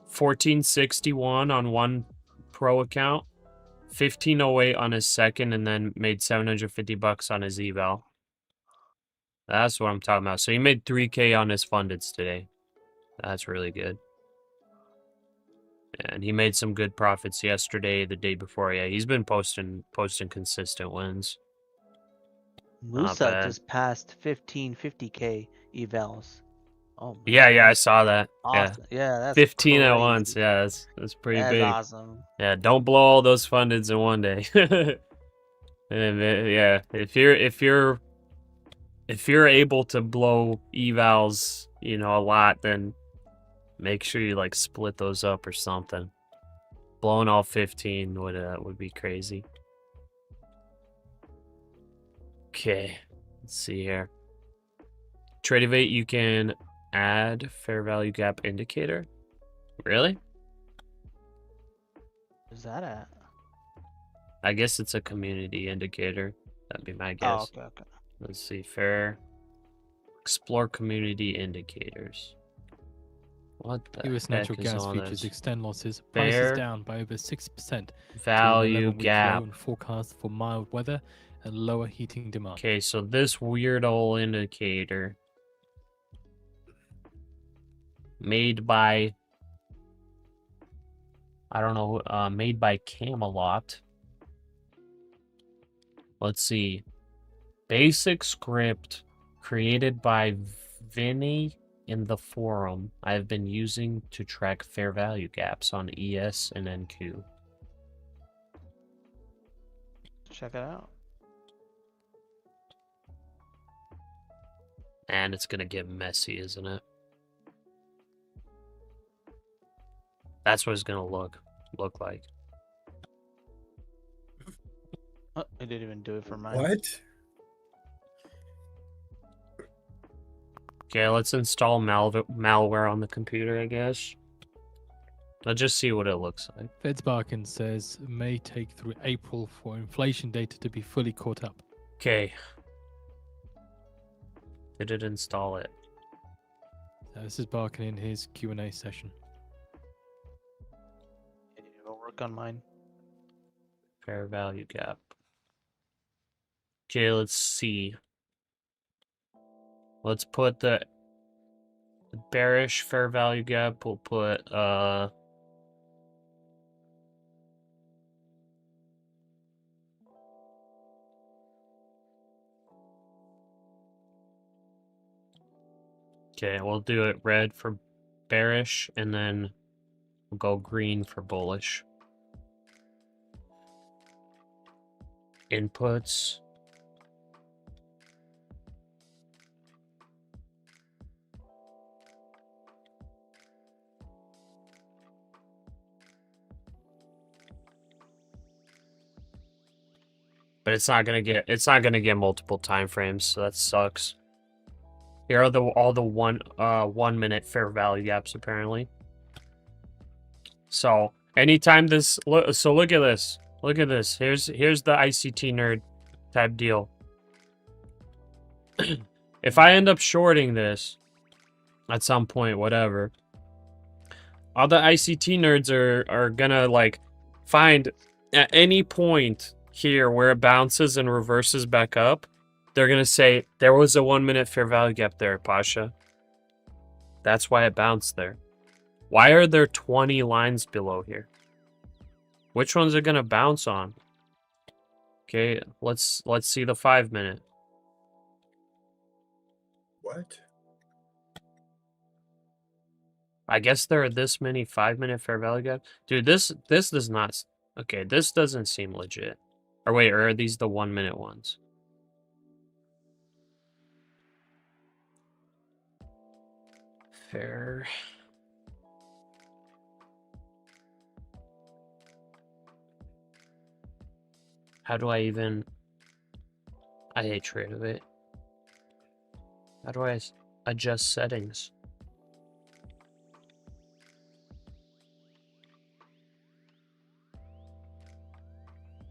1461 on one pro account, 1508 on his second, and then made 750 bucks on his eval. That's what I'm talking about. So he made 3K on his fundeds today. That's really good. And he made some good profits yesterday, the day before. Yeah, he's been posting consistent wins. Musa just passed 1550k evals. Oh man. Yeah, I saw that. Awesome. Yeah, that's 15 crazy. at once. Yeah, that's pretty That's big. awesome. Yeah, don't blow all those fundeds in one day. And yeah, if you're able to blow evals, a lot, then make sure you like split those up or something. Blowing all 15 would be crazy. Okay, let's see here. Tradeovate, you can add fair value gap indicator. Really? Where's that at? I guess it's a community indicator. That'd be my guess. Oh, okay. Let's see. Explore community indicators. What the US heck natural is gas all futures this? extend losses. Fair Prices down by over 6%. value gap. And forecast for mild weather and lower heating demand. Okay, so this weird old indicator made by, I don't know, made by Camelot. Let's see. Basic script created by Vinny in the forum I have been using to track fair value gaps on ES and NQ. Check it out. And it's gonna get messy, isn't it? That's what it's gonna look like. Oh, I didn't even do it for mine. What? Okay, let's install malware on the computer, I guess. Let's just see what it looks like. Fed's Barkin says may take through April for inflation data to be fully caught up. Okay. Did it install it? This is Barkin in his Q&A session. It'll work on mine. Fair value gap. Okay, let's see. Let's put the bearish fair value gap. We'll put okay, we'll do it red for bearish, and then we'll go green for bullish. Inputs. But it's not gonna get multiple time frames, so that sucks. Here are all the 1 minute fair value gaps apparently. So anytime this look at this. Look at this. Here's the ICT nerd type deal. If I end up shorting this at some point, whatever, all the ICT nerds are gonna like find at any point here where it bounces and reverses back up, they're gonna say there was a 1 minute fair value gap there, Pasha. That's why it bounced there. Why are there 20 lines below here? Which ones are gonna bounce on? Okay, let's see the 5 minute. What? I guess there are this many 5 minute fair value gaps. Dude, this does not. Okay, this doesn't seem legit. Or wait, or are these the 1 minute ones? Fair. How do I even... I hate trade of it. How do I adjust settings?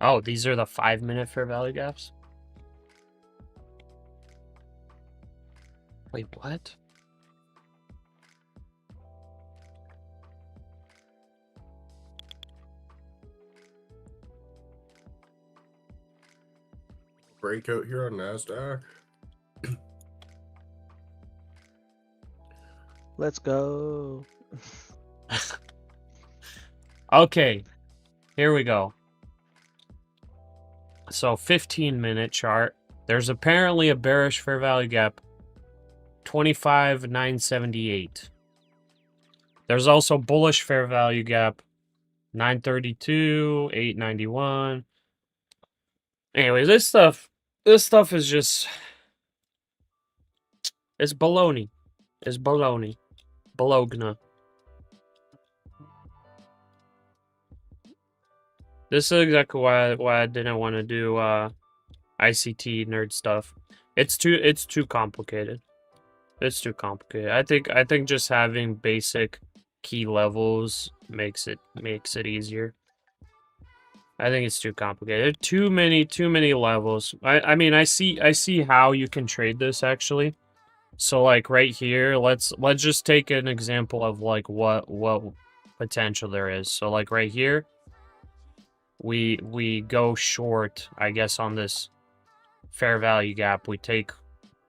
Oh, these are the 5 minute fair value gaps? Wait, what? Breakout here on NASDAQ. Let's go. Okay, here we go. So 15-minute chart. There's apparently a bearish fair value gap, 25,978. There's also bullish fair value gap, 932, 891. Anyways, this stuff is just, it's baloney. It's baloney. Bologna. This is exactly why I didn't want to do ICT nerd stuff. It's too complicated. It's too complicated. I think just having basic key levels makes it easier. I think it's too complicated. Too many levels. I mean, I see how you can trade this actually. So like right here, let's just take an example of like what potential there is. So like right here, we go short, I guess, on this fair value gap. We take,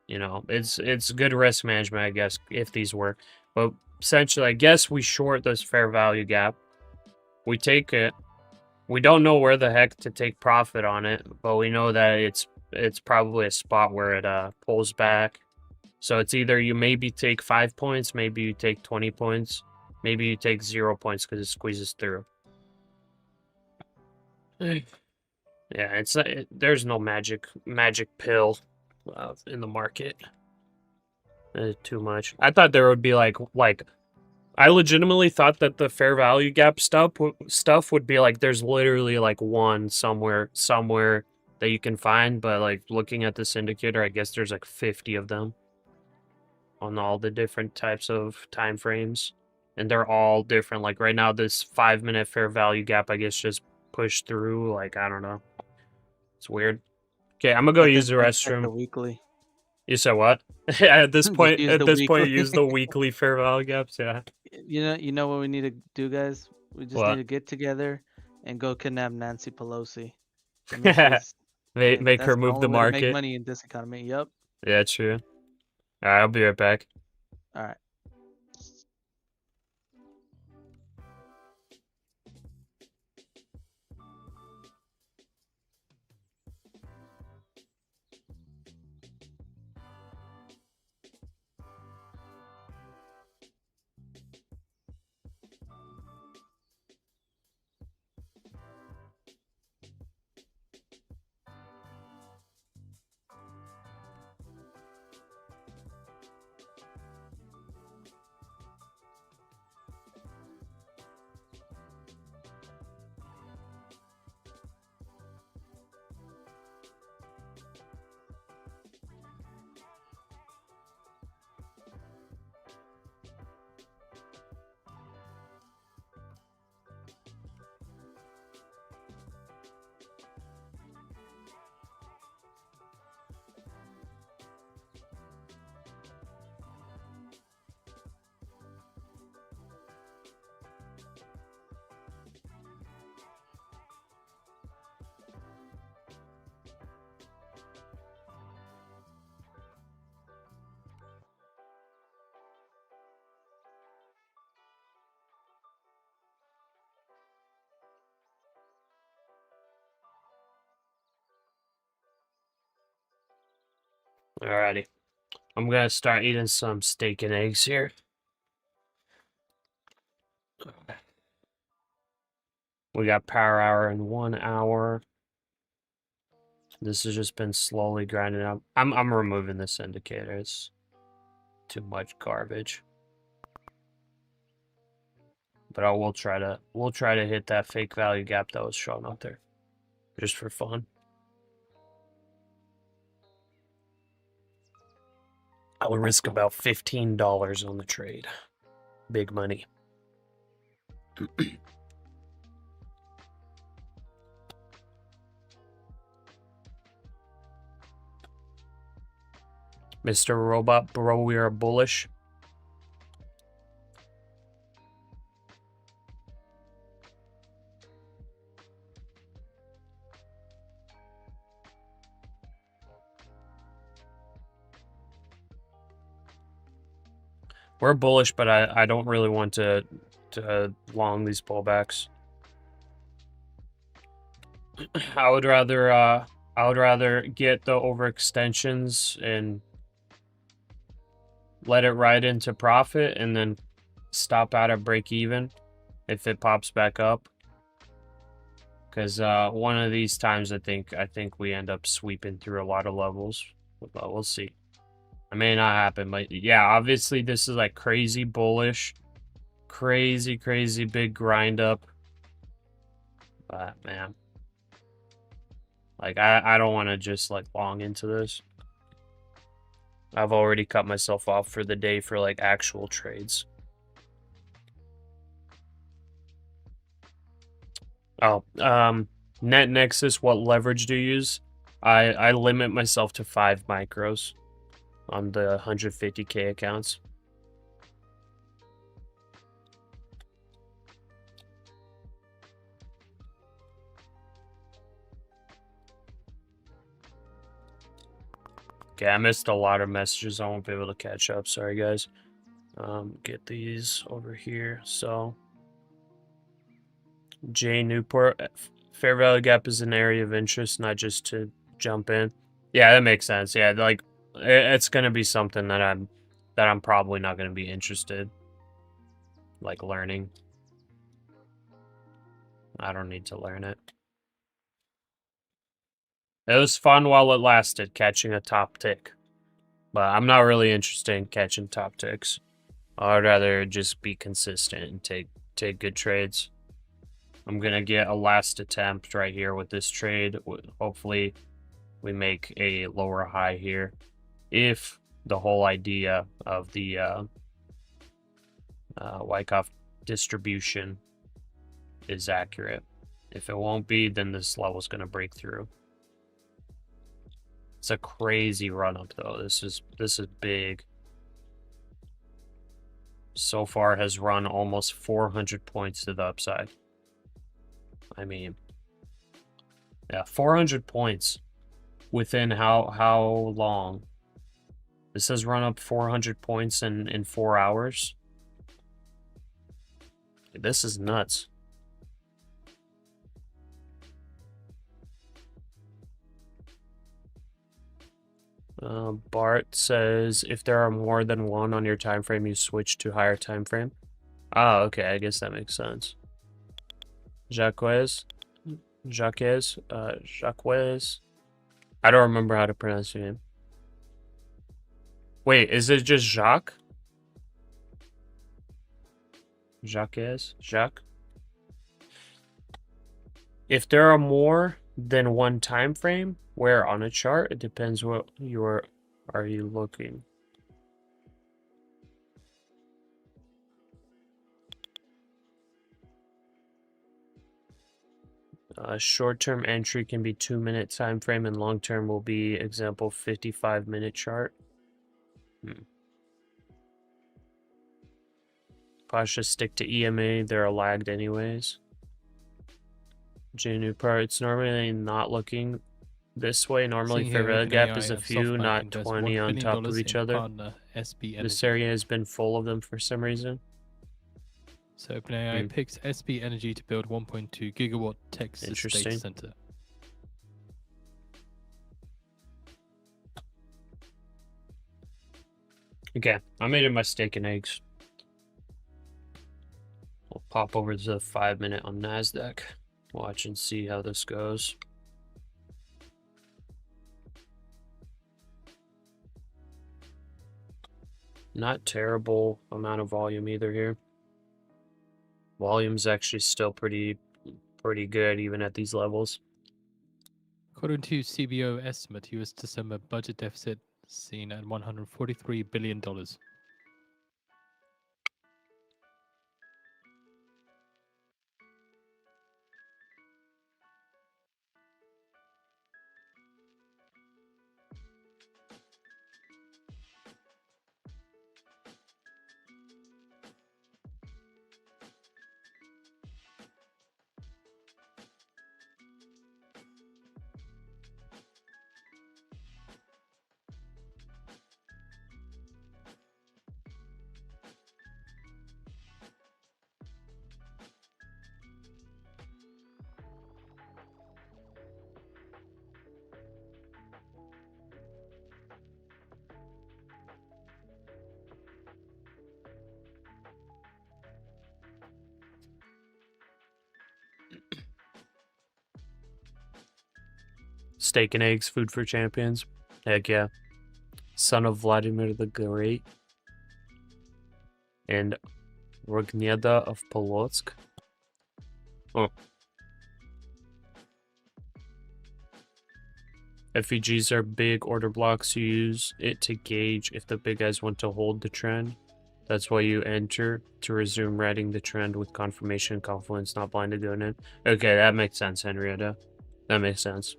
you know, it's good risk management, I guess, if these work. But essentially, I guess we short this fair value gap. We take it. We don't know where the heck to take profit on it, but we know that it's probably a spot where it pulls back. So it's either you maybe take 5 points, maybe you take 20 points, maybe you take 0 points because it squeezes through. Yeah, there's no magic pill in the market. Too much. I thought there would be like I legitimately thought that the fair value gap stuff would be like there's literally like one somewhere that you can find, but like looking at this indicator, I guess there's like 50 of them on all the different types of time frames, and they're all different. Like right now, this 5 minute fair value gap, I guess, just pushed through. Like I don't know, it's weird. Okay, I'm gonna go use the restroom. The weekly. You said what? At this point, Use the weekly fair value gaps. Yeah. You know what we need to do, guys? We just need to get together and go kidnap Nancy Pelosi. Make her move the market. Make money in this economy. Yep. Yeah, true. All right, I'll be right back. All right. Alrighty. I'm gonna start eating some steak and eggs here. We got power hour in 1 hour. This has just been slowly grinding up. I'm removing this indicator. It's too much garbage. But we'll try to hit that fake value gap that was shown up there. Just for fun. I would risk about $15 on the trade. Big money. Mr. Robot Bro, we are bullish. We're bullish, but I don't really want to long these pullbacks. I would rather get the overextensions and let it ride into profit and then stop out at break even if it pops back up. Because one of these times I think we end up sweeping through a lot of levels. But we'll see. It may not happen, but yeah, obviously this is like crazy bullish, crazy big grind up. But man, like I don't want to just like long into this. I've already cut myself off for the day for like actual trades. Oh, Net Nexus, what leverage do you use? I limit myself to 5 micros on the 150K accounts. Okay, I missed a lot of messages. I won't be able to catch up. Sorry, guys. Get these over here. So, J Newport, fair value gap is an area of interest, not just to jump in. Yeah, that makes sense. Yeah, like it's gonna be something that I'm probably not gonna be interested, like learning. I don't need to learn it. It was fun while it lasted, catching a top tick. But I'm not really interested in catching top ticks. I'd rather just be consistent and take good trades. I'm gonna get a last attempt right here with this trade. Hopefully we make a lower high here. If the whole idea of the Wyckoff distribution is accurate. If it won't be, then this level's gonna break through. It's a crazy run up though. This is big. So far has run almost 400 points to the upside. I mean, yeah, 400 points within how long? This has run up 400 points in 4 hours. This is nuts. Bart says, if there are more than one on your time frame, you switch to higher time frame. Oh, okay, I guess that makes sense. Jacques. I don't remember how to pronounce your name. Wait, is it just Jacques? Jacques? If there are more than one time frame, where on a chart? It depends what are you looking. Short-term entry can be 2-minute time frame, and long-term will be example 55-minute chart. Pasha, stick to EMA. They're lagged anyways. J part. It's normally not looking this way. Normally fair value gap is a few, not 20 on top of each other. This area has been full of them for some reason. So OpenAI picks SB Energy to build 1.2 gigawatt Texas data center. Okay, I made it my steak and eggs. We'll pop over to the 5-minute on NASDAQ. Watch and see how this goes. Not terrible amount of volume either here. Volume's actually still pretty good even at these levels. According to CBO estimate, US December budget deficit seen at $143 billion. Steak and eggs, food for champions. Heck yeah. Son of Vladimir the Great. And Rogneda of Polotsk. Oh. FEGs are big order blocks. You use it to gauge if the big guys want to hold the trend. That's why you enter to resume riding the trend with confirmation, confluence, not blinded going in. Okay, that makes sense, Henrietta. That makes sense.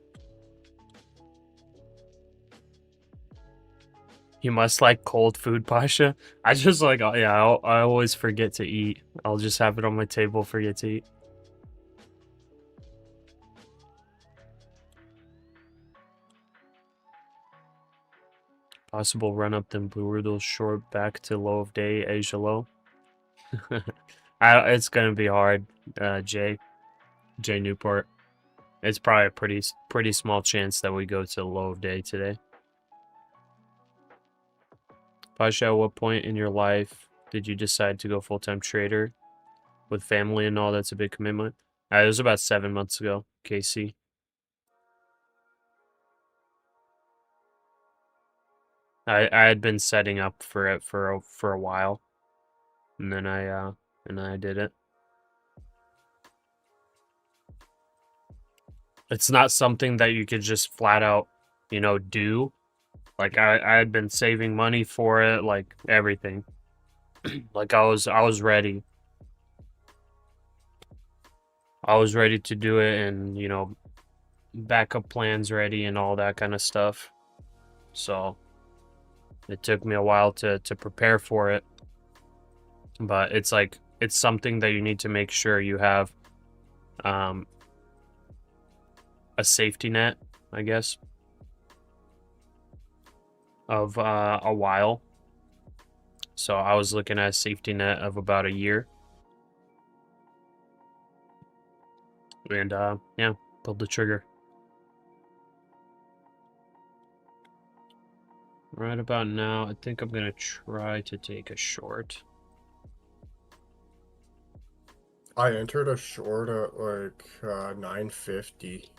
You must like cold food, Pasha. I just like, yeah, I always forget to eat. I'll just have it on my table, forget to eat. Possible run up, then brutal short back to low of day, Asia low. It's gonna be hard, J Newport. It's probably a pretty small chance that we go to low of day today. Pasha, at what point in your life did you decide to go full-time trader? With family and all, that's a big commitment. It was about 7 months ago, KC. I had been setting up for it for a while, and then I did it. It's not something that you could just flat out, you know, do. Like I had been saving money for it, like everything. Like I was ready. I was ready to do it, and you know, backup plans ready and all that kind of stuff. So it took me a while to prepare for it. But it's like, it's something that you need to make sure you have a safety net, I guess, of a while. So I was looking at a safety net of about a year. And yeah, pulled the trigger. Right about now, I think I'm gonna try to take a short. I entered a short at like 950.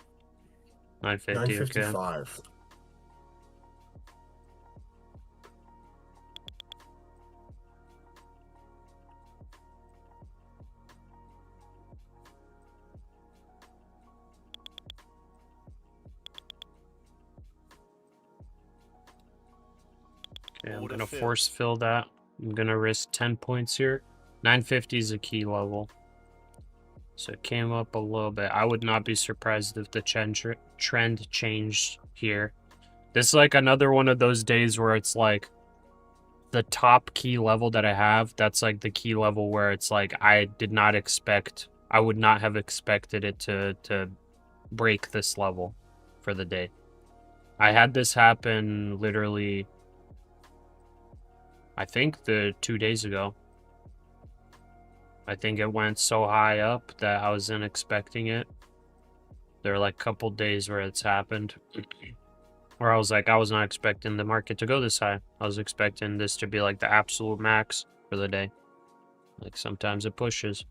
950, 955. Okay, I'm gonna force fill that. I'm gonna risk 10 points here. 950 is a key level. So it came up a little bit. I would not be surprised if the trend changed here. This is like another one of those days where it's like the top key level that I have, that's like the key level where it's like I would not have expected it to break this level for the day. I had this happen literally, I think 2 days ago. I think it went so high up that I wasn't expecting it. There were like a couple days where it's happened. Where I was like, I was not expecting the market to go this high. I was expecting this to be like the absolute max for the day. Like sometimes it pushes.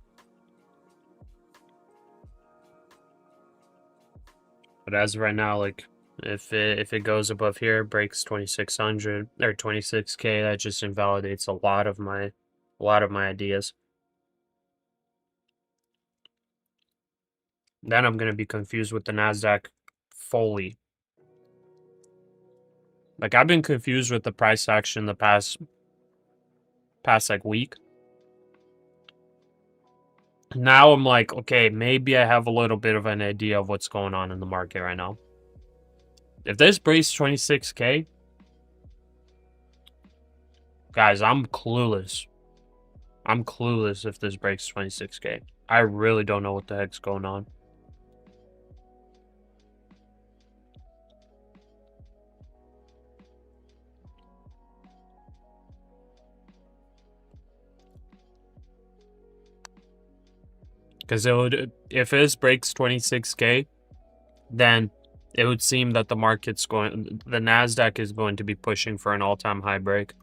But as of right now, like if it goes above here, breaks 2600 or 26K, that just invalidates a lot of my ideas. Then I'm gonna be confused with the NASDAQ fully. Like I've been confused with the price action the past like week. Now I'm like, okay, maybe I have a little bit of an idea of what's going on in the market right now. If this breaks 26K, guys, I'm clueless. I'm clueless if this breaks 26K. I really don't know what the heck's going on. Because it would, if this breaks 26K, then it would seem that the NASDAQ is going to be pushing for an all-time high break.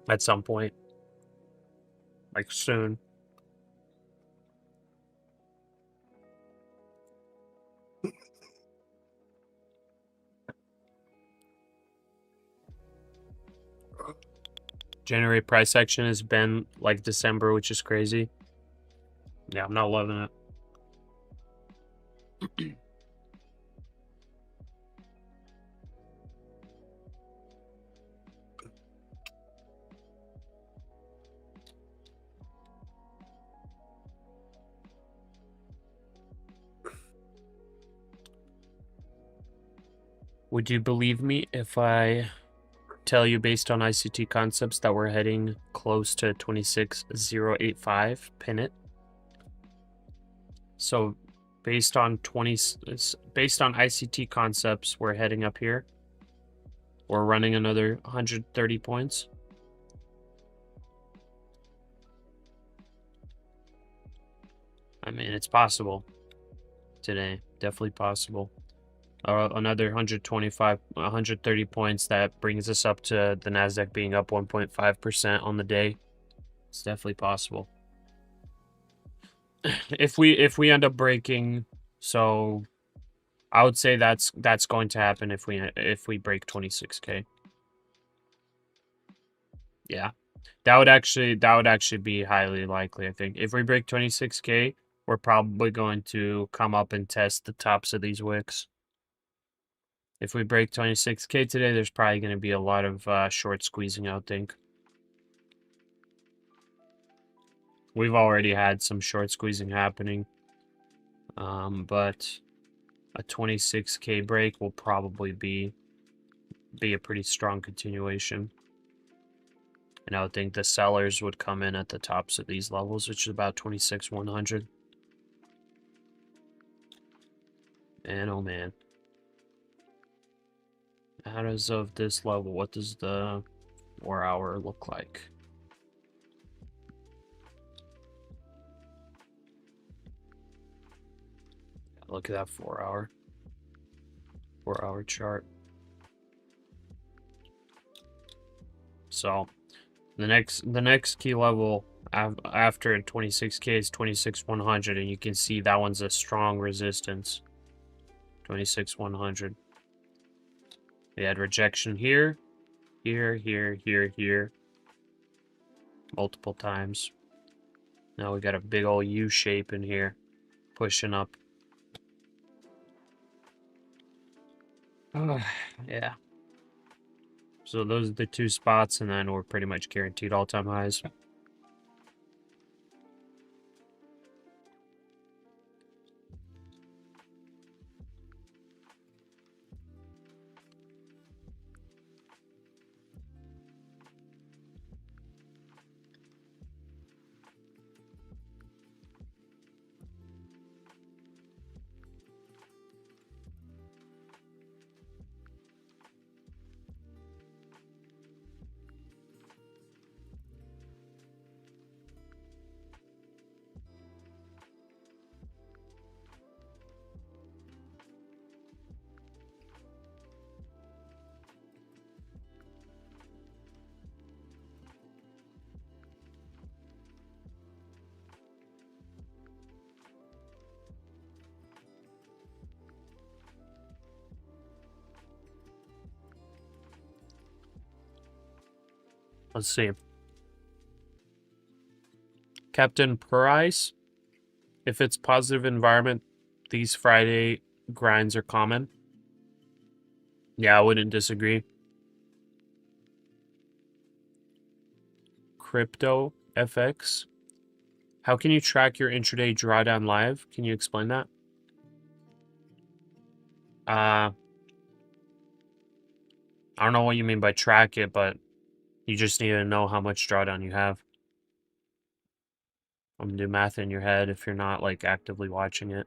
At some point. Like soon. January price action has been like December, which is crazy. Yeah, I'm not loving it. Would you believe me if I tell you based on ICT concepts that we're heading close to 26,085 pin it? So based on ICT concepts, we're heading up here. We're running another 130 points. I mean, it's possible today. Definitely possible. Another 130 points. That brings us up to the NASDAQ being up 1.5% on the day. It's definitely possible. If we end up breaking, so I would say that's going to happen if we break 26K. Yeah. That would actually be highly likely, I think. If we break 26K, we're probably going to come up and test the tops of these wicks. If we break 26K today, there's probably going to be a lot of short squeezing, I would think. We've already had some short squeezing happening. But a 26K break will probably be a pretty strong continuation. And I would think the sellers would come in at the tops of these levels, which is about 26,100. And oh man. As of this level, what does the 4 hour look like? Look at that 4 hour. 4 hour chart. So the next key level after 26K is 26,100, and you can see that one's a strong resistance. 26,100. We had rejection here, here, multiple times. Now we got a big old U shape in here, pushing up. Yeah. So those are the two spots, and then we're pretty much guaranteed all-time highs. Let's see. Captain Price. If it's positive environment, these Friday grinds are common. Yeah, I wouldn't disagree. Crypto FX. How can you track your intraday drawdown live? Can you explain that? I don't know what you mean by track it, but you just need to know how much drawdown you have. I'm gonna do math in your head if you're not like actively watching it.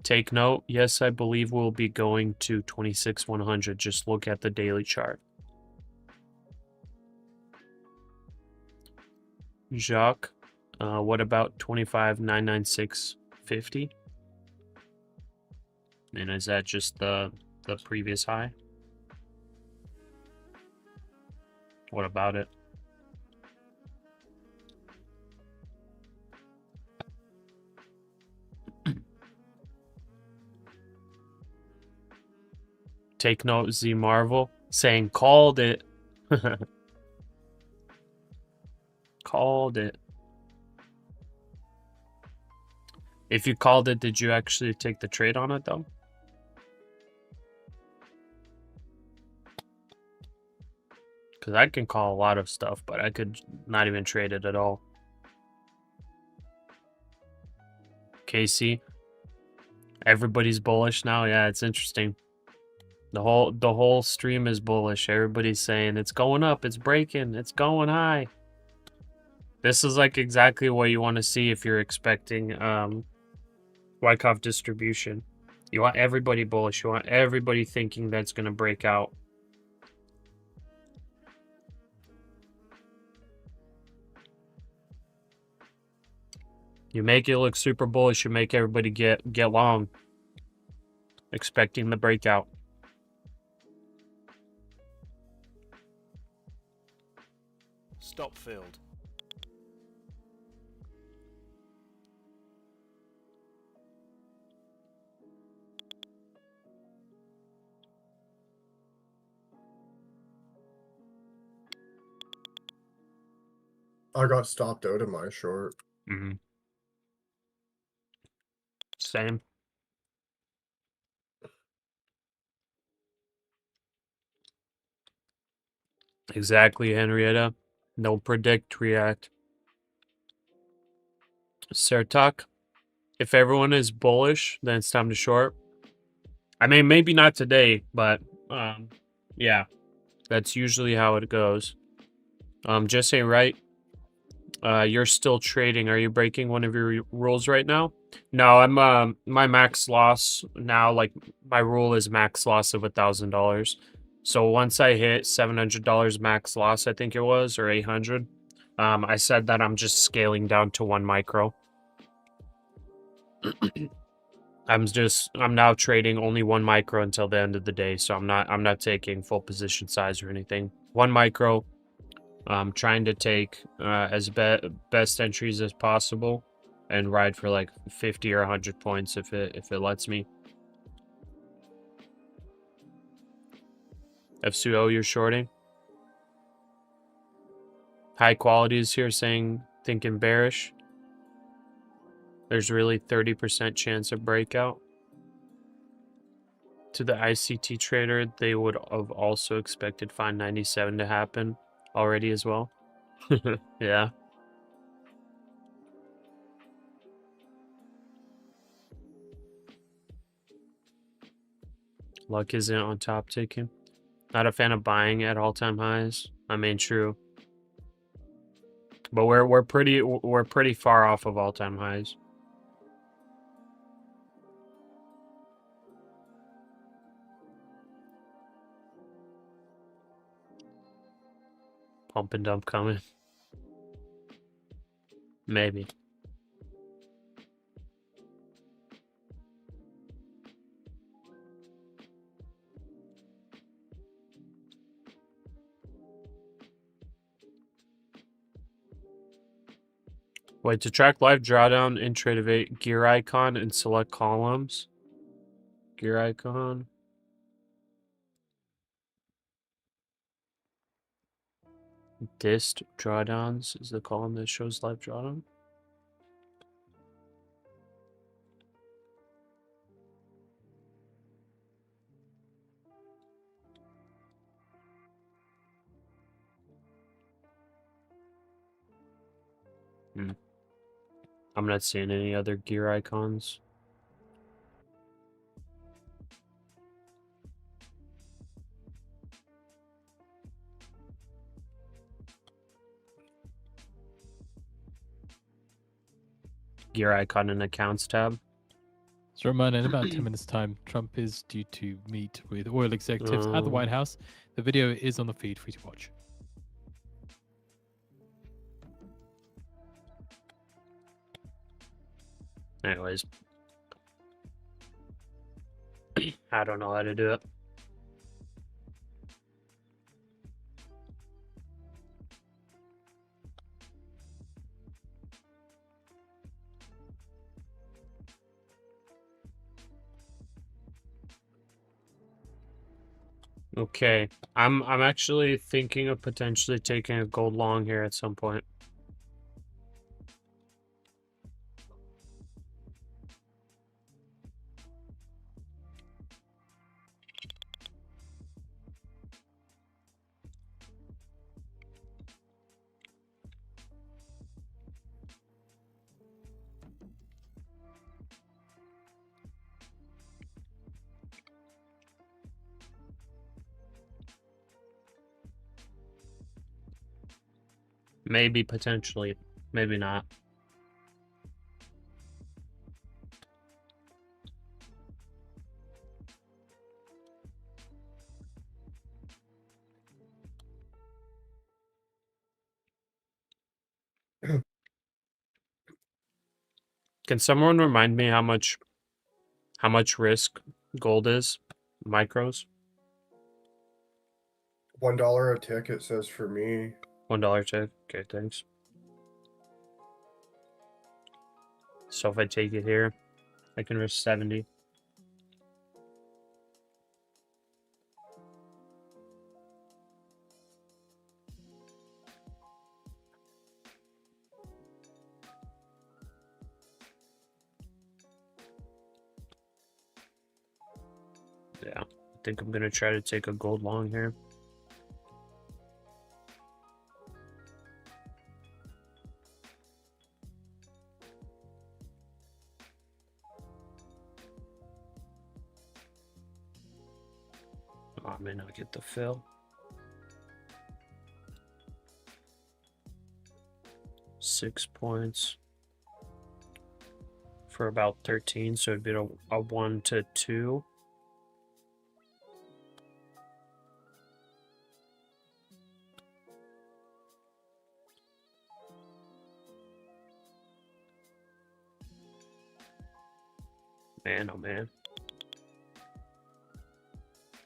Take note. Yes, I believe we'll be going to 26,100. Just look at the daily chart. Jacques, what about 25,996.50? And is that just the previous high? What about it? Take note, Z Marvel saying called it. Called it. If you called it, did you actually take the trade on it though? Because I can call a lot of stuff, but I could not even trade it at all. Casey, everybody's bullish now. Yeah, it's interesting. The whole stream is bullish. Everybody's saying it's going up, it's breaking, it's going high. This is like exactly what you want to see if you're expecting Wyckoff distribution. You want everybody bullish. You want everybody thinking that's going to break out. You make it look super bullish. You make everybody get long, expecting the breakout. Stop filled. I got stopped out of my short. Mm-hmm. Same. Exactly, Henrietta. No predict, react. Sertak, if everyone is bullish, then it's time to short. I mean, maybe not today, but yeah, that's usually how it goes. Just say right. You're still trading. Are you breaking one of your rules right now? No, I'm my max loss now. Like my rule is max loss of $1,000. So once I hit $700 max loss, I think it was, or 800. I said that I'm just scaling down to 1 micro. I'm now trading only 1 micro until the end of the day, so I'm not taking full position size or anything. 1 micro. I'm trying to take as best entries as possible and ride for like 50 or 100 points if it lets me. FCO, you're shorting. High quality is here saying thinking bearish. There's really 30% chance of breakout. To the ICT trader, they would have also expected 597 to happen already as well. Yeah. Luck isn't on top taking. Not a fan of buying at all-time highs. I mean, true. But we're pretty far off of all-time highs. Pump and dump coming. Maybe. Wait, to track live drawdown in Trade gear icon and select columns. Gear icon. Dist drawdowns is the column that shows live drawdown. I'm not seeing any other gear icons. Gear icon in accounts tab. So reminder, in about 10 minutes time, Trump is due to meet with oil executives at the White House. The video is on the feed for you to watch. Anyways. I don't know how to do it. Okay, I'm actually thinking of potentially taking a gold long here at some point. Maybe, potentially, maybe not. Can someone remind me how much risk gold is? Micros? $1 a tick, it says for me. $1 tick. Okay, thanks. So if I take it here, I can risk 70. Yeah, I think I'm gonna try to take a gold long here. Oh, I may not get the fill. $6 points for about 13, so it'd be a 1 to 2. Man, oh man.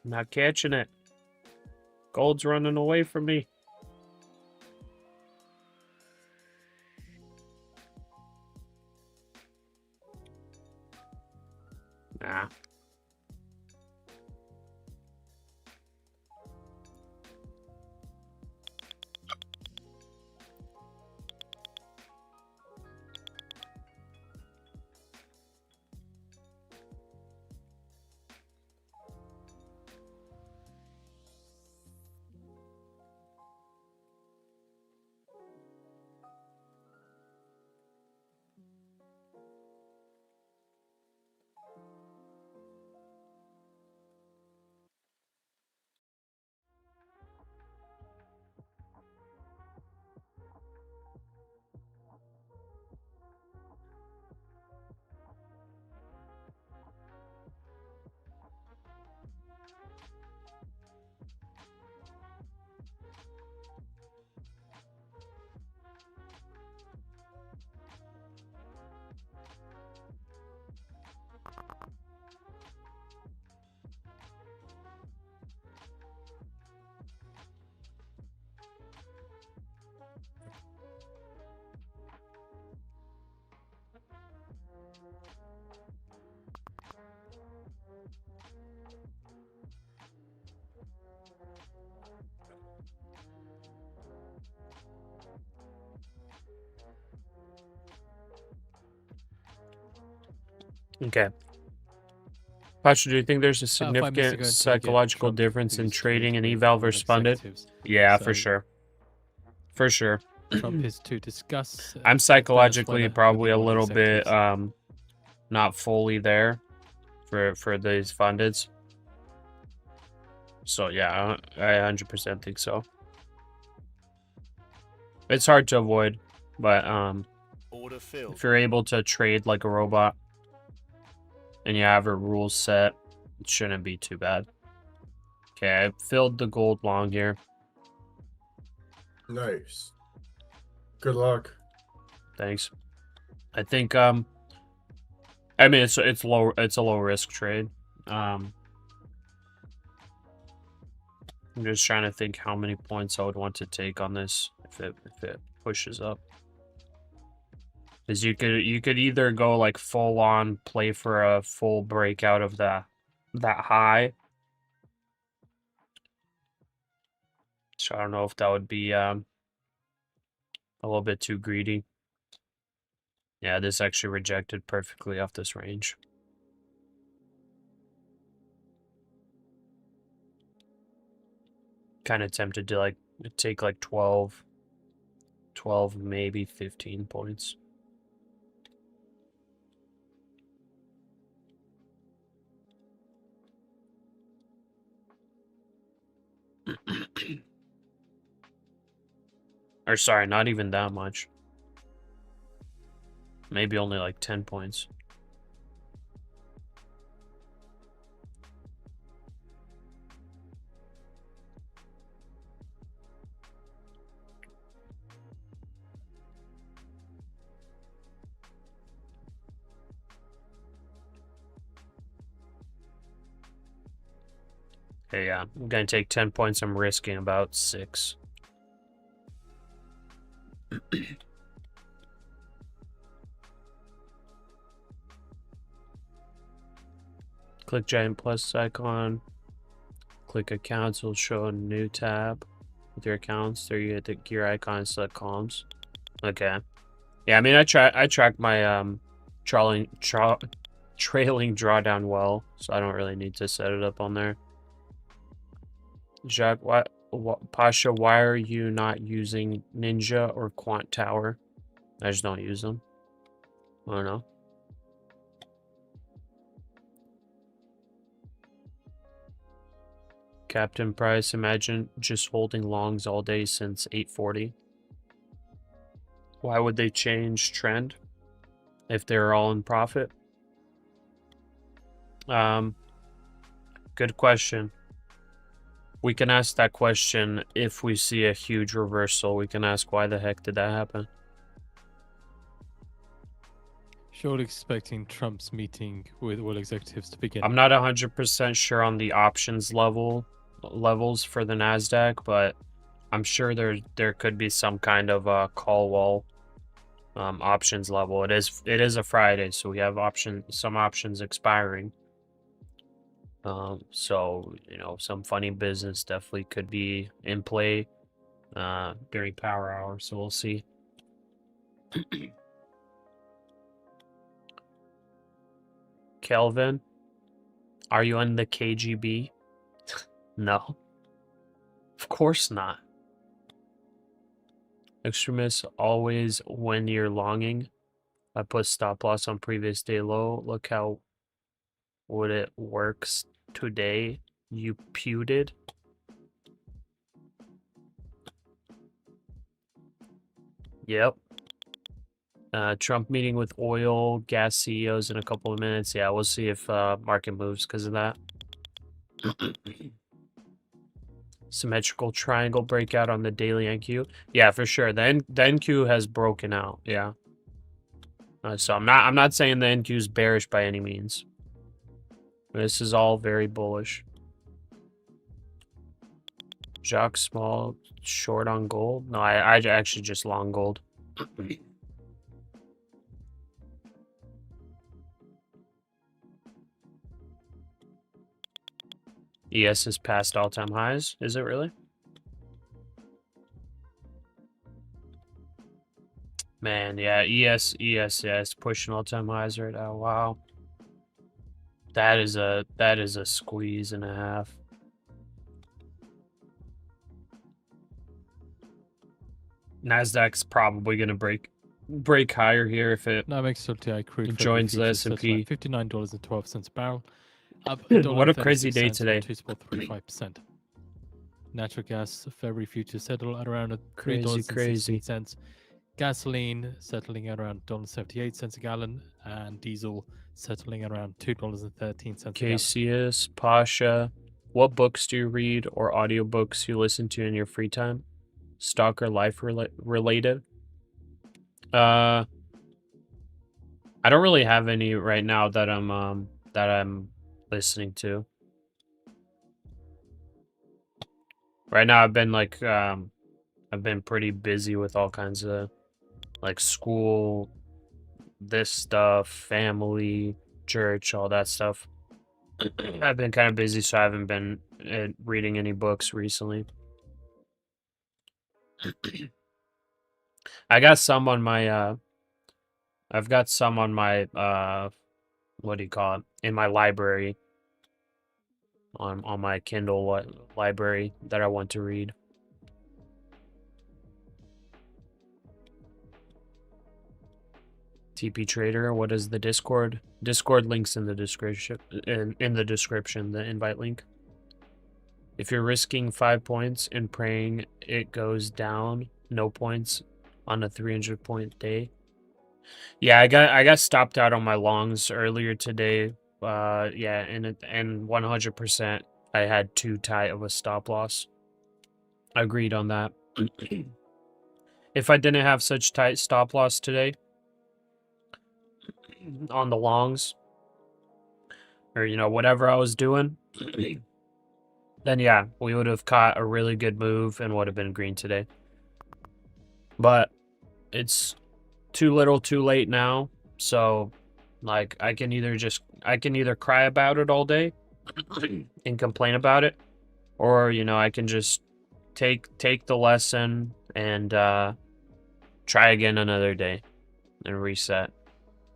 I'm not catching it. Gold's running away from me. Nah. Okay. Pasha, do you think there's a About 5 minutes significant ago until we get psychological Trump difference in boost trading and with eval all versus funded? executives. Yeah, for So sure. For sure. Trump is to discuss I'm psychologically Venezuela probably with a all little bit executives. not fully there for these fundeds. So yeah, I 100% think so. It's hard to avoid, but Order filled. if you're able to trade like a robot and you have a rules set, it shouldn't be too bad. Okay, I filled the gold long here. Nice. Good luck. Thanks. I think I mean it's a low risk trade. I'm just trying to think how many points I would want to take on this if it pushes up. Because you could either go like full on play for a full breakout of that high. So I don't know if that would be a little bit too greedy. Yeah, this actually rejected perfectly off this range. Kind of tempted to like take like 12 maybe 15 points. Or sorry, not even that much. Maybe only like 10 points. Okay, yeah, I'm gonna take 10 points. I'm risking about 6. Click giant plus icon. Click accounts. Will show a new tab with your accounts. There you hit the gear icon and select columns. Okay. Yeah, I mean I track my trailing drawdown well, so I don't really need to set it up on there. Jacques, Pasha, why are you not using Ninja or Quant Tower? I just don't use them. I don't know. Captain Price, imagine just holding longs all day since 8:40. Why would they change trend if they're all in profit? Good question. We can ask that question if we see a huge reversal. We can ask why the heck did that happen? Short expecting Trump's meeting with all executives to begin. I'm not 100% sure on the options levels for the NASDAQ, but I'm sure there could be some kind of call wall options level. It is a Friday, so we have some options expiring. So you know, some funny business definitely could be in play during power hour. So we'll see. Kelvin, are you in the KGB? No, of course not. Extremists always when you're longing. I put stop loss on previous day low. Look how would it works today. You pewted. Yep. Trump meeting with oil, gas CEOs in a couple of minutes. Yeah, we'll see if market moves because of that. Symmetrical triangle breakout on the daily NQ. Yeah, for sure. The NQ has broken out. Yeah. So I'm not saying the NQ is bearish by any means. This is all very bullish. Jacques Small short on gold. No, I actually just long gold. ES is past all-time highs. Is it really? Man, yeah, ES, yeah, it's pushing all-time highs right now. Wow. That is a squeeze and a half. NASDAQ's probably gonna break higher here if it NYMEX WTI crude joins the futures settling S&P. at $59.12 a barrel, up What a crazy day $1.36 or today. 2.35%. Natural gas February futures settle at around Crazy. $3.16. Gasoline settling at around $1.78 a gallon, and diesel settling at around $2.13 a gallon. KCS, Pasha. What books do you read or audiobooks you listen to in your free time? Stock or life related? I don't really have any right now that I'm listening to. Right now I've been pretty busy with all kinds of like school, this stuff, family, church, all that stuff. I've been kind of busy, so I haven't been reading any books recently. I got some on my I've got some on my what do you call it, in my library, on my Kindle library that I want to read. TP Trader, what is the Discord? Discord links in the description. In the description, the invite link. If you're risking 5 points and praying it goes down, no points on a 300-point day. Yeah, I got stopped out on my longs earlier today. Yeah, and 100% I had too tight of a stop loss. Agreed on that. If I didn't have such tight stop loss today on the longs, or whatever I was doing, then yeah, we would have caught a really good move and would have been green today. But it's too little too late now, so like I can either cry about it all day and complain about it, or I can just take the lesson and try again another day and reset.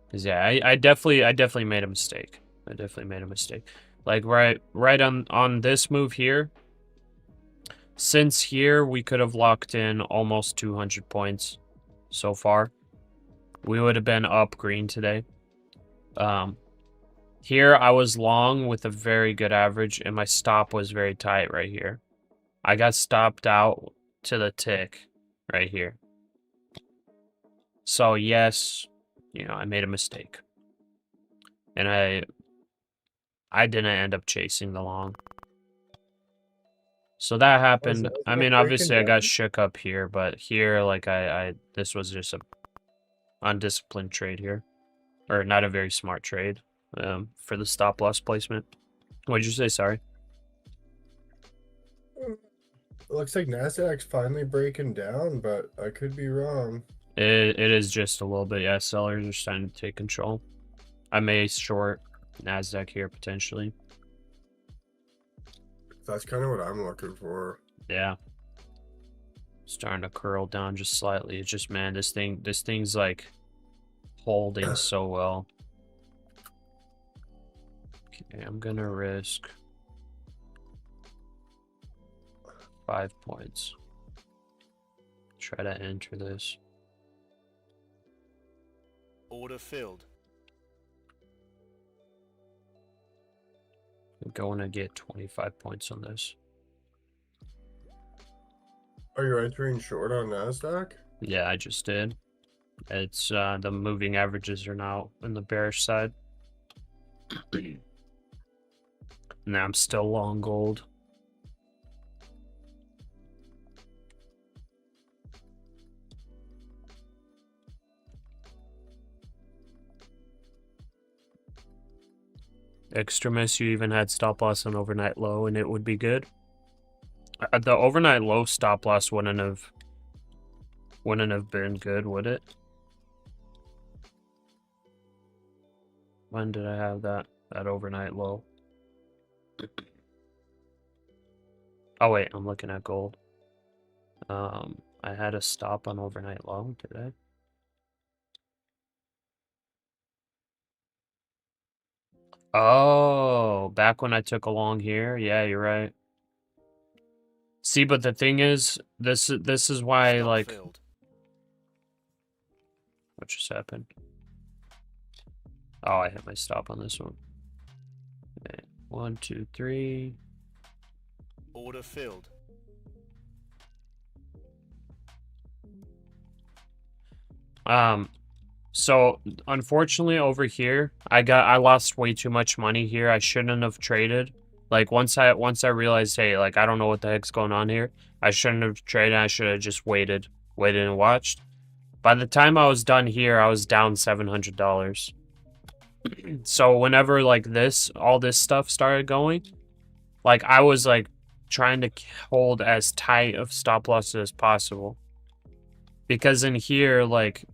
Because yeah, I definitely made a mistake. I definitely made a mistake. Like right on this move here. Since here we could have locked in almost 200 points so far. We would have been up green today. Here I was long with a very good average, and my stop was very tight right here. I got stopped out to the tick right here. So yes, I made a mistake. And I didn't end up chasing the long. So that happened. I mean, obviously I got shook up here, but here, like this was just a undisciplined trade here, or not a very smart trade, for the stop loss placement. What'd you say? Sorry. It looks like NASDAQ's finally breaking down, but I could be wrong. It is just a little bit. Yeah, sellers are starting to take control. I may short NASDAQ here potentially. That's kind of what I'm looking for. Yeah. Starting to curl down just slightly. It's just, man, this thing's like holding so well. Okay, I'm gonna risk 5 points. Try to enter this. Order filled. I'm going to get 25 points on this. Are you entering short on NASDAQ? Yeah, I just did. It's the moving averages are now in the bearish side. Now I'm still long gold. Extremis, you even had stop loss on overnight low, and it would be good. The overnight low stop loss wouldn't have been good, would it? When did I have that overnight low? Oh wait, I'm looking at gold. I had a stop on overnight low, did I? Oh, back when I took a long here. Yeah, you're right. See, but the thing is, this is why, Stop like, filled. what just happened? Oh, I hit my stop on this one. Okay. 1, 2, 3. Order filled. So unfortunately over here, I lost way too much money here. I shouldn't have traded. Like once I realized, hey, like I don't know what the heck's going on here. I shouldn't have traded. I should have just waited and watched. By the time I was done here, I was down $700. So whenever like all this stuff started going, like I was like trying to hold as tight of stop losses as possible. Because in here, like,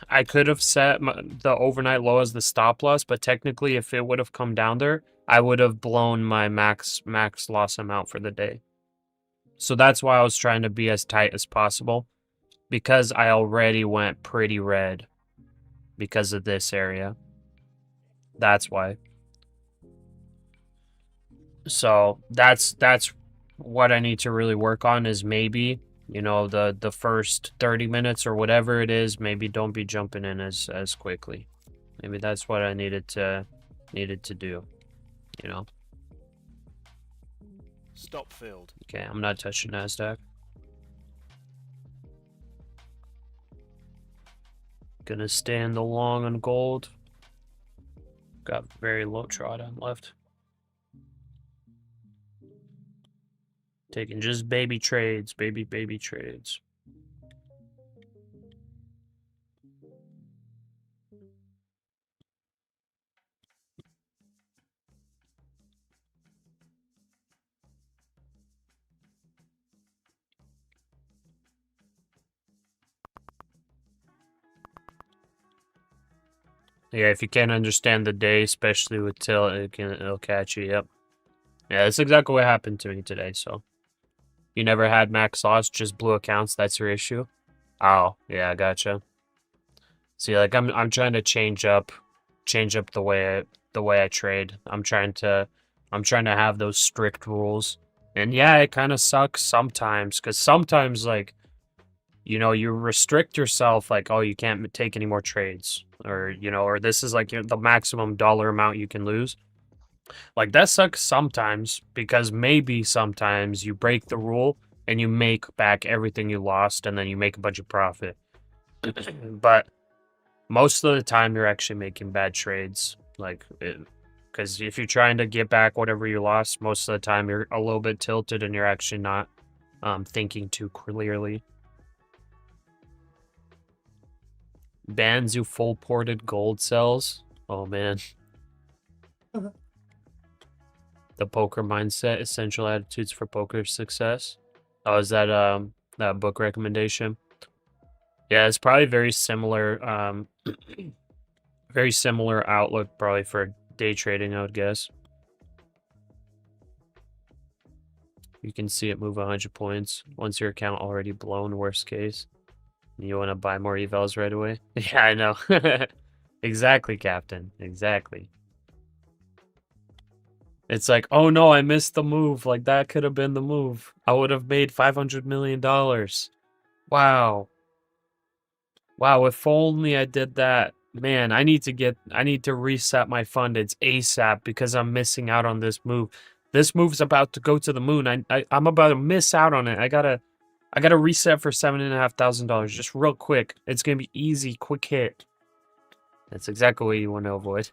I could have set the overnight low as the stop loss, but technically if it would have come down there, I would have blown my max loss amount for the day. So that's why I was trying to be as tight as possible, because I already went pretty red because of this area. That's why. So that's what I need to really work on, is maybe, you know, the first 30 minutes or whatever it is, maybe don't be jumping in as quickly. Maybe that's what I needed to do, you know. Stop filled. Okay, I'm not touching NASDAQ. Gonna stay in the long on gold. Got very low drawdown left. Taking just baby trades, baby trades. Yeah, if you can't understand the day, especially with tilt, it'll catch you. Yep. Yeah, that's exactly what happened to me today. So, you never had max loss, just blue accounts. That's your issue. Oh, yeah, gotcha. See, like I'm trying to change up the way I trade. I'm trying to have those strict rules. And yeah, it kind of sucks sometimes, because sometimes, like, you know, you restrict yourself, like, oh, you can't take any more trades, or, you know, or this is like the maximum dollar amount you can lose. Like, that sucks sometimes, because maybe sometimes you break the rule and you make back everything you lost, and then you make a bunch of profit. But most of the time, you're actually making bad trades. Like, because if you're trying to get back whatever you lost, most of the time you're a little bit tilted and you're actually not thinking too clearly. Bans who full ported gold sells. Oh man. The poker mindset, essential attitudes for poker success. Oh, is that that book recommendation? Yeah, it's probably very similar. Very similar outlook probably for day trading, I would guess. You can see it move 100 points once your account already blown, worst case. You want to buy more evals right away? Yeah, I know. Exactly, Captain. Exactly. It's like, oh no, I missed the move. Like, that could have been the move. I would have made $500 million. Wow. Wow, if only I did that. Man, I need to reset my fundeds ASAP, because I'm missing out on this move. This move's about to go to the moon. I'm about to miss out on it. I gotta reset for $7,500 just real quick. It's gonna be easy, quick hit. That's exactly what you want to avoid.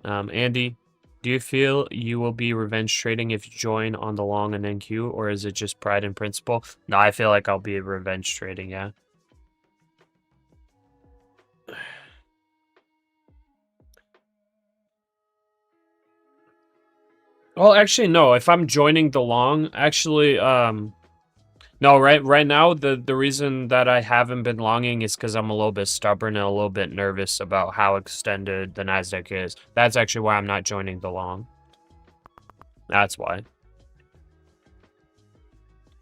Andy, do you feel you will be revenge trading if you join on the long and NQ, or is it just pride and principle? No, I feel like I'll be revenge trading, yeah. Well, actually, no. If I'm joining the long, actually, no, right now, the reason that I haven't been longing is because I'm a little bit stubborn and a little bit nervous about how extended the NASDAQ is. That's actually why I'm not joining the long. That's why.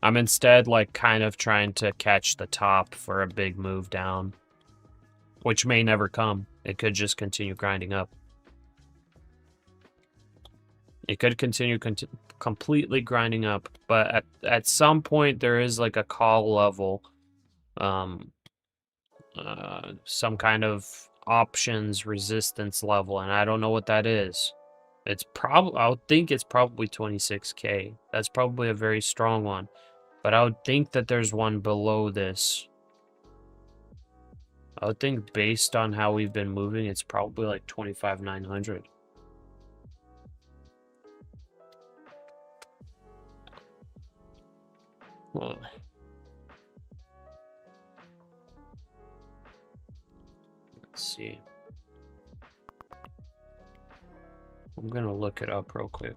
I'm instead, like, kind of trying to catch the top for a big move down. which may never come. It could just continue grinding up. It could continue completely grinding up, but at some point there is like a call level, some kind of options resistance level, and I don't know what that is. It's probably, I would think it's probably 26K. That's probably a very strong one, but I would think that there's one below this. I would think based on how we've been moving, it's probably like 25,900. Well, let's see. I'm gonna look it up real quick.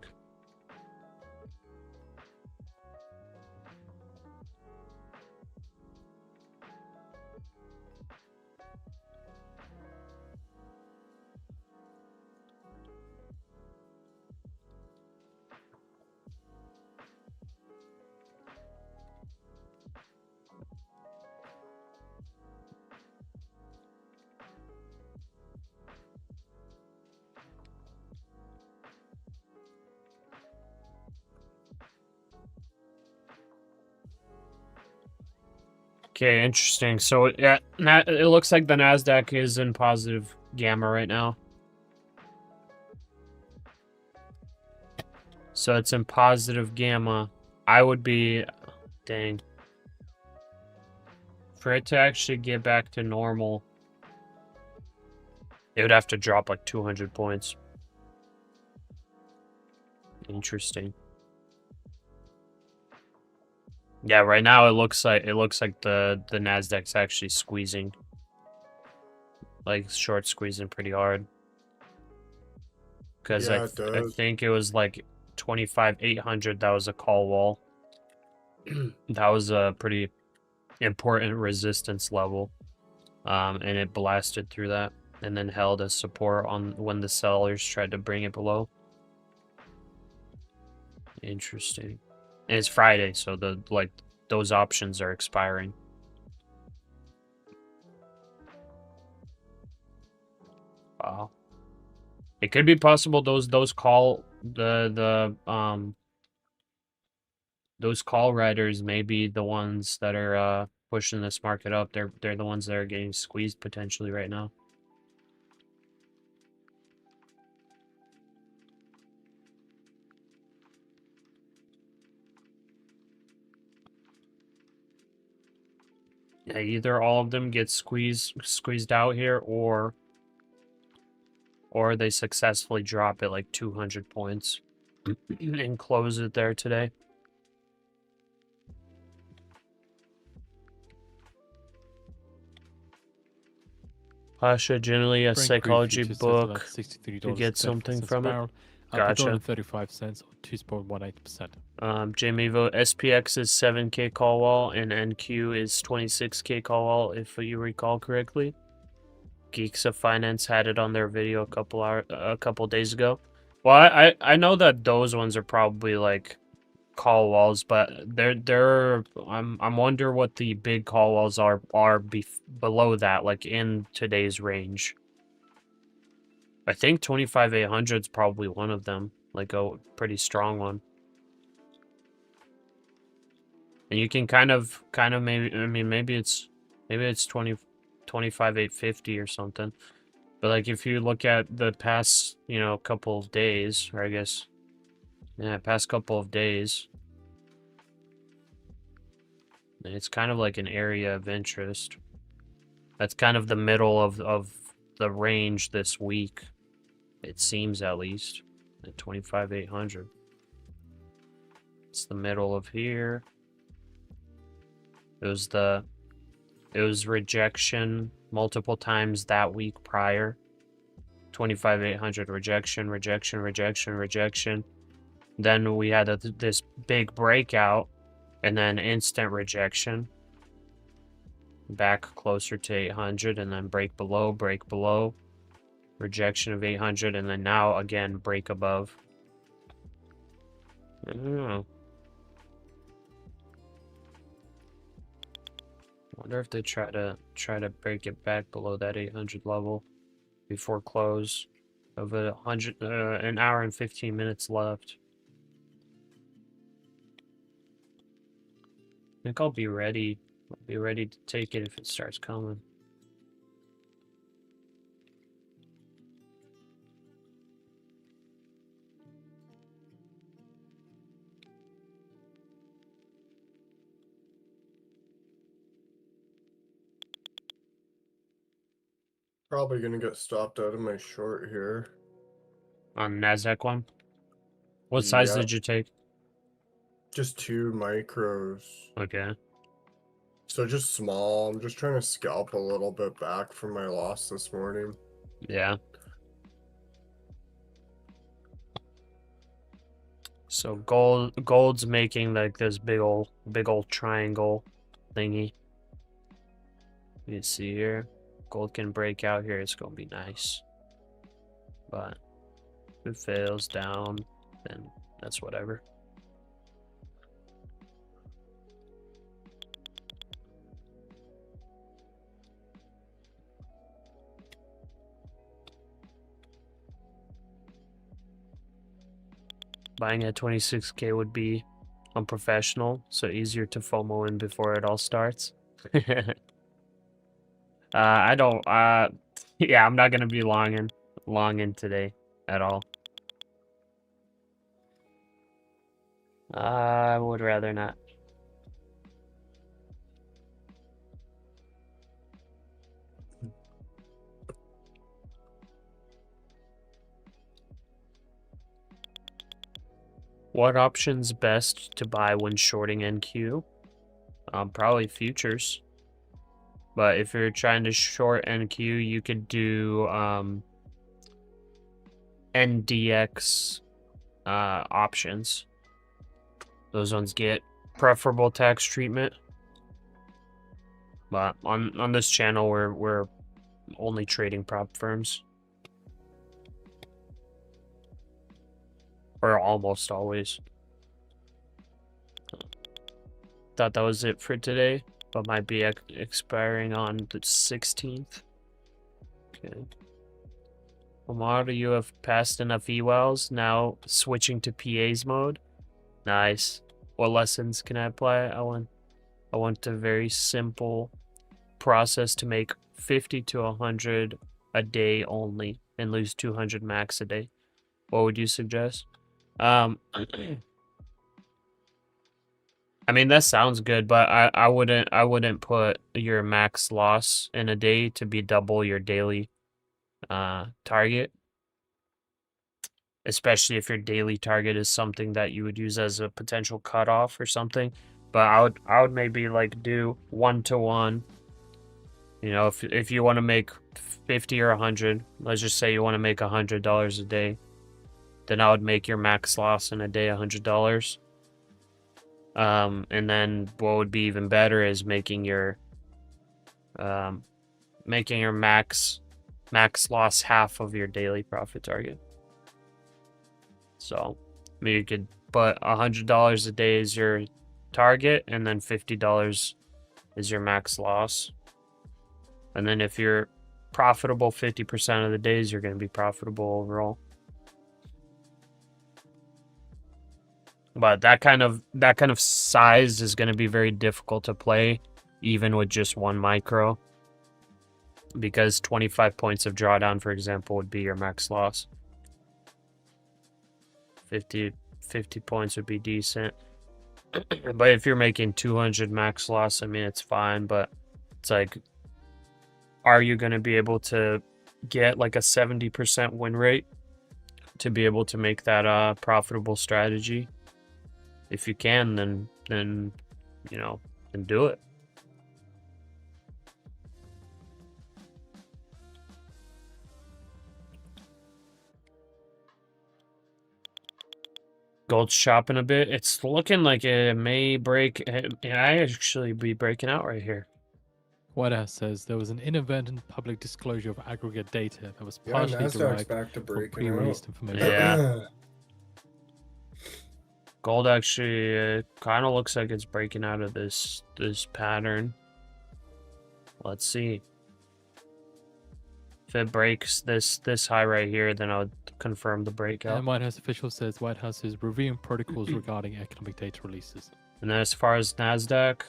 Okay, interesting. So yeah, it looks like the NASDAQ is in positive gamma right now. So it's in positive gamma. I would be, dang. For it to actually get back to normal, it would have to drop like 200 points. Interesting. Yeah, right now it looks like the NASDAQ's actually squeezing. Like short squeezing pretty hard. Because Yeah, I think it was like 25,800, that was a call wall. That was a pretty important resistance level. And it blasted through that and then held as support on when the sellers tried to bring it below. Interesting. And it's Friday, so those options are expiring. Wow. It could be possible those call those call riders may be the ones that are pushing this market up. They're the ones that are getting squeezed potentially right now. Yeah, either all of them get squeezed out here, or they successfully drop it like 200 points and close it there today. Pasha, generally a psychology book to get something from it. Gotcha. $1.35 or 2.18%. Jamie vote SPX is 7K call wall and NQ is 26K call wall, if you recall correctly. Geeks of Finance had it on their video a couple days ago. Well, I know that those ones are probably like call walls, but I'm wonder what the big call walls are below that, like in today's range. I think 25,800 is probably one of them, like a pretty strong one. And you can kind of maybe, I mean, maybe it's 25,850 or something. But like if you look at the past, couple of days, or I guess, yeah, past couple of days, it's kind of like an area of interest. That's kind of the middle of the range this week. It seems, at least, at 25,800. It's the middle of here. It was rejection multiple times that week prior. 25,800 rejection, rejection, rejection, rejection. Then we had this big breakout, and then instant rejection. Back closer to 800, and then break below. Rejection of 800, and then now again break above. I don't know. Wonder if they try to break it back below that 800 level before close. Of an hour and 15 minutes left. I think I'll be ready. I'll be ready to take it if it starts coming. Probably gonna get stopped out of my short here. On NASDAQ one? What size Yeah. did you take? Just 2 micros. Okay. So just small. I'm just trying to scalp a little bit back from my loss this morning. Yeah. So gold's making like this big old triangle thingy. You can see here. Gold can break out here, it's gonna be nice. But if it fails down, then that's whatever. Buying at 26K would be unprofessional, so easier to FOMO in before it all starts. I don't, yeah, I'm not gonna be long in today at all. I would rather not. What option's best to buy when shorting NQ? Probably futures. But if you're trying to short NQ, you could do NDX options. Those ones get preferable tax treatment. But on this channel, we're only trading prop firms. Or almost always. Thought that was it for today, but might be expiring on the 16th. Okay. Omar, you have passed enough evals, now switching to PA's mode. Nice. What lessons can I apply? I want a very simple process to make 50 to 100 a day only and lose 200 max a day. What would you suggest? I mean, that sounds good, but I wouldn't put your max loss in a day to be double your daily target, especially if your daily target is something that you would use as a potential cutoff or something. But I would maybe like do 1-to-1. You know, if you want to make 50 or 100, let's just say you want to make $100 a day, then I would make your max loss in a day $100. And then what would be even better is making your max loss half of your daily profit target. So you could put $100 a day as your target, and then $50 is your max loss. And then if you're profitable 50% of the days, you're going to be profitable overall. But that kind of size is going to be very difficult to play, even with just one micro, because 25 points of drawdown, for example, would be your max loss. 50 points would be decent. But if you're making 200 max loss, I mean, it's fine, but it's like, are you going to be able to get like a 70% win rate to be able to make that profitable strategy? If you can, then you know, then do it. Gold's chopping a bit. It's looking like it may break. It might actually be breaking out right here. White House says there was an inadvertent public disclosure of aggregate data that was Yeah, partially NASDAQ's derived back to from breaking pre-released out. information. Yeah. Gold actually kind of looks like it's breaking out of this pattern. Let's see. If it breaks this high right here, then I would confirm the breakout. And White House official says White House is reviewing protocols regarding economic data releases. And then as far as NASDAQ,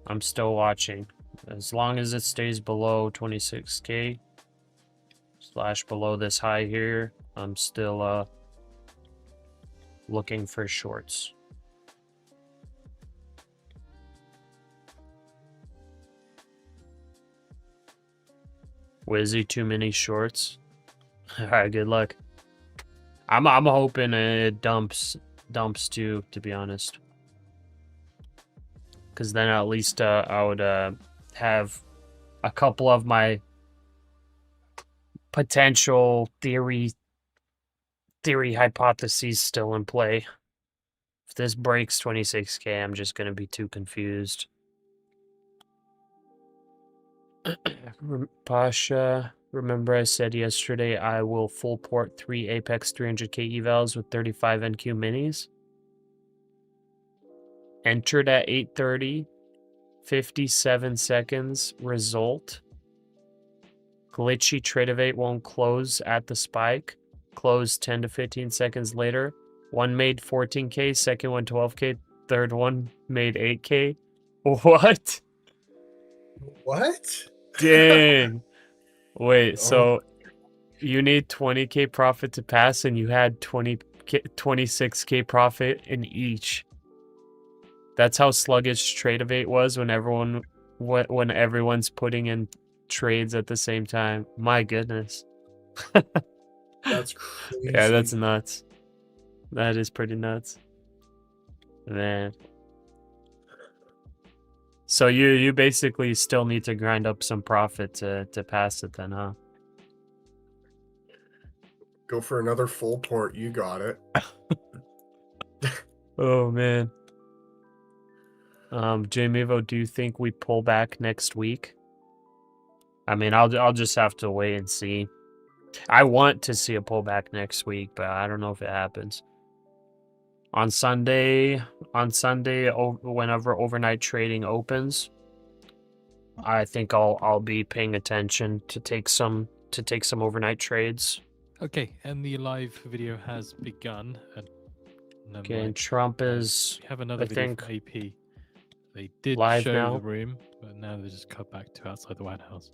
I'm still watching. As long as it stays below 26K / below this high here, I'm still looking for shorts. Wizzy, too many shorts. Alright, good luck. I'm hoping it dumps too, to be honest. Because then at least I would have a couple of my potential theory hypotheses still in play. If this breaks 26K, I'm just going to be too confused. Pasha, remember I said yesterday I will full port 3 Apex 300K evals with 35 NQ minis? Entered at 8:30, 57 seconds, result. Glitchy Tradevate won't close at the spike. Closed 10 to 15 seconds later. One made 14K, second one 12K, third one made 8K. What? What? Dang. Wait, so you need 20K profit to pass and you had 26K profit in each. That's how sluggish Tradevate was when everyone's putting in trades at the same time. My goodness. That's crazy. Yeah, that's nuts. That is pretty nuts. Man. So you basically still need to grind up some profit to pass it then, huh? Go for another full port. You got it. Oh man. Jamivo, do you think we pull back next week? I mean, I'll just have to wait and see. I want to see a pullback next week, but I don't know if it happens. On Sunday, whenever overnight trading opens, I think I'll be paying attention to take some overnight trades. Okay, and the live video has begun. Okay, and Trump is, we have another video from AP. They did live show now. the room, but now they just cut back to outside the White House.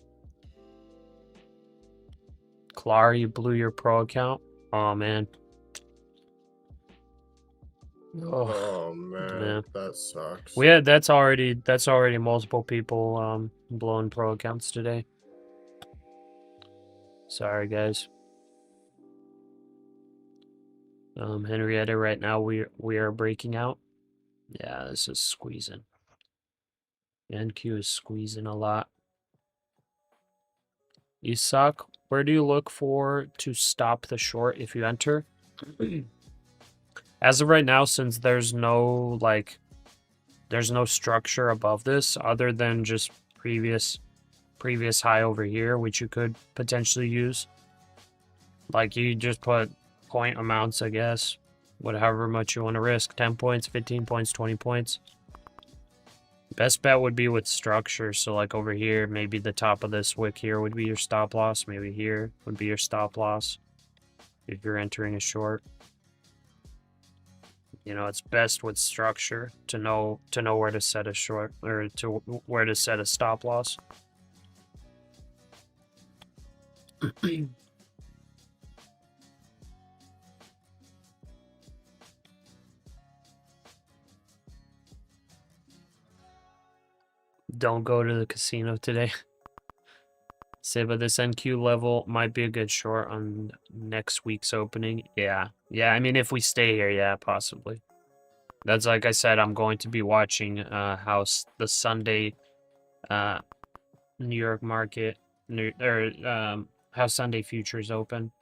Clara, you blew your pro account? Oh man. Oh man, that sucks. That's already multiple people blowing pro accounts today. Sorry guys. Henrietta, right now we are breaking out. Yeah, this is squeezing. NQ is squeezing a lot. Isak, where do you look for to stop the short if you enter? As of right now, since there's no structure above this other than just previous high over here, which you could potentially use. Like you just put point amounts, I guess. Whatever much you want to risk. 10 points, 15 points, 20 points. Best bet would be with structure. So like over here, maybe the top of this wick here would be your stop loss. Maybe here would be your stop loss if you're entering a short. You know, it's best with structure to know where to set a short or to where to set a stop loss. Don't go to the casino today. Say, but this NQ level might be a good short on next week's opening. Yeah. I mean, if we stay here, yeah, possibly. That's like I said, I'm going to be watching how the Sunday New York market how Sunday futures open.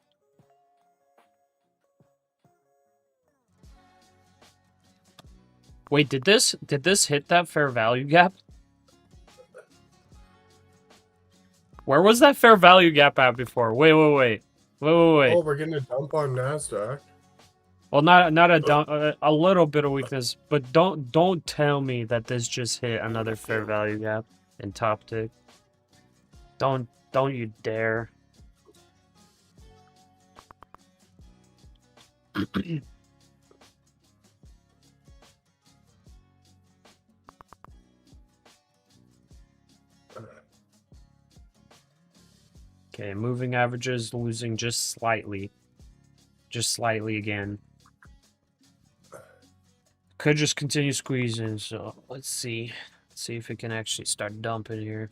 Wait, did this hit that fair value gap? Where was that fair value gap at before? Wait. Oh, we're getting a dump on NASDAQ. Well, not a dump, a little bit of weakness, but don't tell me that this just hit another fair value gap. and top tick. Don't you dare. Okay, moving averages losing just slightly. Just slightly again. Could just continue squeezing, so let's see. Let's see if it can actually start dumping here.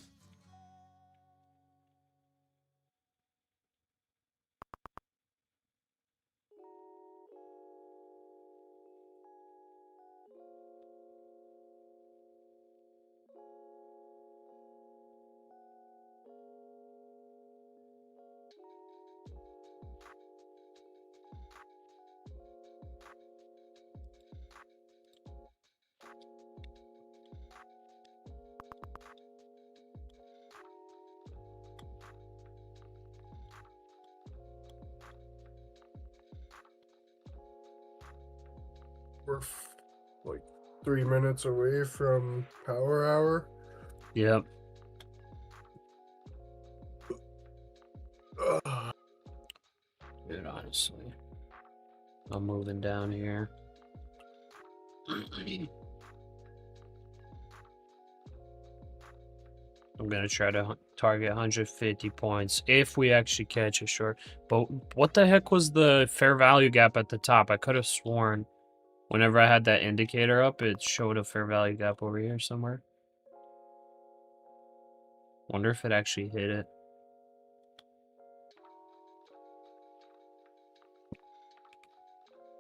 We're like 3 minutes away from power hour. Yep. Dude, honestly. I'm moving down here. I'm going to try to target 150 points if we actually catch a short. But what the heck was the fair value gap at the top? I could have sworn whenever I had that indicator up, it showed a fair value gap over here somewhere. Wonder if it actually hit it.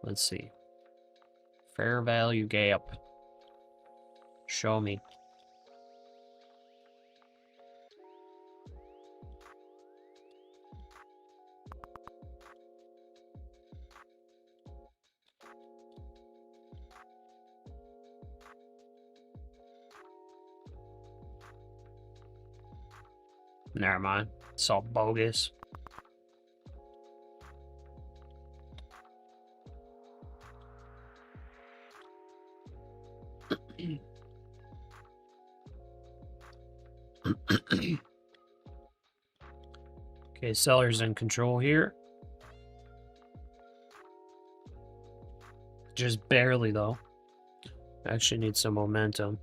Let's see. Fair value gap. Show me. Never mind. It's all bogus. Okay, seller's in control here. Just barely, though. Actually need some momentum.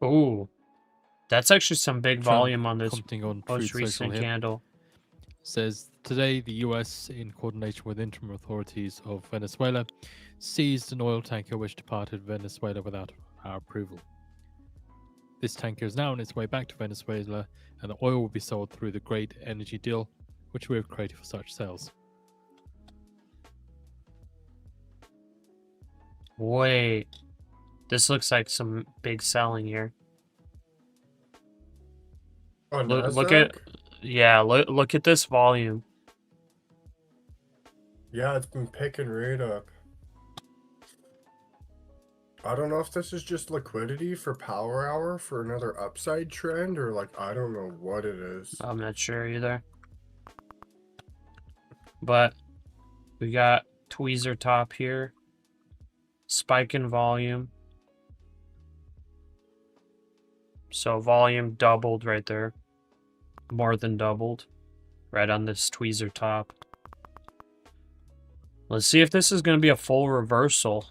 Ooh, that's actually some big volume on this Commenting on most Truth Social recent here. candle. Says today the US, in coordination with interim authorities of Venezuela, seized an oil tanker which departed Venezuela without our approval. This tanker is now on its way back to Venezuela, and the oil will be sold through the Great Energy Deal, which we have created for such sales. Wait, this looks like some big selling here. On Look NASDAQ? at, yeah, look at this volume. Yeah, it's been picking right up. I don't know if this is just liquidity for power hour for another upside trend, or like, I don't know what it is. I'm not sure either. But we got tweezer top here. Spike in volume. So volume doubled right there. More than doubled. Right on this tweezer top. Let's see if this is going to be a full reversal.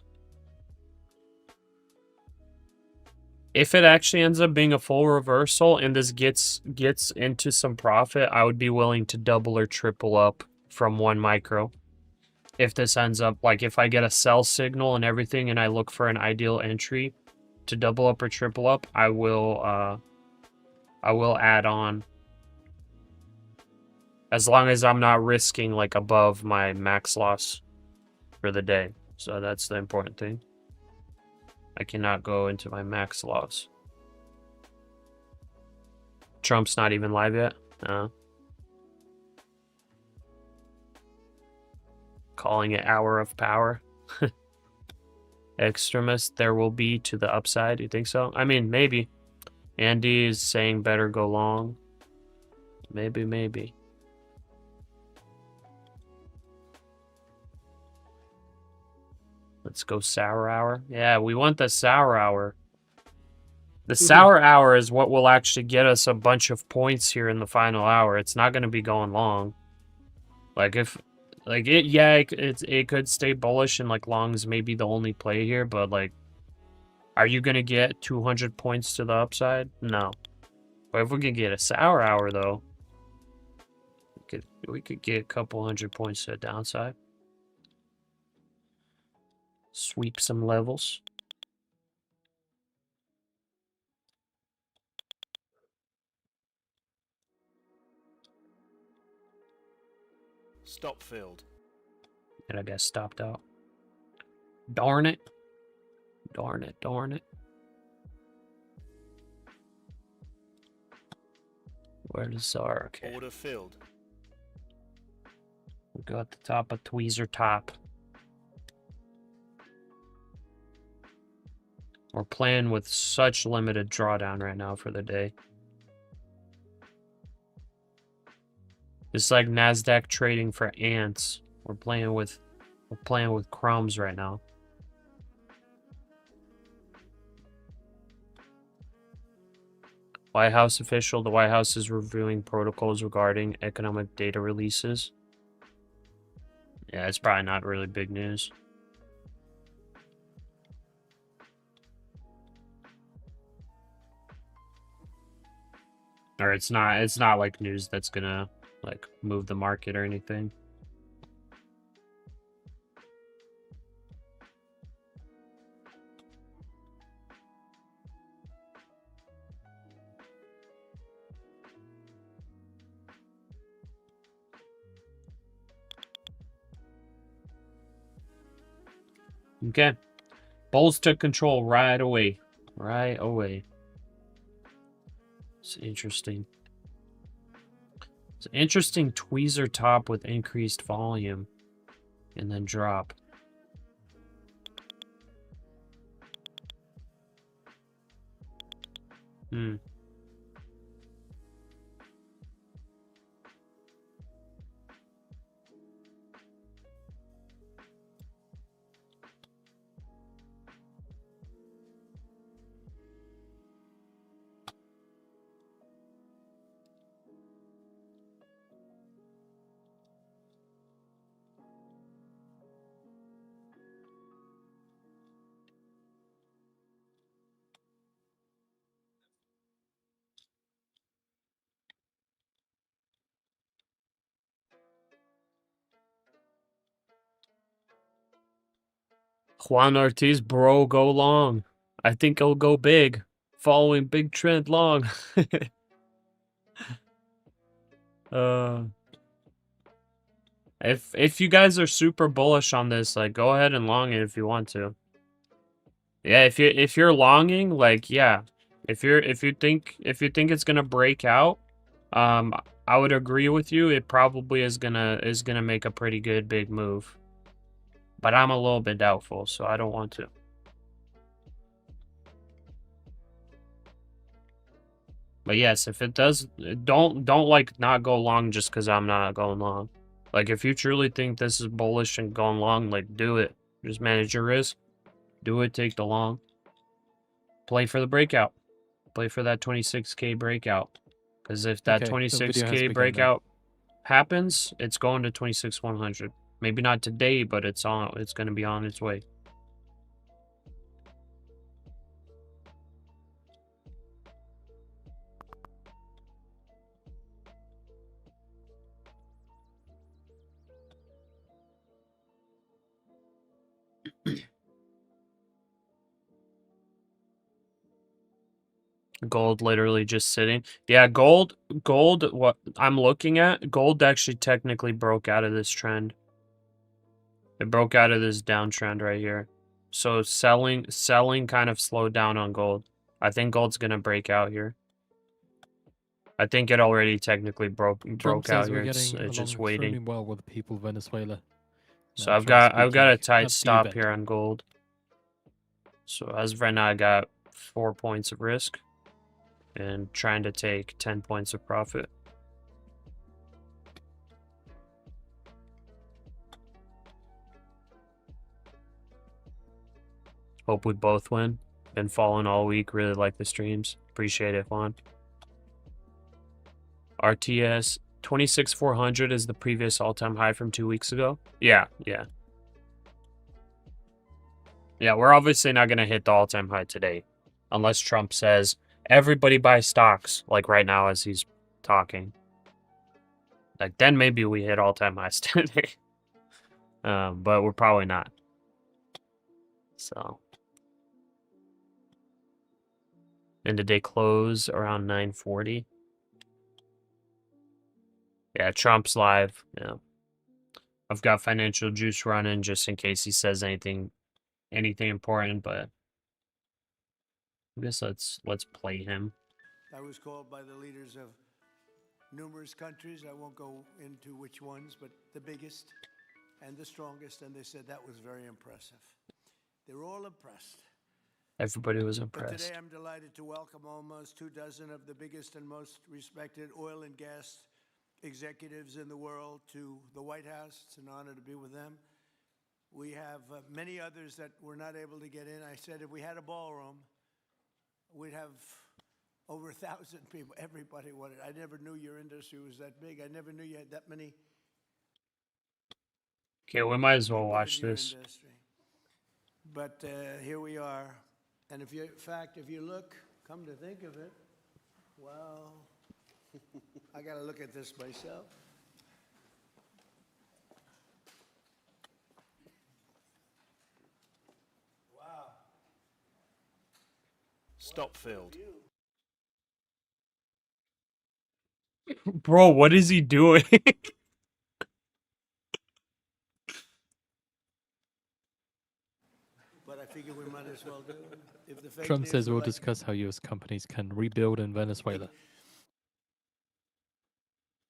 If it actually ends up being a full reversal and this gets into some profit, I would be willing to double or triple up from 1 micro. If this ends up, like if I get a sell signal and everything and I look for an ideal entry to double up or triple up, I will add on. As long as I'm not risking like above my max loss for the day. So that's the important thing. I cannot go into my max loss. Trump's not even live yet? No. Calling it hour of power. Extremist there will be to the upside. You think so? I mean, maybe. Andy is saying better go long. Maybe. Let's go sour hour. Yeah, we want the sour hour. The sour hour is what will actually get us a bunch of points here in the final hour. It's not going to be going long. Like it could stay bullish and like longs may be the only play here, but like, are you going to get 200 points to the upside? No. But if we can get a sour hour though, we could get a couple hundred points to the downside. Sweep some levels. Stop filled. And I got stopped out. Darn it. Darn it. Where does our... Okay. Order filled. We got the top of tweezer top. We're playing with such limited drawdown right now for the day. It's like NASDAQ trading for ants. We're playing with crumbs right now. White House official. The White House is reviewing protocols regarding economic data releases. Yeah, it's probably not really big news. Or it's not like news that's gonna like move the market or anything. Okay. Bulls took control right away. Right away. It's interesting. It's an interesting tweezer top with increased volume. And then drop. Juan Ortiz, bro, go long. I think it'll go big. Following big trend long. If you guys are super bullish on this, like go ahead and long it if you want to. Yeah, if you're longing, like yeah. If you think it's gonna break out, I would agree with you. It probably is gonna make a pretty good big move. But I'm a little bit doubtful, so I don't want to. But yes, if it does, don't like not go long just because I'm not going long. Like if you truly think this is bullish and going long, like do it. Just manage your risk. Do it, take the long. Play for the breakout. Play for that 26K breakout. Because if that 26K breakout happens, it's going to 26,100. Maybe not today, but it's going to be on its way. Gold literally just sitting. Yeah, gold, what I'm looking at, gold actually technically broke out of this trend. It broke out of this downtrend right here. So selling kind of slowed down on gold. I think gold's going to break out here. I think it already technically broke out here. It's just waiting. Well with the people of Venezuela. So Now, I've Trump got a speaking tight at the stop event. here on gold. So as of right now, I got 4 points of risk and trying to take 10 points of profit. Hope we both win. Been following all week. Really like the streams. Appreciate it, Juan. RTS 26,400 is the previous all-time high from 2 weeks ago. Yeah. Yeah, we're obviously not going to hit the all-time high today. Unless Trump says, everybody buy stocks, like right now as he's talking. Like, then maybe we hit all-time highs today. But we're probably not. So. And did they close around 9:40? Yeah, Trump's live. Yeah. I've got financial juice running just in case he says anything important, but I guess let's play him. I was called by the leaders of numerous countries. I won't go into which ones, but the biggest and the strongest, and they said that was very impressive. They're all impressed. Everybody was But impressed. today I'm delighted to welcome almost 24 of the biggest and most respected oil and gas executives in the world to the White House. It's an honor to be with them. We have many others that were not able to get in. I said if we had a ballroom, we'd have over 1,000 people. Everybody wanted. I never knew your industry was that big. I never knew you had that many. Okay, we might as well people watch in your this. industry. But here we are. And if you, in fact, if you look, come to think of it, well, I got to look at this myself. Wow. Stop field. Bro, what is he doing? But I figure we might as well do it. If the fake Trump news says were we'll like discuss how U.S. companies can rebuild in Venezuela.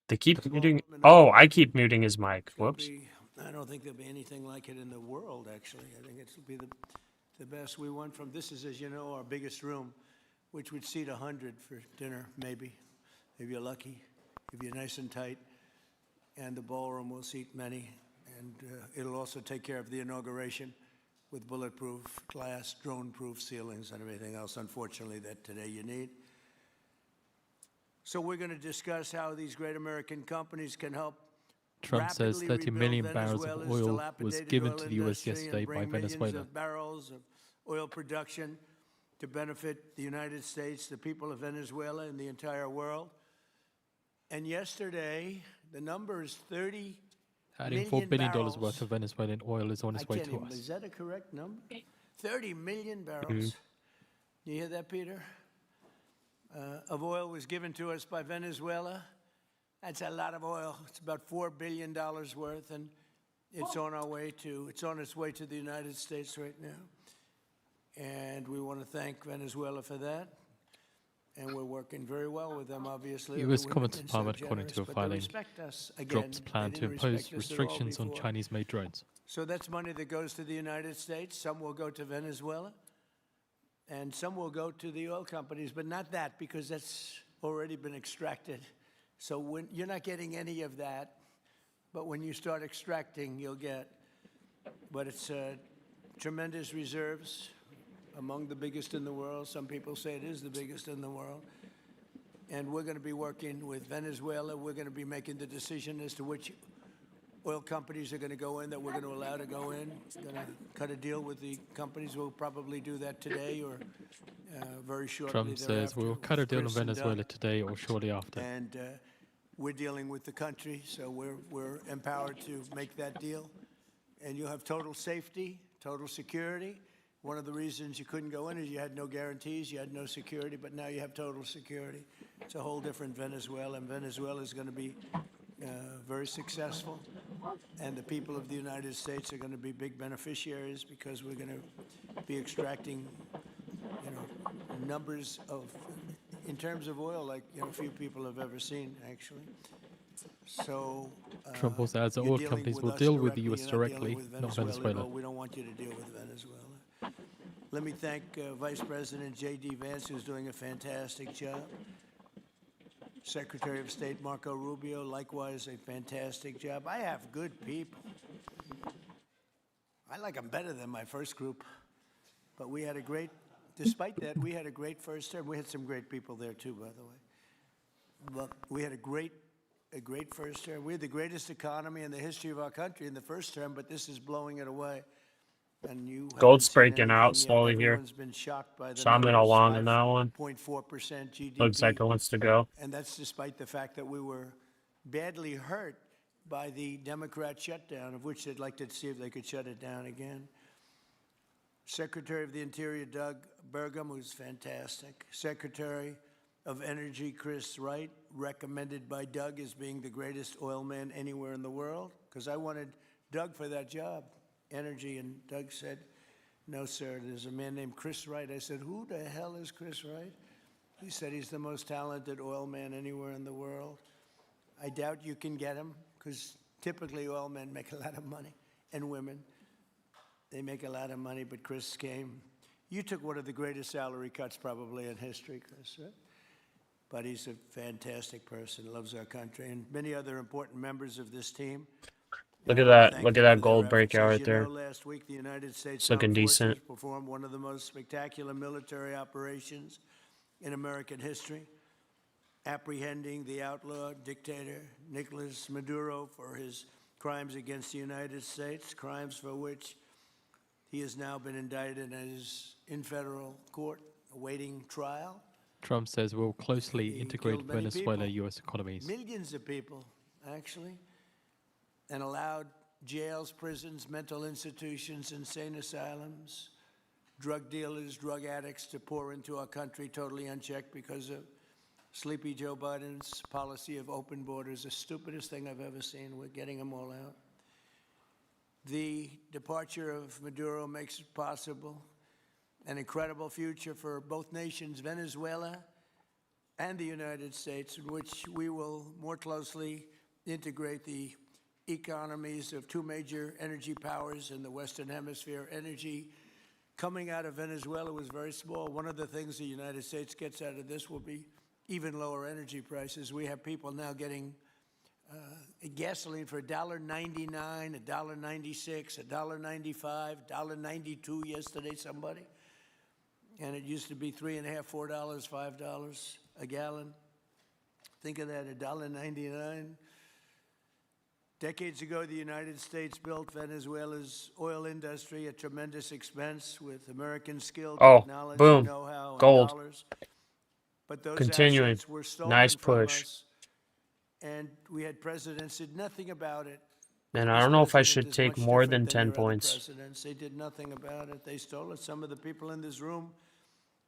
They keep muting. Oh, I keep muting his mic. Whoops. I don't think there'll be anything like it in the world, actually. I think it'll be the best. We went from, this is, as you know, our biggest room, which would seat 100 for dinner, maybe, if you're lucky, if you're nice and tight. And the ballroom will seat many. And it'll also take care of the inauguration with bulletproof glass, drone-proof ceilings, and everything else, unfortunately, that today you need. So we're going to discuss how these great American companies can help. Trump says 30 million barrels of oil was given to the U.S. yesterday by Venezuela. Of barrels of oil production to benefit the United States, the people of Venezuela, and the entire world. And yesterday, the number is 30 Adding $4 million billion barrels. worth of Venezuelan oil is on its way to us. Is that a correct number? 30 million barrels. You hear that, Peter? Of oil was given to us by Venezuela. That's a lot of oil. It's about $4 billion worth, and it's on its way to the United States right now. And we want to thank Venezuela for that. And we're working very well with them, obviously. U.S. Commerce Department, according to a filing, drops plan to impose restrictions on Chinese-made drones. So that's money that goes to the United States. Some will go to Venezuela, and some will go to the oil companies, but not that, because that's already been extracted. So when you're not getting any of that, but when you start extracting, you'll get. But it's tremendous reserves, among the biggest in the world. Some people say it is the biggest in the world. And we're going to be working with Venezuela. We're going to be making the decision as to which oil companies are going to go in, that we're going to allow to go in. We're going to cut a deal with the companies. We'll probably do that today or very shortly Trump says we'll cut a deal on Venezuela today or shortly after. And we're dealing with the country, so we're empowered to make that deal. And you'll have total safety, total security. One of the reasons you couldn't go in is you had no guarantees, you had no security, but now you have total security. It's a whole different Venezuela, and Venezuela is going to be very successful. And the people of the United States are going to be big beneficiaries because we're going to be extracting, numbers of, in terms of oil, like few people have ever seen, actually. So Trump also adds that you're oil dealing companies with will us deal with the directly, US you're not dealing directly, with not Venezuela at Venezuela. all. We don't want you to deal with Venezuela. Let me thank Vice President J.D. Vance, who's doing a fantastic job. Secretary of State Marco Rubio, likewise a fantastic job. I have good people. I like them better than my first group. But we had a great, despite that, we had a great first term. We had some great people there too, by the way. But we had a great first term. We had the greatest economy in the history of our country in the first term, but this is blowing it away. And you Gold's haven't seen breaking out anything yet. slowly here. Everyone's been shocked by the So I'm in a numbers, long on that one. 5.4% GDP. Looks like it wants to go. And that's despite the fact that we were badly hurt by the Democrat shutdown, of which they'd like to see if they could shut it down again. Secretary of the Interior Doug Burgum, who's fantastic. Secretary of Energy Chris Wright, recommended by Doug as being the greatest oil man anywhere in the world, because I wanted Doug for that job, energy, and Doug said, no, sir, there's a man named Chris Wright. I said, who the hell is Chris Wright? He said he's the most talented oil man anywhere in the world. I doubt you can get him, because typically oil men make a lot of money, and women. They make a lot of money, but Chris came. You took one of the greatest salary cuts probably in history, Chris, right? But he's a fantastic person, loves our country, and many other important members of this team. Look at that! Look at that gold breakout right there. Last week, the United States It's looking decent. performed one of the most spectacular military operations in American history, apprehending the outlaw dictator Nicolas Maduro for his crimes against the United States, crimes for which he has now been indicted and is in federal court awaiting trial. Trump says we'll closely He integrate killed many Venezuela people, US economies. millions of people, actually, and allowed jails, prisons, mental institutions, insane asylums, drug dealers, drug addicts to pour into our country totally unchecked because of sleepy Joe Biden's policy of open borders, the stupidest thing I've ever seen. We're getting them all out. The departure of Maduro makes it possible an incredible future for both nations, Venezuela and the United States, in which we will more closely integrate the economies of two major energy powers in the Western Hemisphere. Energy coming out of Venezuela was very small. One of the things the United States gets out of this will be even lower energy prices. We have people now getting gasoline for $1.99, $1.96, $1.95, $1.92 yesterday, somebody. And it used to be $3.50, $4, $5 a gallon. Think of that, $1.99. Decades ago, the United States built Venezuela's oil industry at tremendous expense with American skill, technology, boom. know-how, and Gold. dollars. But those Continuing. assets were stolen Nice from push. us, and we had presidents did nothing about it. And I This don't know if I president should is take much more different than 10 your other points. presidents. They did nothing about it. They stole it. Some of the people in this room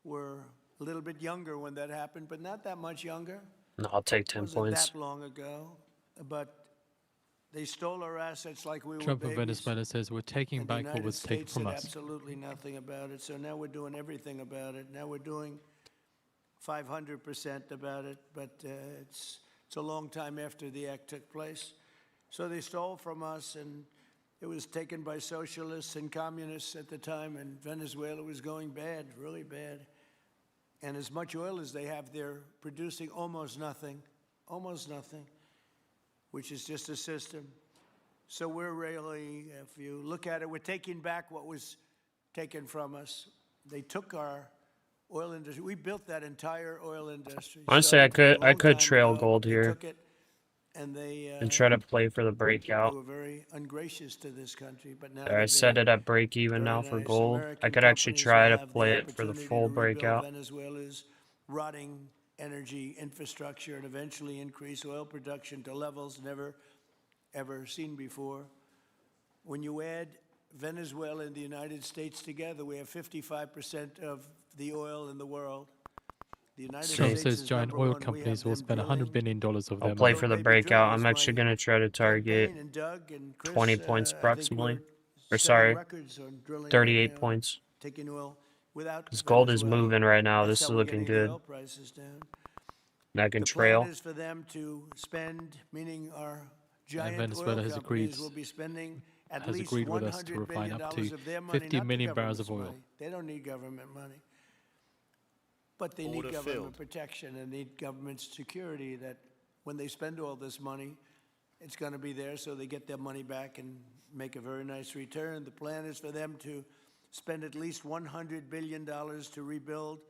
were a little bit younger when that happened, but not that much younger. No, I'll take 10 Wasn't points. that long ago, but they stole our assets like we Trump were of babies. Venezuela says we're taking And the back what United was taken States from did us. absolutely nothing about it. So now we're doing everything about it. Now we're doing 500% about it, but it's a long time after the act took place. So they stole from us, and it was taken by socialists and communists at the time, and Venezuela was going bad, really bad. And as much oil as they have, they're producing almost nothing, which is just a system. So we're really, if you look at it, we're taking back what was taken from us. They took our oil industry. We built that entire oil industry. Honestly, Started a I long could time trail ago. gold They here took it, and they and try to play for the they breakout. were very ungracious to this country, but now I set it at break even now for gold. I could actually try to play it for the full breakout. Venezuela's rotting energy infrastructure and eventually increase oil production to levels never ever seen before. When you add Venezuela and the United States together, we have 55% of the oil in the world. The United Trump States says is giant number oil one. We companies have will them spend $100 drilling. billion of I'll their play money. for the Baby breakout. Drill I'm was actually my going to try to target campaign, and Doug and Chris, 20 points I think approximately. we're Or setting sorry, records on drilling 38 right now, points. taking oil without Because gold is Venezuela. moving right now. That's This is how we're looking getting the good. oil prices down. That can The trail. plan is for them to spend, meaning our giant Venezuela oil has companies agreed- will be spending at has least agreed with us to $100 refine billion up to of their money, 50 not the million barrels of government's oil. money. They don't need government money. But they Order need government filled. protection and need government security that when they spend all this money, it's going to be there so they get their money back and make a very nice return. The plan is for them to spend at least $100 billion to rebuild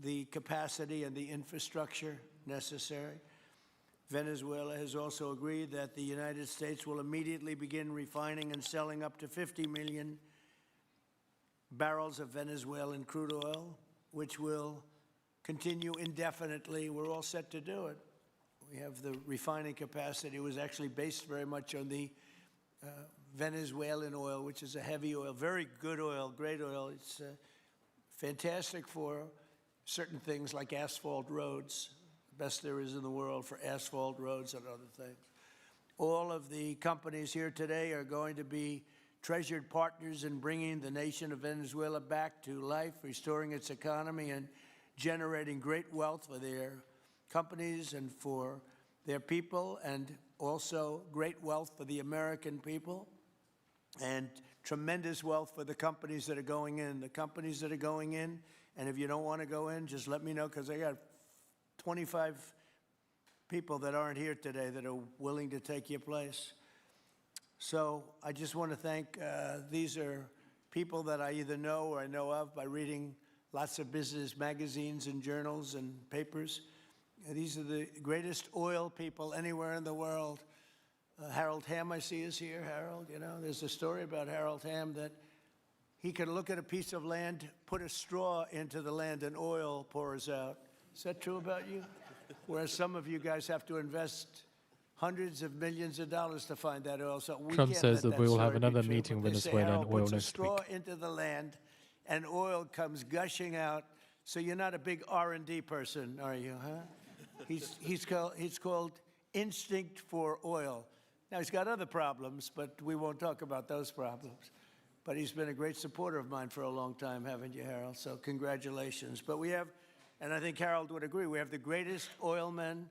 the capacity and the infrastructure necessary. Venezuela has also agreed that the United States will immediately begin refining and selling up to 50 million barrels of Venezuelan crude oil, which will continue indefinitely. We're all set to do it. We have the refining capacity. It was actually based very much on the Venezuelan oil, which is a heavy oil, very good oil, great oil. It's fantastic for certain things like asphalt roads, the best there is in the world for asphalt roads and other things. All of the companies here today are going to be treasured partners in bringing the nation of Venezuela back to life, restoring its economy, and generating great wealth for their companies and for their people, and also great wealth for the American people, and tremendous wealth for the companies that are going in. The companies that are going in, and if you don't want to go in, just let me know, because I got 25 people that aren't here today that are willing to take your place. So I just want to thank, these are people that I either know or I know of by reading lots of business magazines and journals and papers. These are the greatest oil people anywhere in the world. Harold Hamm, I see, is here. Harold, you know, there's a story about Harold Hamm that he could look at a piece of land, put a straw into the land, and oil pours out. Is that true about you? Whereas some of you guys have to invest hundreds of millions of dollars to find that oil. So we Trump can't says let that we will have story be another true, meeting but in they say Venezuela on Harold oil puts a next straw week. into the land, and oil comes gushing out. So you're not a big R&D person, are you, huh? He's called instinct for oil. Now, he's got other problems, but we won't talk about those problems. But he's been a great supporter of mine for a long time, haven't you, Harold? So congratulations. But we have, and I think Harold would agree, we have the greatest oil men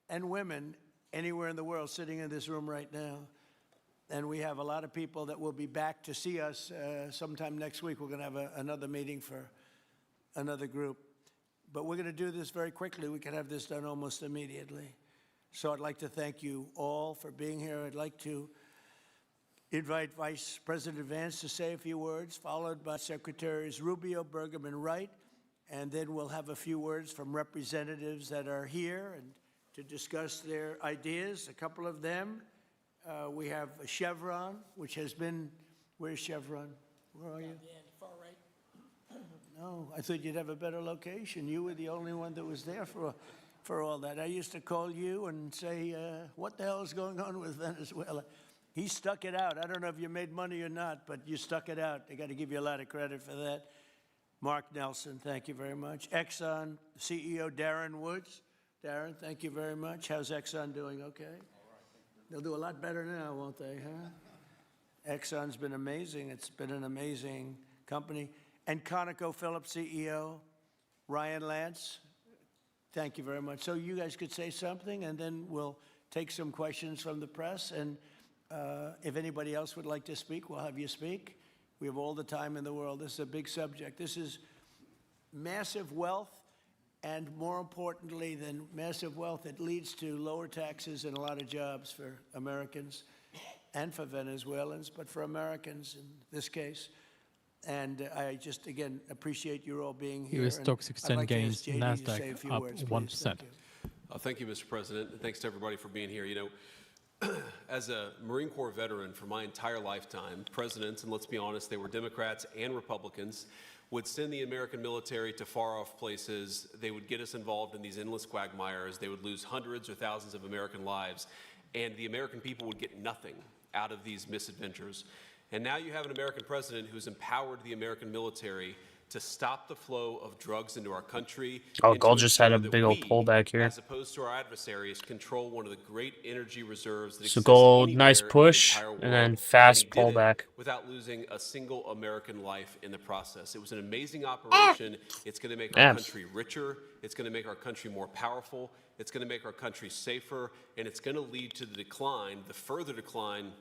and women anywhere in the world sitting in this room right now. And we have a lot of people that will be back to see us sometime next week. We're going to have another meeting for another group. But we're going to do this very quickly. We can have this done almost immediately. So I'd like to thank you all for being here. I'd like to invite Vice President Vance to say a few words, followed by Secretaries Rubio, Burgum, and Wright. And then we'll have a few words from representatives that are here and to discuss their ideas, a couple of them. We have Chevron, which has been, where's Chevron? Where are you? Far right. No, I thought you'd have a better location. You were the only one that was there for all that. I used to call you and say, what the hell is going on with Venezuela? He stuck it out. I don't know if you made money or not, but you stuck it out. I got to give you a lot of credit for that. Mark Nelson, thank you very much. Exxon CEO Darren Woods. Darren, thank you very much. How's Exxon doing? Okay? All right, they'll do a lot better now, won't they, huh? Exxon's been amazing. It's been an amazing company. And ConocoPhillips CEO Ryan Lance, thank you very much. So you guys could say something, and then we'll take some questions from the press. And if anybody else would like to speak, we'll have you speak. We have all the time in the world. This is a big subject. This is massive wealth, and more importantly than massive wealth, it leads to lower taxes and a lot of jobs for Americans and for Venezuelans, but for Americans in this case. And I just, again, appreciate you all being here. US stocks extend gains, NASDAQ up words, 1%. Thank you. Thank you, Mr. President, and thanks to everybody for being here. You know, as a Marine Corps veteran for my entire lifetime, presidents, and let's be honest, they were Democrats and Republicans, would send the American military to far-off places. They would get us involved in these endless quagmires. They would lose hundreds or thousands of American lives, and the American people would get nothing out of these misadventures. And now you have an American president who's empowered the American military to stop the flow of drugs into our country. Oh, and to gold just had a ensure that big old we, pullback here. as opposed to our adversaries, control one of the great energy reserves that So exists gold, anywhere nice in the push, entire world. and then And fast he did it pullback. without losing a single American life in the process. It was an amazing operation. It's going to make our Yeah. country richer. It's going to make our country more powerful. It's going to make our country safer. And it's going to lead to the decline, the further decline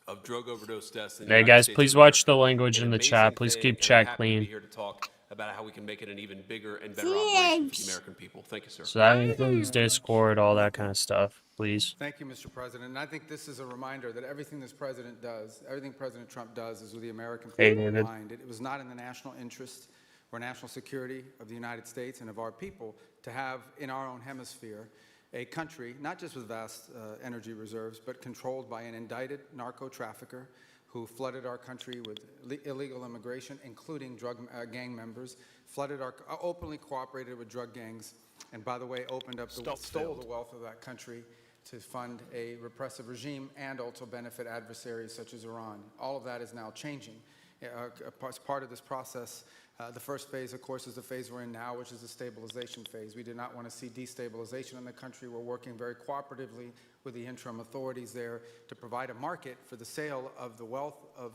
of drug overdose deaths in the Hey United guys, States please of watch the America. language An in the amazing chat. Please thing, keep and I'm chat happy to be clean. here to talk about how we can make it an even bigger and better operation for the American people. Thank you, sir. So that includes Discord, all that kind of stuff. Please. Thank you, Mr. President. And I think this is a reminder that everything this president does, everything President Trump does, is with the American Hey, people in David. mind. It was not in the national interest or national security of the United States and of our people to have in our own hemisphere a country, not just with vast energy reserves, but controlled by an indicted narco trafficker who flooded our country with illegal immigration, including drug gang members, flooded our, openly cooperated with drug gangs, and by the way, opened up, stole the wealth of that country to fund a repressive regime and also benefit adversaries such as Iran. All of that is now changing. As part of this process, the first phase, of course, is the phase we're in now, which is the stabilization phase. We do not want to see destabilization in the country. We're working very cooperatively with the interim authorities there to provide a market for the sale of the wealth of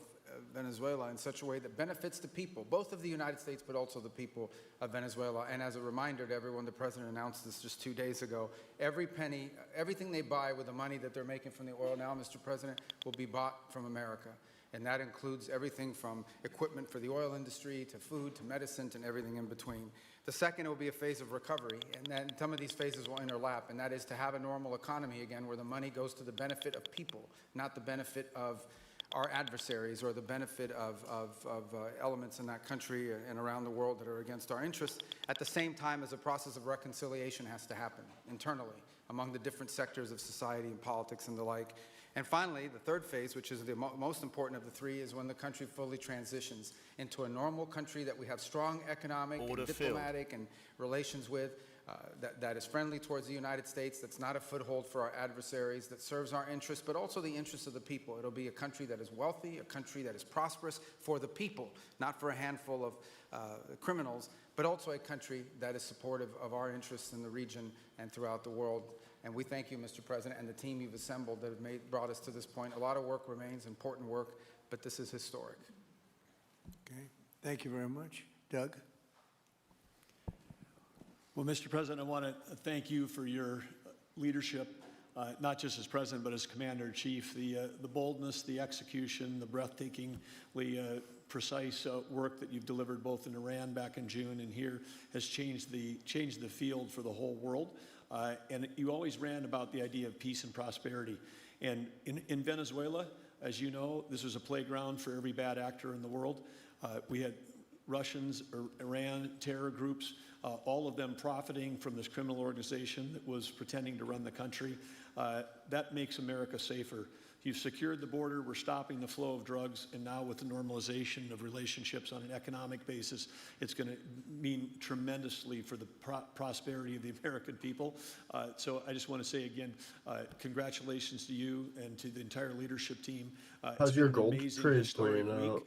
Venezuela in such a way that benefits the people, both of the United States, but also the people of Venezuela. And as a reminder to everyone, the president announced this just 2 days ago. Every penny, everything they buy with the money that they're making from the oil now, Mr. President, will be bought from America. And that includes everything from equipment for the oil industry to food to medicine and everything in between. The second will be a phase of recovery, and then some of these phases will interlap, and that is to have a normal economy again where the money goes to the benefit of people, not the benefit of our adversaries or the benefit of elements in that country and around the world that are against our interests, at the same time as a process of reconciliation has to happen internally among the different sectors of society and politics and the like. And finally, the third phase, which is the most important of the three, is when the country fully transitions into a normal country that we have strong economic and diplomatic and relations with, that is friendly towards the United States, that's not a foothold for our adversaries, that serves our interests, but also the interests of the people. It'll be a country that is wealthy, a country that is prosperous for the people, not for a handful of criminals, but also a country that is supportive of our interests in the region and throughout the world. And we thank you, Mr. President, and the team you've assembled that have brought us to this point. A lot of work remains, important work, but this is historic. Okay, thank you very much. Doug? Well, Mr. President, I want to thank you for your leadership, not just as president, but as commander-in-chief. The boldness, the execution, the breathtakingly precise work that you've delivered both in Iran back in June and here has changed the field for the whole world. And you always ran about the idea of peace and prosperity. And in Venezuela, as you know, this was a playground for every bad actor in the world. We had Russians, Iran, terror groups, all of them profiting from this criminal organization that was pretending to run the country. That makes America safer. You've secured the border, we're stopping the flow of drugs, and now with the normalization of relationships on an economic basis, it's going to mean tremendously for the prosperity of the American people. So I just want to say again, congratulations to you and to the entire leadership team. How's your gold trade playing out?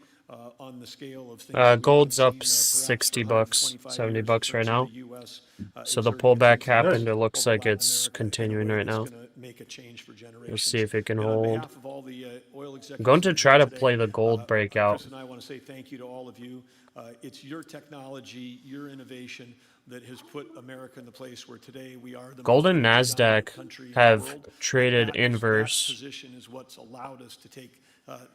On the scale of things Gold's up 60 bucks, 70 bucks right now. So the pullback happened. It looks like it's continuing right now. We'll see if it can hold. I'm going to try to play the gold breakout. Chris and I want to say thank you to all of you. It's your technology, your innovation that has put America in the place where today we are the Gold and most NASDAQ country in the have world. traded That inverse position is what's allowed us to take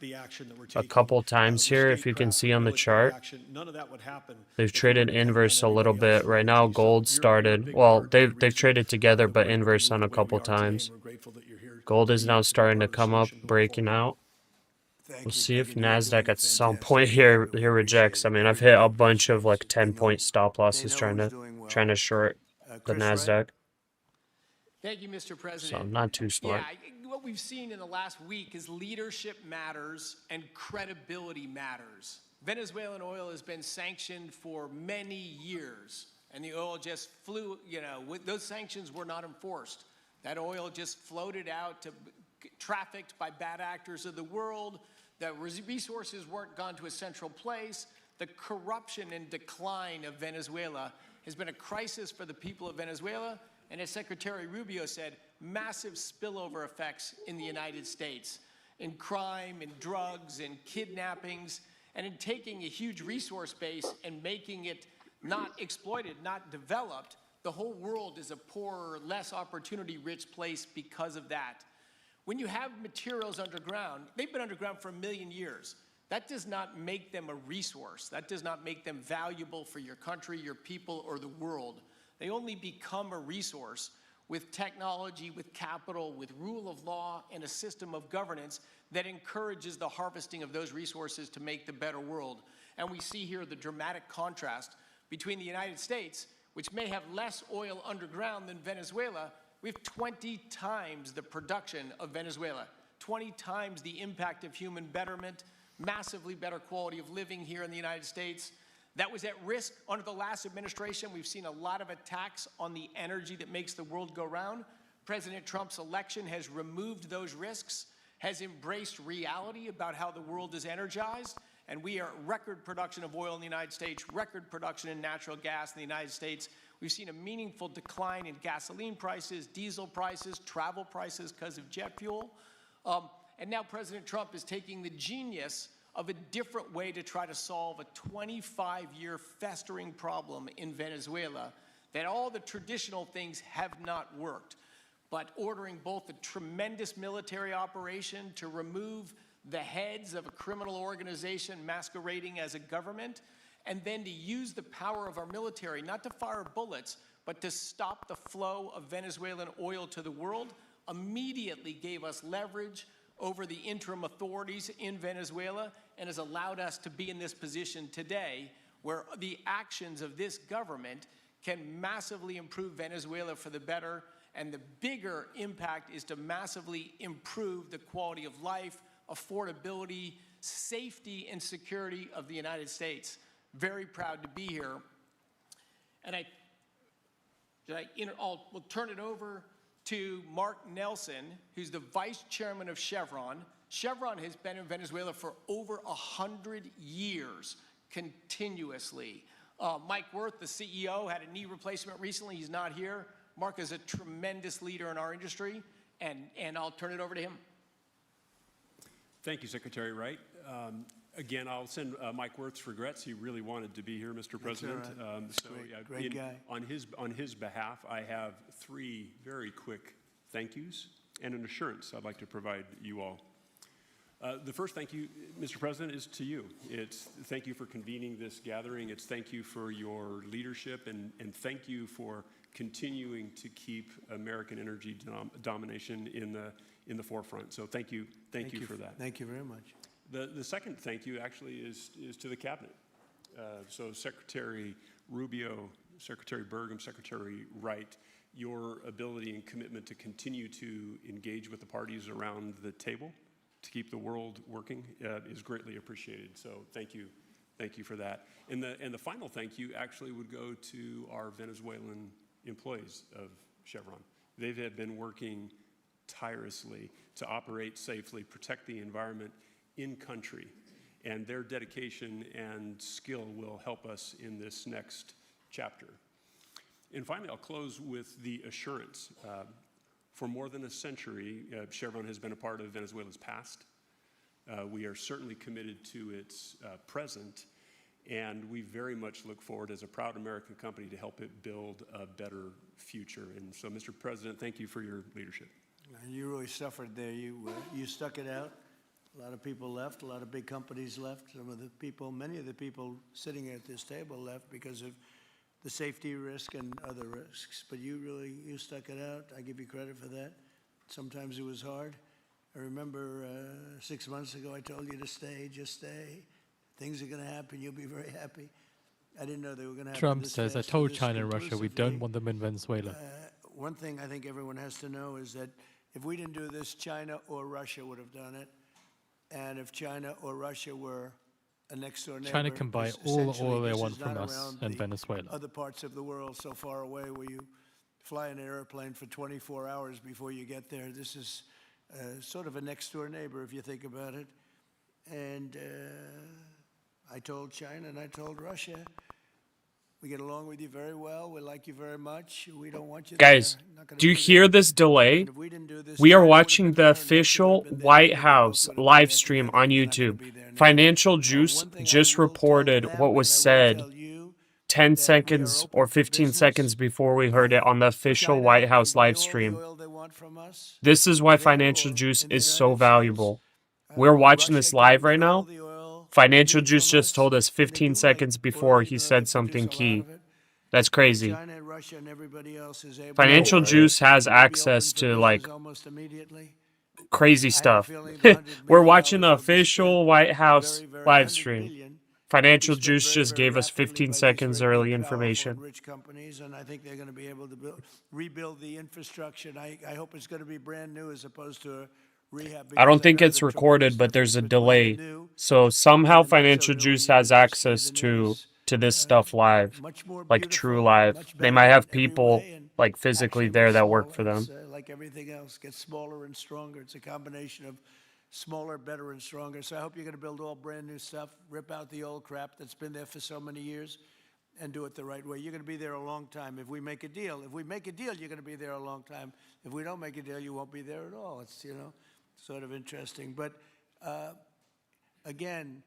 the action that we're a taking. couple times here, if you can see on the chart. None of that would happen. They've traded inverse a little bit. Right now, gold started. Well, they've traded together, but inverse on a couple times. Gold is now starting to come up, breaking out. We'll see if NASDAQ at some point here rejects. I mean, I've hit a bunch of like 10-point stop losses trying to short the NASDAQ. Thank you, Mr. President. So I'm not too smart. Yeah, what we've seen in the last week is leadership matters and credibility matters. Venezuelan oil has been sanctioned for many years, and the oil just flew, those sanctions were not enforced. That oil just floated out, trafficked by bad actors of the world. The resources weren't gone to a central place. The corruption and decline of Venezuela has been a crisis for the people of Venezuela, and as Secretary Rubio said, massive spillover effects in the United States, in crime, in drugs, in kidnappings, and in taking a huge resource base and making it not exploited, not developed. The whole world is a poorer, less opportunity-rich place because of that. When you have materials underground, they've been underground for 1 million years. That does not make them a resource. That does not make them valuable for your country, your people, or the world. They only become a resource with technology, with capital, with rule of law, and a system of governance that encourages the harvesting of those resources to make the better world. And we see here the dramatic contrast between the United States, which may have less oil underground than Venezuela. We have 20 times the production of Venezuela, 20 times the impact of human betterment, massively better quality of living here in the United States. That was at risk under the last administration. We've seen a lot of attacks on the energy that makes the world go round. President Trump's election has removed those risks, has embraced reality about how the world is energized, and we are at record production of oil in the United States, record production in natural gas in the United States. We've seen a meaningful decline in gasoline prices, diesel prices, travel prices because of jet fuel. And now President Trump is taking the genius of a different way to try to solve a 25-year festering problem in Venezuela, that all the traditional things have not worked. But ordering both a tremendous military operation to remove the heads of a criminal organization masquerading as a government, and then to use the power of our military, not to fire bullets, but to stop the flow of Venezuelan oil to the world, immediately gave us leverage over the interim authorities in Venezuela and has allowed us to be in this position today where the actions of this government can massively improve Venezuela for the better, and the bigger impact is to massively improve the quality of life, affordability, safety, and security of the United States. Very proud to be here. And we'll turn it over to Mark Nelson, who's the vice chairman of Chevron. Chevron has been in Venezuela for over 100 years, continuously. Mike Wirth, the CEO, had a knee replacement recently. He's not here. Mark is a tremendous leader in our industry, and I'll turn it over to him. Thank you, Secretary Wright. Again, I'll send Mike Wirth's regrets. He really wanted to be here, Mr. President. Great guy. On his behalf, I have 3 very quick thank yous and an assurance I'd like to provide you all. The first thank you, Mr. President, is to you. It's thank you for convening this gathering. It's thank you for your leadership, and thank you for continuing to keep American energy domination in the forefront. So thank you for that. Thank you very much. The second thank you actually is to the cabinet. So Secretary Rubio, Secretary Burgum, Secretary Wright, your ability and commitment to continue to engage with the parties around the table to keep the world working is greatly appreciated. So thank you for that. And the final thank you actually would go to our Venezuelan employees of Chevron. They have been working tirelessly to operate safely, protect the environment in country, and their dedication and skill will help us in this next chapter. And finally, I'll close with the assurance. For more than a century, Chevron has been a part of Venezuela's past. We are certainly committed to its present, and we very much look forward as a proud American company to help it build a better future. And so, Mr. President, thank you for your leadership. You really suffered there. You stuck it out. A lot of people left. A lot of big companies left. Many of the people sitting at this table left because of the safety risk and other risks. But you stuck it out. I give you credit for that. Sometimes it was hard. I remember 6 months ago I told you to stay, just stay. Things are going to happen. You'll be very happy. I didn't know they were going to happen. Trump says, I told China and Russia we don't want them in Venezuela. One thing I think everyone has to know is that if we didn't do this, China or Russia would have done it. And if China or Russia were a next-door neighbor, China can buy all the oil they want from us and Venezuela. Other parts of the world so far away where you fly in an airplane for 24 hours before you get there. This is sort of a next-door neighbor if you think about it. And I told China and I told Russia, we get along with you very well. We like you very much. We don't want you Guys, there. Not gonna do you do hear that. this delay? And if we didn't do this, We are China would have watching been the there and Russia would official have been there, White and then we both House would have been live there stream together. on We're not gonna YouTube. be there now. Financial Juice One thing I just will tell reported them, what and was I will said tell you, 10 that we are seconds open or for 15 business. seconds before we heard it on the official China White House can buy live all the stream. oil they want from us This is why there Financial or Juice in the is so United States. valuable. We're watching Russia this can live right get all now. the oil they Financial need Juice from just us, told us and they 15 do seconds make before oil, he even though said they something produce a lot key. of it. That's But crazy. China and Russia and everybody else is able Financial to, Juice has will be open access for to business like almost immediately. crazy I have a stuff. feeling the $100 We're billion watching the will be official spent White House very, very live 100 stream. billion will be Financial spent Juice very, just very gave us rapidly 15 by these seconds very early big, powerful, information. and rich companies, and I think they're going to be able to rebuild the infrastructure. And I hope it's going to be brand new as opposed to a rehab. I don't because think know it's the recorded, tremendous but there's a difference between the delay. new So somehow and the not so Financial new Juice and has the access the new is to this stuff live, much more like true beautiful, live. much They better might have in every people way, and like physically actionable there that work smaller. for them. It's like everything else, gets smaller and stronger. It's a combination of smaller, better, and stronger. So I hope you're going to build all brand new stuff, rip out the old crap that's been there for so many years, and do it the right way. You're going to be there a long time. If we make a deal, you're going to be there a long time. If we don't make a deal, you won't be there at all. It's sort of interesting. But again,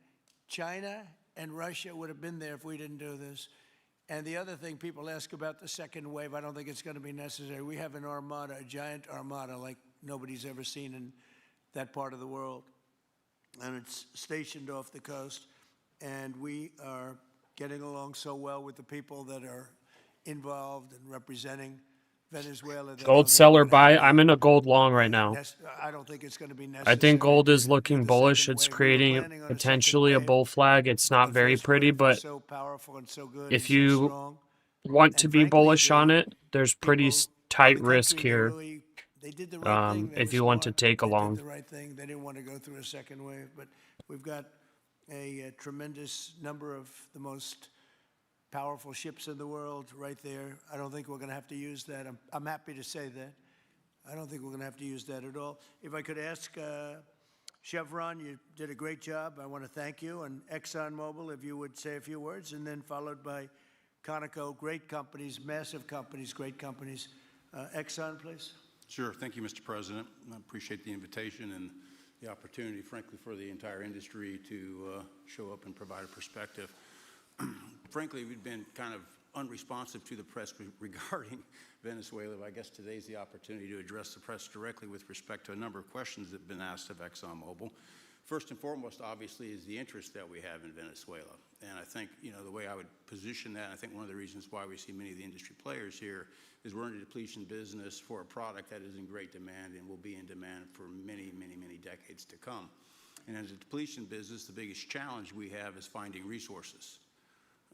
China and Russia would have been there if we didn't do this. And the other thing people ask about the second wave, I don't think it's going to be necessary. We have an armada, a giant armada like nobody's ever seen in that part of the world. And it's stationed off the coast. And we are getting along so well with the people that are involved and representing Venezuela. Gold seller buy. I'm in a gold long right now. I don't think it's going to be necessary. I think gold is looking bullish. It's creating potentially a bull flag. It's not very pretty, but so powerful and so good if and so you strong. want to be frankly, bullish on it, there's pretty tight risk here. They did the right thing. They If were you want to smart. take They along. did the right thing. They didn't want to go through a second wave, but we've got a tremendous number of the most powerful ships in the world right there. I don't think we're going to have to use that. I'm happy to say that. I don't think we're going to have to use that at all. If I could ask Chevron, you did a great job. I want to thank you. And ExxonMobil, if you would say a few words, and then followed by Conoco, great companies, massive companies, great companies. Exxon, please. Sure. Thank you, Mr. President. I appreciate the invitation and the opportunity, frankly, for the entire industry to show up and provide a perspective. Frankly, we've been kind of unresponsive to the press regarding Venezuela. I guess today's the opportunity to address the press directly with respect to a number of questions that have been asked of ExxonMobil. First and foremost, obviously, is the interest that we have in Venezuela. And I think, the way I would position that, I think one of the reasons why we see many of the industry players here is we're in a depletion business for a product that is in great demand and will be in demand for many, many, many decades to come. And as a depletion business, the biggest challenge we have is finding resources.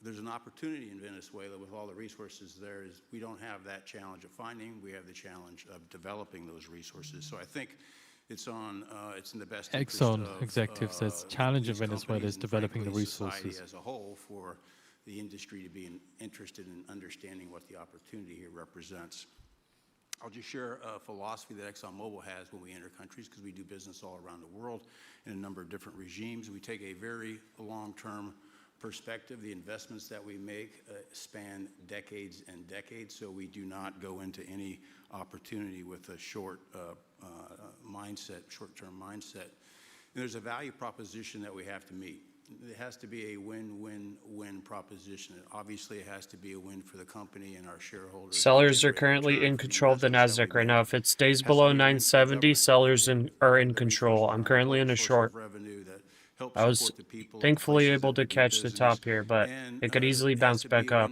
There's an opportunity in Venezuela with all the resources there is we don't have that challenge of finding, we have the challenge of developing those resources. So I think it's in the best interest Exxon of, executive says challenge in these Venezuela is companies and developing the frankly, society resources. as a whole for the industry to be interested in understanding what the opportunity here represents. I'll just share a philosophy that ExxonMobil has when we enter countries, because we do business all around the world in a number of different regimes. We take a very long-term perspective. The investments that we make span decades and decades, so we do not go into any opportunity with a short-term mindset. And there's a value proposition that we have to meet. It has to be a win-win-win proposition. Obviously, it has to be a win for the company and our shareholders. Sellers are currently in control of the NASDAQ right now. If it stays below 970, sellers are in control. I'm currently in a short. I was thankfully able to catch the top here, but it could easily bounce back up.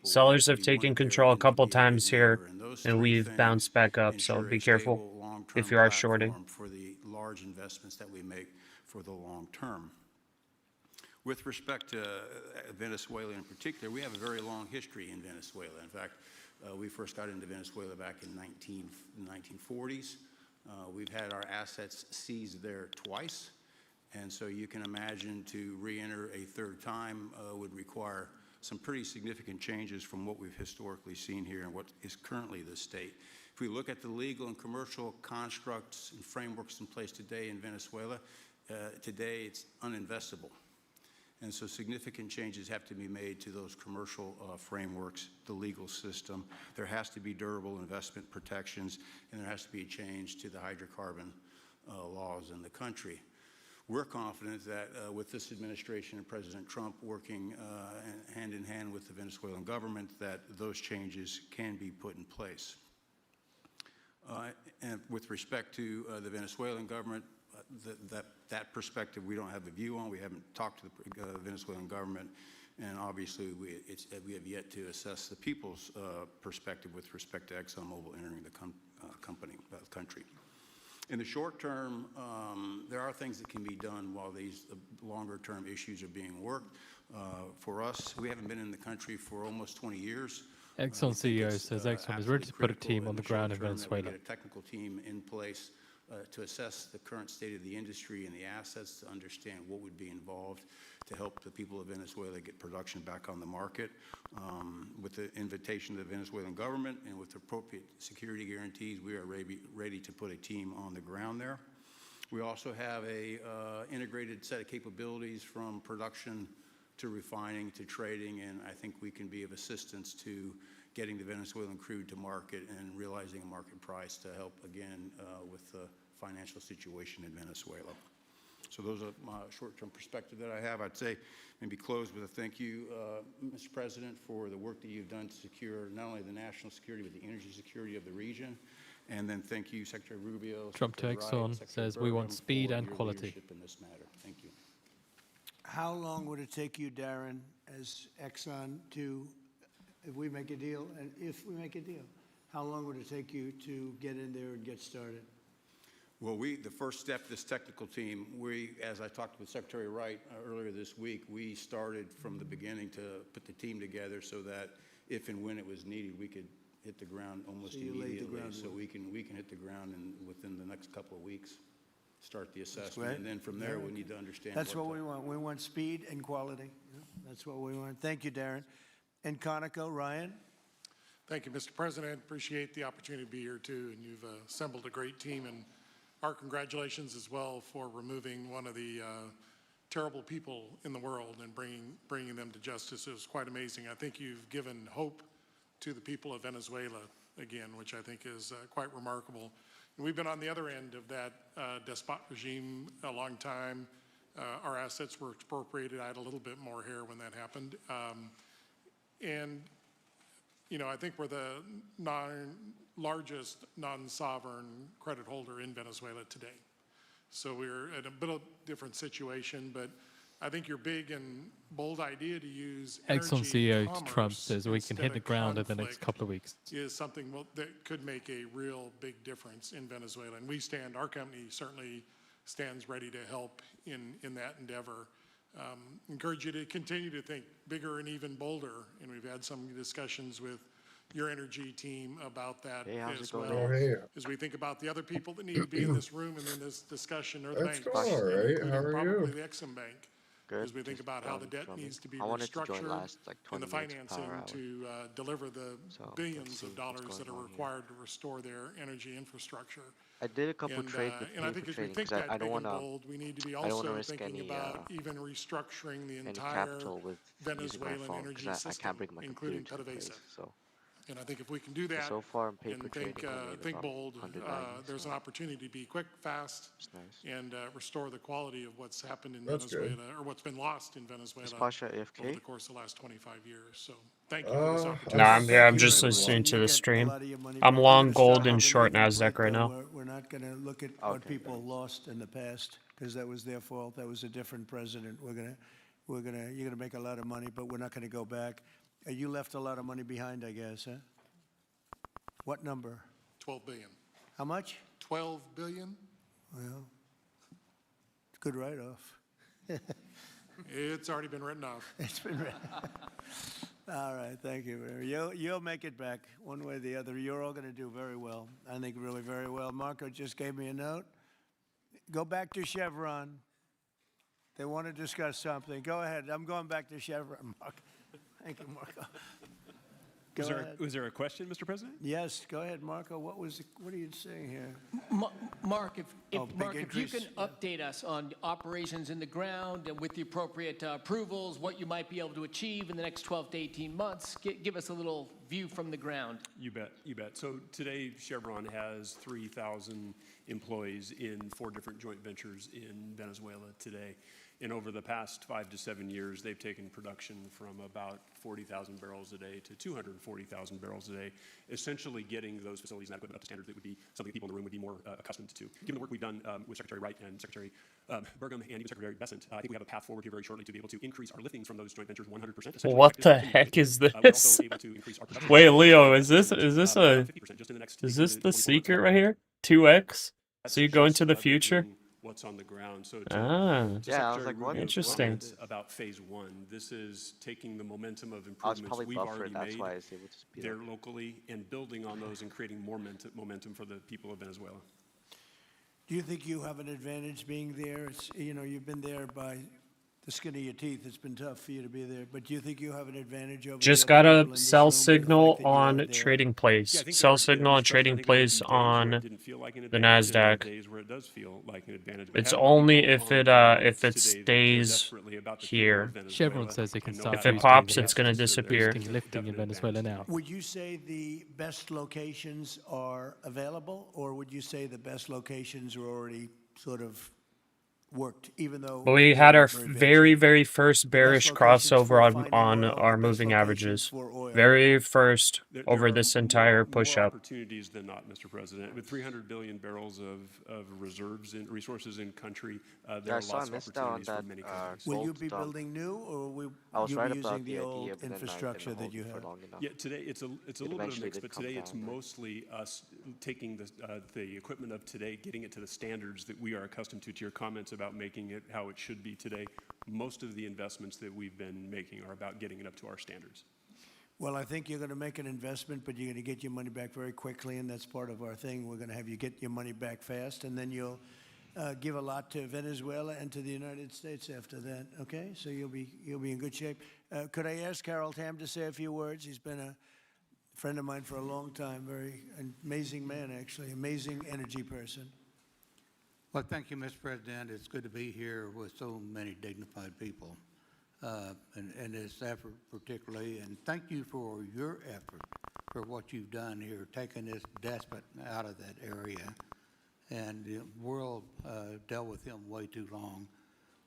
Sellers have taken control a couple times here, and we've bounced back up, so be careful if you are shorting. For the large investments that we make for the long term. With respect to Venezuela in particular, we have a very long history in Venezuela. In fact, we first got into Venezuela back in the 1940s. We've had our assets seized there twice. And so you can imagine to re-enter a third time would require some pretty significant changes from what we've historically seen here and what is currently the state. If we look at the legal and commercial constructs and frameworks in place today in Venezuela, today it's uninvestable. And so significant changes have to be made to those commercial frameworks, the legal system. There has to be durable investment protections, and there has to be a change to the hydrocarbon laws in the country. We're confident that with this administration and President Trump working hand in hand with the Venezuelan government, that those changes can be put in place. And with respect to the Venezuelan government, that perspective we don't have a view on. We haven't talked to the Venezuelan government, and obviously we have yet to assess the people's perspective with respect to ExxonMobil entering the country. In the short term, there are things that can be done while these longer-term issues are being worked. For us, we haven't been in the country for almost 20 years. Exxon CEO says Exxon is ready to put a team on the ground in Venezuela. We get a technical team in place to assess the current state of the industry and the assets, to understand what would be involved to help the people of Venezuela get production back on the market. With the invitation of the Venezuelan government and with appropriate security guarantees, we are ready to put a team on the ground there. We also have a integrated set of capabilities from production to refining to trading, and I think we can be of assistance to getting the Venezuelan crude to market and realizing a market price to help, again, with the financial situation in Venezuela. So those are my short-term perspective that I have. I'd say maybe close with a thank you, Mr. President, for the work that you've done to secure not only the national security, but the energy security of the region. And then thank you, Secretary Rubio. Trump to Exxon says we want speed and quality. In this matter. Thank you. How long would it take you, Darren, as Exxon if we make a deal, how long would it take you to get in there and get started? Well, the first step, this technical team, as I talked with Secretary Wright earlier this week, we started from the beginning to put the team together so that if and when it was needed, we could hit the ground almost immediately. So we can hit the ground within the next couple of weeks, start the assessment, and then from there we need to understand. That's what we want. We want speed and quality. That's what we want. Thank you, Darren. And Conoco, Ryan. Thank you, Mr. President. Appreciate the opportunity to be here too, and you've assembled a great team. And our congratulations as well for removing one of the terrible people in the world and bringing them to justice. It was quite amazing. I think you've given hope to the people of Venezuela again, which I think is quite remarkable. And we've been on the other end of that despot regime a long time. Our assets were expropriated. I had a little bit more hair when that happened. And, you know, I think we're the largest non-sovereign credit holder in Venezuela today. So we're at a bit of a different situation, but I think your big and bold idea to use Exxon CEO Trump says we can hit the ground in the next couple of weeks. Is something that could make a real big difference in Venezuela. And our company certainly stands ready to help in that endeavor. Encourage you to continue to think bigger and even bolder. And we've had some discussions with your energy team about that as well. As we think about the other people that need to be in this room and in this discussion, or the banks, all right. How are probably you? the Exim Bank. Good. As we think about how the debt needs to be I wanted to join restructured last, like, and the 20 minutes per financing hour. to deliver the So, billions let's see of dollars what's that are going on required to restore their energy infrastructure. I did a couple And, trades with and I think paper as we trading think because that I don't big and want to. bold, we need to be I don't want to also risk thinking any about even restructuring the any entire capital with using my Venezuelan phone energy because I system, can't bring my including computer to the place. PDVSA. So And I think if we can do that so far in paper and trading, I made think about bold, 190, there's so an opportunity to be quick, fast, it's nice. and restore the quality of what's happened in That's good. Venezuela, or what's been lost in Is Venezuela Pasha over AFK? the course of the last 25 years. So thank you for this I opportunity. No, I'm here. I'm Thank just you, listening to everyone. the You get a stream. lot of your money I'm back. long We're gonna gold start and with the short briefing NASDAQ break, right though. now. We're not going to look at what people lost in the past because that was their fault. That was a different president. You're gonna make a lot of money, but we're not going to go back. You left a lot of money behind, I guess, huh? What number? 12 billion. How much? 12 billion? Well, good write-off. It's already been written off. It's been written. All right, thank you. You'll make it back one way or the other. You're all going to do very well. I think really very well. Marco just gave me a note. Go back to Chevron. They want to discuss something. Go ahead. I'm going back to Chevron, Marco. Thank you, Marco. Go Was ahead. was there a question, Mr. President? Yes, go ahead, Marco. What are you saying here? Mark, big if you can increase. update us on operations in the ground and with the appropriate approvals, what you might be able to achieve in the next 12 to 18 months, give us a little view from the ground. You bet, you bet. So today, Chevron has 3,000 employees in 4 different joint ventures in Venezuela today. And over the past 5 to 7 years, they've taken production from about 40,000 barrels a day to 240,000 barrels a day, essentially getting those facilities and that equipment up to standards that would be something that people in the room would be more accustomed to. Given the work we've done with Secretary Wright and Secretary Burgum and even Secretary Bessent, I think we have a path forward here very shortly to be able to increase our liftings from those joint ventures 100%. What the heck is this? We're also able to increase our production. Wait, Leo, is this about 50% just in the next is 18 this to the 24 secret months. right here? 2x? That's So you go just into the future? what's on the ground. So Ah. Yeah, I was Secretary like, what? Rubio's Interesting. comments about phase 1. This is taking the momentum of I was improvements probably we've buffered. already That's made why I was able to speed there up. locally and building on those and creating more momentum for the people of Venezuela. Do you think you have an advantage being there? It's, you've been there by the skin of your teeth. It's been tough for you to be there. But do you think you have an advantage over Just the other gotta people in this sell room with the signal fact that you are on there? trading Yeah, plays. I think Sell there- signal on Mr. President, trading I think there will be plays days where on it didn't feel like an the advantage, and there are NASDAQ. days where it does feel like an advantage. But It's having only people if on the it ground if it today that care stays desperately about the people here. of Venezuela Chevron says they can and know start If how it these boosting pops, the it's gonna investments are there, disappear. it's a lifting in definite Venezuela advantage. now. Would you say the best locations are available, or would you say the best locations are already sort of worked, even though But we they had were our very very basic? first The best bearish locations crossover for on finding on oil, our the best moving locations averages. for oil. Very first There over are this entire more push up. opportunities than not, Mr. President. With 300 billion barrels of reserves and resources in country, there Yeah, I are saw I lots of missed out on opportunities for that many companies. Will you gold be dump. building new, or will I was you right be about using the the old idea, but then I infrastructure didn't that hold you it for have? long enough. Yeah, today it's a little bit of a eventually mix, did but come today it's down, right? mostly us taking the equipment of today, getting it to the standards that we are accustomed to your comments about making it how it should be today. Most of the investments that we've been making are about getting it up to our standards. Well, I think you're going to make an investment, but you're going to get your money back very quickly, and that's part of our thing. We're going to have you get your money back fast, and then you'll give a lot to Venezuela and to the United States after that. Okay, so you'll be in good shape. Could I ask Carol Tam to say a few words? He's been a friend of mine for a long time. Very amazing man, actually, amazing energy person. Well, thank you, Mr. President. It's good to be here with so many dignified people, and this effort particularly. And thank you for your effort for what you've done here, taking this despot out of that area. And the world dealt with him way too long.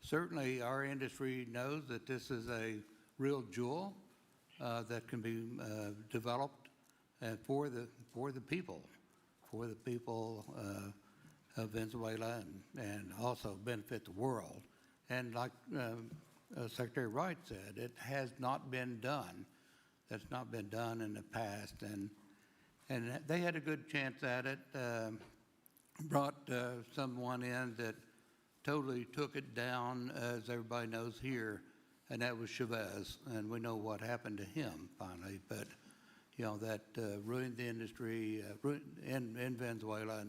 Certainly, our industry knows that this is a real jewel that can be developed for the people of Venezuela and also benefit the world. And like Secretary Wright said, it has not been done. That's not been done in the past. And they had a good chance at it. Brought someone in that totally took it down, as everybody knows here, and that was Chavez. And we know what happened to him finally. But, that ruined the industry in Venezuela.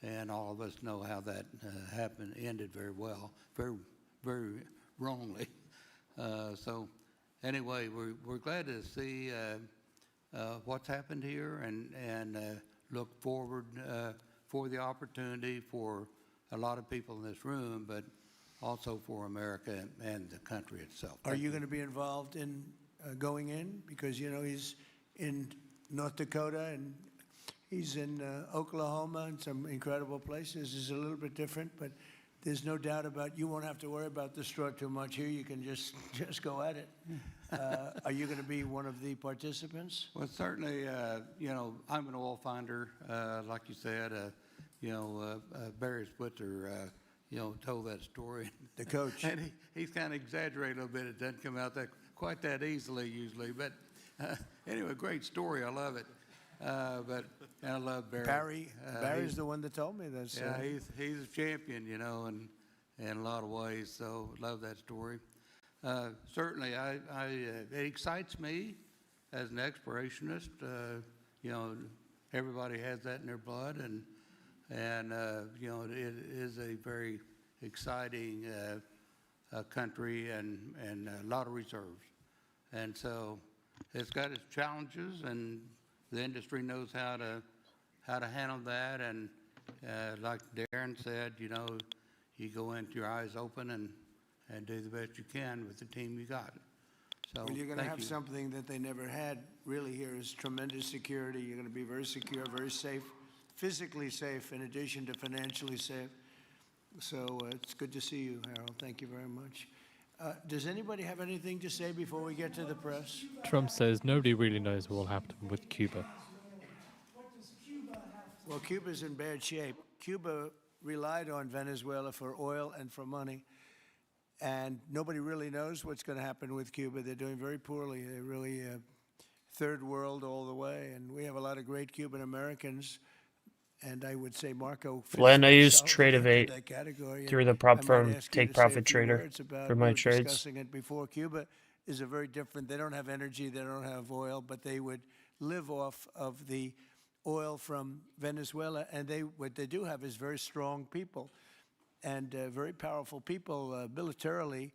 And all of us know how that happened, ended very well, very, very wrongly. So anyway, we're glad to see what's happened here and look forward for the opportunity for a lot of people in this room, but also for America and the country itself. Are you going to be involved in going in? Because, he's in North Dakota and he's in Oklahoma and some incredible places. It's a little bit different, but there's no doubt about you won't have to worry about the straw too much here. You can just go at it. Are you going to be one of the participants? Well, certainly, I'm an oil finder, like you said. Barry Spitzer, told that story. The coach. And he's kind of exaggerated a little bit. It doesn't come out quite that easily usually. But anyway, great story. I love it. And I love Barry. Barry's the one that told me this. Yeah, he's a champion, in a lot of ways. So love that story. Certainly, it excites me as an explorationist. Everybody has that in their blood, and it is a very exciting country and a lot of reserves. And so it's got its challenges, and the industry knows how to handle that. And like Darren said, you know, you go into your eyes open and do the best you can with the team you got. So Well, you're going to thank have you. something that they never had really here is tremendous security. You're going to be very secure, very safe, physically safe in addition to financially safe. So it's good to see you, Harold. Thank you very much. Does anybody have anything to say before we get to the press? Trump says nobody really knows what will happen with Cuba. Well, Cuba's in bad shape. Cuba relied on Venezuela for oil and for money. And nobody really knows what's going to happen with Cuba. They're doing very poorly. They're really third world all the way. And we have a lot of great Cuban Americans. And I would say Marco fits Len, I use solidly into Trade that category. through And the prop I might firm ask you Take to say a Profit few Trader words about, for we my were trades. discussing it before. Cuba is a very different, they don't have energy, they don't have oil, but they would live off of the oil from Venezuela. And what they do have is very strong people and very powerful people militarily.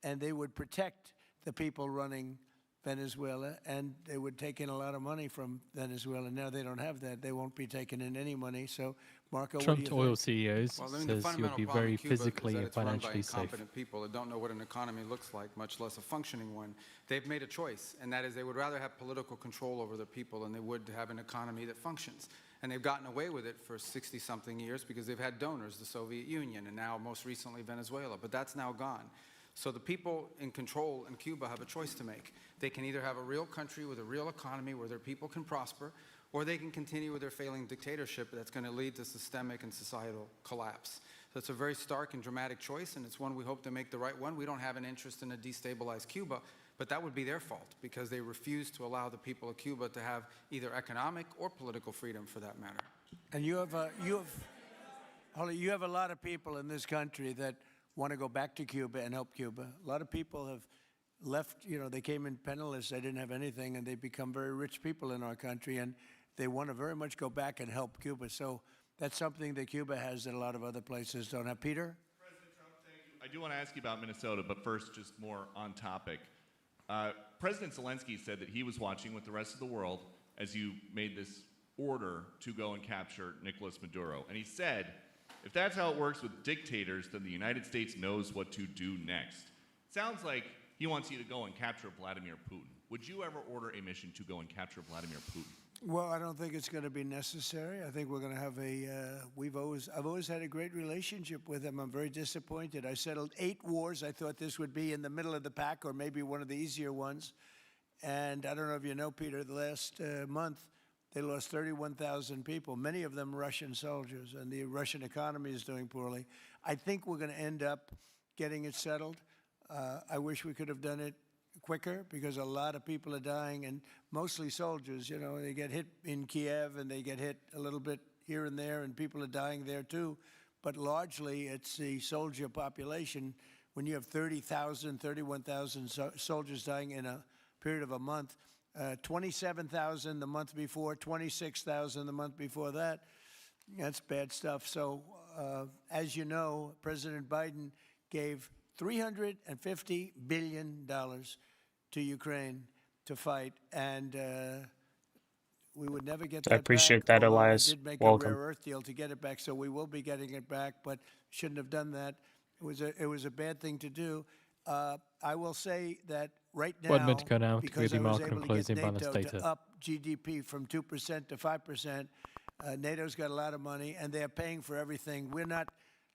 And they would protect the people running Venezuela, and they would take in a lot of money from Venezuela. Now they don't have that. They won't be taking in any money. So, Marco, Trumped what do you oil think? CEOs Well, I mean, says the you'll fundamental be problem very in Cuba is physically that and it's run by financially safe. incompetent people that don't know what an economy looks like, much less a functioning one. They've made a choice, and that is they would rather have political control over their people than they would to have an economy that functions. And they've gotten away with it for 60-something years because they've had donors, the Soviet Union, and now most recently Venezuela. But that's now gone. So the people in control in Cuba have a choice to make. They can either have a real country with a real economy where their people can prosper, or they can continue with their failing dictatorship that's going to lead to systemic and societal collapse. So it's a very stark and dramatic choice, and it's one we hope to make the right one. We don't have an interest in a destabilized Cuba, but that would be their fault because they refuse to allow the people of Cuba to have either economic or political freedom for that matter. And you have a lot of people in this country that want to go back to Cuba and help Cuba. A lot of people have left, you know, they came in penniless, they didn't have anything, and they've become very rich people in our country, and they want to very much go back and help Cuba. So that's something that Cuba has that a lot of other places don't have. Peter? President Trump, thank you. I do want to ask you about Minnesota, but first, just more on topic. President Zelensky said that he was watching with the rest of the world as you made this order to go and capture Nicolas Maduro. And he said, if that's how it works with dictators, then the United States knows what to do next. Sounds like he wants you to go and capture Vladimir Putin. Would you ever order a mission to go and capture Vladimir Putin? Well, I don't think it's going to be necessary. I think we're going to have I've always had a great relationship with him. I'm very disappointed. I settled 8 wars. I thought this would be in the middle of the pack or maybe one of the easier ones. And I don't know if you know, Peter, the last month, they lost 31,000 people, many of them Russian soldiers, and the Russian economy is doing poorly. I think we're going to end up getting it settled. I wish we could have done it quicker because a lot of people are dying, and mostly soldiers. You know, they get hit in Kiev and they get hit a little bit here and there, and people are dying there too. But largely, it's the soldier population. When you have 30,000, 31,000 soldiers dying in a period of a month, 27,000 the month before, 26,000 the month before that. That's bad stuff. So, as you know, President Biden gave $350 billion to Ukraine to fight, and we would never get that I appreciate back, that, although Elias. we did make Welcome. a rare earth deal to get it back, so we will be getting it back, but shouldn't have done that. It was a bad thing to do. I will say that right One minute now, to go now to because the I was market able and to closing get balance NATO data. to up GDP from 2% to 5%, NATO's got a lot of money, and they're paying for everything. We're not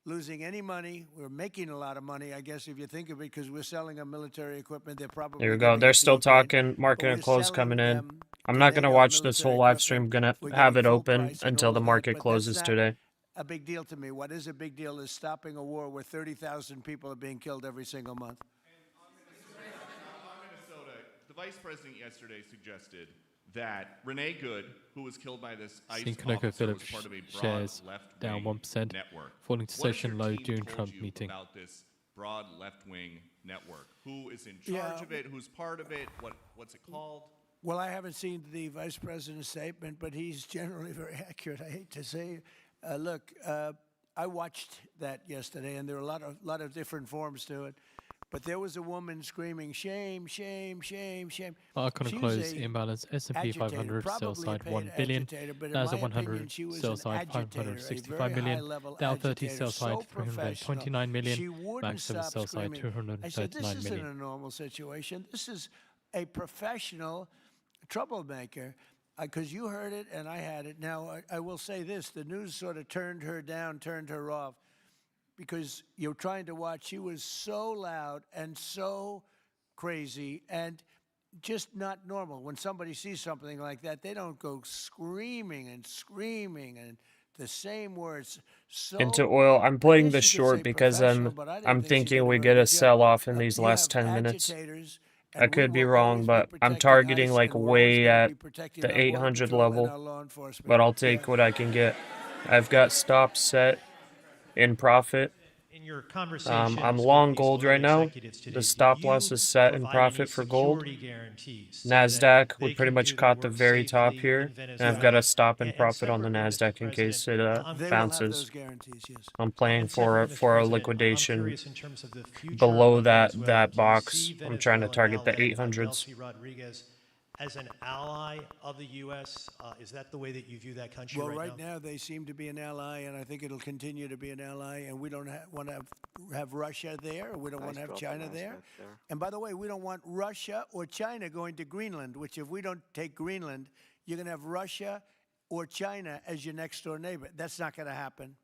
losing any money. We're making a lot of money, I guess, if you think of it, because we're selling them military equipment. They're probably There we go. giving They're it to still Ukraine, talking. Market but and we're close selling coming in. them I'm to not going to NATO watch this military whole live equipment. stream. Going We're to have getting it full open price and until all the of that, market but closes that's not today. a big deal to me. What is a big deal is stopping a war where 30,000 people are being killed every single month. On Minnesota, the vice president yesterday suggested that Renee Good, who was killed by this ICE Seen officer, was Phillips part of a broad shares down left-wing 1%, network. falling to What has session your low team during told Trump you meeting. about this broad left-wing network? Who is in Yeah. charge of it? Who's part of it? What's it called? Well, I haven't seen the vice president's statement, but he's generally very accurate. I hate to say, look, I watched that yesterday, and there are a lot of different forms to it. But there was a woman screaming, shame, shame, shame, shame. Icon She was close a imbalance. S&P agitator, 500 sell probably a side paid 1 billion. agitator, but in my NASDAQ 100 opinion, she was sell an side agitator, a 565 very million. high-level Dow 30 agitator, sell side so professional. 329 million. She wouldn't Max 7 stop sell side screaming. I said, this 239 isn't million. a normal situation. This is a professional troublemaker. Because you heard it and I had it. Now, I will say this. The news sort of turned her down, turned her off, because you're trying to watch. She was so loud and so crazy and just not normal. When somebody sees something like that, they don't go screaming and the same words. So, Into oil. I'm I playing guess the you could short say because professional, but I didn't I'm think she did thinking a we very get a good job. sell off in these You last have 10 minutes. agitators, I and we could be will wrong, always be but I'm protecting targeting ICE, like and we're always way gonna at be protecting the our border 800 patrol and level, our law enforcement. but I'll take what I can get. I've got stops set in profit. In your conversations I'm with long these gold oil right now. executives today, The did stop loss you is set in provide any profit for gold. security guarantees so NASDAQ, that we they pretty can much do their caught the work very top safely here, in and I've Venezuela? got a stop in And profit on the separately, Mr. NASDAQ in case it President, They will have bounces. those guarantees, yes. I'm playing and for separately, Mr. a President, I'm liquidation curious in terms of the future below of that Venezuela. Do you box. see I'm trying to Venezuela target the now led by 800s. Delcy Rodriguez as an ally of the U.S.? Is that the way that you view that country Well, right right now they seem to be an ally, and I think it'll continue to be an ally. And we don't want to have Russia there. We don't want to have China there. And by the way, we don't want Russia or China going to Greenland. Which, if we don't take Greenland, you're going to have Russia or China as your next door neighbor. That's not going to happen.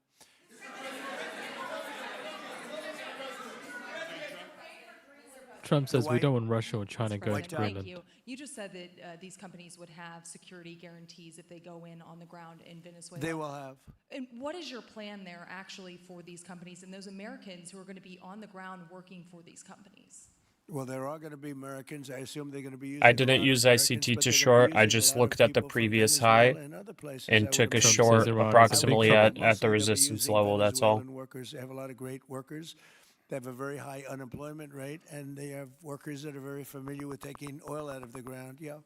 Trump says we don't want Russia or China going to Greenland. Thank you. You just said that these companies would have security guarantees if they go in on the ground in Venezuela. They will have. And what is your plan there actually for these companies and those Americans who are going to be on the ground working for these companies? Well, there are going to be Americans. I assume they're going to be using I a didn't lot use of ICT Americans, to but they're short. gonna I be using just a lot of looked at the people from previous high Venezuela and other places, I and would took a imagine. short Iran is a big approximately trouble. at the Mostly they'll be resistance using level. That's all. Venezuelan workers. They have a lot of great workers. They have a very high unemployment rate, and they have workers that are very familiar with taking oil out of the ground. Yeah.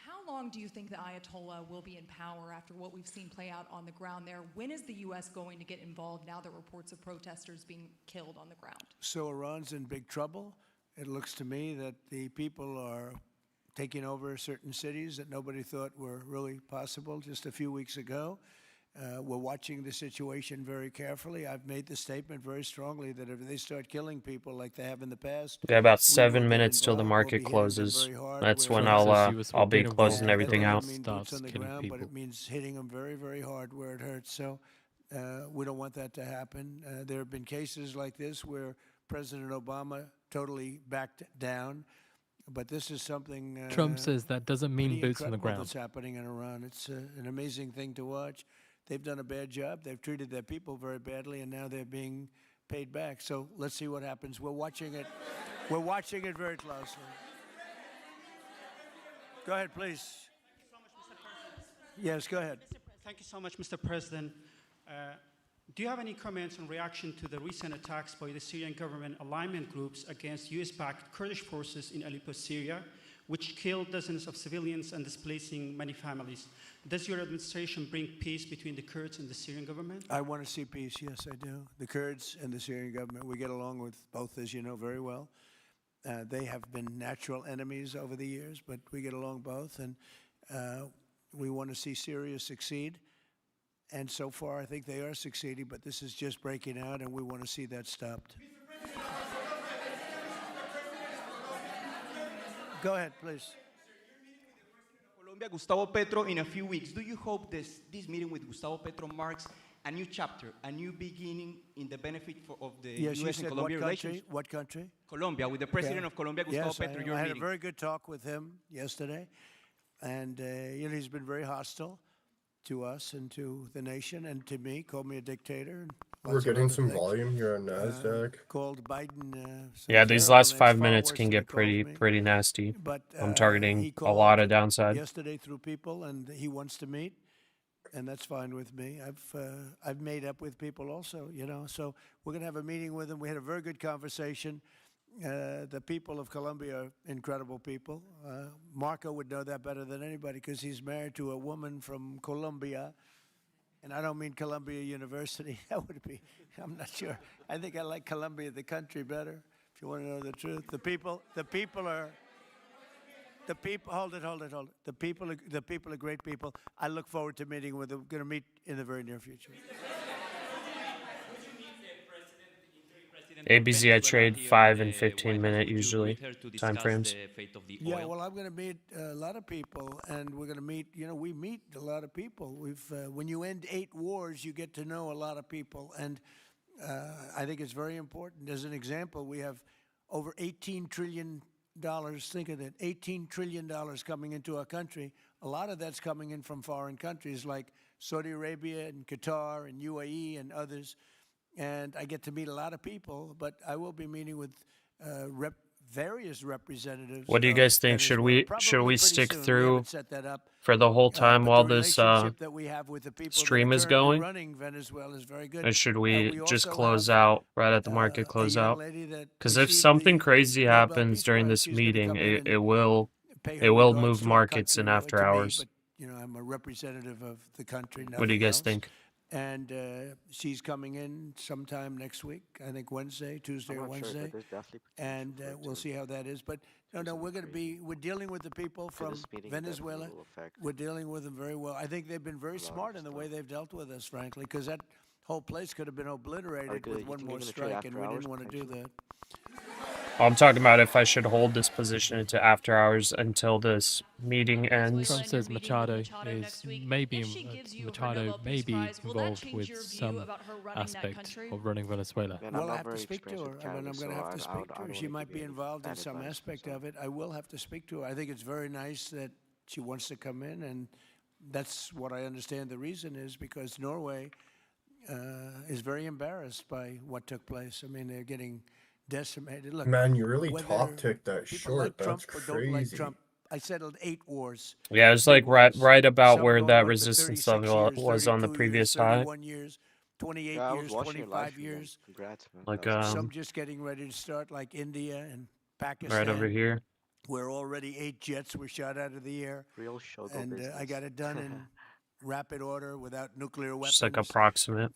How long do you think the Ayatollah will be in power after what we've seen play out on the ground there? When is the U.S. going to get involved now that reports of protesters being killed on the ground? So Iran's in big trouble. It looks to me that the people are taking over certain cities that nobody thought were really possible just a few weeks ago. We're watching the situation very carefully. I've made the statement very strongly that if they start killing people like they have in the past, We got about we will 7 get minutes till the involved. We'll market be hitting them closes. very hard That's where when it hurts. I'll be closing That everything doesn't out. mean boots on the ground, but it means hitting them very, very hard where it hurts. So we don't want that to happen. There have been cases like this where President Obama totally backed down. But this is something Trump says that doesn't mean pretty boots on the incredible ground. that's happening in Iran. It's an amazing thing to watch. They've done a bad job. They've treated their people very badly, and now they're being paid back. So let's see what happens. We're watching it. We're watching it very closely. Go ahead, please. Yes, go ahead. Thank you so much, Mr. President. Do you have any comments in reaction to the recent attacks by the Syrian government alignment groups against US-backed Kurdish forces in Aleppo, Syria, which killed dozens of civilians and displacing many families? Does your administration bring peace between the Kurds and the Syrian government? I want to see peace, yes, I do. The Kurds and the Syrian government, we get along with both, as you know very well. They have been natural enemies over the years, but we get along both, and we want to see Syria succeed. And so far, I think they are succeeding, but this is just breaking out, and we want to see that stopped. Go ahead, please. Colombia, Gustavo Petro, in a few weeks. Do you hope this meeting with Gustavo Petro marks a new chapter, a new beginning in the benefit of the Yes, U.S. and Colombia relations? What country? Colombia, with the president of Colombia, Gustavo Yes, Petro, your I had meeting. a very good talk with him yesterday, and he's been very hostile to us and to the nation and to me, called me a dictator. And we're getting some volume here on NASDAQ. Called Biden. Yeah, these last 5 minutes can get pretty nasty. But I'm targeting he a lot of downside. Yesterday through people, and he wants to meet, and that's fine with me. I've made up with people also, you know. So we're gonna have a meeting with him. We had a very good conversation. The people of Colombia are incredible people. Marco would know that better than anybody because he's married to a woman from Colombia, And I don't mean Columbia University. That would be, I'm not sure. I think I like Columbia, the country, better, if you want to know the truth. The people are, hold it. The people are great people. I look forward to meeting with them. Going to meet in the very near future. ABZ, I trade 5 and 15 minute usually time frames. Yeah, well, I'm going to meet a lot of people, and we're going to meet. We meet a lot of people. When you end 8 wars, you get to know a lot of people, and I think it's very important. As an example, we have over $18 trillion. Think of that, $18 trillion coming into our country. A lot of that's coming in from foreign countries like Saudi Arabia and Qatar and UAE and others. And I get to meet a lot of people, but I will be meeting with various representatives. What do you guys think? Should we stick through for the whole time while this stream is going? Or should we just close out right at the market close out? Because if something crazy happens during this meeting, it will move markets in after hours. But, I'm a representative of the country. What do you guys think? And she's coming in sometime next week, I think Tuesday or Wednesday. And we'll see how that is. But no, we're dealing with the people from Venezuela. We're dealing with them very well. I think they've been very smart in the way they've dealt with us, frankly, because that whole place could have been obliterated with one more strike, and we didn't want to do that. I'm talking about if I should hold this position into after hours until this meeting ends. Trump says Machado may be involved with some aspect of running Venezuela. Well, I have to speak to her. I'm going to have to speak to her. She might be involved in some aspect of it. I will have to speak to her. I think it's very nice that she wants to come in, and that's what I understand the reason is, because Norway is very embarrassed by what took place. I mean, they're getting decimated. Look, man, you really top ticked that short. Like That's Trump crazy. Don't like Trump. I settled 8 wars. Yeah, it was like right about where that resistance level was on the previous high. 31 years, 28 years, 25 years. Congrats, man. Like some just getting ready to start, like India and Pakistan. Right over here. Where already 8 jets were shot out of the air. Real show and I got it done in rapid order without nuclear weapons. Just like approximate.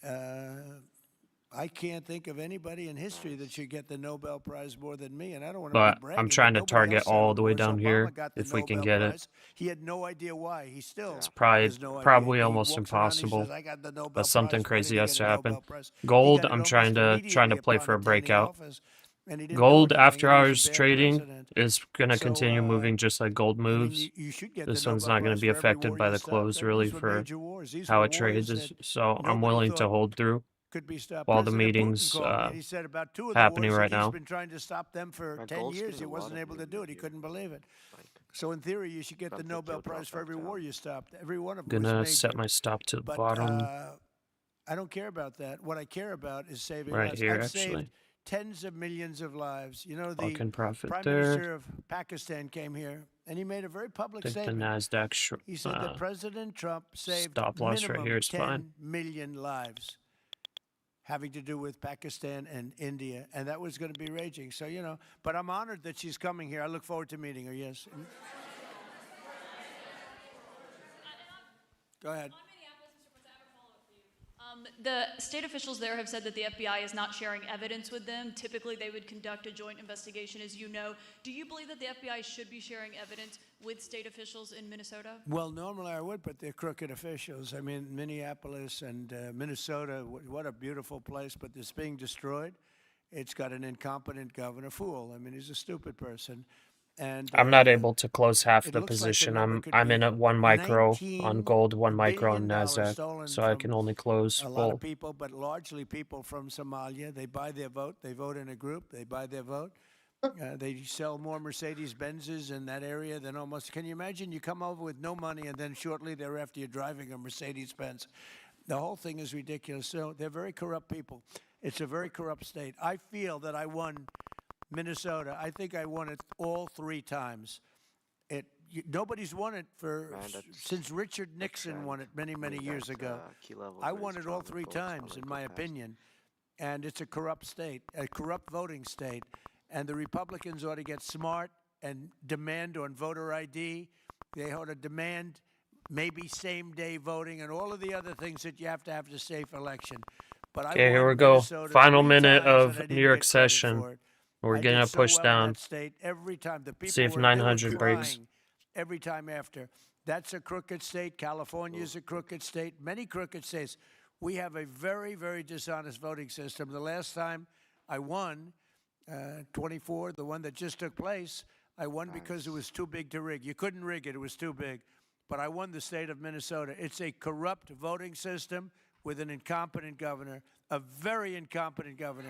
I can't think of anybody in history that should get the Nobel Prize more than me, and I don't want to. But I'm trying to target all the way down here if we can get it. He had no idea why. He still. It's probably almost impossible. But something crazy has to happen. Gold, I'm trying to play for a breakout. Gold after hours trading is going to continue moving just like gold moves. This one's not going to be affected by the close really for how it trades. So I'm willing to hold through. While the meeting's happening right now. He's been trying to stop them for 10 years. He wasn't able to do it. He couldn't believe it. So in theory, you should get the Nobel Prize for every war you stopped. Every one of them. Gonna set my stop to the bottom. I don't care about that. What I care about is saving right lives. here, I've actually. saved tens of millions of lives. The profit Prime there. Minister of Pakistan came here, and he made a very public statement. The NASDAQ he said that President Trump saved stop loss right here is 10 fine. million lives having to do with Pakistan and India, and that was going to be raging. So, but I'm honored that she's coming here. I look forward to meeting her, yes. Go ahead. The state officials there have said that the FBI is not sharing evidence with them. Typically, they would conduct a joint investigation, as you know. Do you believe that the FBI should be sharing evidence with state officials in Minnesota? Well, normally I would, but they're crooked officials. I mean, Minneapolis and Minnesota, what a beautiful place, but it's being destroyed. It's got an incompetent governor, fool. I mean, he's a stupid person. And I'm not able to close half the position. I'm in at 1 micro on gold, 1 micro on NASDAQ, so I can only close a lot of people, but largely people from Somalia. They buy their vote. They vote in a group. They buy their vote. They sell more Mercedes-Benzes in that area than almost. Can you imagine? You come over with no money, and then shortly thereafter you're driving a Mercedes-Benz. The whole thing is ridiculous. So they're very corrupt people. It's a very corrupt state. I feel that I won Minnesota. I think I won it all 3 times. Nobody's won it since Richard Nixon won it many years ago. I won it all 3 times, in my opinion. And it's a corrupt state, a corrupt voting state. And the Republicans ought to get smart and demand on voter ID. They ought to demand maybe same-day voting, and all of the other things that you have to have a safe election. But I Okay, here won we go. Minnesota Final 3 minute times, and I of didn't New York get credit session. for it. We're I gonna did so push well in down. that state every time. The people See if were, 900 they were breaks. crying every time after. That's a crooked state. California is a crooked state. Many crooked states. We have a very, very dishonest voting system. The last time I won, 24, the one that just took place, I won because it was too big to rig. You couldn't rig it. It was too big. But I won the state of Minnesota. It's a corrupt voting system with an incompetent governor, a very incompetent governor.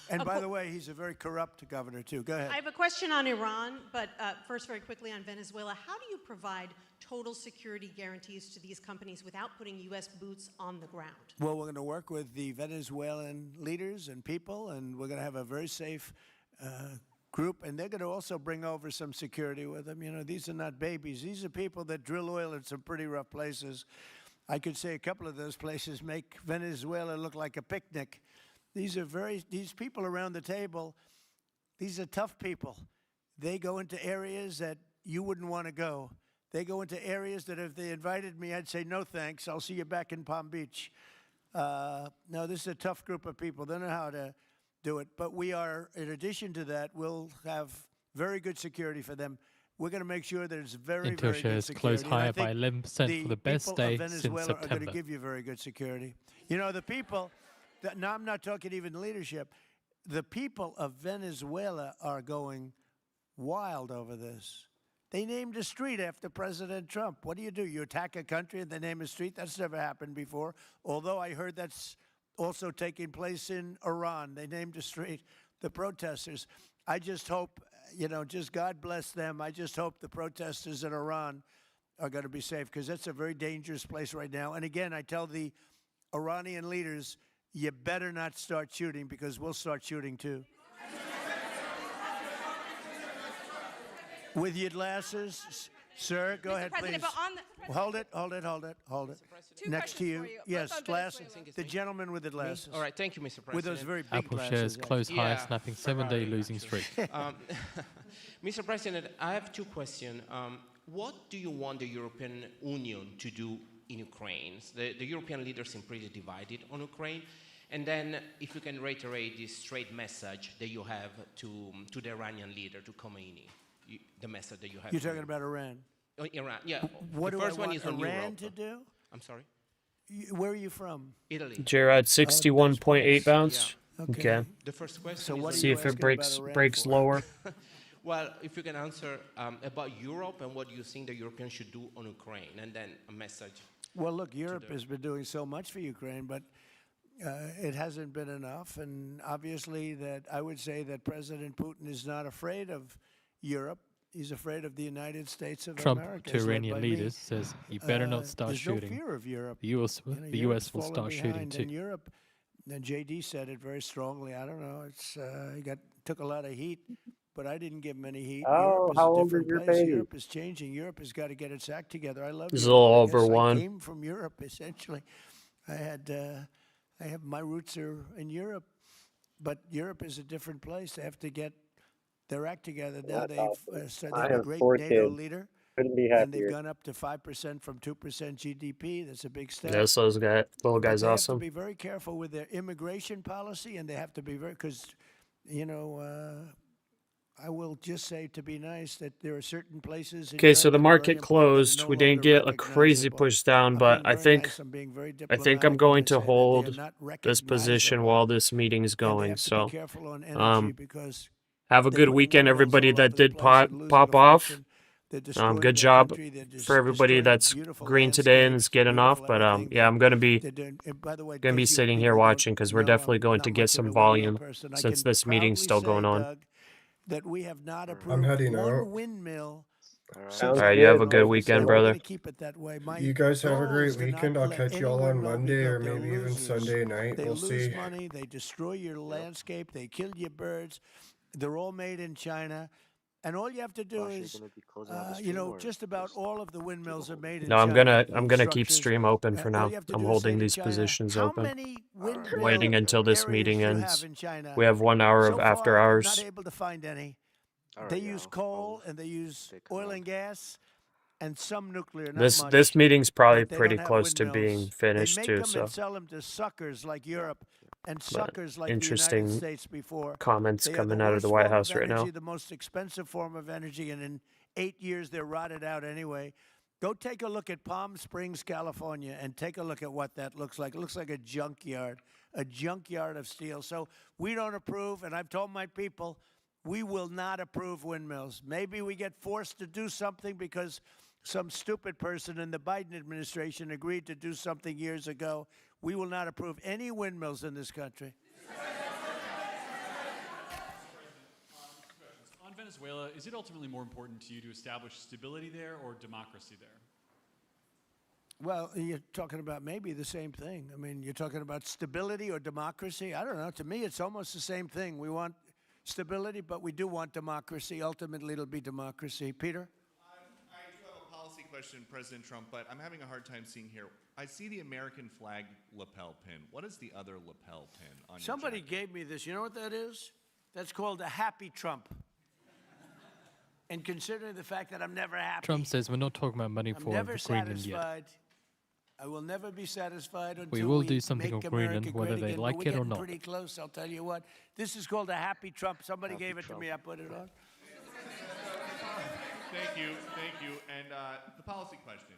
And by the way, he's a very corrupt governor, too. Go ahead. I have a question on Iran, but first, very quickly on Venezuela. How do you provide total security guarantees to these companies without putting U.S. boots on the ground? Well, we're going to work with the Venezuelan leaders and people, and we're going to have a very safe group, and they're going to also bring over some security with them. You know, these are not babies. These are people that drill oil in some pretty rough places. I could say a couple of those places make Venezuela look like a picnic. These people around the table, these are tough people. They go into areas that you wouldn't want to go. They go into areas that if they invited me, I'd say, no thanks, I'll see you back in Palm Beach. No, this is a tough group of people. They know how to do it. But we are, in addition to that, we'll have very good security for them. We're going to make sure that it's very, Intel very good shares security. close higher by 11% for the best people day of since Venezuela are going September. to give you very good security. You know, the people, now I'm not talking even leadership, the people of Venezuela are going wild over this. They named a street after President Trump. What do? You attack a country and they name a street? That's never happened before. Although I heard that's also taking place in Iran. They named a street. The protesters. I just hope, you know, just God bless them. I just hope the protesters in Iran are going to be safe, because that's a very dangerous place right now. And again, I tell the Iranian leaders, you better not start shooting, because we'll start shooting too. With your glasses, sir, go ahead, please. Hold it. Next to you. Yes, glasses. The gentleman with the glasses. All right, thank you, Mr. President. With those very big Apple glasses. shares close higher, snapping 7-day losing streak. Mr. President, I have two questions. What do you want the European Union to do in Ukraine? The European leaders seem pretty divided on Ukraine. And then, if you can reiterate this straight message that you have to the Iranian leader, to Khomeini, the message that you have. You're talking about Iran? Oh, Iran, yeah. What the do first I want one is on Iran Europe. to do? I'm sorry? Where are you from? Italy. Jared, 61.8 bounce. Yeah. Okay. The first question So is what on See if it breaks lower. Well, if you can answer about Europe and what you think the Europeans should do on Ukraine, and then a message. Well, look, Europe has been doing so much for Ukraine, but it hasn't been enough. And obviously that I would say that President Putin is not afraid of Europe. He's afraid of the United States of Trump America. to Iranian leaders says, you better not start there's shooting. No fear of Europe. The US Europe's will fallen start shooting behind, too. And Europe, and JD said it very strongly. I don't know. It's he took a lot of heat, but I didn't give him any heat. Oh, Europe is how a old is different your place. baby? Europe is changing. Europe has got to get its act together. I love This is a Europe. little I over guess one. I came from Europe essentially. I have my roots are in Europe, but Europe is a different place. They have to get their act together. Now they've started I a have great 4 NATO kids. leader. Couldn't be And they've happier. gone up to 5% from 2% GDP. That's a big step. Yes, those little But guy's they awesome. have to be very careful with their immigration policy, and they have to be very, because, you know, I will just say, to be nice, that there are certain places. in Okay, so Europe the that are very market important closed. and no We didn't longer get a crazy recognizable. push down, I'm but being I very think nice, I'm being very I'm diplomatic going when I to say that they are hold not this position recognizable. while this meeting is And they going. have to be So, careful on energy because have a they good put weekend, minerals everybody all that over the did place and losing pop a off. fortune. They're destroying Good their job country. They're for everybody destroying that's beautiful green today and is landscapes, getting off. beautiful But everything. yeah, I'm gonna They're doing, and by the way, be because you sitting here people watching don't because we're know, definitely I'm going not to get much of some a windmill volume person. I since can this meeting's proudly still say, going on. Doug, that we have not I'm approved heading one out. windmill. All right, you have a good weekend, We're brother. going to keep it that way. My You guys have a goal great is to not weekend. I'll let catch you all anyone on rob Monday you. or They're maybe even losers. Sunday night. They We'll lose see. money. They destroy your landscape. They kill your birds. They're all made in China. And all you have to do Pasha, is, you're gonna be closing out the you stream, know, or just about all of the windmills are made in No, China. I'm gonna keep Structures. stream open for All now. you have to I'm do is say holding to these China, positions how open. many windmill Waiting until this areas meeting you ends. have in China? We have 1 hour So of after far, I'm hours. not able to find any. All They right, yeah, use I'll coal and they use take a oil look. and gas and some nuclear, not This much. this meeting's probably But they pretty don't have close to being windmills. finished They make too, them so and sell them to suckers like Europe and but suckers like the United interesting States before. comments They are the coming out of worst the White form of House right energy, now. the most expensive form of energy, and in 8 years they're rotted out anyway. Go take a look at Palm Springs, California, and take a look at what that looks like. It looks like a junkyard of steel. So we don't approve, and I've told my people, we will not approve windmills. Maybe we get forced to do something because some stupid person in the Biden administration agreed to do something years ago. We will not approve any windmills in this country. On Venezuela, is it ultimately more important to you to establish stability there or democracy there? Well, you're talking about maybe the same thing. I mean, you're talking about stability or democracy. I don't know. To me, it's almost the same thing. We want stability, but we do want democracy. Ultimately, it'll be democracy. Peter? I do have a policy question, President Trump, but I'm having a hard time seeing here. I see the American flag lapel pin. What is the other lapel pin on Somebody your jacket? gave me this. You know what that is? That's called a happy Trump. And considering the fact that I'm never happy, Trump says we're not talking about money I'm for never Greenland yet. satisfied. I will never be satisfied until We will do something make on Greenland, America whether great they again, like but it or we're getting not. pretty close, I'll tell you what. This is called a happy Trump. Somebody Happy gave it Trump. to me. I put it on. Thank you, thank you. And the policy question.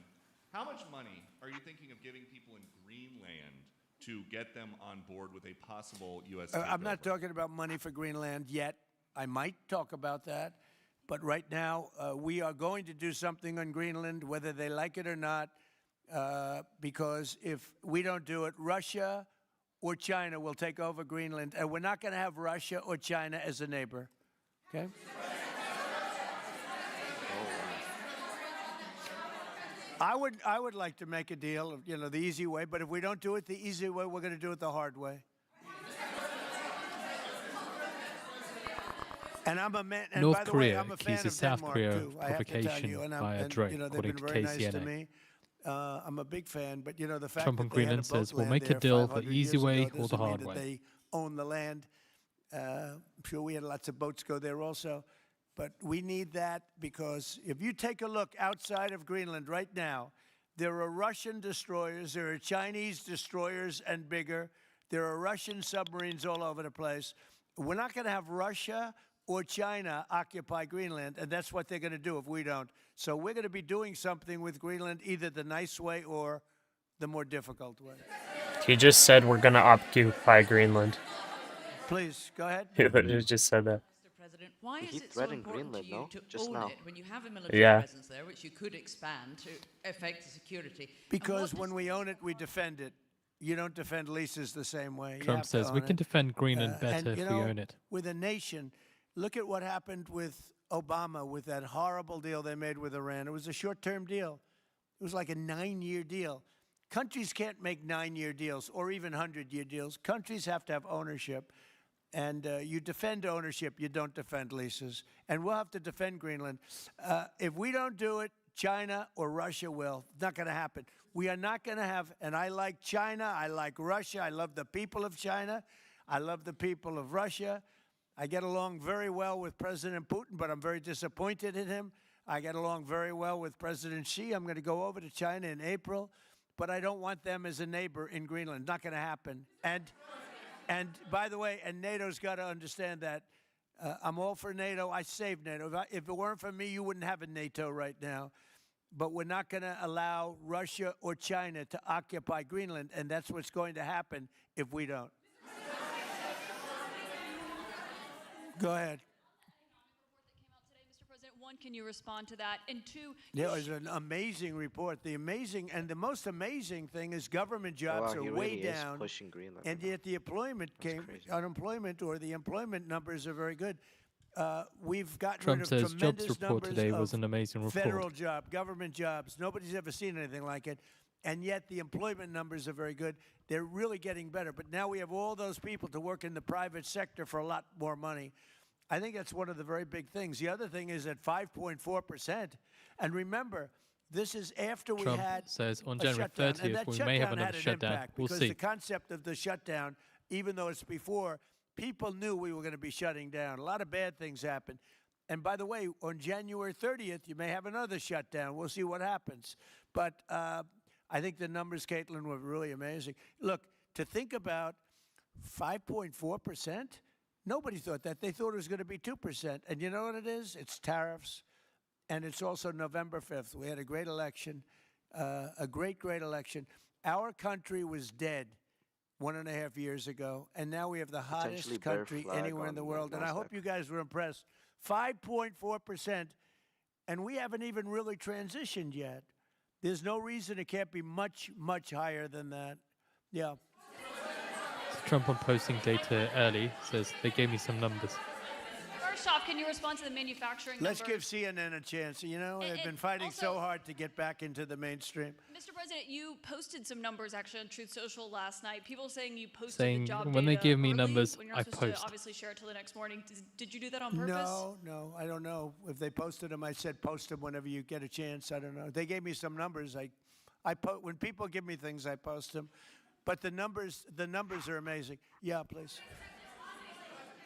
How much money are you thinking of giving people in Greenland to get them on board with a possible U.S. I'm not takeover? talking about money for Greenland yet. I might talk about that. But right now, we are going to do something on Greenland, whether they like it or not, because if we don't do it, Russia or China will take over Greenland, and we're not going to have Russia or China as a neighbor. Okay? I would like to make a deal, you know, the easy way, but if we don't do it the easy way, we're going to do it the hard way. And I'm a man. And North by the Korea way, I'm a fan accuses of South Denmark Korea too. of I have to tell provocation you, and by a and, drone, you know, they've according been to very nice to KCNA. me. I'm a big fan, but you know the fact Trump that on they had Greenland a boat says we'll land make a there deal the 500 easy years way ago or the doesn't mean hard that way. They own the land. I'm sure we had lots of boats go there also, but we need that because if you take a look outside of Greenland right now, there are Russian destroyers, there are Chinese destroyers and bigger, there are Russian submarines all over the place. We're not going to have Russia or China occupy Greenland, and that's what they're going to do if we don't. So we're going to be doing something with Greenland, either the nice way or the more difficult way. He just said we're gonna occupy Greenland. Please, go ahead. He literally just said that. Mr. President, why He is it so threatened important Greenland, to you no? to Just own now. it when you have a military Yeah. presence there, which you could expand to affect the security? Because when we own it, we defend it. You don't defend leases the same way. You Trump have to says we own can it. defend Greenland And, better if you we know, own it. with a nation, look at what happened with Obama, with that horrible deal they made with Iran. It was a short-term deal. It was like a 9-year deal. Countries can't make 9-year deals or even 100-year deals. Countries have to have ownership. And you defend ownership, you don't defend leases. And we'll have to defend Greenland. If we don't do it, China or Russia will. It's not going to happen. We are not going to have, and I like China, I like Russia, I love the people of China, I love the people of Russia. I get along very well with President Putin, but I'm very disappointed in him. I get along very well with President Xi. I'm going to go over to China in April, but I don't want them as a neighbor in Greenland. Not going to happen. And by the way, and NATO's got to understand that. I'm all for NATO. I saved NATO. If it weren't for me, you wouldn't have a NATO right now. But we're not going to allow Russia or China to occupy Greenland, and that's what's going to happen if we don't. Go ahead. Mr. President, one, can you respond to that? And two, It was an amazing report. The most amazing thing is government jobs Wow, he are way really is down, pushing Greenland. and yet the unemployment or the employment numbers are very good. We've gotten Trump rid of says jobs tremendous report numbers today was of an amazing report. federal government jobs. Nobody's ever seen anything like it. And yet the employment numbers are very good. They're really getting better. But now we have all those people to work in the private sector for a lot more money. I think that's one of the very big things. The other thing is at 5.4%. And remember, this is after we Trump had says on a January shutdown. 30th And that we may have shutdown another had an shutdown. impact We'll because see. the concept of the shutdown, even though it's before, people knew we were going to be shutting down. A lot of bad things happened. And by the way, on January 30th, you may have another shutdown. We'll see what happens. But I think the numbers, Caitlin, were really amazing. Look, to think about 5.4%, nobody thought that. They thought it was going to be 2%. And you know what it is? It's tariffs. And it's also November 5th. We had a great election, a great election. Our country was dead 1.5 years ago, and now we have the hottest country anywhere in the world. And I hope you guys were impressed. 5.4%, and we haven't even really transitioned yet. There's no reason it can't be much, much higher than that. Yeah. Trump on posting data early says they gave me some numbers. First off, can you respond to the manufacturing Let's numbers? give CNN a chance. You know, they've been fighting so hard to get back into the mainstream. Mr. President, you posted some numbers actually on Truth Social last night. People saying you posted Saying the job when they data give me early, numbers, when you're I not supposed post. to obviously share it till the next morning. Did you do that on purpose? No, I don't know. If they posted them, I said post them whenever you get a chance. I don't know. They gave me some numbers. When people give me things, I post them. But the numbers are amazing. Yeah, please.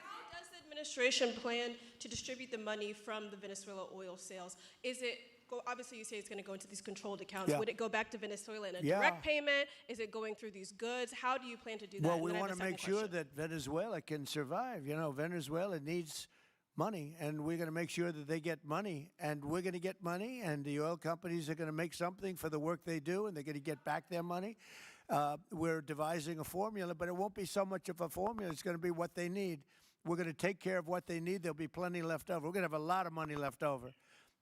How does the administration plan to distribute the money from the Venezuela oil sales? Is it obviously you say it's going to go into these controlled accounts. Yeah. Would it go back to Venezuela in a Yeah. direct payment? Is it going through these goods? How do you plan to do that? Well, And we then I have want a to make second sure question. that Venezuela can survive. You know, Venezuela needs money, and we're going to make sure that they get money, and we're going to get money, and the oil companies are going to make something for the work they do, and they're going to get back their money. We're devising a formula, but it won't be so much of a formula. It's going to be what they need. We're going to take care of what they need. There'll be plenty left over. We're going to have a lot of money left over.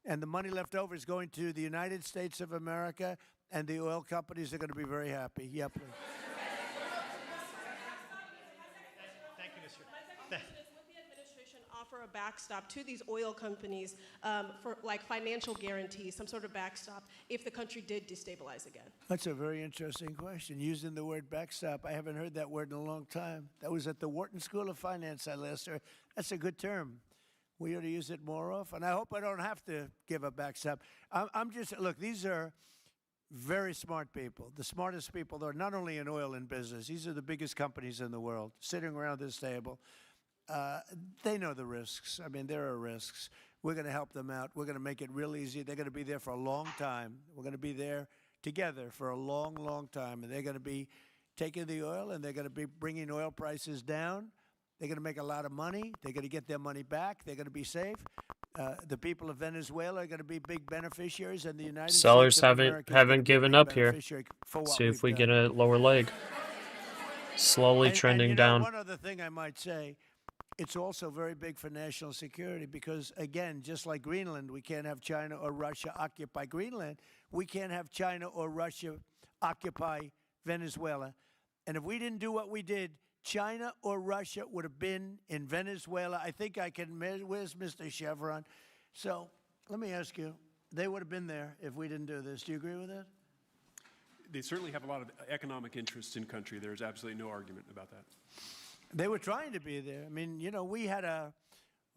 And the money left over is going to the United States of America, and the oil companies are going to be very happy. Yeah, please. Thank you, Mr. Would the administration offer a backstop to these oil companies for like financial guarantees, some sort of backstop, if the country did destabilize again? That's a very interesting question. Using the word backstop, I haven't heard that word in a long time. That was at the Wharton School of Finance I last heard. That's a good term. We ought to use it more often. I hope I don't have to give a backstop. I'm just, look, these are very smart people, the smartest people that are not only in oil and business. These are the biggest companies in the world sitting around this table. They know the risks. I mean, there are risks. We're going to help them out. We're going to make it real easy. They're going to be there for a long time. We're going to be there together for a long, long time. And they're going to be taking the oil, and they're going to be bringing oil prices down. They're going to make a lot of money. They're going to get their money back. They're going to be safe. The people of Venezuela are going to be big beneficiaries, and the United Sellers States of America haven't given up here. for what See if we we've get done. a lower leg. Slowly trending you know, down. One other thing I might say, it's also very big for national security because, again, just like Greenland, we can't have China or Russia occupy Greenland. We can't have China or Russia occupy Venezuela. And if we didn't do what we did, China or Russia would have been in Venezuela. I think I can measure. Where's Mr. Chevron? So let me ask you, they would have been there if we didn't do this. Do you agree with that? They certainly have a lot of economic interests in country. There's absolutely no argument about that. They were trying to be there. I mean, you know, we had a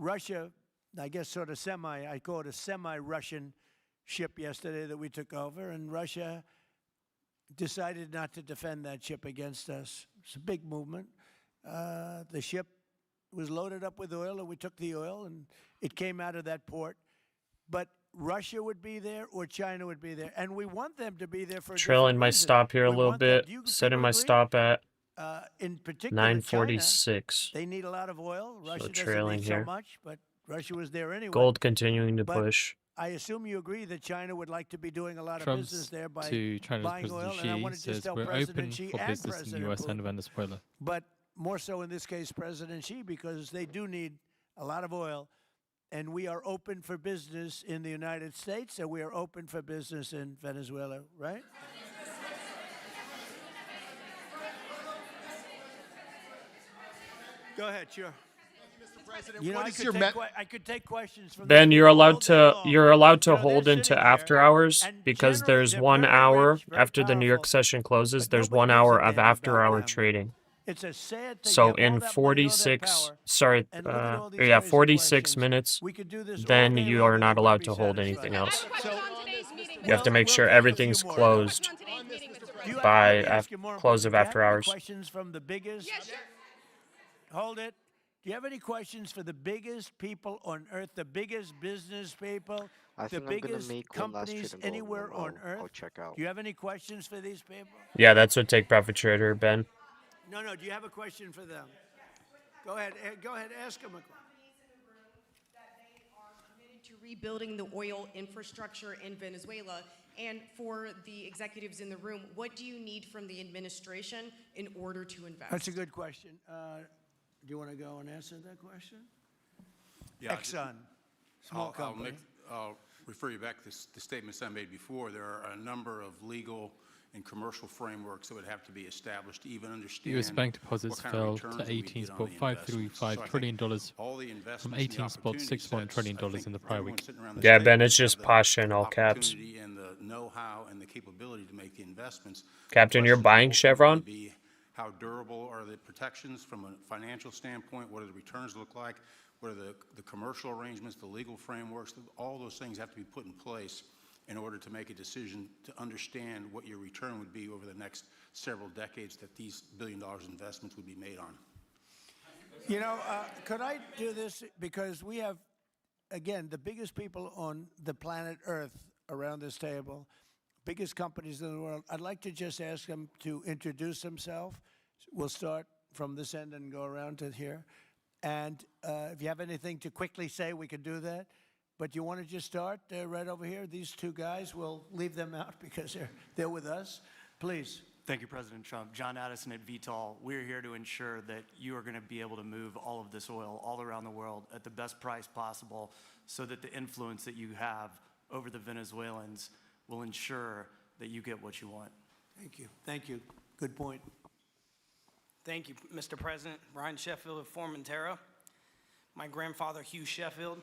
Russia, I guess sort of I call it a semi-Russian ship yesterday that we took over, and Russia decided not to defend that ship against us. It's a big movement. The ship was loaded up with oil, and we took the oil, and it came out of that port. But Russia would be there or China would be there, and we want them to be there for a Trailing different my reason. stop here a We little want them. bit. Do you Setting people my agree? stop at In particular, 946. China, they need a lot of oil. Russia doesn't trailing need here. so much, but Russia was there anyway. Gold continuing to But push. I assume you agree that China would like to be doing a lot of Trump's business there by to China's buying President oil, and I Xi want to just says tell we're President open Xi for and business in President the US Putin, and Venezuela. but more so in this case, President Xi, because they do need a lot of oil, and we are open for business in the United States, and we are open for business in Venezuela, right? Go ahead, sure. You know, I could take questions from Ben, these you're people all allowed day to long. you're allowed to You know, they're hold into sitting after there, hours and because generally there's they're 1 very hour rich, very after the New York powerful, session closes. but There's nobody 1 gives a hour damn of after about hour them. trading. It's a sad thing. So You have all in that money, all that 46, power, sorry, and look at all these yeah, crazy 46 questions. minutes, We could do this all then day you long are and not we allowed wouldn't to be hold satisfied. anything else. So, You have to make sure everything's closed by close of after hours. Questions from the biggest. Hold it. Do you have any questions for the biggest people on earth, the biggest business people, I the think I'm gonna biggest make one last companies trade and go, and anywhere then on earth? I'll check out. Do you have any questions for these people? Yeah, that's what Take Profit Trader, Ben. No, no. Do you have a question for them? Go ahead. Go ahead. Ask them a question. To rebuilding the oil infrastructure in Venezuela. And for the executives in the room, what do you need from the administration in order to invest? That's a good question. Do you want to go and answer that question? Yeah, Exxon, small company. I'll refer you back to the statements I made before. There are a number of legal and commercial frameworks that would have to be established to even understand US bank deposits what kind of fell returns to we get on the $18.535 investments. trillion all the from investments and $18.61 trillion in the prior week. Yeah, Ben, it's just Pasha in all caps. opportunity and the know-how and the capability to make the investments. Captain, you're buying Chevron? How durable are the protections from a financial standpoint? What do the returns look like? What are the commercial arrangements, the legal frameworks? All those things have to be put in place in order to make a decision to understand what your return would be over the next several decades that these $1 billion investments would be made on. You know, could I do this? Because we have, again, the biggest people on the planet Earth around this table, biggest companies in the world. I'd like to just ask them to introduce themselves. We'll start from this end and go around to here. And if you have anything to quickly say, we can do that. But you want to just start right over here? These two guys, we'll leave them out because they're with us. Please. Thank you, President Trump. John Addison at VTOL. We're here to ensure that you are going to be able to move all of this oil all around the world at the best price possible so that the influence that you have over the Venezuelans will ensure that you get what you want. Thank you. Thank you. Good point. Thank you, Mr. President. Brian Sheffield of Formentera. My grandfather, Hugh Sheffield,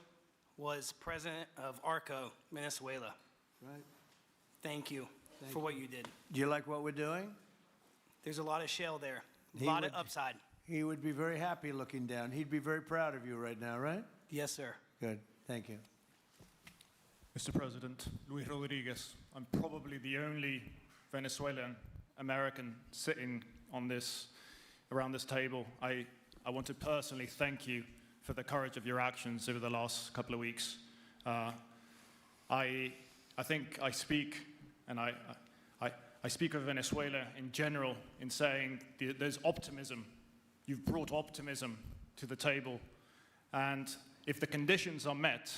was president of ARCO, Venezuela. Right. Thank you for what you did. Do you like what we're doing? There's a lot of shale there, a lot of upside. He would be very happy looking down. He'd be very proud of you right now, right? Yes, sir. Good. Thank you. Mr. President, Luis Rodriguez. I'm probably the only Venezuelan American sitting on around this table. I want to personally thank you for the courage of your actions over the last couple of weeks. I think I speak, and I speak of Venezuela in general in saying there's optimism. You've brought optimism to the table, and if the conditions are met,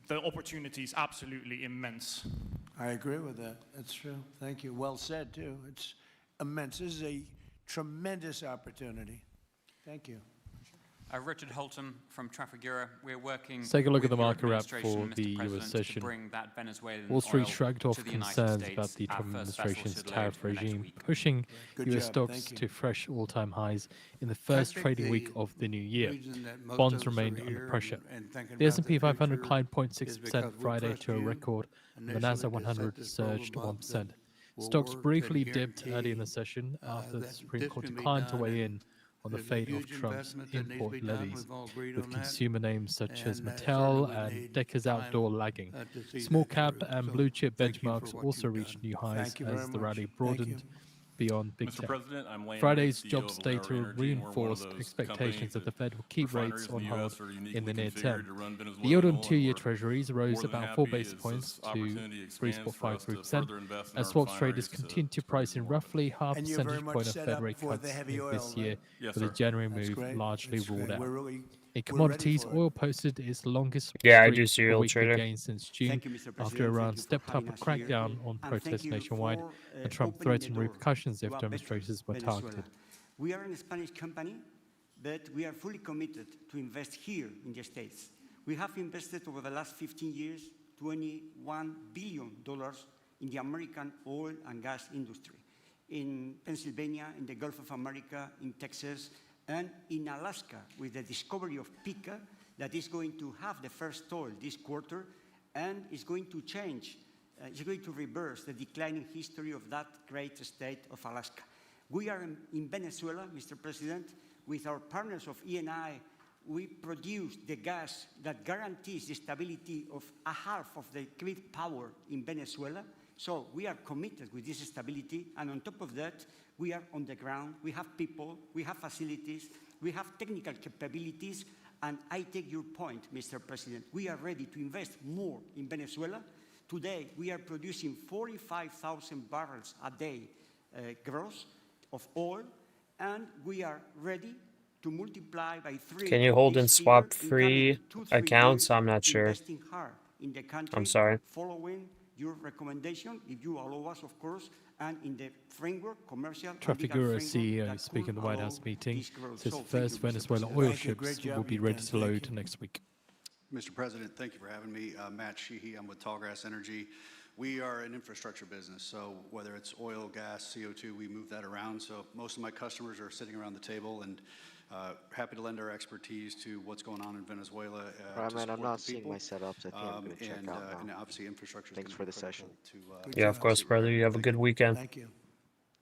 the opportunity is absolutely immense. I agree with that. That's true. Thank you. Well said, too. It's immense. This is a tremendous opportunity. Thank you. Richard Holton from Trafigura. We're working. Let's take a look at the with your market wrap administration, for the Mr. US President, session. to bring that Venezuelan Wall Street oil shrugged off to the United concerns States. about the Our Trump first administration's vessel should tariff load next regime, week. pushing Good US job, stocks thank you. to fresh all-time highs in the first think trading the week of the new year. reason that most Bonds of us are remained under here pressure. and thinking The about S&P the 500 future climbed is 0.6% because we Friday trust to a you record, and the initially NASDAQ to 100 set this surged program up 1%. that will Stocks work briefly and dipped early in the guarantee, session after the that Supreme this Court can be declined to done, weigh and in on the there's a fate of huge Trump's investment that needs to import be done. levies, We've all agreed with on that. consumer names such as And, Mattel certainly we and need Decker's time, Outdoor lagging. to see Small that cap through. and So blue chip thank you for benchmarks what also you've reached done. new highs Thank you very as the much. rally Thank broadened you. beyond big Mr. tech. President, I'm Wayne Friday's Reed, CEO jobs of data Valero Energy, and we're one of reinforced those expectations companies that the Fed will keep refineries rates in on the hold US are in the uniquely near configured term. to run The Venezuelan yield on oil, and two-year we're treasuries rose more than about 4 happy basis as points this to opportunity expands for us to 3.53%, further invest in as our swap traders refineries to continue to price in roughly half And you're very percentage much point of set Fed up rate for the cuts heavy in oil, this year, right? Yes, with the sir. January That's move great. largely That's ruled great. out. We're In ready commodities, for it. oil posted its longest Yeah, I streak do of serial weekly trader. gains since June, Thank you, Mr. President. after Iran Thank you for stepped up having a us here. crackdown on And thank protests you nationwide, for, and Trump opening the threatened door repercussions to if a demonstrators better were targeted. Venezuela. We are a Spanish company, but we are fully committed to invest here in the States. We have invested over the last 15 years $21 billion in the American oil and gas industry, in Pennsylvania, in the Gulf of America, in Texas, and in Alaska, with the discovery of Pica that is going to have the first oil this quarter and is going to change, is going to reverse the declining history of that great state of Alaska. We are in Venezuela, Mr. President, with our partners of Eni. We produce the gas that guarantees the stability of a half of the grid power in Venezuela. So we are committed with this stability, and on top of that, we are on the ground, we have people, we have facilities, We have technical capabilities, and I take your point, Mr. President. We are ready to invest more in Venezuela. Today, we are producing 45,000 barrels a day gross of oil, and we are ready to multiply by 3. Can you hold this and swap figure in free coming 2-3 accounts? years, I'm not sure. investing hard in the country, I'm sorry. following your recommendation, if you allow us, of course, and in the framework, commercial and legal Trafigura framework CEO that speaking at the could White House allow meeting this growth. says So thank first you, Mr. Venezuela President. oil Thank you. ships Great job will be you've ready done. to Thank load you. next week. Mr. President, thank you for having me. Matt Sheehy, I'm with Tallgrass Energy. We are an infrastructure business, so whether it's oil, gas, CO2, we move that around. So most of my customers are sitting around the table and happy to lend our expertise to what's going on in Venezuela. Right, to man, I'm support not the seeing people. my setups. I think I'm going to check out now. And obviously infrastructure is Thanks going for to the be session. critical to Yeah, of course, brother. You have a good weekend. Thank you.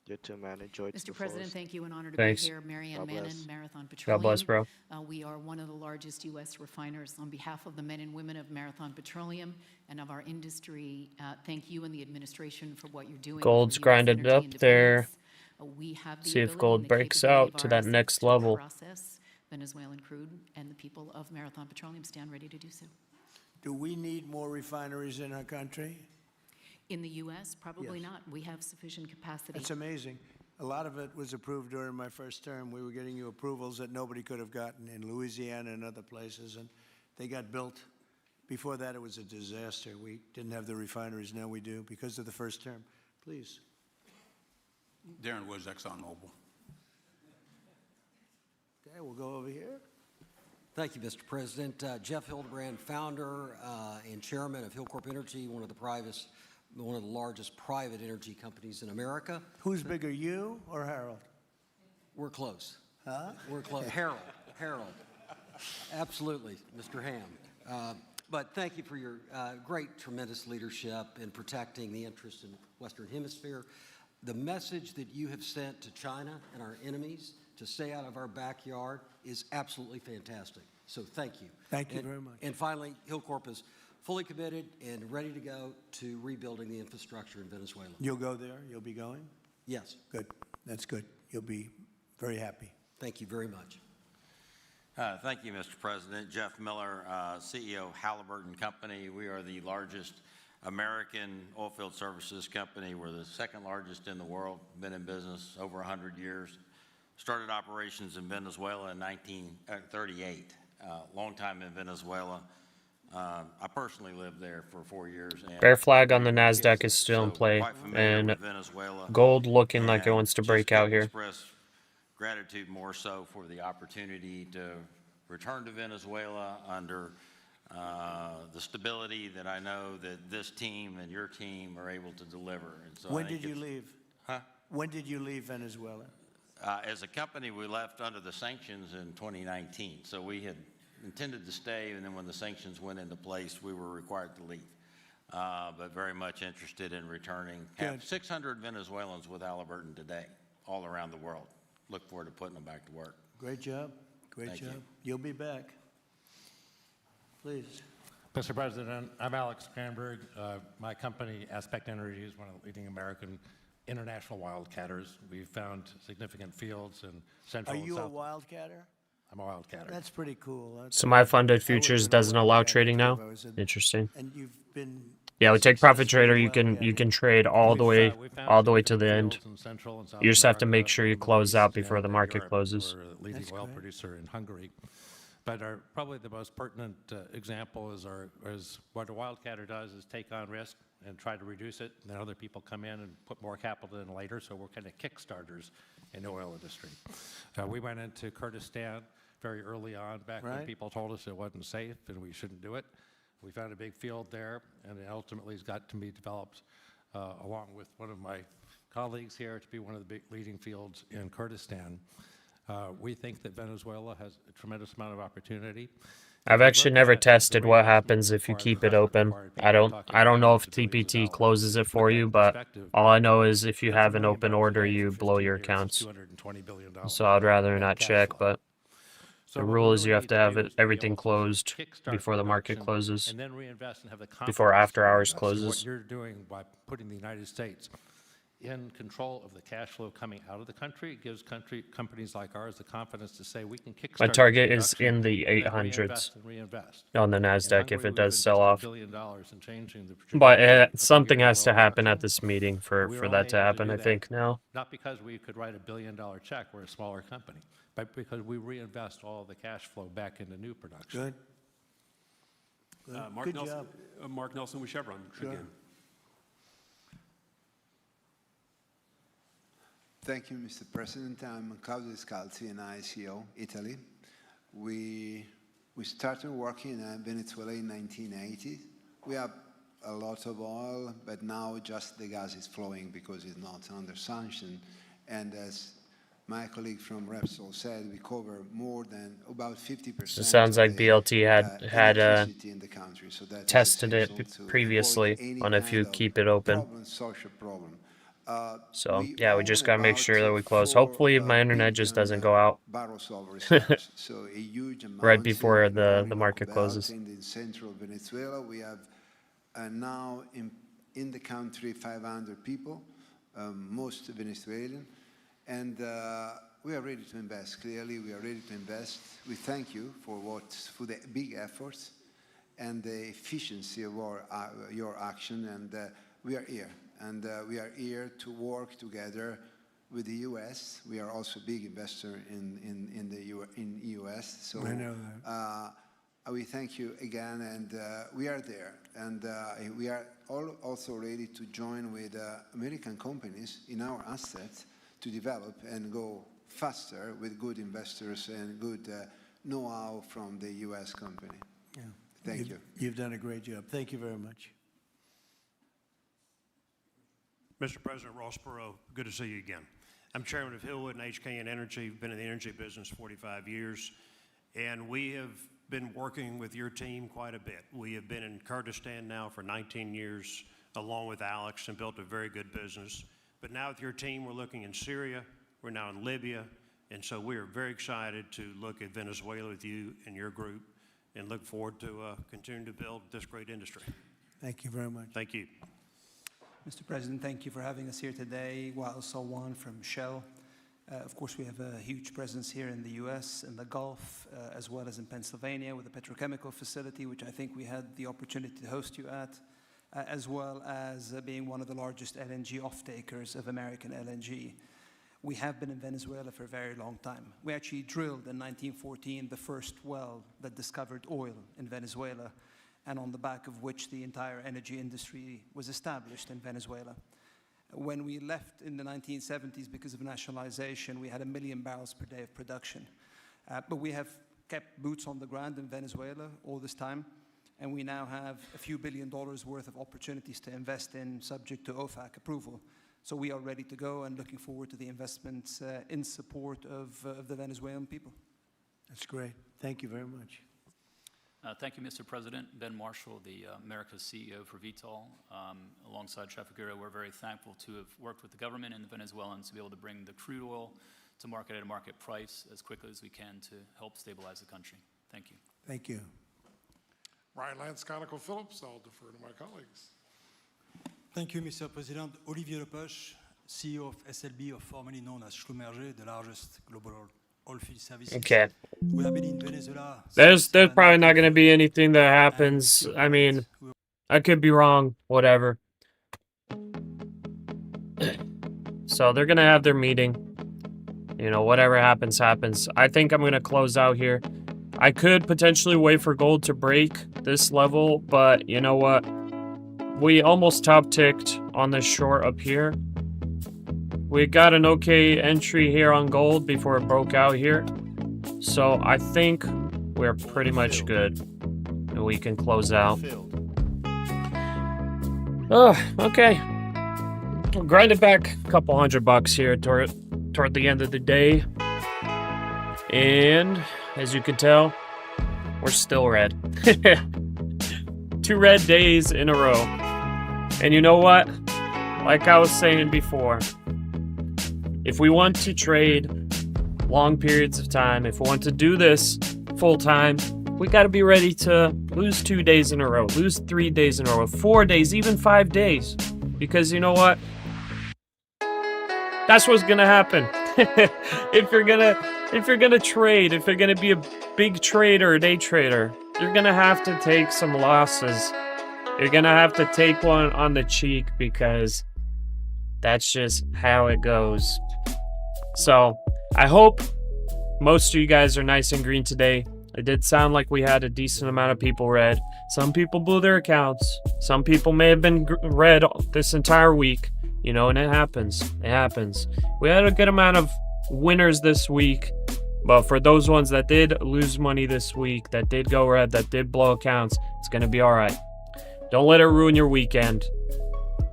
You too, man. Enjoy it to Mr. the President, fullest. thank you. An honor to Thanks. be here. Marianne God Mannon, bless. Marathon God Petroleum. bless, bro. We are one of the largest U.S. refiners. On behalf of the men and women of Marathon Petroleum and of our industry, thank you and the administration for what you're doing. Gold's for US grinded energy up there. independence. We have the See if ability gold and the breaks capability out of to our that assets next to level. process Venezuelan crude, and the people of Marathon Petroleum stand ready to do so. Do we need more refineries in our country? In the U.S., probably Yes. not. We have sufficient capacity. That's amazing. A lot of it was approved during my first term. We were getting you approvals that nobody could have gotten in Louisiana and other places, and they got built. Before that, it was a disaster. We didn't have the refineries. Now we do because of the first term. Please. Darren Woods, ExxonMobil. Okay, we'll go over here. Thank you, Mr. President. Jeff Hildebrand, founder and chairman of Hillcorp Energy, one of the largest private energy companies in America. Who's bigger, you or Harold? We're close. Huh? We're close. Harold. Absolutely, Mr. Ham. But thank you for your great, tremendous leadership in protecting the interests in the Western Hemisphere. The message that you have sent to China and our enemies to stay out of our backyard is absolutely fantastic. So thank you. Thank you very much. And finally, Hillcorp is fully committed and ready to go to rebuilding the infrastructure in Venezuela. You'll go there? You'll be going? Yes. Good. That's good. You'll be very happy. Thank you very much. Thank you, Mr. President. Jeff Miller, CEO Halliburton Company. We are the largest American oilfield services company. We're the second largest in the world. Been in business over 100 years. Started operations in Venezuela in 1938. Long time in Venezuela. I personally lived there for 4 years. And Bear flag on the NASDAQ is still in play, and gold looking like it wants to break out here. Express gratitude more so for the opportunity to return to Venezuela under the stability that I know that this team and your team are able to deliver. And so When did you leave? Huh? When did you leave Venezuela? As a company, we left under the sanctions in 2019. So we had intended to stay, and then when the sanctions went into place, we were required to leave. But very much interested in returning. Have 600 Venezuelans with Halliburton today, all around the world. Look forward to putting them back to work. Great job. Great Thank job. you. You'll be back. Please. Mr. President, I'm Alex Cranberg. My company, Aspect Energy, is one of the leading American international wildcatters. We've found significant fields in Central Are and you a South. wildcatter? I'm a wildcatter. That's pretty cool. Semi-funded futures doesn't allow trading now. Interesting. And you've been Yeah, with Take Profit Trader, you can trade all the way to the end. You just have to make sure you close out before the market closes. We're a leading oil producer in Hungary. But probably the most pertinent example is what a wildcatter does is take on risk and try to reduce it, and then other people come in and put more capital in later, so we're kind of kickstarters in the oil industry. We went into Kurdistan very early on, back when people told us it wasn't safe and we shouldn't do it. We found a big field there, and it ultimately has got to be developed along with one of my colleagues here to be one of the big leading fields in Kurdistan. We think that Venezuela has a tremendous amount of opportunity. I've actually never tested what happens if you keep it open. I don't know if TPT closes it for you, but all I know is if you have an open order, you blow your accounts. So I'd rather not check, but the rule is you have to have everything closed before the market closes, and then reinvest and have the before after hours confidence in closes. what you're doing by putting the United States in control of the cash flow coming out of the country. It gives companies like ours the confidence to say we can kickstart. My target is production in the and then 800s reinvest and reinvest. on the In NASDAQ if Hungary, it does we've sell off. invested $1 billion in changing the But trajectory of something Hungary has to oil happen production. at this meeting for We're that only to able happen, do I that think, now. Not because we could write $1 billion check, we're a smaller company, but because we reinvest all the cash flow back into new production. Good. Mark Good Nelson, job. Mark Nelson with Chevron again. Thank you, Mr. President. I'm Claudio Scalzi, and ICO, Italy. We started working in Venezuela in 1980. We have a lot of oil, but now just the gas is flowing because it's not under sanction. And as my colleague from Repsol said, we cover more than about 50%. So it sounds like BLT had electricity in the country. So that is tested it essential to previously avoid any on if you kind of keep it open. social problem. So yeah, we just gotta make sure that we close. Hopefully my internet just doesn't go out barrels of reserves. So a huge amount right before the in market Belt, closes. in central Venezuela, we have now in the country 500 people, most Venezuelan, and we are ready to invest. Clearly, we are ready to invest. We thank you for the big efforts and the efficiency of your action, and we are here. And we are here to work together with the U.S. We are also a big investor in the U.S. So I know that. we thank you again, and we are there. And we are also ready to join with American companies in our assets to develop and go faster with good investors and good know-how from the U.S. company. Yeah. Thank you. You've done a great job. Thank you very much. Mr. President, Ross Perot, good to see you again. I'm chairman of Hillwood and HKN Energy, been in the energy business 45 years, and we have been working with your team quite a bit. We have been in Kurdistan now for 19 years, along with Alex, and built a very good business. But now with your team, we're looking in Syria, we're now in Libya, and so we are very excited to look at Venezuela with you and your group, and look forward to continuing to build this great industry. Thank you very much. Thank you. Mr. President, thank you for having us here today. Wael Salwan from Shell. Of course, we have a huge presence here in the U.S., in the Gulf, as well as in Pennsylvania with a petrochemical facility, which I think we had the opportunity to host you at, as well as being one of the largest LNG off-takers of American LNG. We have been in Venezuela for a very long time. We actually drilled in 1914 the first well that discovered oil in Venezuela, and on the back of which the entire energy industry was established in Venezuela. When we left in the 1970s because of nationalization, we had 1 million barrels per day of production. But we have kept boots on the ground in Venezuela all this time, and we now have a few $1 billion worth of opportunities to invest in, subject to OFAC approval. So we are ready to go and looking forward to the investments in support of the Venezuelan people. That's great. Thank you very much. Thank you, Mr. President. Ben Marshall, the America's CEO for Vitol. Alongside Chef Aguirre, we're very thankful to have worked with the government and the Venezuelans to be able to bring the crude oil to market at a market price as quickly as we can to help stabilize the country. Thank you. Thank you. Ryan Lance, ConocoPhillips. I'll defer to my colleagues. Thank you, Mr. President. Olivier Lepoche, CEO of SLB, or formerly known as Schlumberger, the largest global oilfield services. Okay. We have been in Venezuela. There's probably not going to be anything that happens. I mean, I could be wrong. Whatever. So they're going to have their meeting. You know, whatever happens, happens. I think I'm going to close out here. I could potentially wait for gold to break this level, but you know what? We almost top ticked on this short up here. We got an okay entry here on gold before it broke out here. So I think we're pretty much good. And we can close out. Oh, okay. We'll grind it back a couple $100 here toward the end of the day. And as you can tell, we're still red. 2 red days in a row. And you know what? Like I was saying before, if we want to trade long periods of time, if we want to do this full time, we got to be ready to lose 2 days in a row, lose 3 days in a row, 4 days, even 5 days. Because you know what? That's what's gonna happen. if you're gonna trade, if you're gonna be a big trader, a day trader, you're gonna have to take some losses. You're gonna have to take one on the cheek because that's just how it goes. So I hope most of you guys are nice and green today. It did sound like we had a decent amount of people red. Some people blew their accounts. Some people may have been red this entire week, you know, and it happens. It happens. We had a good amount of winners this week, but for those ones that did lose money this week, that did go red, that did blow accounts, it's going to be all right. Don't let it ruin your weekend.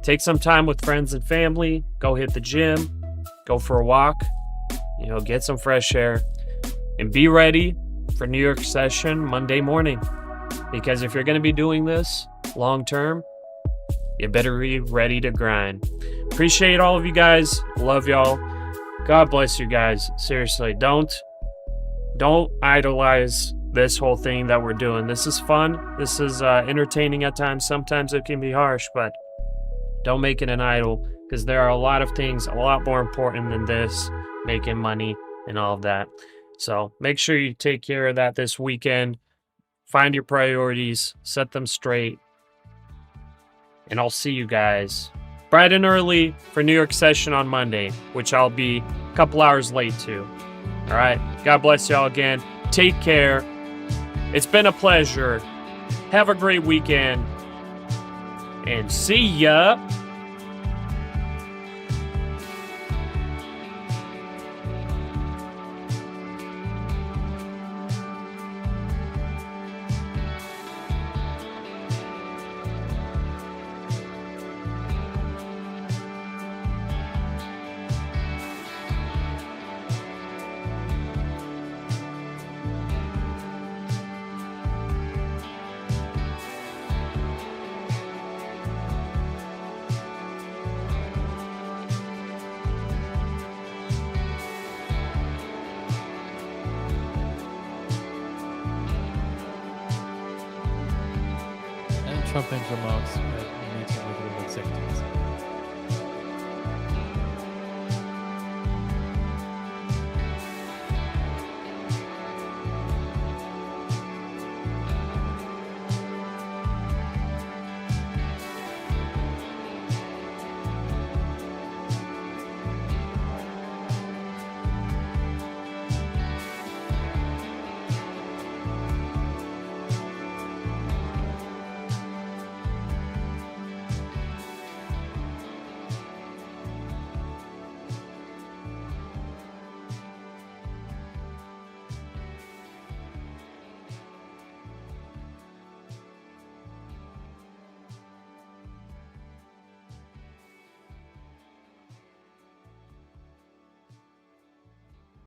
Take some time with friends and family. Go hit the gym. Go for a walk. You know, get some fresh air. And be ready for New York session Monday morning. Because if you're going to be doing this long term, you better be ready to grind. Appreciate all of you guys. Love y'all. God bless you guys. Seriously, don't idolize this whole thing that we're doing. This is fun. This is entertaining at times. Sometimes it can be harsh, but don't make it an idol, because there are a lot of things a lot more important than this, making money and all of that. So make sure you take care of that this weekend. Find your priorities, set them straight, and I'll see you guys bright and early for New York session on Monday, which I'll be a couple hours late to. All right. God bless y'all again. Take care. It's been a pleasure. Have a great weekend. And see ya. Trump remarks at a meeting with all executives.